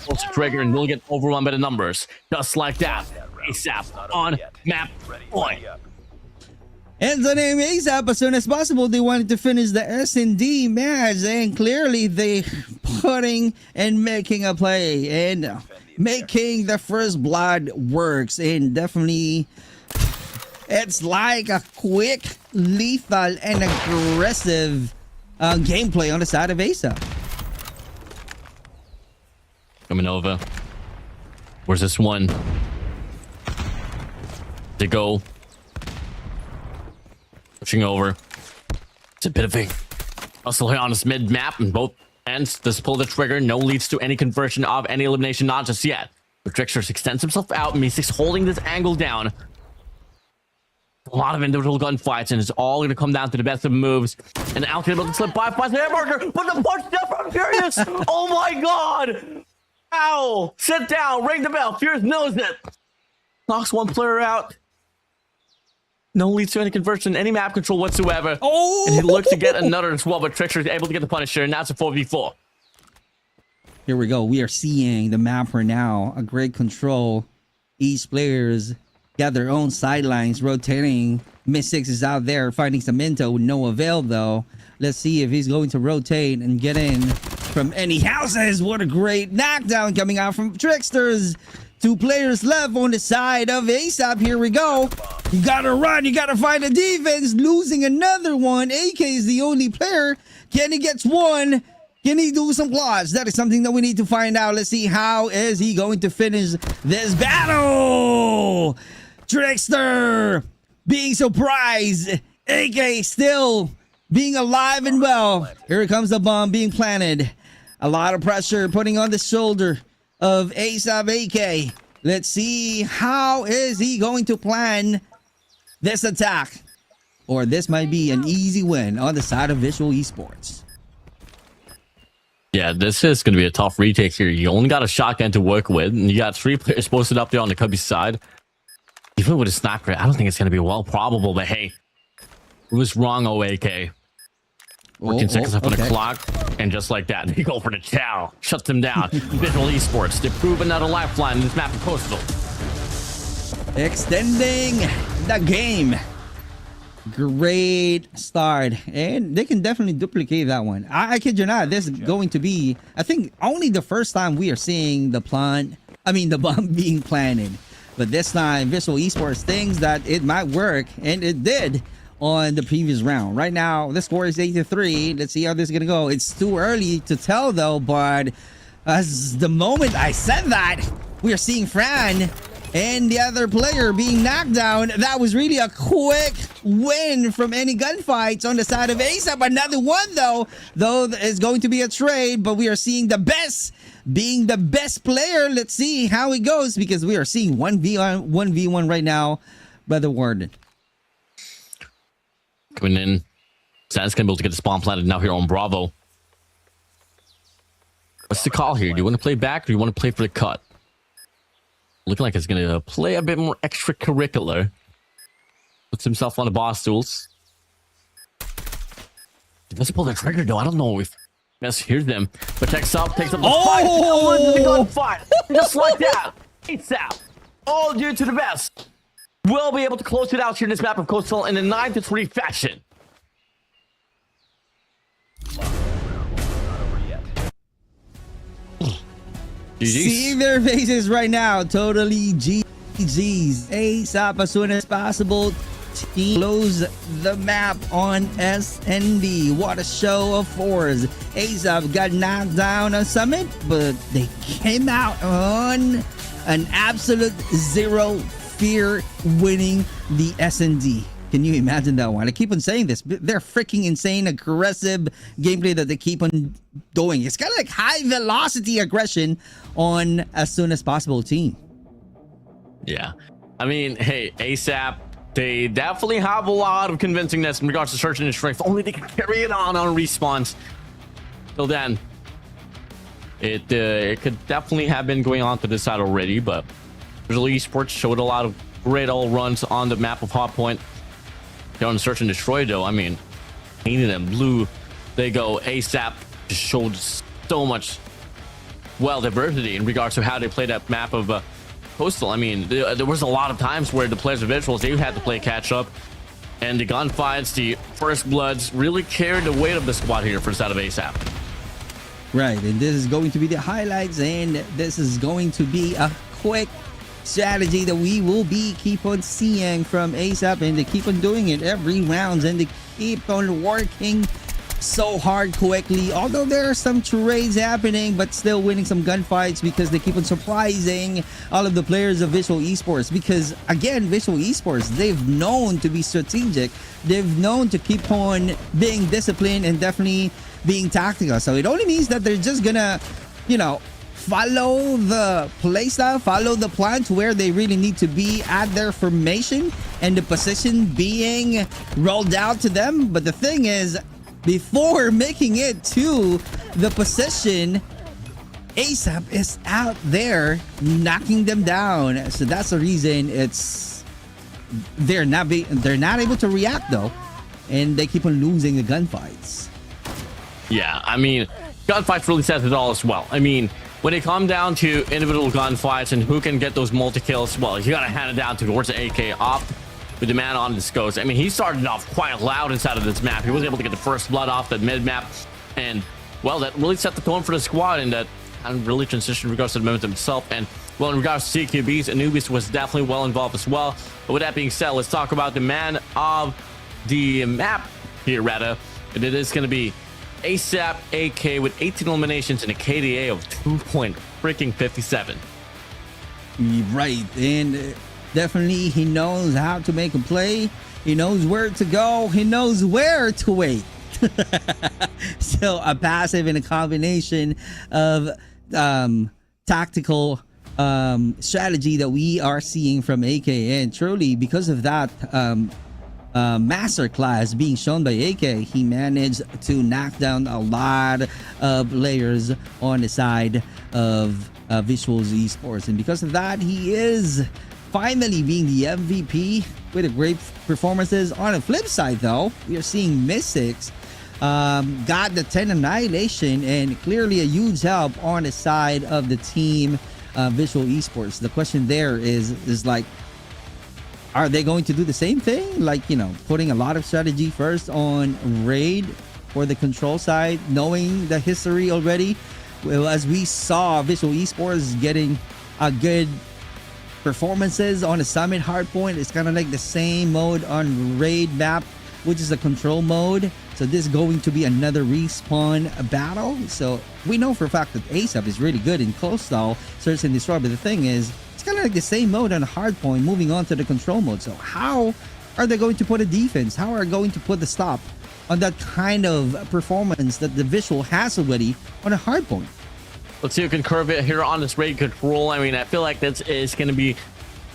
pulls the trigger, and they'll get overrun by the numbers. Just like that. ASAP on map point. And the name ASAP, as soon as possible, they wanted to finish the S&D match, and clearly they putting and making a play and making the first blood works, and definitely it's like a quick, lethal, and aggressive gameplay on the side of ASAP. Coming over. Where's this one? To go. Pushing over. It's a bit of a hustle here on this mid map, and both ends just pull the trigger. No leads to any conversion of any elimination, not just yet. But Trickster extends himself out. Meesix holding this angle down. A lot of individual gunfights, and it's all going to come down to the best of moves. And Alkin able to slip by, finds the hamburger, but the punch down from Furious. Oh my god! Ow! Sit down, ring the bell. Furious knows it. Knocks one player out. No leads to any conversion, any map control whatsoever. Oh! And he looks to get another as well, but Trickster is able to get the Punisher, and now it's a 4v4. Here we go. We are seeing the map right now. A great control. Each players got their own sidelines rotating. Meesix is out there finding some intel with no avail though. Let's see if he's going to rotate and get in from any houses. What a great knockdown coming out from Tricksters. 2 players left on the side of ASAP. Here we go. You gotta run. You gotta find a defense. Losing another one. AK is the only player. Can he get one? Can he do some claws? That is something that we need to find out. Let's see how is he going to finish this battle. Trickster being surprised. AK still being alive and well. Here comes the bomb being planted. A lot of pressure putting on the shoulder of ASAP AK. Let's see how is he going to plan this attack. Or this might be an easy win on the side of Visual Esports. Yeah, this is going to be a tough retake here. You only got a shotgun to work with, and you got 3 players posted up there on the Cubby side. Even with a sniper, I don't think it's going to be well probable, but hey, it was wrong, OAK. 14 seconds up on the clock, and just like that, they go for the chow. Shuts them down. Visual Esports, they prove another lifeline in this map of Coastal. Extending the game. Great start, and they can definitely duplicate that one. I kid you not, this is going to be, I think, only the first time we are seeing the bomb being planted. But this time Visual Esports thinks that it might work, and it did on the previous round. Right now the score is 8-3. Let's see how this is gonna go. It's too early to tell though, but as the moment I said that, we are seeing Fran and the other player being knocked down. That was really a quick win from any gunfights on the side of ASAP. Another one though is going to be a trade, but we are seeing the best being the best player. Let's see how it goes, because we are seeing 1v1 right now by the Warden. Coming in, Sans can be able to get the spawn planted now here on Bravo. What's the call here? Do you want to play back, or do you want to play for the cut? Looking like it's going to play a bit more extracurricular. Puts himself on the boss tools. He doesn't pull the trigger though. I don't know if Mess hears them, but takes up the fight. Oh, fight. Just like that. ASAP. All due to the best. We'll be able to close it out here in this map of Coastal in a 9-3 fashion. See their faces right now. Totally GG's. ASAP as soon as possible. Team close the map on SND. What a show of force. ASAP got knocked down on Summit, but they came out on an absolute zero fear, winning the SND. Can you imagine that one? I keep on saying this. They're freaking insane, aggressive gameplay that they keep on doing. It's kind of like high velocity aggression on as soon as possible team. Yeah. I mean, hey, ASAP, they definitely have a lot of convincingness in regards to searching and strength. Only they can carry it on respawns. Till then, it could definitely have been going on to this side already, but Visual Esports showed a lot of great all runs on the map of Hotpoint. They're on Search and Destroy, though. I mean, painted in blue, they go ASAP. Just showed so much, well, diversity in regards to how they play that map of Coastal. I mean, there was a lot of times where the players of Visuals, they had to play catch up, and the gunfights, the first bloods really carried the weight of the squad here for the side of ASAP. Right, and this is going to be the highlights, and this is going to be a quick strategy that we will be keep on seeing from ASAP, and they keep on doing it every rounds, and they keep on working so hard quickly, although there are some trades happening, but still winning some gunfights because they keep on surprising all of the players of Visual Esports. Because again, Visual Esports, they've known to be strategic, they've known to keep on being disciplined and definitely being tactical. So it only means that they're just gonna, you know, follow the playstyle, follow the plan to where they really need to be at their formation and the position being rolled out to them. But the thing is, before making it to the position, ASAP is out there knocking them down. So that's the reason they're not able to react though, and they keep on losing the gunfights. Yeah, I mean, gunfights really says it all as well. I mean, when it comes down to individual gunfights and who can get those multi-kills, well, you gotta hand it down towards the AK off with the man on this ghost. I mean, he started off quite loud inside of this map. He was able to get the first blood off that mid-map, and, well, that really set the tone for the squad, and that really transitioned in regards to the momentum itself. And, well, in regards to CQBs, Anubis was definitely well involved as well. But with that being said, let's talk about the man of the map here, rather. And it is going to be ASAP AK with 18 eliminations and a KDA of 2.57. Right, and definitely he knows how to make a play. He knows where to go. He knows where to wait. So a passive and a combination of tactical strategy that we are seeing from AK, and truly because of that masterclass being shown by AK, he managed to knock down a lot of players on the side of VIZUALZ Esports, and because of that, he is finally being the MVP with a great performances. On the flip side, though, we are seeing Mystics got the 10 annihilation, and clearly a huge help on the side of the team Visual Esports. The question there is like, are they going to do the same thing? Like, you know, putting a lot of strategy first on raid for the control side, knowing the history already. Well, as we saw Visual Esports getting a good performances on the Summit Hardpoint, it's kind of like the same mode on raid map, which is a control mode. So this is going to be another respawn battle. So we know for a fact that ASAP is really good in coastal search and destroy, but the thing is, it's kind of like the same mode on hardpoint moving on to the control mode. So how are they going to put a defense? How are they going to put the stop on that kind of performance that the Visual has already on a hardpoint? Let's see who can curve it here on this raid control. I mean, I feel like this is going to be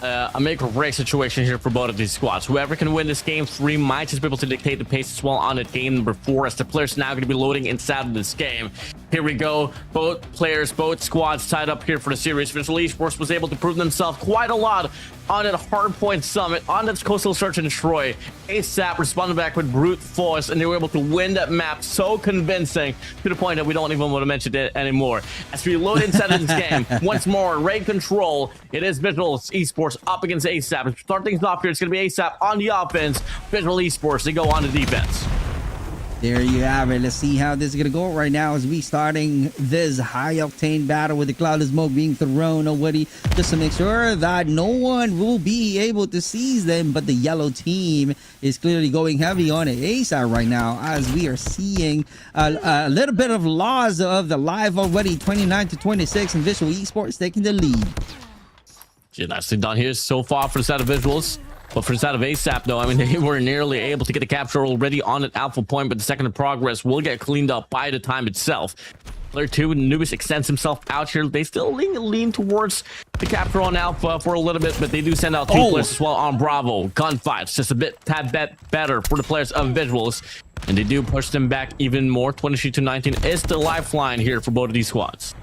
a make or break situation here for both of these squads. Whoever can win this game 3 might just be able to dictate the pace as well on at game number 4, as the players now going to be loading inside of this game. Here we go. Both players, both squads tied up here for the series. Visual Esports was able to prove themselves quite a lot on that hardpoint summit, on that coastal search and destroy. ASAP responded back with brute force, and they were able to win that map so convincing to the point that we don't even want to mention it anymore. As we load inside of this game, once more, raid control. It is Visual Esports up against ASAP. To start things off here, it's going to be ASAP on the offense. Visual Esports, they go on the defense. There you have it. Let's see how this is going to go right now as we starting this high-octane battle with the cloud of smoke being thrown already, just to make sure that no one will be able to seize them. But the yellow team is clearly going heavy on ASAP right now, as we are seeing a little bit of loss of the live already, 29-26, and Visual Esports taking the lead. Yeah, nicely done here so far for the side of Visuals. But for the side of ASAP, though, I mean, they were nearly able to get the capture already on an alpha point, but the second of progress will get cleaned up by the time itself. Player 2, Nubis extends himself out here. They still lean towards the capture on Alpha for a little bit, but they do send out 2 players as well on Bravo. Gunfights just a tad bit better for the players of VIZUALZ, and they do push them back even more. 23-19 is the lifeline here for both of these squads.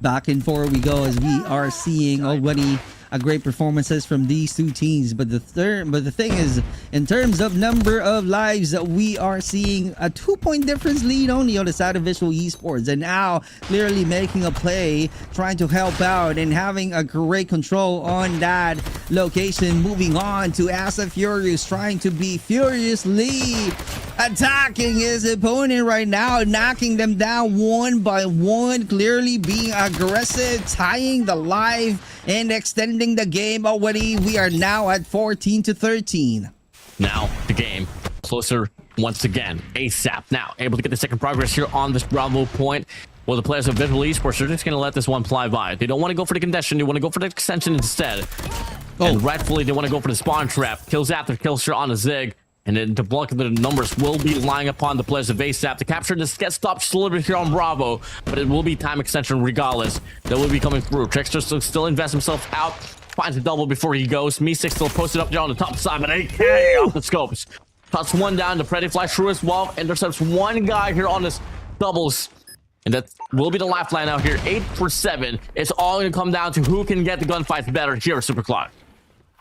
Back and forth we go as we are seeing already a great performances from these two teams. But the thing is, in terms of number of lives, we are seeing a 2-point difference lead only on the side of Visual Esports, and now clearly making a play, trying to help out and having a great control on that location. Moving on to Asa Furious, trying to be furiously attacking his opponent right now, knocking them down one by one, clearly being aggressive, tying the life and extending the game already. We are now at 14-13. Now the game closer once again. ASAP now able to get the second progress here on this Bravo point. Well, the players of Visual Esports are just going to let this one fly by. They don't want to go for the condition. They want to go for the extension instead. And rightfully, they want to go for the spawn trap. Kills after kills here on the Zig. And then the bulk of the numbers will be lying upon the players of ASAP to capture this. Get stopped just a little bit here on Bravo, but it will be time extension regardless. That will be coming through. Trickster still invests himself out. Finds a double before he goes. Me6 still posted up there on the top side, but AK off the scopes. Cuts one down. The Pretty flies through as well. Intercepts one guy here on this doubles. And that will be the lifeline out here. 8 for 7. It's all going to come down to who can get the gunfights better here at Superclock.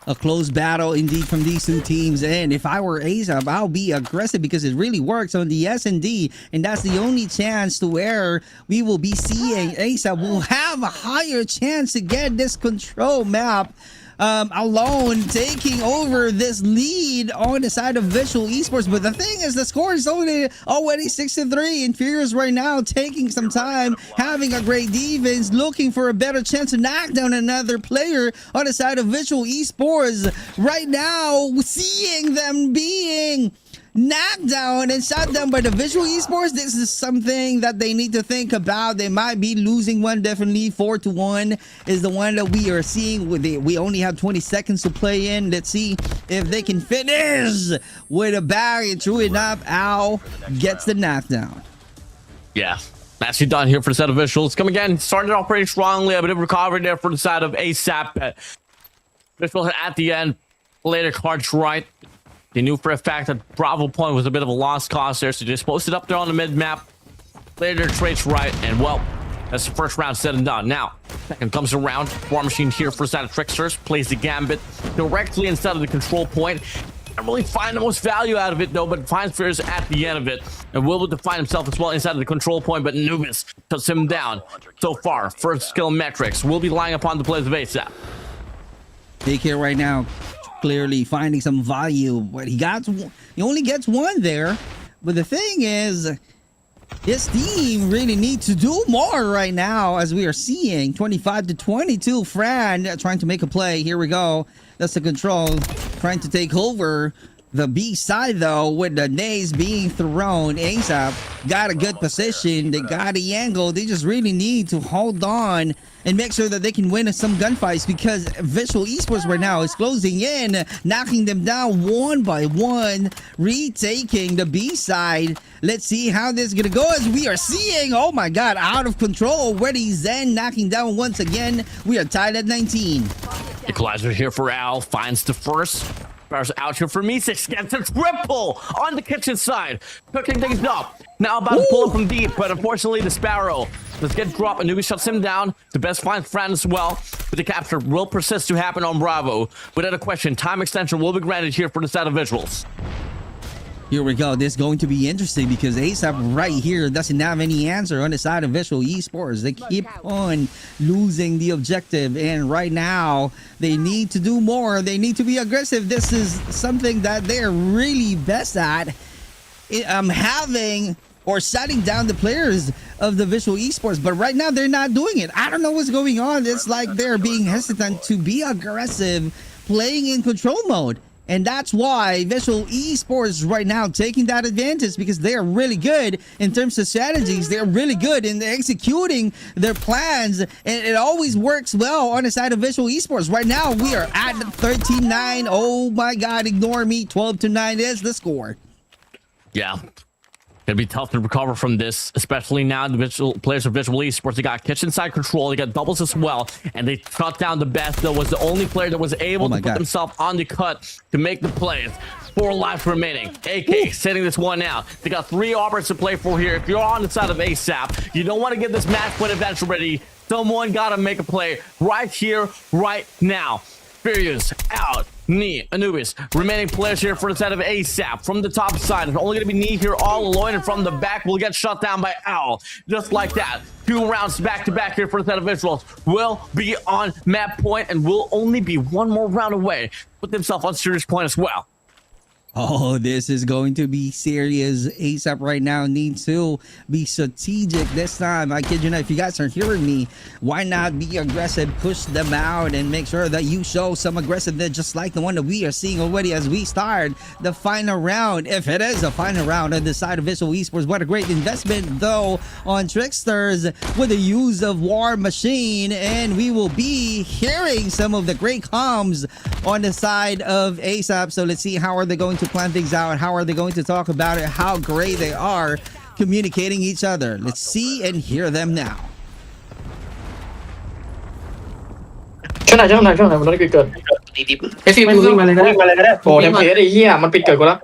A close battle indeed from these two teams, and if I were ASAP, I'll be aggressive because it really works on the S&D, and that's the only chance to where we will be seeing ASAP will have a higher chance to get this control map alone, taking over this lead on the side of Visual Esports. But the thing is, the score is already 6-3, and Furious right now taking some time, having a great defense, looking for a better chance to knock down another player on the side of Visual Esports. Right now, seeing them being knocked down and shot down by the Visual Esports. This is something that they need to think about. They might be losing one, definitely. 4-1 is the one that we are seeing. We only have 20 seconds to play in. Let's see if they can finish with a bag. And true enough, Al gets the knockdown. Yeah. Nicely done here for the side of VIZUALZ. Come again. Started off pretty strongly. A bit of recovery there for the side of ASAP. VIZUALZ at the end. Later cards right. They knew for a fact that Bravo Point was a bit of a lost cause there, so they just posted up there on the mid-map. Later their trades right, and well, that's the first round said and done. Now, second comes around. War Machine here for the side of Tricksters. Plays the Gambit directly instead of the control point. Don't really find the most value out of it, though, but finds Fears at the end of it. And will define himself as well inside of the control point, but Nubis cuts him down. So far, first skill metrics will be lying upon the players of ASAP. Take care right now. Clearly finding some value, but he only gets one there. But the thing is, his team really needs to do more right now, as we are seeing 25-22. Fran trying to make a play. Here we go. That's the control, trying to take over the B side though, with the nades being thrown. ASAP got a good position. They got the angle. They just really need to hold on and make sure that they can win some gunfights, because Visual Esports right now is closing in, knocking them down one by one, retaking the B side. Let's see how this is gonna go, as we are seeing, oh my god, out of control already. Zen knocking down once again. We are tied at 19. Equalizer here for Al, finds the first. Fires out here for Me6, gets a triple on the kitchen side, cooking things up. Now about to pull up from deep, but unfortunately the Sparrow does get dropped. Anubis shuts him down. The best finds Fran as well, but the capture will persist to happen on Bravo. Without a question, time extension will be granted here for the side of VIZUALZ. Here we go. This is going to be interesting because ASAP right here doesn't have any answer on the side of Visual Esports. They keep on losing the objective, and right now they need to do more. They need to be aggressive. This is something that they're really best at. Having or shutting down the players of the Visual Esports, but right now they're not doing it. I don't know what's going on. It's like they're being hesitant to be aggressive, playing in control mode. And that's why Visual Esports right now taking that advantage, because they are really good in terms of strategies. They're really good in executing their plans, and it always works well on the side of Visual Esports. Right now, we are at 13-9. Oh my God, ignore me. 12-9 is the score. Yeah. It'd be tough to recover from this, especially now the players of Visual Esports. They got kitchen side control, they got doubles as well, and they cut down the best. That was the only player that was able to put himself on the cut to make the plays. 4 lives remaining. AK setting this one out. They got 3 operators to play for here. If you're on the side of ASAP, you don't want to get this match point advantage ready. Someone got to make a play right here, right now. Furious out. Knee, Anubis, remaining players here for the side of ASAP. From the top side, it's only going to be Knee here all alone, and from the back will get shut down by Owl. Just like that. 2 rounds back to back here for the side of VIZUALZ. Will be on map point and will only be 1 more round away. Put themselves on serious point as well. Oh, this is going to be serious. ASAP right now need to be strategic this time. I kid you not, if you guys are hearing me, why not be aggressive, push them out, and make sure that you show some aggressiveness, just like the one that we are seeing already as we start the final round. If it is a final round on the side of Visual Esports, what a great investment, though, on Tricksters with the use of War Machine, and we will be hearing some of the great comms on the side of ASAP. So let's see, how are they going to plan things out? How are they going to talk about it? How great they are communicating each other. Let's see and hear them now. ช่วยหน่อยมันต้องได้เกิด ไอฟิล์ม ไม่มึงวิ่งมาเลยก็ได้โอ้เต็มเพจไอ้เหี้ยมันปิดเกิดกูแล้ว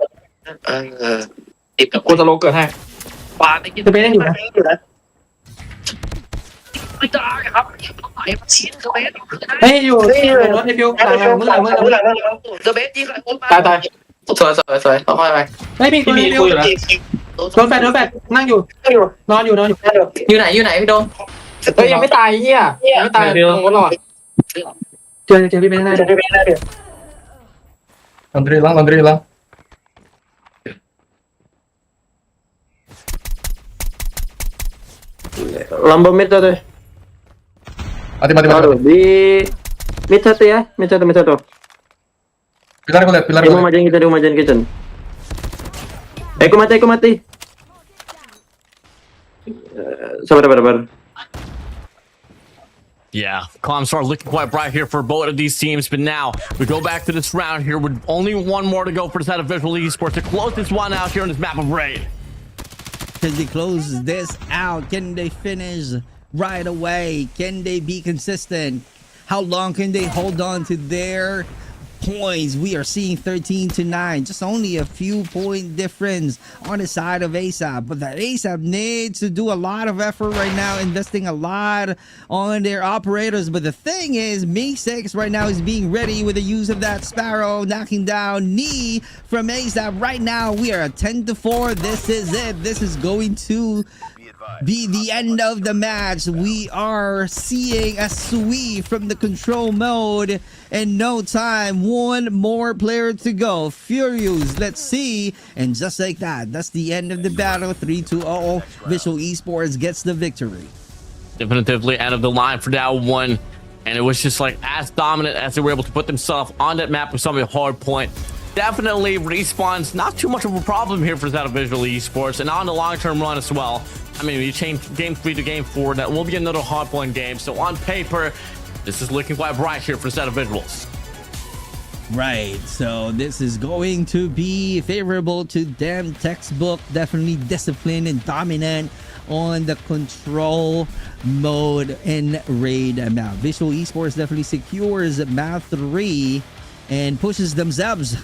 ติดกับกูจะโลเกิดให้ปาไอ้เหี้ยจะเป็นยังอยู่นะเฮ้ยอยู่รถไอ้ฟิวหลังมือตายสวยต่อไปเฮ้ยมีฟิวอยู่แล้วโดนแฟดนั่งอยู่นอนอยู่อยู่ไหนพี่โดนเฮ้ยยังไม่ตายเหี้ยยังไม่ตายลงรถหรอเจอพี่เป็นไงLaundry lang Lambo mid tuh mati di mid satu ya mid satu pilar mau majuin kitchen aku mati sabar Yeah, comms are looking quite bright here for both of these teams, but now we go back to this round here with only 1 more to go for the side of Visual Esports to close this one out here on this map of Raid. Can they close this out? Can they finish right away? Can they be consistent? How long can they hold on to their points? We are seeing 13-9, just only a few point difference on the side of ASAP, but that ASAP needs to do a lot of effort right now, investing a lot on their operators. But the thing is, Me6 right now is being ready with the use of that Sparrow, knocking down Knee from ASAP. Right now we are at 10-4. This is it. This is going to be the end of the match. We are seeing a sweep from the control mode in no time. 1 more player to go. Furious, let's see. And just like that, that's the end of the battle. 3-2-0. Visual Esports gets the victory. Definitively end of the line for that one. And it was just like as dominant as they were able to put themselves on that map with some of the hard point. Definitely Respawn's not too much of a problem here for that of Visual Esports, and on the long-term run as well. I mean, you change game 3 to game 4, that will be another hardpoint game. So on paper, this is looking quite bright here for the set of VIZUALZ. Right, so this is going to be favorable to them. Textbook, definitely disciplined and dominant on the control mode in Raid map. Visual Esports definitely secures map 3 and pushes themselves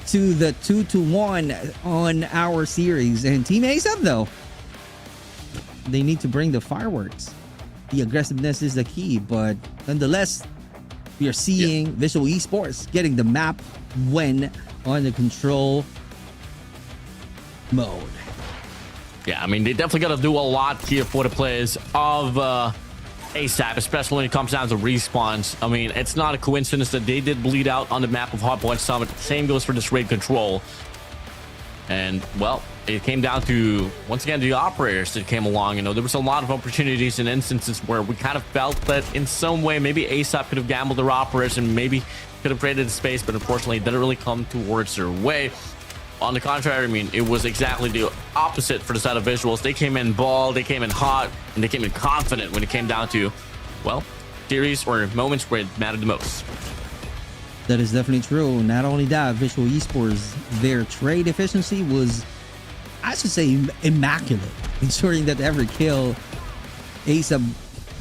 to the 2-1 on our series. And Team ASAP, though, they need to bring the fireworks. The aggressiveness is the key, but nonetheless, we are seeing Visual Esports getting the map win on the control mode. Yeah, I mean, they definitely got to do a lot here for the players of ASAP, especially when it comes down to respawns. I mean, it's not a coincidence that they did bleed out on the map of Hardpoint Summit. Same goes for this Raid control. And, well, it came down to, once again, the operators that came along. You know, there was a lot of opportunities and instances where we kind of felt that in some way, maybe ASAP could have gambled their operators and maybe could have created a space, but unfortunately, it didn't really come towards their way. On the contrary, I mean, it was exactly the opposite for the side of VIZUALZ. They came in ball, they came in hot, and they came in confident when it came down to, well, series or moments where it mattered the most. That is definitely true. Not only that, Visual Esports, their trade efficiency was I should say, immaculate, ensuring that every kill ASAP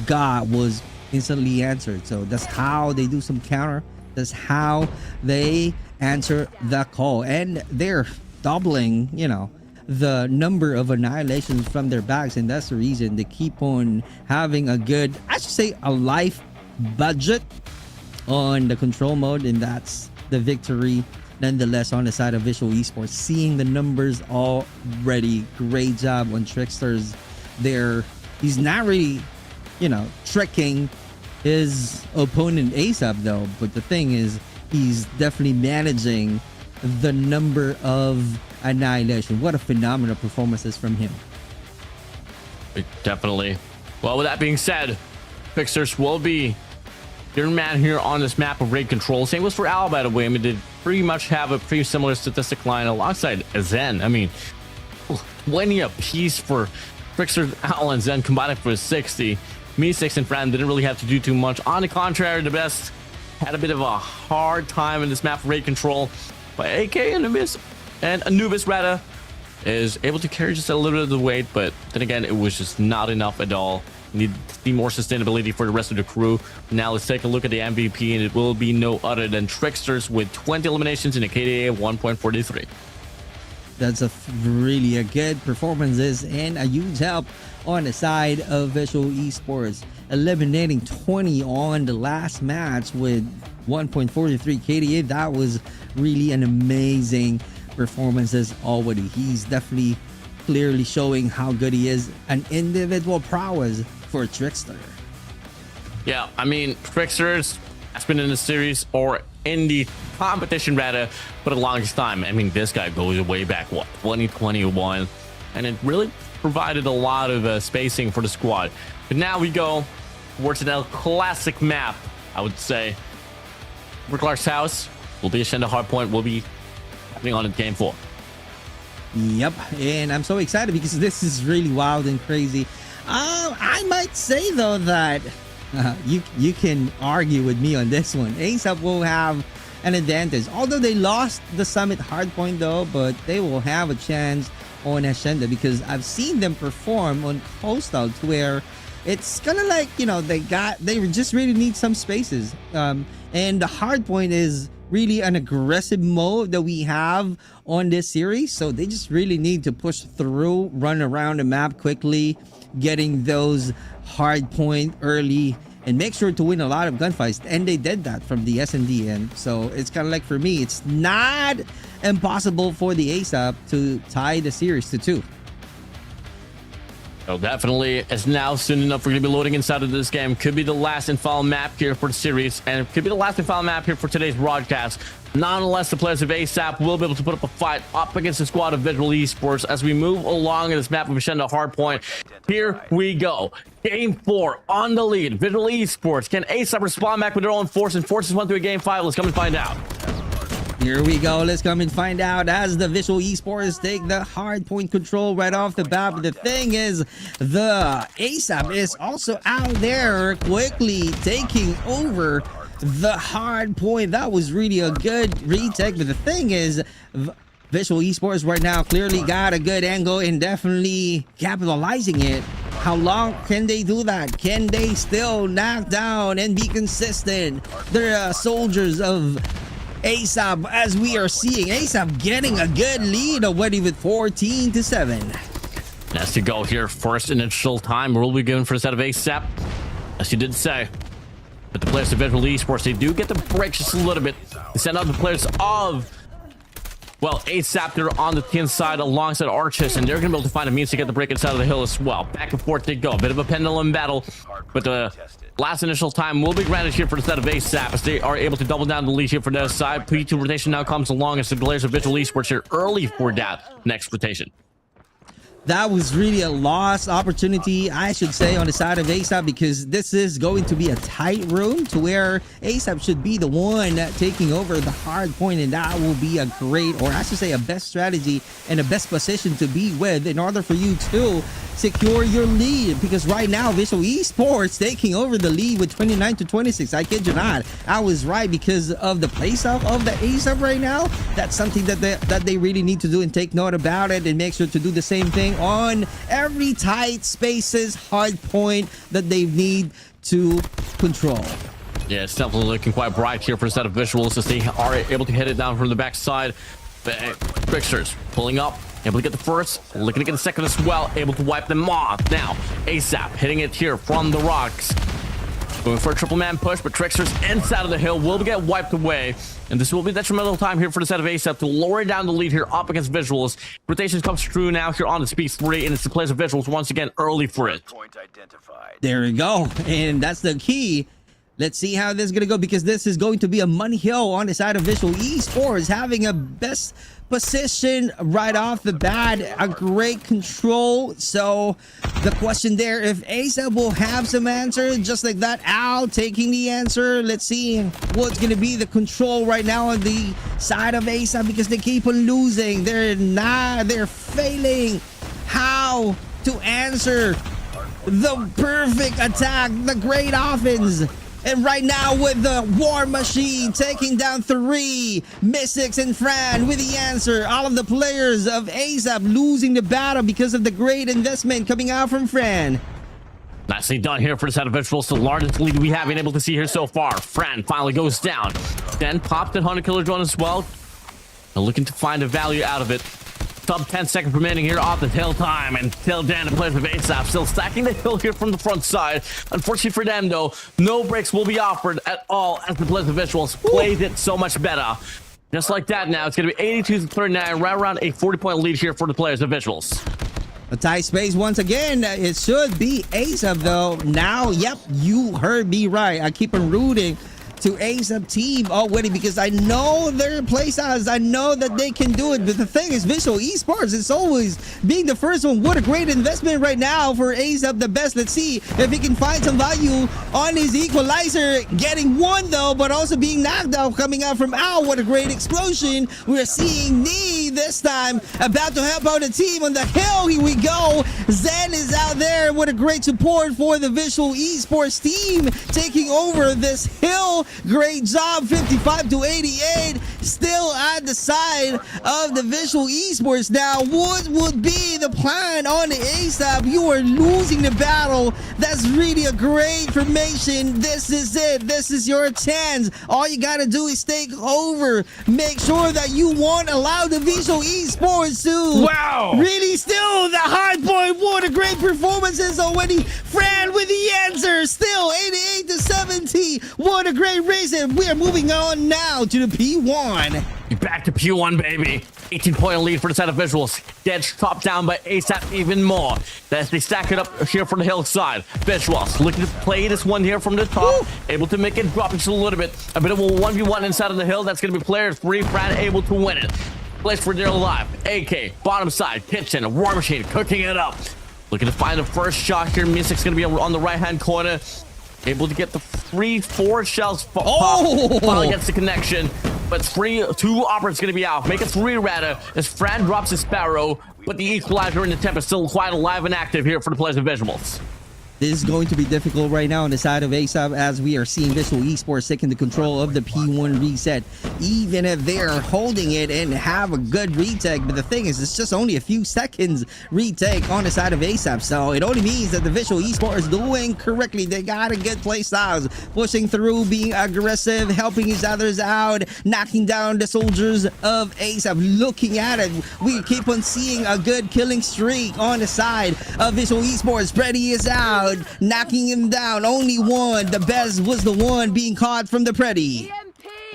got was instantly answered. So that's how they do some counter. That's how they answer the call, and they're doubling, you know, the number of annihilations from their bags, and that's the reason they keep on having a good, I should say, a life budget on the control mode, and that's the victory nonetheless on the side of Visual Esports. Seeing the numbers already, great job on Tricksters there. He's not really, you know, tricking his opponent ASAP though, but the thing is, he's definitely managing the number of annihilation. What a phenomenal performances from him. Definitely. Well, with that being said, Tricksters will be your man here on this map of raid control. Same goes for Al, by the way. I mean, they pretty much have a pretty similar statistic line alongside Zen. I mean, 20 apiece for Tricksters, Al, and Zen combining for 60. Me, Six, and Fran didn't really have to do too much. On the contrary, the best had a bit of a hard time in this map of raid control, but AK Anubis rather is able to carry just a little bit of the weight, but then again, it was just not enough at all. Need to see more sustainability for the rest of the crew. Now let's take a look at the MVP, and it will be no other than Tricksters with 20 eliminations in a KDA of 1.43. That's really a good performances and a huge help on the side of Visual Esports, eliminating 20 on the last match with 1.43 KDA. That was really an amazing performances already. He's definitely clearly showing how good he is, an individual prowess for Trickster. Yeah, I mean, Tricksters has been in the series, or in the competition rather, for the longest time. I mean, this guy goes way back, what, 2021, and it really provided a lot of spacing for the squad. But now we go towards an classic map, I would say. Clark's house will be a Shenda hardpoint, will be happening on in game 4. Yep, and I'm so excited because this is really wild and crazy. I might say though that you can argue with me on this one. ASAP will have an advantage, although they lost the Summit hardpoint though, but they will have a chance on Hacienda because I've seen them perform on Coastal to where it's kind of like, you know, they just really need some spaces, and the hardpoint is really an aggressive mode that we have on this series, so they just really need to push through, run around the map quickly, getting those hard point early, and make sure to win a lot of gunfights. And they did that from the S&D end. So it's kind of like, for me, it's not impossible for the ASAP to tie the series to 2. Oh, definitely. As now soon enough, we're going to be loading inside of this game. Could be the last and final map here for the series, and it could be the last and final map here for today's broadcast. Nonetheless, the players of ASAP will be able to put up a fight up against the squad of Visual Esports as we move along in this map of Hacienda Hardpoint. Here we go. Game 4 on the lead. Visual Esports. Can ASAP respond back with their own force and forces 1 through a game 5? Let's come and find out. Here we go. Let's come and find out as the Visual Esports take the hard point control right off the bat. But the thing is, the ASAP is also out there quickly taking over the hard point. That was really a good retake. But the thing is, Visual Esports right now clearly got a good angle and definitely capitalizing it. How long can they do that? Can they still knock down and be consistent? They're soldiers of ASAP, as we are seeing ASAP getting a good lead already with 14-7. As to go here, first initial time will be given for the set of ASAP, as you did say. But the players of Visual Esports, they do get the break just a little bit. They send out the players of, well, ASAP, they're on the team side alongside Arches, and they're going to be able to find a means to get the break inside of the hill as well. Back and forth they go. A bit of a pendulum battle, but the last initial time will be granted here for the set of ASAP as they are able to double down the lead here for their side. P2 rotation now comes along as the players of Visual Esports here early for that next rotation. that was really a lost opportunity, I should say, on the side of ASAP, because this is going to be a tight room to where ASAP should be the one taking over the hard point, and that will be a great, or I should say a best strategy and a best position to be with in order for you to secure your lead, because right now Visual Esports taking over the lead with 29-26. I kid you not, I was right, because of the playstyle of the ASAP right now. That's something that they really need to do and take note about it, and make sure to do the same thing on every tight spaces hard point that they need to control. Yeah, it's definitely looking quite bright here for a set of VIZUALZ as they are able to hit it down from the backside. Tricksters pulling up, able to get the first, looking to get the second as well, able to wipe them off. Now, ASAP hitting it here from the rocks. Going for a triple man push, but Tricksters inside of the hill will get wiped away. And this will be detrimental time here for the set of ASAP to lower down the lead here up against VIZUALZ. Rotation comes through now here on the Speed 3, and it's the players of VIZUALZ once again early for it. Point identified. There we go, and that's the key. Let's see how this is gonna go, because this is going to be a money hill on the side of Visual Esports, having a best position right off the bat, a great control. So the question there, if ASAP will have some answer just like that. Al taking the answer. Let's see what's gonna be the control right now on the side of ASAP, because they keep on losing. They're failing how to answer the perfect attack, the great offense. And right now with the War Machine taking down 3, Mystics and Fran with the answer. All of the players of ASAP losing the battle because of the great investment coming out from Fran. Nicely done here for the set of VIZUALZ, the largest lead we have been able to see here so far. Fran finally goes down. Then popped that 100 killer drone as well. They're looking to find a value out of it. Sub 10 seconds remaining here off the hill time, and till then the players of ASAP still stacking the hill here from the front side. Unfortunately for them though, no breaks will be offered at all as the players of VIZUALZ plays it so much better. Just like that now, it's going to be 82-39, right around a 40-point lead here for the players of VIZUALZ. A tight space once again. It should be ASAP though. Now, yep, you heard me right. I keep on rooting to ASAP team already, because I know their playstyles. I know that they can do it. But the thing is, Visual Esports is always being the first one. What a great investment right now for ASAP, the best. Let's see if he can find some value on his equalizer. Getting one though, but also being knocked out coming out from Al. What a great explosion. We're seeing Knee this time about to help out the team on the hill. Here we go. Zen is out there. What a great support for the Visual Esports team taking over this hill. Great job, 55-88. Still at the side of the Visual Esports. Now, what would be the plan on the ASAP? You are losing the battle. That's really a great formation. This is it. This is your chance. All you gotta do is take over. Make sure that you won't allow the Visual Esports to really steal the hard point. What a great performances already. Fran with the answer. Still 88-70. What a great reason. We are moving on now to the P1. Back to P1, baby. 18-point lead for the set of VIZUALZ. Dead top down by ASAP even more. As they stack it up here from the hillside. VIZUALZ looking to play this one here from the top. Woo! Able to make it drop just a little bit. A bit of a 1v1 inside of the hill. That's going to be player 3. Fran able to win it. Place for their life. AK, bottom side, kitchen, War Machine cooking it up. Looking to find the first shot here. Mystic's going to be on the right-hand corner. Able to get the 3-4 shells finally gets the connection, but 2 operators going to be out. Make it 3 rather as Fran drops his Sparrow, but the equalizer in the temp is still quite alive and active here for the players of VIZUALZ. This is going to be difficult right now on the side of ASAP, as we are seeing Visual Esports taking the control of the P1 reset, even if they're holding it and have a good retake. But the thing is, it's just only a few seconds retake on the side of ASAP, so it only means that the Visual Esports is doing correctly. They got a good play styles, pushing through, being aggressive, helping each others out, knocking down the soldiers of ASAP. Looking at it, we keep on seeing a good killing streak on the side of Visual Esports. Freddy is out, knocking him down. Only one. The best was the one being caught from the Freddy.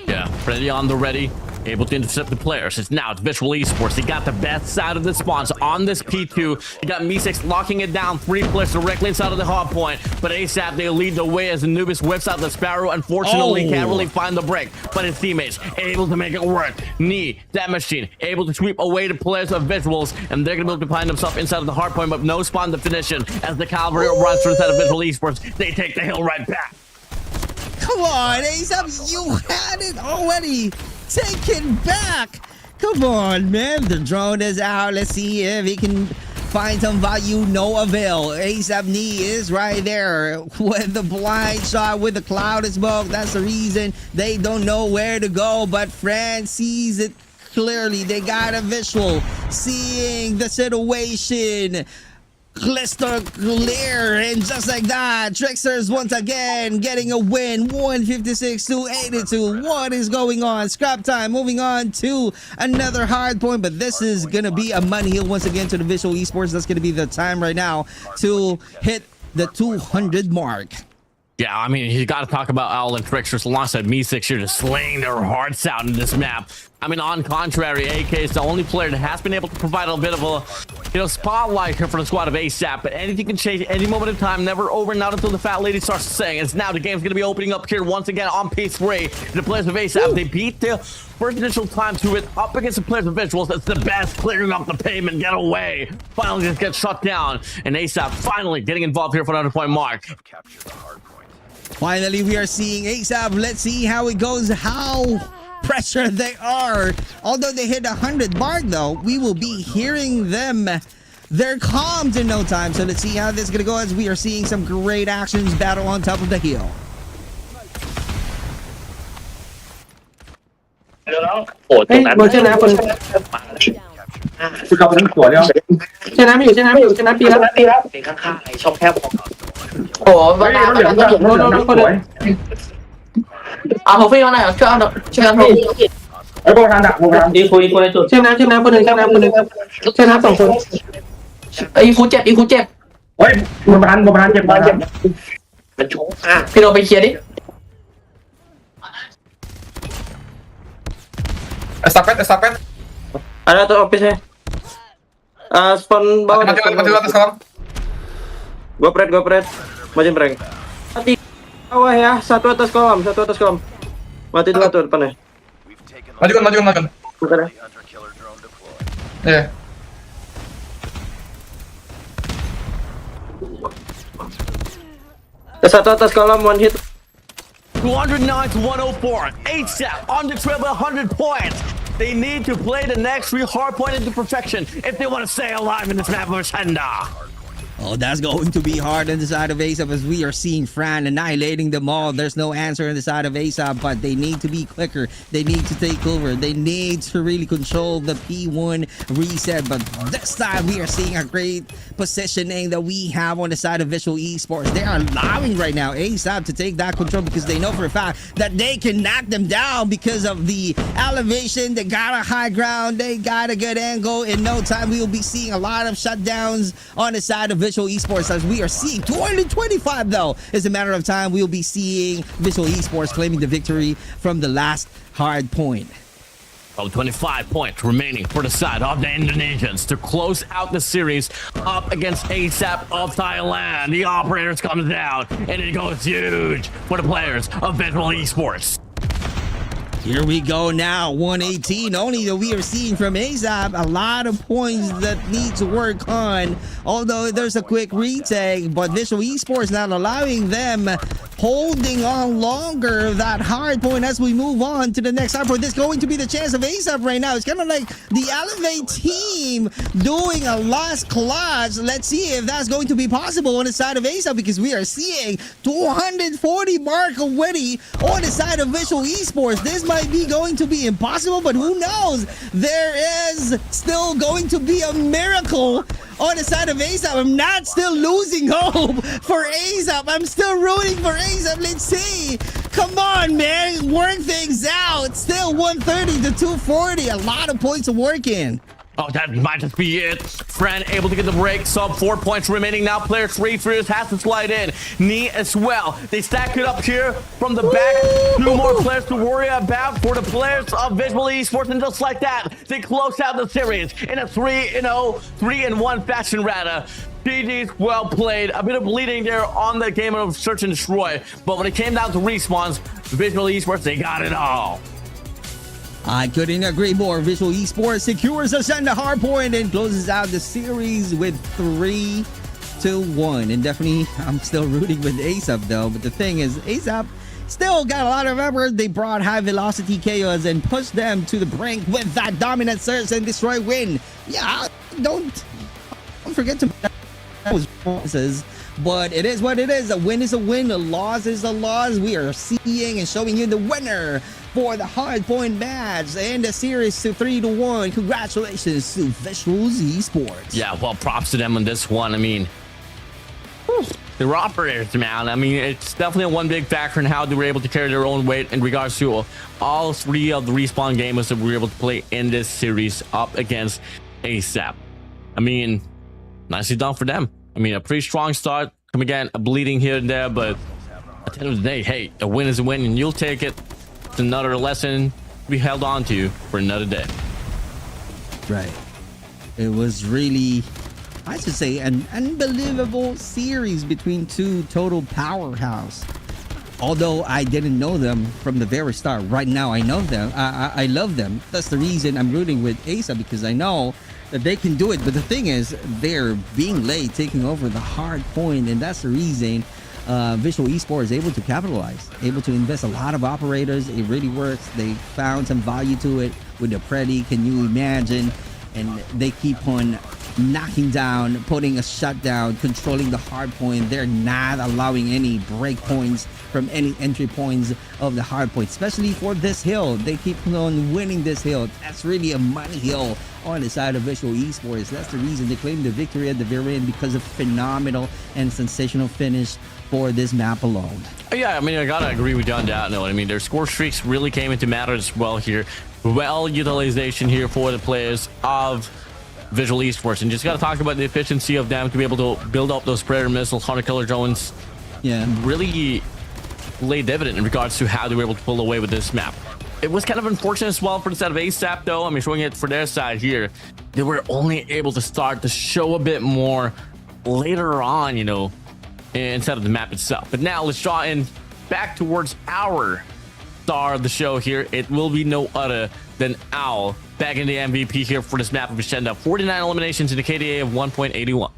Yeah, Freddy on the ready. able to intercept the players. It's now Visual Esports. They got the best side of the spawns on this P2. You got Meesex locking it down. 3 players directly inside of the hard point. But ASAP, they lead the way as Anubis whips out the Sparrow. Unfortunately, can't really find the break. But his teammates able to make it work. Knee, that machine, able to sweep away the players of Visuals. And they're going to be able to find themselves inside of the hard point, but no spawn definition. As the Cavalry runs through the side of Visual Esports, they take the hill right back. Come on, ASAP, you had it already. Take it back. Come on, man. The drone is out. Let's see if he can find some value. No avail. ASAP knee is right there with the blind shot with the cloud of smoke. That's the reason they don't know where to go. But Fran sees it clearly. They got a visual, seeing the situation. Crystal clear, and just like that, Tricksters once again getting a win. 156 to 82. What is going on? Scrap time. Moving on to another hard point, but this is gonna be a money heal once again to the Visual Esports. That's gonna be the time right now to hit the 200 mark. Yeah, I mean, you got to talk about Owl and Tricksters alongside Meesex here, just slaying their hearts out in this map. I mean, on contrary, AK is the only player that has been able to provide a bit of a, spotlight here for the squad of ASAP. But anything can change at any moment in time. Never over, not until the fat lady starts saying. It's now the game's going to be opening up here once again on P3. The players of ASAP, they beat the first initial time to it up against the players of Visuals. That's the best, clearing up the pavement, get away. Finally just gets shut down. And ASAP finally getting involved here for another point mark. Capture the hard point. Finally, we are seeing ASAP. Let's see how it goes, how pressured they are. Although they hit 100 mark, though, we will be hearing them. They're calmed in no time. So let's see how this is going to go as we are seeing some great actions battle on top of the hill. โอ้ตรงนั้นเชื่อนะคนคุณเราเป็นตัวเดียวเชื่อนะไม่อยู่เชื่อนะไม่อยู่เชื่อนะปีแล้วเป็นข้างๆไอ้ช่องแคบโอ้บ้าบ้าบ้าโน่นคนเลยเอาหัวฟี่มาหน่อยช่วยเอาหน่อยช่วยเอาหน่อยไอ้โบราณดักโบราณดีคุยในจุดเชื่อนะคนหนึ่งเชื่อนะคนหนึ่งเชื่อนะ2 คนไอ้คูเจ็บเฮ้ยโบราณเจ็บมันโชว์พี่เราไปเคลียร์ดิ Estafet. Ada tuh office nya. Spawn bawah. Mati atas kolam. Gua pret. Macam prank. Mati bawah ya, satu atas kolam. Mati dua tuh depannya. Majukan. Bukan. Iya. Satu atas kolam, one hit. 209 to 104. ASAP on the trail by 100 points. They need to play the next 3 hard point into perfection if they want to stay alive in this map of Shenda. Oh, that's going to be hard on the side of ASAP as we are seeing Fran annihilating them all. There's no answer on the side of ASAP, but they need to be quicker. They need to take over. They need to really control the P1 reset. But this time we are seeing a great positioning that we have on the side of Visual Esports. They are allowing right now ASAP to take that control because they know for a fact that they can knock them down because of the elevation. They got a high ground. They got a good angle. In no time, we will be seeing a lot of shutdowns on the side of Visual Esports as we are seeing 225 though. It's a matter of time we'll be seeing Visual Esports claiming the victory from the last hard point. 25 points remaining for the side of the Indonesians to close out the series up against ASAP of Thailand. The operators comes down and it goes huge for the players of Visual Esports. Here we go now, 118 only that we are seeing from ASAP. A lot of points that need to work on. Although there's a quick retake, but Visual Esports not allowing them holding on longer that hard point as we move on to the next hard point. This is going to be the chance of ASAP right now. It's kind of like the Elevate team doing a last clutch. Let's see if that's going to be possible on the side of ASAP because we are seeing 240 mark already on the side of Visual Esports. This might be going to be impossible, but who knows? There is still going to be a miracle on the side of ASAP. I'm not still losing hope for ASAP. I'm still rooting for ASAP. Let's see. Come on, man. Work things out. Still 130 to 240. A lot of points to work in. Oh, that might just be it. Fran able to get the break. Sub 4 points remaining now. Player 3 Furious has to slide in. Knee as well. They stack it up here from the back. 2 more players to worry about for the players of Visual Esports. And just like that, they close out the series in a 3-0, 3-1 fashion rather. GG's well played. A bit of bleeding there on the game of Search and Destroy. But when it came down to respawns, Visual Esports, they got it all. I couldn't agree more. Visual Esports secures a center hard point and closes out the series with 3-1. And definitely, I'm still rooting with ASAP though. But the thing is, ASAP still got a lot of effort. They brought high velocity chaos and pushed them to the brink with that dominant Search and Destroy win. Yeah, don't forget to those promises. But it is what it is. A win is a win. A loss is a loss. We are seeing and showing you the winner for the hardpoint match and the series to 3-1. Congratulations to VIZUALZ Esports. Yeah, well, props to them on this one. I mean, the operators, man. I mean, it's definitely one big factor in how they were able to carry their own weight in regards to all 3 of the Respawn gamers that we were able to play in this series up against ASAP. I mean, nicely done for them. I mean, a pretty strong start. Come again, a bleeding here and there, but at the end of the day, hey, a win is a win and you'll take it. It's another lesson we held on to for another day. Right. It was really, I should say, an unbelievable series between 2 total powerhouse. Although I didn't know them from the very start, right now I know them. I love them. That's the reason I'm rooting with ASA, because I know that they can do it. But the thing is, they're being late, taking over the hard point, and that's the reason Visual Esports is able to capitalize, able to invest a lot of operators. It really works. They found some value to it with the Preddy. Can you imagine? And they keep on knocking down, putting a shutdown, controlling the hard point. They're not allowing any break points from any entry points of the hard point, especially for this hill. They keep on winning this hill. That's really a money hill on the side of Visual Esports. That's the reason they claimed the victory at the very end, because of phenomenal and sensational finish for this map alone. Yeah, I mean, I gotta agree with you on that note. I mean, their score streaks really came into matter as well here. Well utilization here for the players of Visual Esports, and just gotta talk about the efficiency of them to be able to build up those Predator missiles, Hunter Killer drones. Yeah, really laid dividend in regards to how they were able to pull away with this map. It was kind of unfortunate as well for the side of ASAP though. I mean, showing it for their side here, they were only able to start to show a bit more later on, you know, instead of the map itself. But now let's draw in back towards our star of the show here. It will be no other than Owl, back in the MVP here for this map of Vizenda. 49 eliminations in the KDA of 1.81.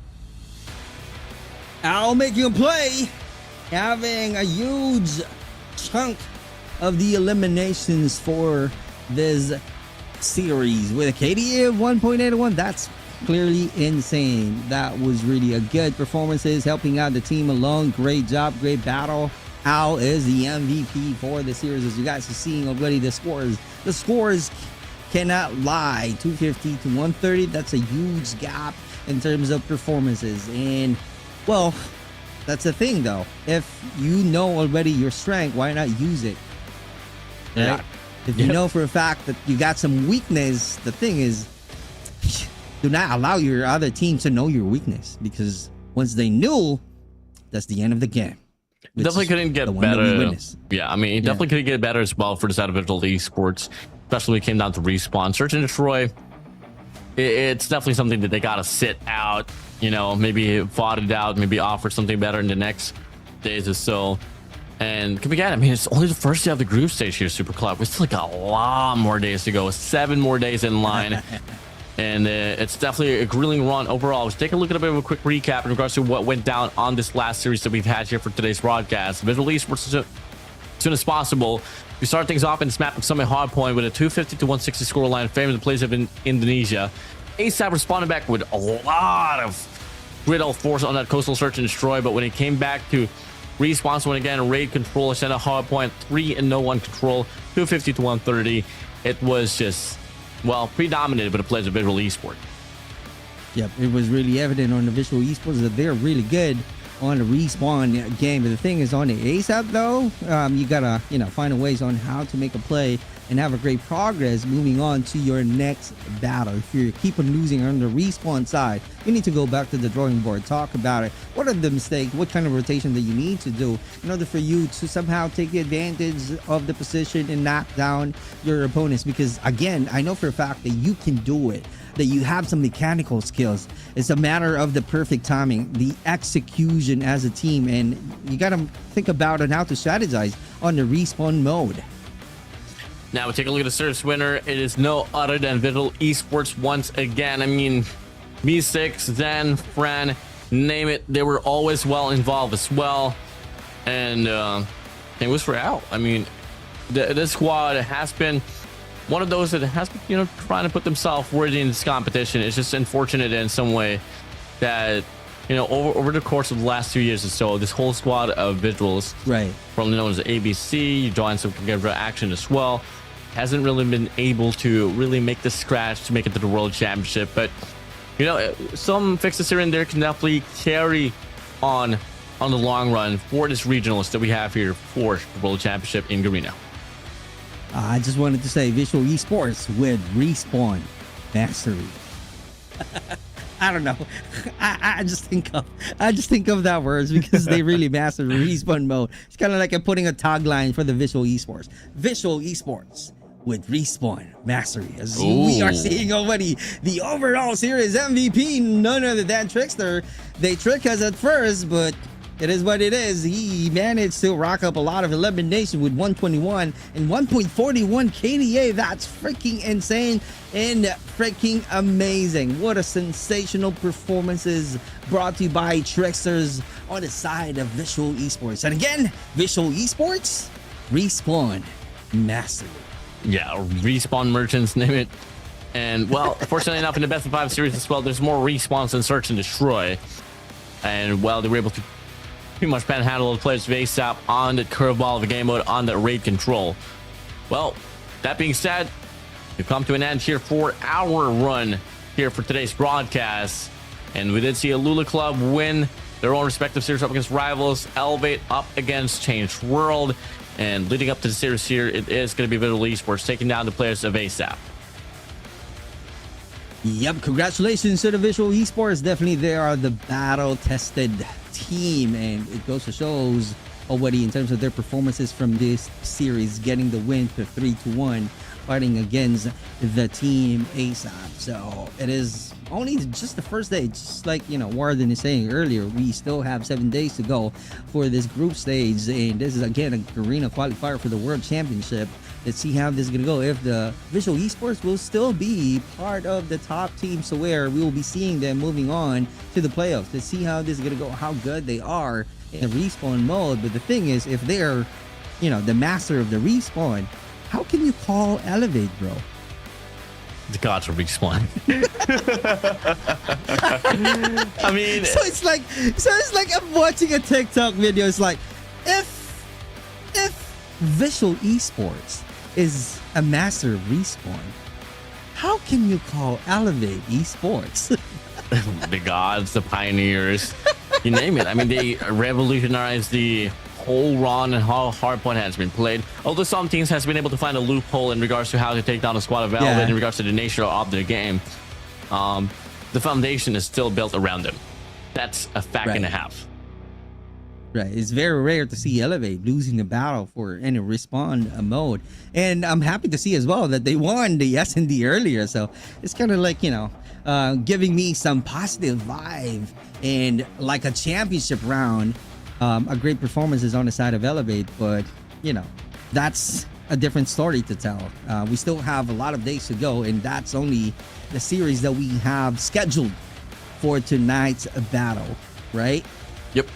Owl making a play, having a huge chunk of the eliminations for this series with a KDA of 1.81. That's clearly insane. That was really a good performances, helping out the team along. Great job, great battle. Owl is the MVP for the series. As you guys are seeing already, the scores cannot lie. 250 to 130. That's a huge gap in terms of performances. And well, that's the thing though. If you know already your strength, why not use it? Right? Yeah. If you know for a fact that you got some weakness, the thing is, do not allow your other team to know your weakness, because once they knew, that's the end of the game. Definitely couldn't get better. Yeah, I mean, it definitely couldn't get better as well for the side of Visual Esports, especially when it came down to Respawn. Search and Destroy, it's definitely something that they gotta sit out, you know, maybe fought it out, maybe offer something better in the next days or so. And come again, I mean, it's only the first day of the group stage here, Super Club. We still got a lot more days to go, 7 more days in line. And it's definitely a grilling run overall. Let's take a look at a bit of a quick recap in regards to what went down on this last series that we've had here for today's broadcast. Visual Esports, as soon as possible, we start things off in this map of Summit Hardpoint with a 250 to 160 scoreline, favoring the players of Indonesia. ASAP responded back with a lot of griddle force on that coastal search and destroy, but when it came back to Respawn, when again raid control, extended hardpoint, 3-1 control, 250 to 130, it was just, well, predominated by the players of Visual Esports. Yep, it was really evident on the Visual Esports that they're really good on the Respawn game. But the thing is, on the ASAP though, you gotta, you know, find a ways on how to make a play and have a great progress moving on to your next battle. If you keep on losing on the respawn side, you need to go back to the drawing board, talk about it. What are the mistakes? What kind of rotation that you need to do in order for you to somehow take the advantage of the position and knock down your opponents? Because again, I know for a fact that you can do it, that you have some mechanical skills. It's a matter of the perfect timing, the execution as a team, and you got to think about it, how to strategize on the respawn mode. Now we take a look at the series winner. It is no other than VIZUALZ Esports once again. I mean, B6, Zen, Fran, name it, they were always well involved as well. And it was for out. I mean, this squad has been one of those that has been, you know, trying to put themselves worthy in this competition. It's just unfortunate in some way that, you know, over the course of the last 2 years or so, this whole squad of VIZUALZ, right, formerly known as ABC, joined some competitive action as well, hasn't really been able to really make the scratch to make it to the World Championship. But, you know, some fixes here and there can definitely carry on the long run for this regionals that we have here for the World Championship in Garena. I just wanted to say VIZUALZ Esports with respawn mastery. I don't know. I just think of that words because they really mastered respawn mode. It's kind of like I'm putting a tagline for the VIZUALZ Esports. VIZUALZ Esports with respawn mastery. As we are seeing already, the overall series MVP, none other than Trickster. They trick us at first, but it is what it is. He managed to rack up a lot of elimination with 121 and 1.41 KDA. That's freaking insane and freaking amazing. What a sensational performances brought to you by Tricksters on the side of VIZUALZ Esports. And again, VIZUALZ Esports, respawn mastery. Yeah, respawn merchants, name it. And well, fortunately enough, in the best of 5 series as well, there's more respawns than search and destroy. And well, they were able to pretty much panhandle the players VZID on the curveball of the game mode, on the raid control. Well, that being said, we've come to an end here for our run here for today's broadcast. And we did see ALULA Club win their own respective series up against Rivals, Elevate up against Changed World. And leading up to the series here, it is going to be VIZUALZ Esports taking down the players of VZID. Yep, congratulations to the VIZUALZ Esports. Definitely they are the battle-tested team, and it goes to shows already in terms of their performances from this series, getting the win for 3-1, fighting against the team ASAP. So it is only just the first day, just like, you know, Warden is saying earlier, we still have 7 days to go for this group stage, and this is again a Garena Qualifier for the World Championship. Let's see how this is gonna go. If the VIZUALZ Esports will still be part of the top teams, so where we will be seeing them moving on to the playoffs. Let's see how this is gonna go, how good they are in the respawn mode. But the thing is, if they're, you know, the master of the respawn, how can you call Elevate, bro? The gods of respawn. I mean, so it's like I'm watching a TikTok video. It's like, if VIZUALZ Esports is a master of respawn, how can you call Elevate Esports? The gods, the pioneers, you name it. I mean, they revolutionized the whole run and how hardpoint has been played. Although some teams has been able to find a loophole in regards to how to take down a squad of Elevate in regards to the nature of the game, the foundation is still built around them. That's a fact and a half. Right, it's very rare to see Elevate losing the battle for any respawn mode, and I'm happy to see as well that they won the S&D earlier. So it's kind of like, you know, giving me some positive vibe and like a championship round. A great performances on the side of Elevate, but you know, that's a different story to tell. We still have a lot of days to go, and that's only the series that we have scheduled for tonight's battle, right? Yep.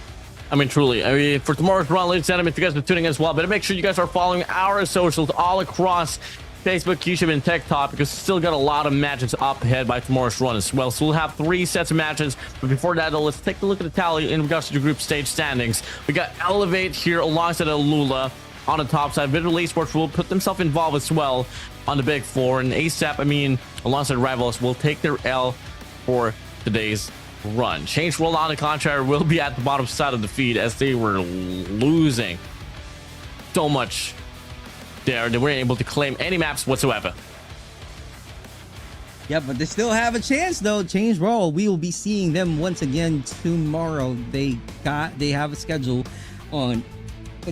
I mean, truly. I mean, for tomorrow's run, ladies and gentlemen, if you guys are tuning in as well, but make sure you guys are following our socials all across Facebook, YouTube, and TikTok, because we still got a lot of matches up ahead by tomorrow's run as well. So we'll have 3 sets of matches. But before that, though, let's take a look at the tally in regards to the group stage standings. We got Elevate here alongside ALULA on the top side. VIZUALZ Esports will put themselves involved as well on the big floor. And ASAP, I mean, alongside Rivals, will take their L for today's run. Changed World, on the contrary, will be at the bottom side of the feed as they were losing so much there. They weren't able to claim any maps whatsoever. Yeah, but they still have a chance though. Change role. We will be seeing them once again tomorrow. They have a schedule on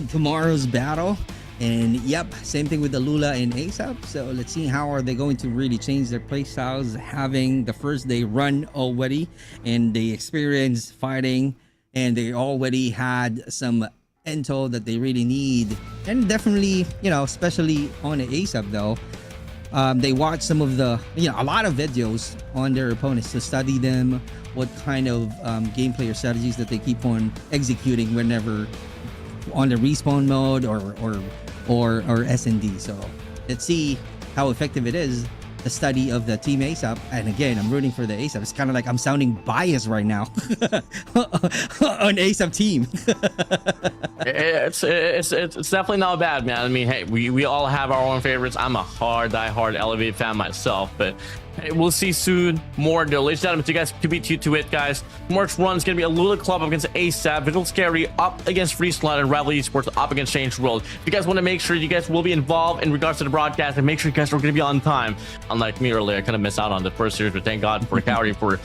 tomorrow's battle. And yep, same thing with ALULA and ASAP. So let's see how are they going to really change their play styles, having the first day run already and the experience fighting, and they already had some intel that they really need. And definitely, you know, especially on the ASAP though, they watch some of the, you know, a lot of videos on their opponents to study them, what kind of gameplay or strategies that they keep on executing whenever on the respawn mode or S&D. So let's see how effective it is, the study of the team ASAP. And again, I'm rooting for the ASAP. It's kind of like I'm sounding biased right now on ASAP team. It's definitely not bad, man. I mean, hey, we all have our own favorites. I'm a die-hard Elevate fan myself, but hey, we'll see soon more. Ladies and gentlemen, you guys to beat you to it, guys. Tomorrow's run is going to be ALULA Club up against ASAP, VIZUALZ Scary up against Freeslot, and Rival Esports up against Change World. If you guys want to make sure you guys will be involved in regards to the broadcast, and make sure you guys are going to be on time. Unlike me earlier, I kind of missed out on the first series, but thank God for Cowrie for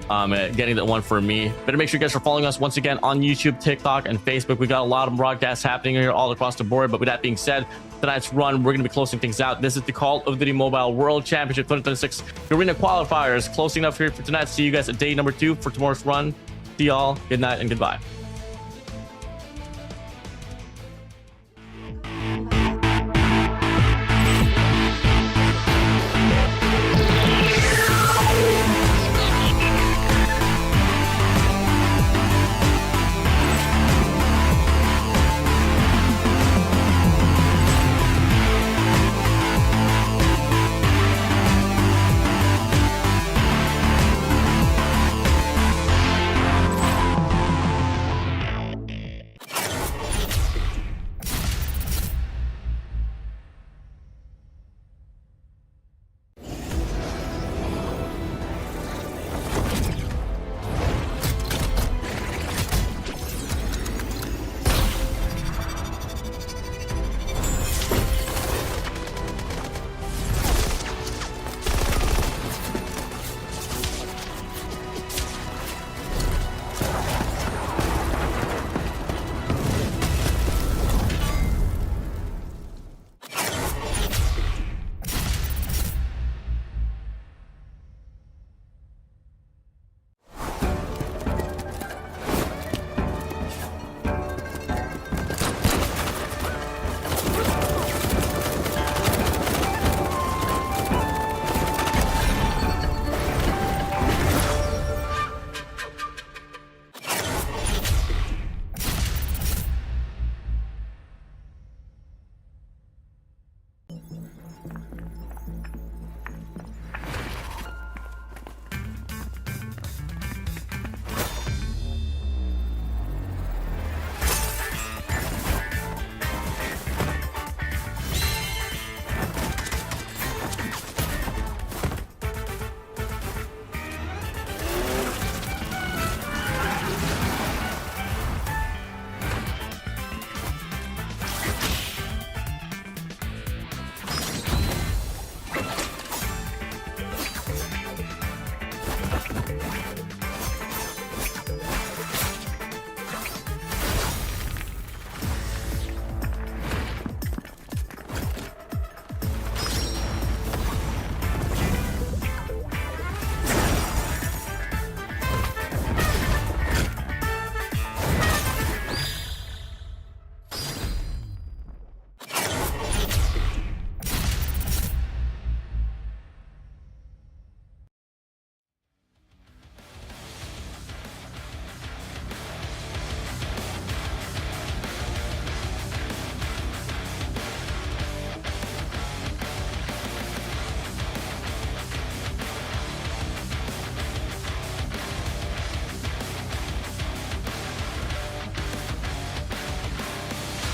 getting that one for me. Better make sure you guys are following us once again on YouTube, TikTok, and Facebook. We got a lot of broadcasts happening here all across the board. But with that being said, tonight's run, we're going to be closing things out. This is the Call of Duty Mobile World Championship 2026 Garena Qualifiers. Closing up here for tonight. See you guys at day number 2 for tomorrow's run. See y'all. Good night and goodbye.